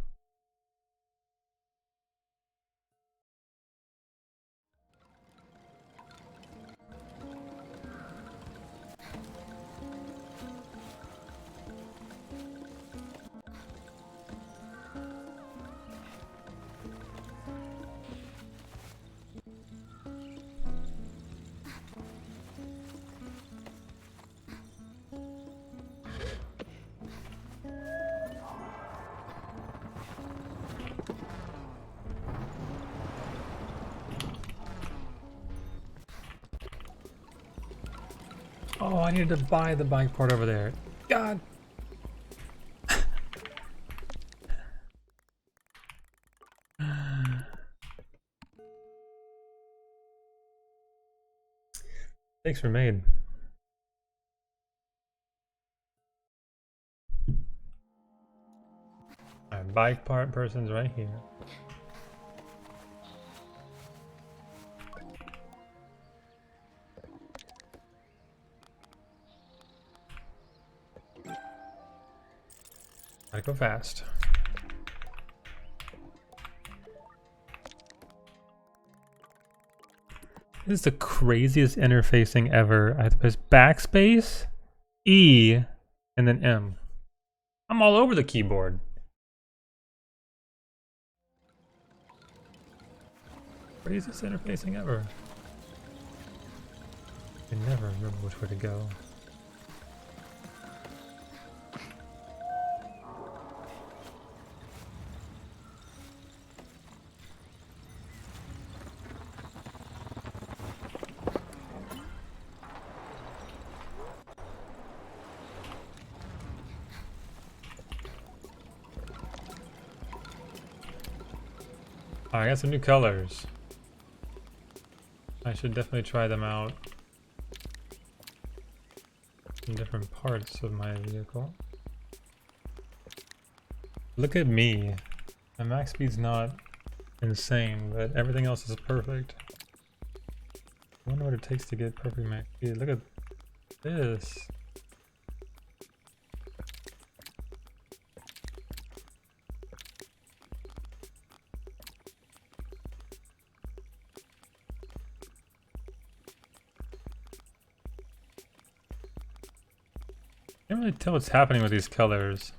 Oh, I needed to buy the bike part over there. God. Mistakes were made. Alright, bike part person's right here. Gotta go fast. This is the craziest interfacing ever. I have to press backspace, E, and then M. I'm all over the keyboard. Craziest interfacing ever. I never remember which way to go. I got some new colors. I should definitely try them out in different parts of my vehicle. Look at me. My max speed's not insane, but everything else is perfect. I wonder what it takes to get perfect max speed. Look at this. Can't really tell what's happening with these colors.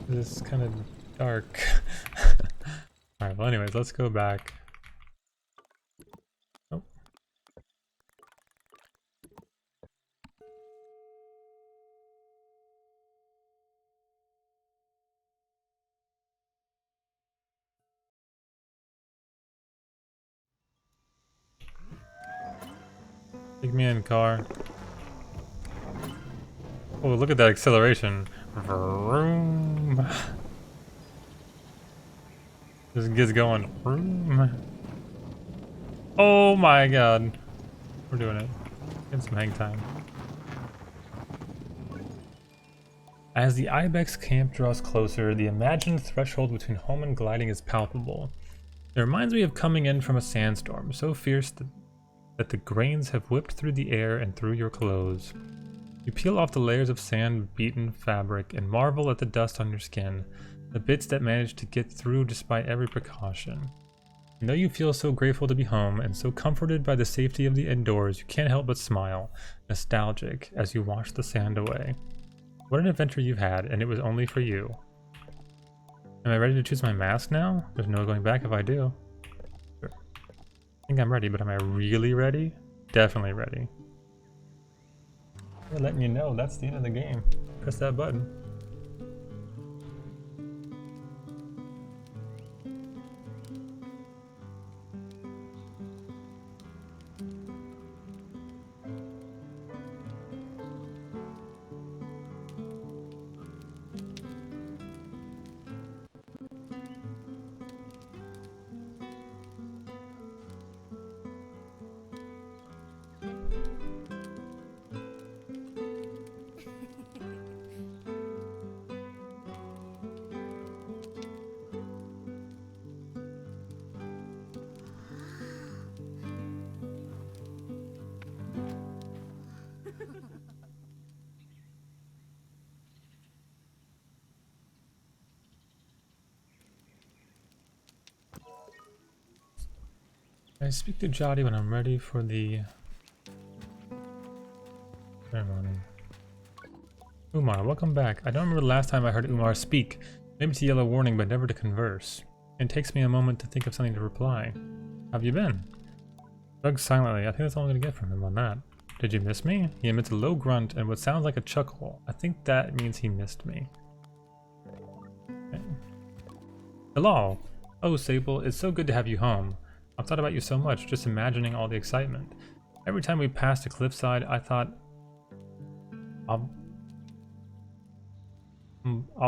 This is kind of dark. Alright, well anyways, let's go back. Oh. Take me in, car. Oh, look at that acceleration. Vroom. This gets going. Vroom. Oh my god. We're doing it. Get some hang time. As the Ibex camp draws closer, the imagined threshold between home and gliding is palpable. It reminds me of coming in from a sandstorm, so fierce that the grains have whipped through the air and through your clothes. You peel off the layers of sand-beaten fabric and marvel at the dust on your skin, the bits that manage to get through despite every precaution. And though you feel so grateful to be home and so comforted by the safety of the indoors, you can't help but smile, nostalgic, as you wash the sand away. What an adventure you've had, and it was only for you. Am I ready to choose my mask now? There's no going back if I do. Sure. I think I'm ready, but am I really ready? Definitely ready. We're letting you know that's the end of the game. Press that button. I speak to Jotty when I'm ready for the ceremony. Umar, welcome back. I don't remember the last time I heard Umar speak. Maybe to yell a warning, but never to converse. It takes me a moment to think of something to reply. How have you been? Shrugs silently. I think that's all I'm going to get from him on that. Did you miss me? He emits a low grunt and what sounds like a chuckle. I think that means he missed me. Okay. Hello. Oh, Sable, it's so good to have you home. I've thought about you so much, just imagining all the excitement. Every time we passed a cliffside, I thought, I'll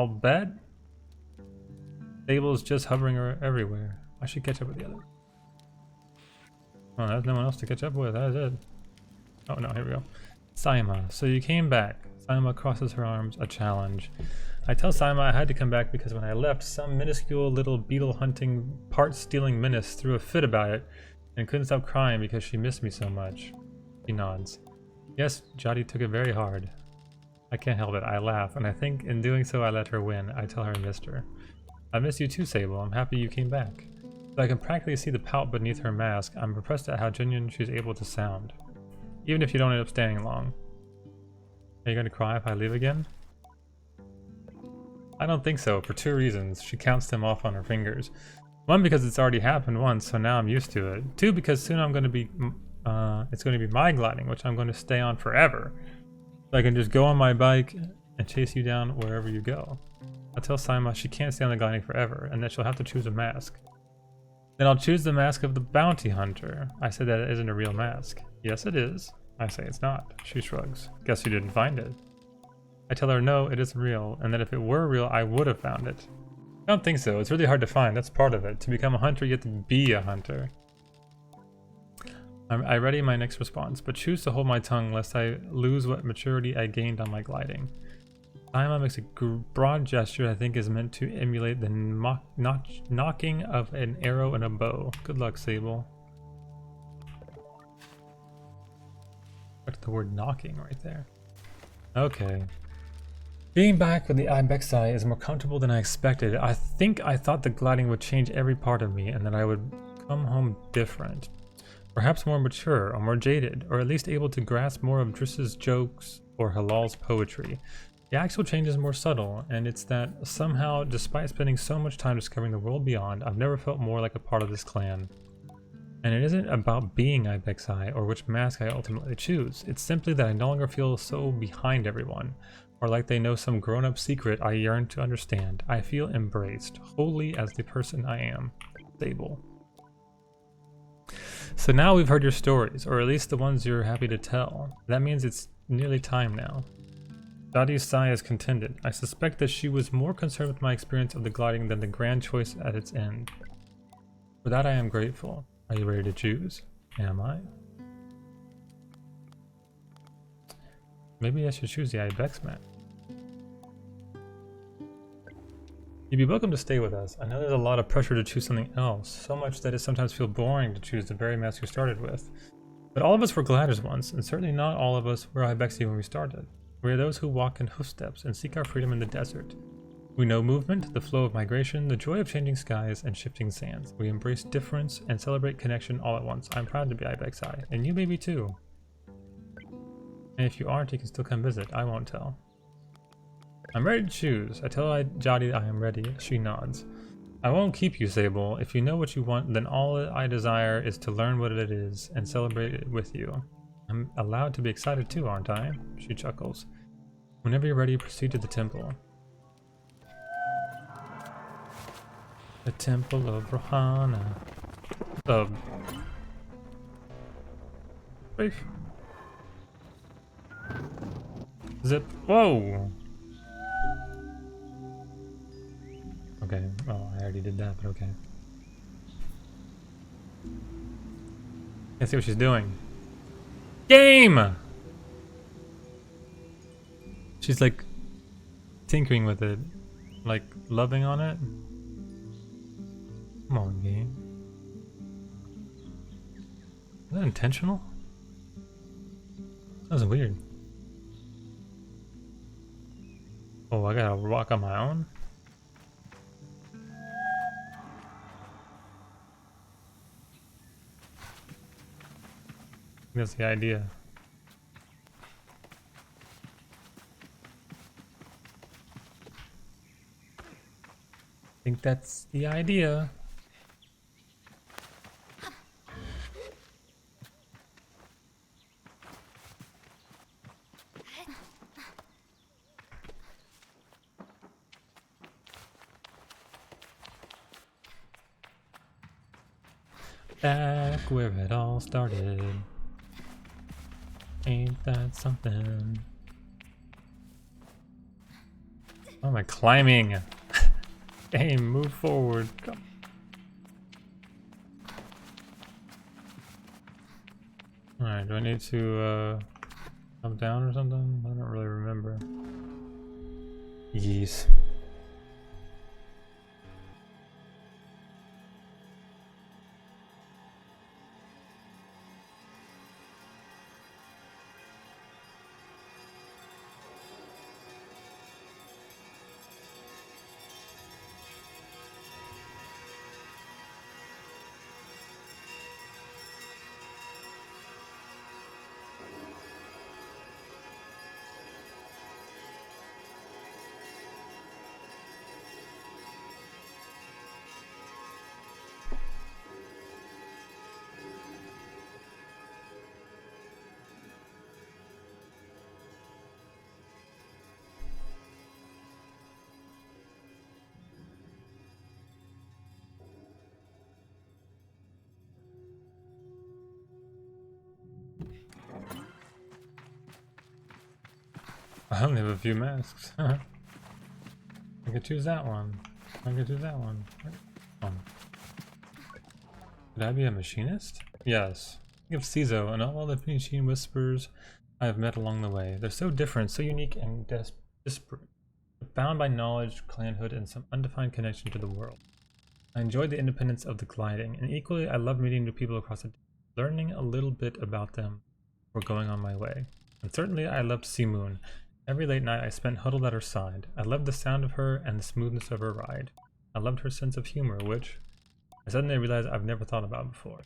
bet Sable's just hovering everywhere. I should catch up with the others. Oh, there's no one else to catch up with. That is it. Oh no, here we go. Saima, so you came back. Saima crosses her arms, a challenge. I tell Saima I had to come back because when I left, some minuscule little beetle hunting, part stealing menace threw a fit about it and couldn't stop crying because she missed me so much. She nods. Yes, Jotty took it very hard. I can't help it. I laugh, and I think in doing so I let her win. I tell her I missed her. I missed you too, Sable. I'm happy you came back. So I can practically see the pout beneath her mask. I'm impressed at how genuine she's able to sound. Even if you don't end up staying long. Are you going to cry if I leave again? I don't think so, for two reasons. She counts them off on her fingers. One, because it's already happened once, so now I'm used to it. Two, because soon I'm going to be, it's going to be my gliding, which I'm going to stay on forever. So I can just go on my bike and chase you down wherever you go. I'll tell Saima she can't stay on the gliding forever, and that she'll have to choose a mask. Then I'll choose the mask of the bounty hunter. I said that it isn't a real mask. Yes, it is. I say it's not. She shrugs. Guess you didn't find it. I tell her no, it isn't real, and that if it were real, I would have found it. I don't think so. It's really hard to find. That's part of it. To become a hunter, you have to be a hunter. I ready my next response, but choose to hold my tongue lest I lose what maturity I gained on my gliding. Daima makes a broad gesture I think is meant to emulate the knocking of an arrow in a bow. Good luck, Sable. What's the word knocking right there? Okay. Being back with the Ibexi is more comfortable than I expected. I thought the gliding would change every part of me and that I would come home different. Perhaps more mature, or more jaded, or at least able to grasp more of Driss's jokes or Halal's poetry. The actual change is more subtle, and it's that somehow, despite spending so much time discovering the world beyond, I've never felt more like a part of this clan. And it isn't about being Ibexi or which mask I ultimately choose. It's simply that I no longer feel so behind everyone, or like they know some grown-up secret I yearn to understand. I feel embraced, wholly as the person I am. Sable. So now we've heard your stories, or at least the ones you're happy to tell. That means it's nearly time now. Dadi's sigh is contended. I suspect that she was more concerned with my experience of the gliding than the grand choice at its end. For that I am grateful. Are you ready to choose? Am I? Maybe I should choose the Ibex map. You'd be welcome to stay with us. I know there's a lot of pressure to choose something else, so much that it sometimes feels boring to choose the very mask you started with. But all of us were gliders once, and certainly not all of us were Ibexi when we started. We are those who walk in hoofsteps and seek our freedom in the desert. We know movement, the flow of migration, the joy of changing skies and shifting sands. We embrace difference and celebrate connection all at once. I'm proud to be Ibexi, and you may be too. And if you aren't, you can still come visit. I won't tell. I'm ready to choose. I tell Jadi I am ready. She nods. I won't keep you, Sable. If you know what you want, then all I desire is to learn what it is and celebrate it with you. I'm allowed to be excited too, aren't I? She chuckles. Whenever you're ready, proceed to the temple. The Temple of Rohana. Brief. Zip. Whoa! Okay, well, I already did that, but okay. Can't see what she's doing. Game! She's like tinkering with it, like loving on it. Come on, game. Is that intentional? That was weird. Oh, I gotta walk on my own? That's the idea. I think that's the idea. Back where it all started. Ain't that something? Oh, am I climbing? Hey, move forward. Come. Alright, do I need to jump down or something? I don't really remember. Yes. I only have a few masks. I could choose that one. I could choose that one. Could I be a machinist? Yes. Think of CISO and all the machine whispers I have met along the way. They're so different, so unique and disparate, bound by knowledge, clanhood, and some undefined connection to the world. I enjoyed the independence of the gliding, and equally I love meeting new people across the learning a little bit about them before going on my way. And certainly I loved Moon. Every late night I spent huddled at her side. I loved the sound of her and the smoothness of her ride. I loved her sense of humor, which I suddenly realized I've never thought about before.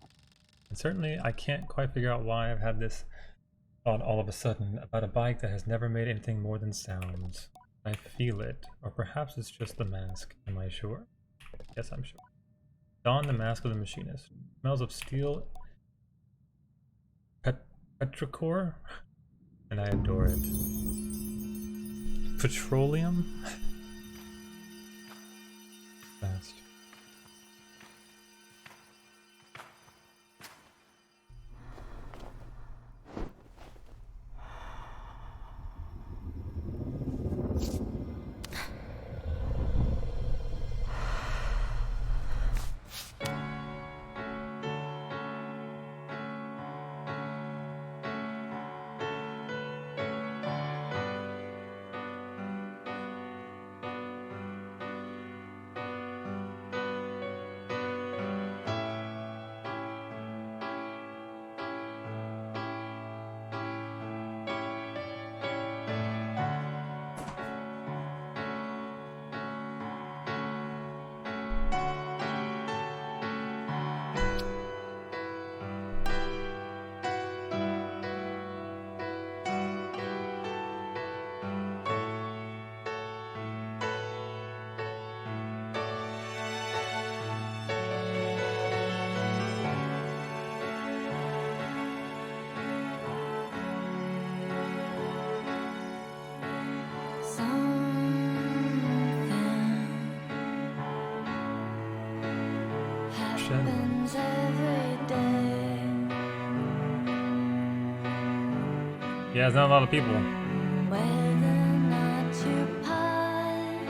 And certainly I can't quite figure out why I've had this thought all of a sudden about a bike that has never made anything more than sounds. I feel it, or perhaps it's just the mask. Am I sure? Yes, I'm sure. Don the mask of the machinist. Smells of steel petrichor, and I adore it. Petroleum? Fast. Happens every day. Yeah, it's not a lot of people. Whether occupied,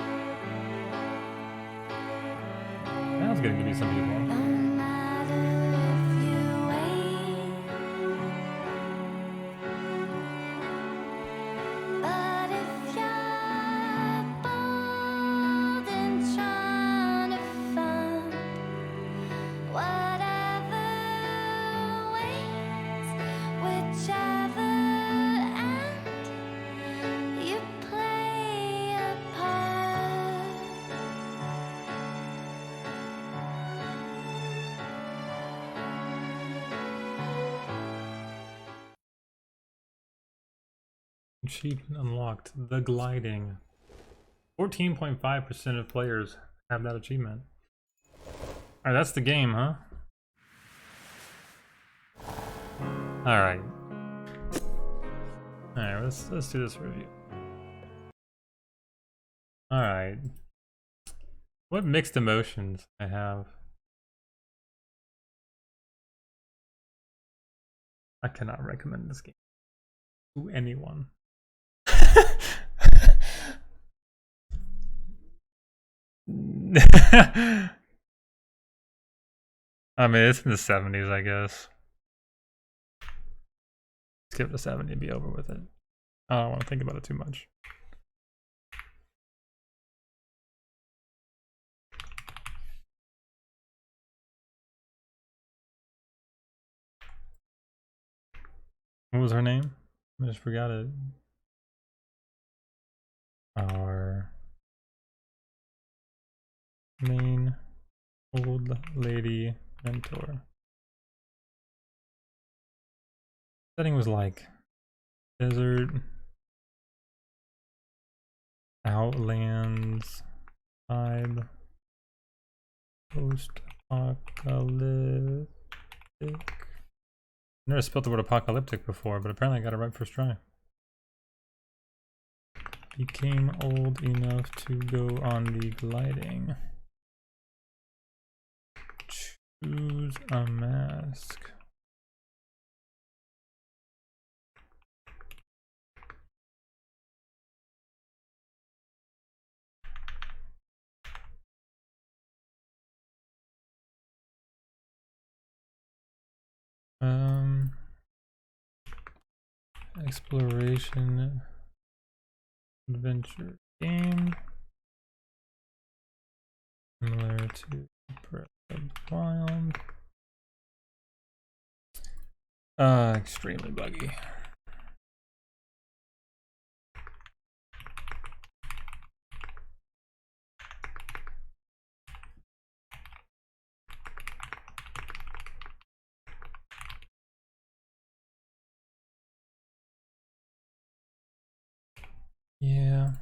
That was gonna give you some people. no matter if you wait. But if you're bold and trying to find whatever waits, whichever end you play a part. Achievement unlocked. The gliding. 14.5% of players have that achievement. Alright, that's the game, huh? Alright. Alright, let's do this review. Alright. What mixed emotions I have. I cannot recommend this game to anyone. I mean, it's in the 70s, I guess. Skip the 70 and be over with it. I don't want to think about it too much. What was her name? I just forgot it. Our main old lady mentor. Setting was like desert, outlands, vibe, post-apocalyptic. Never spelled the word apocalyptic before, but apparently I got it right first try. Became old enough to go on the gliding. Choose a mask. exploration adventure game similar to Breath of the Wild. Extremely buggy. Yeah.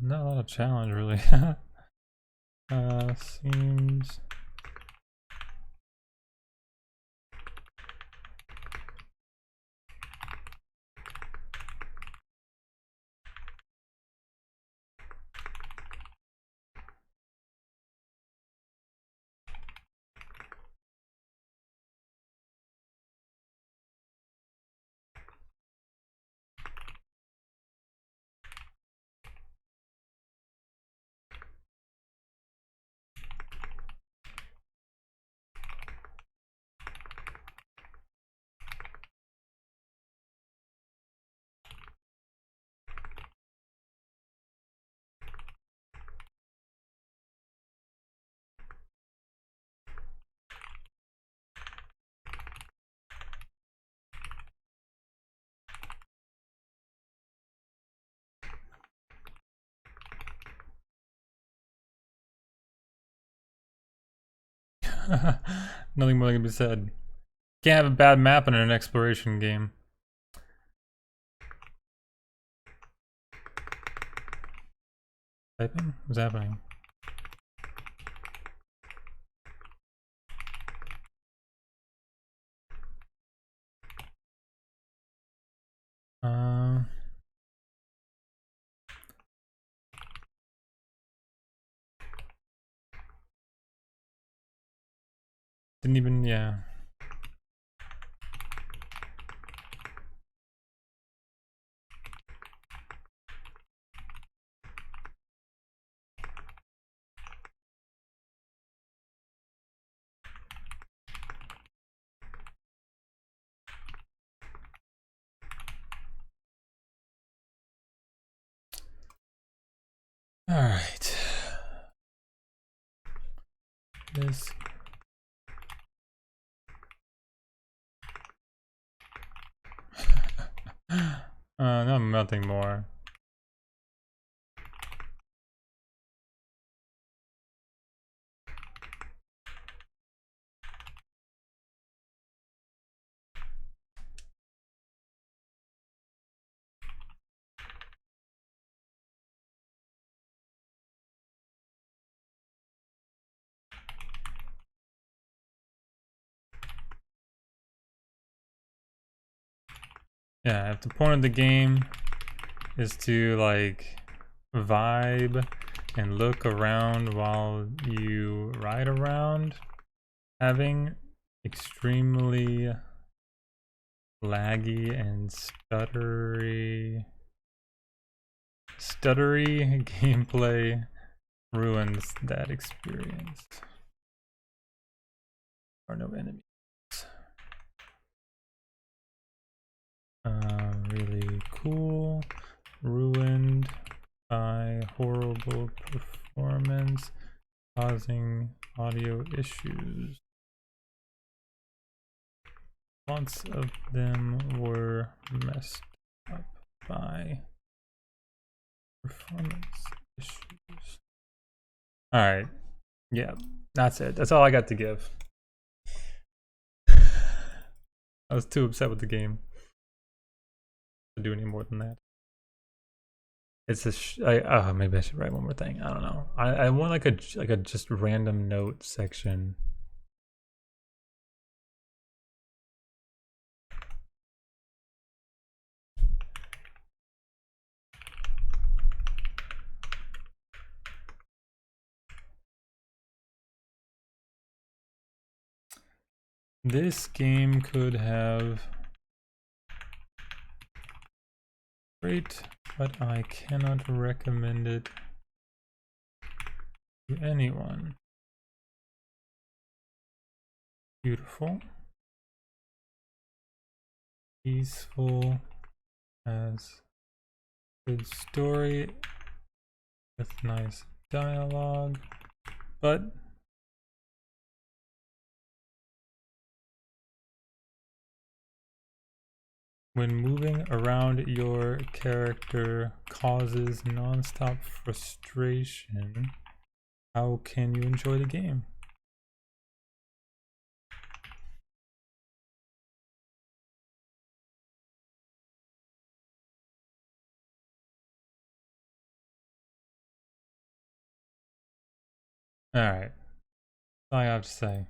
Not a lot of challenge really. Seems nothing more can be said. Can't have a bad map in an exploration game. Typing? What's happening? Didn't even, yeah. All right. This. No, nothing more. Yeah, if the point of the game is to like vibe and look around while you ride around, having extremely laggy and stuttery gameplay ruins that experience. Or no enemies. Really cool. Ruined by horrible performance causing audio issues. Lots of them were messed up by performance issues. Alright. Yeah, that's it. That's all I got to give. I was too upset with the game to do any more than that. It's a maybe I should write one more thing. I don't know. I want like a just random note section. This game could have great, but I cannot recommend it to anyone. Beautiful. peaceful, has good story with nice dialogue, but when moving around your character causes non-stop frustration, how can you enjoy the game? Alright, that's all I have to say.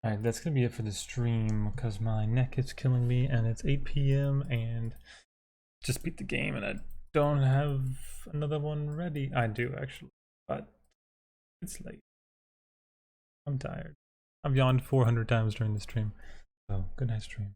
Alright, that's gonna be it for the stream because my neck is killing me and it's 8 p.m. and just beat the game and I don't have another one ready. I do actually, but it's late. I'm tired. I've yawned 400 times during the stream. So, good night stream.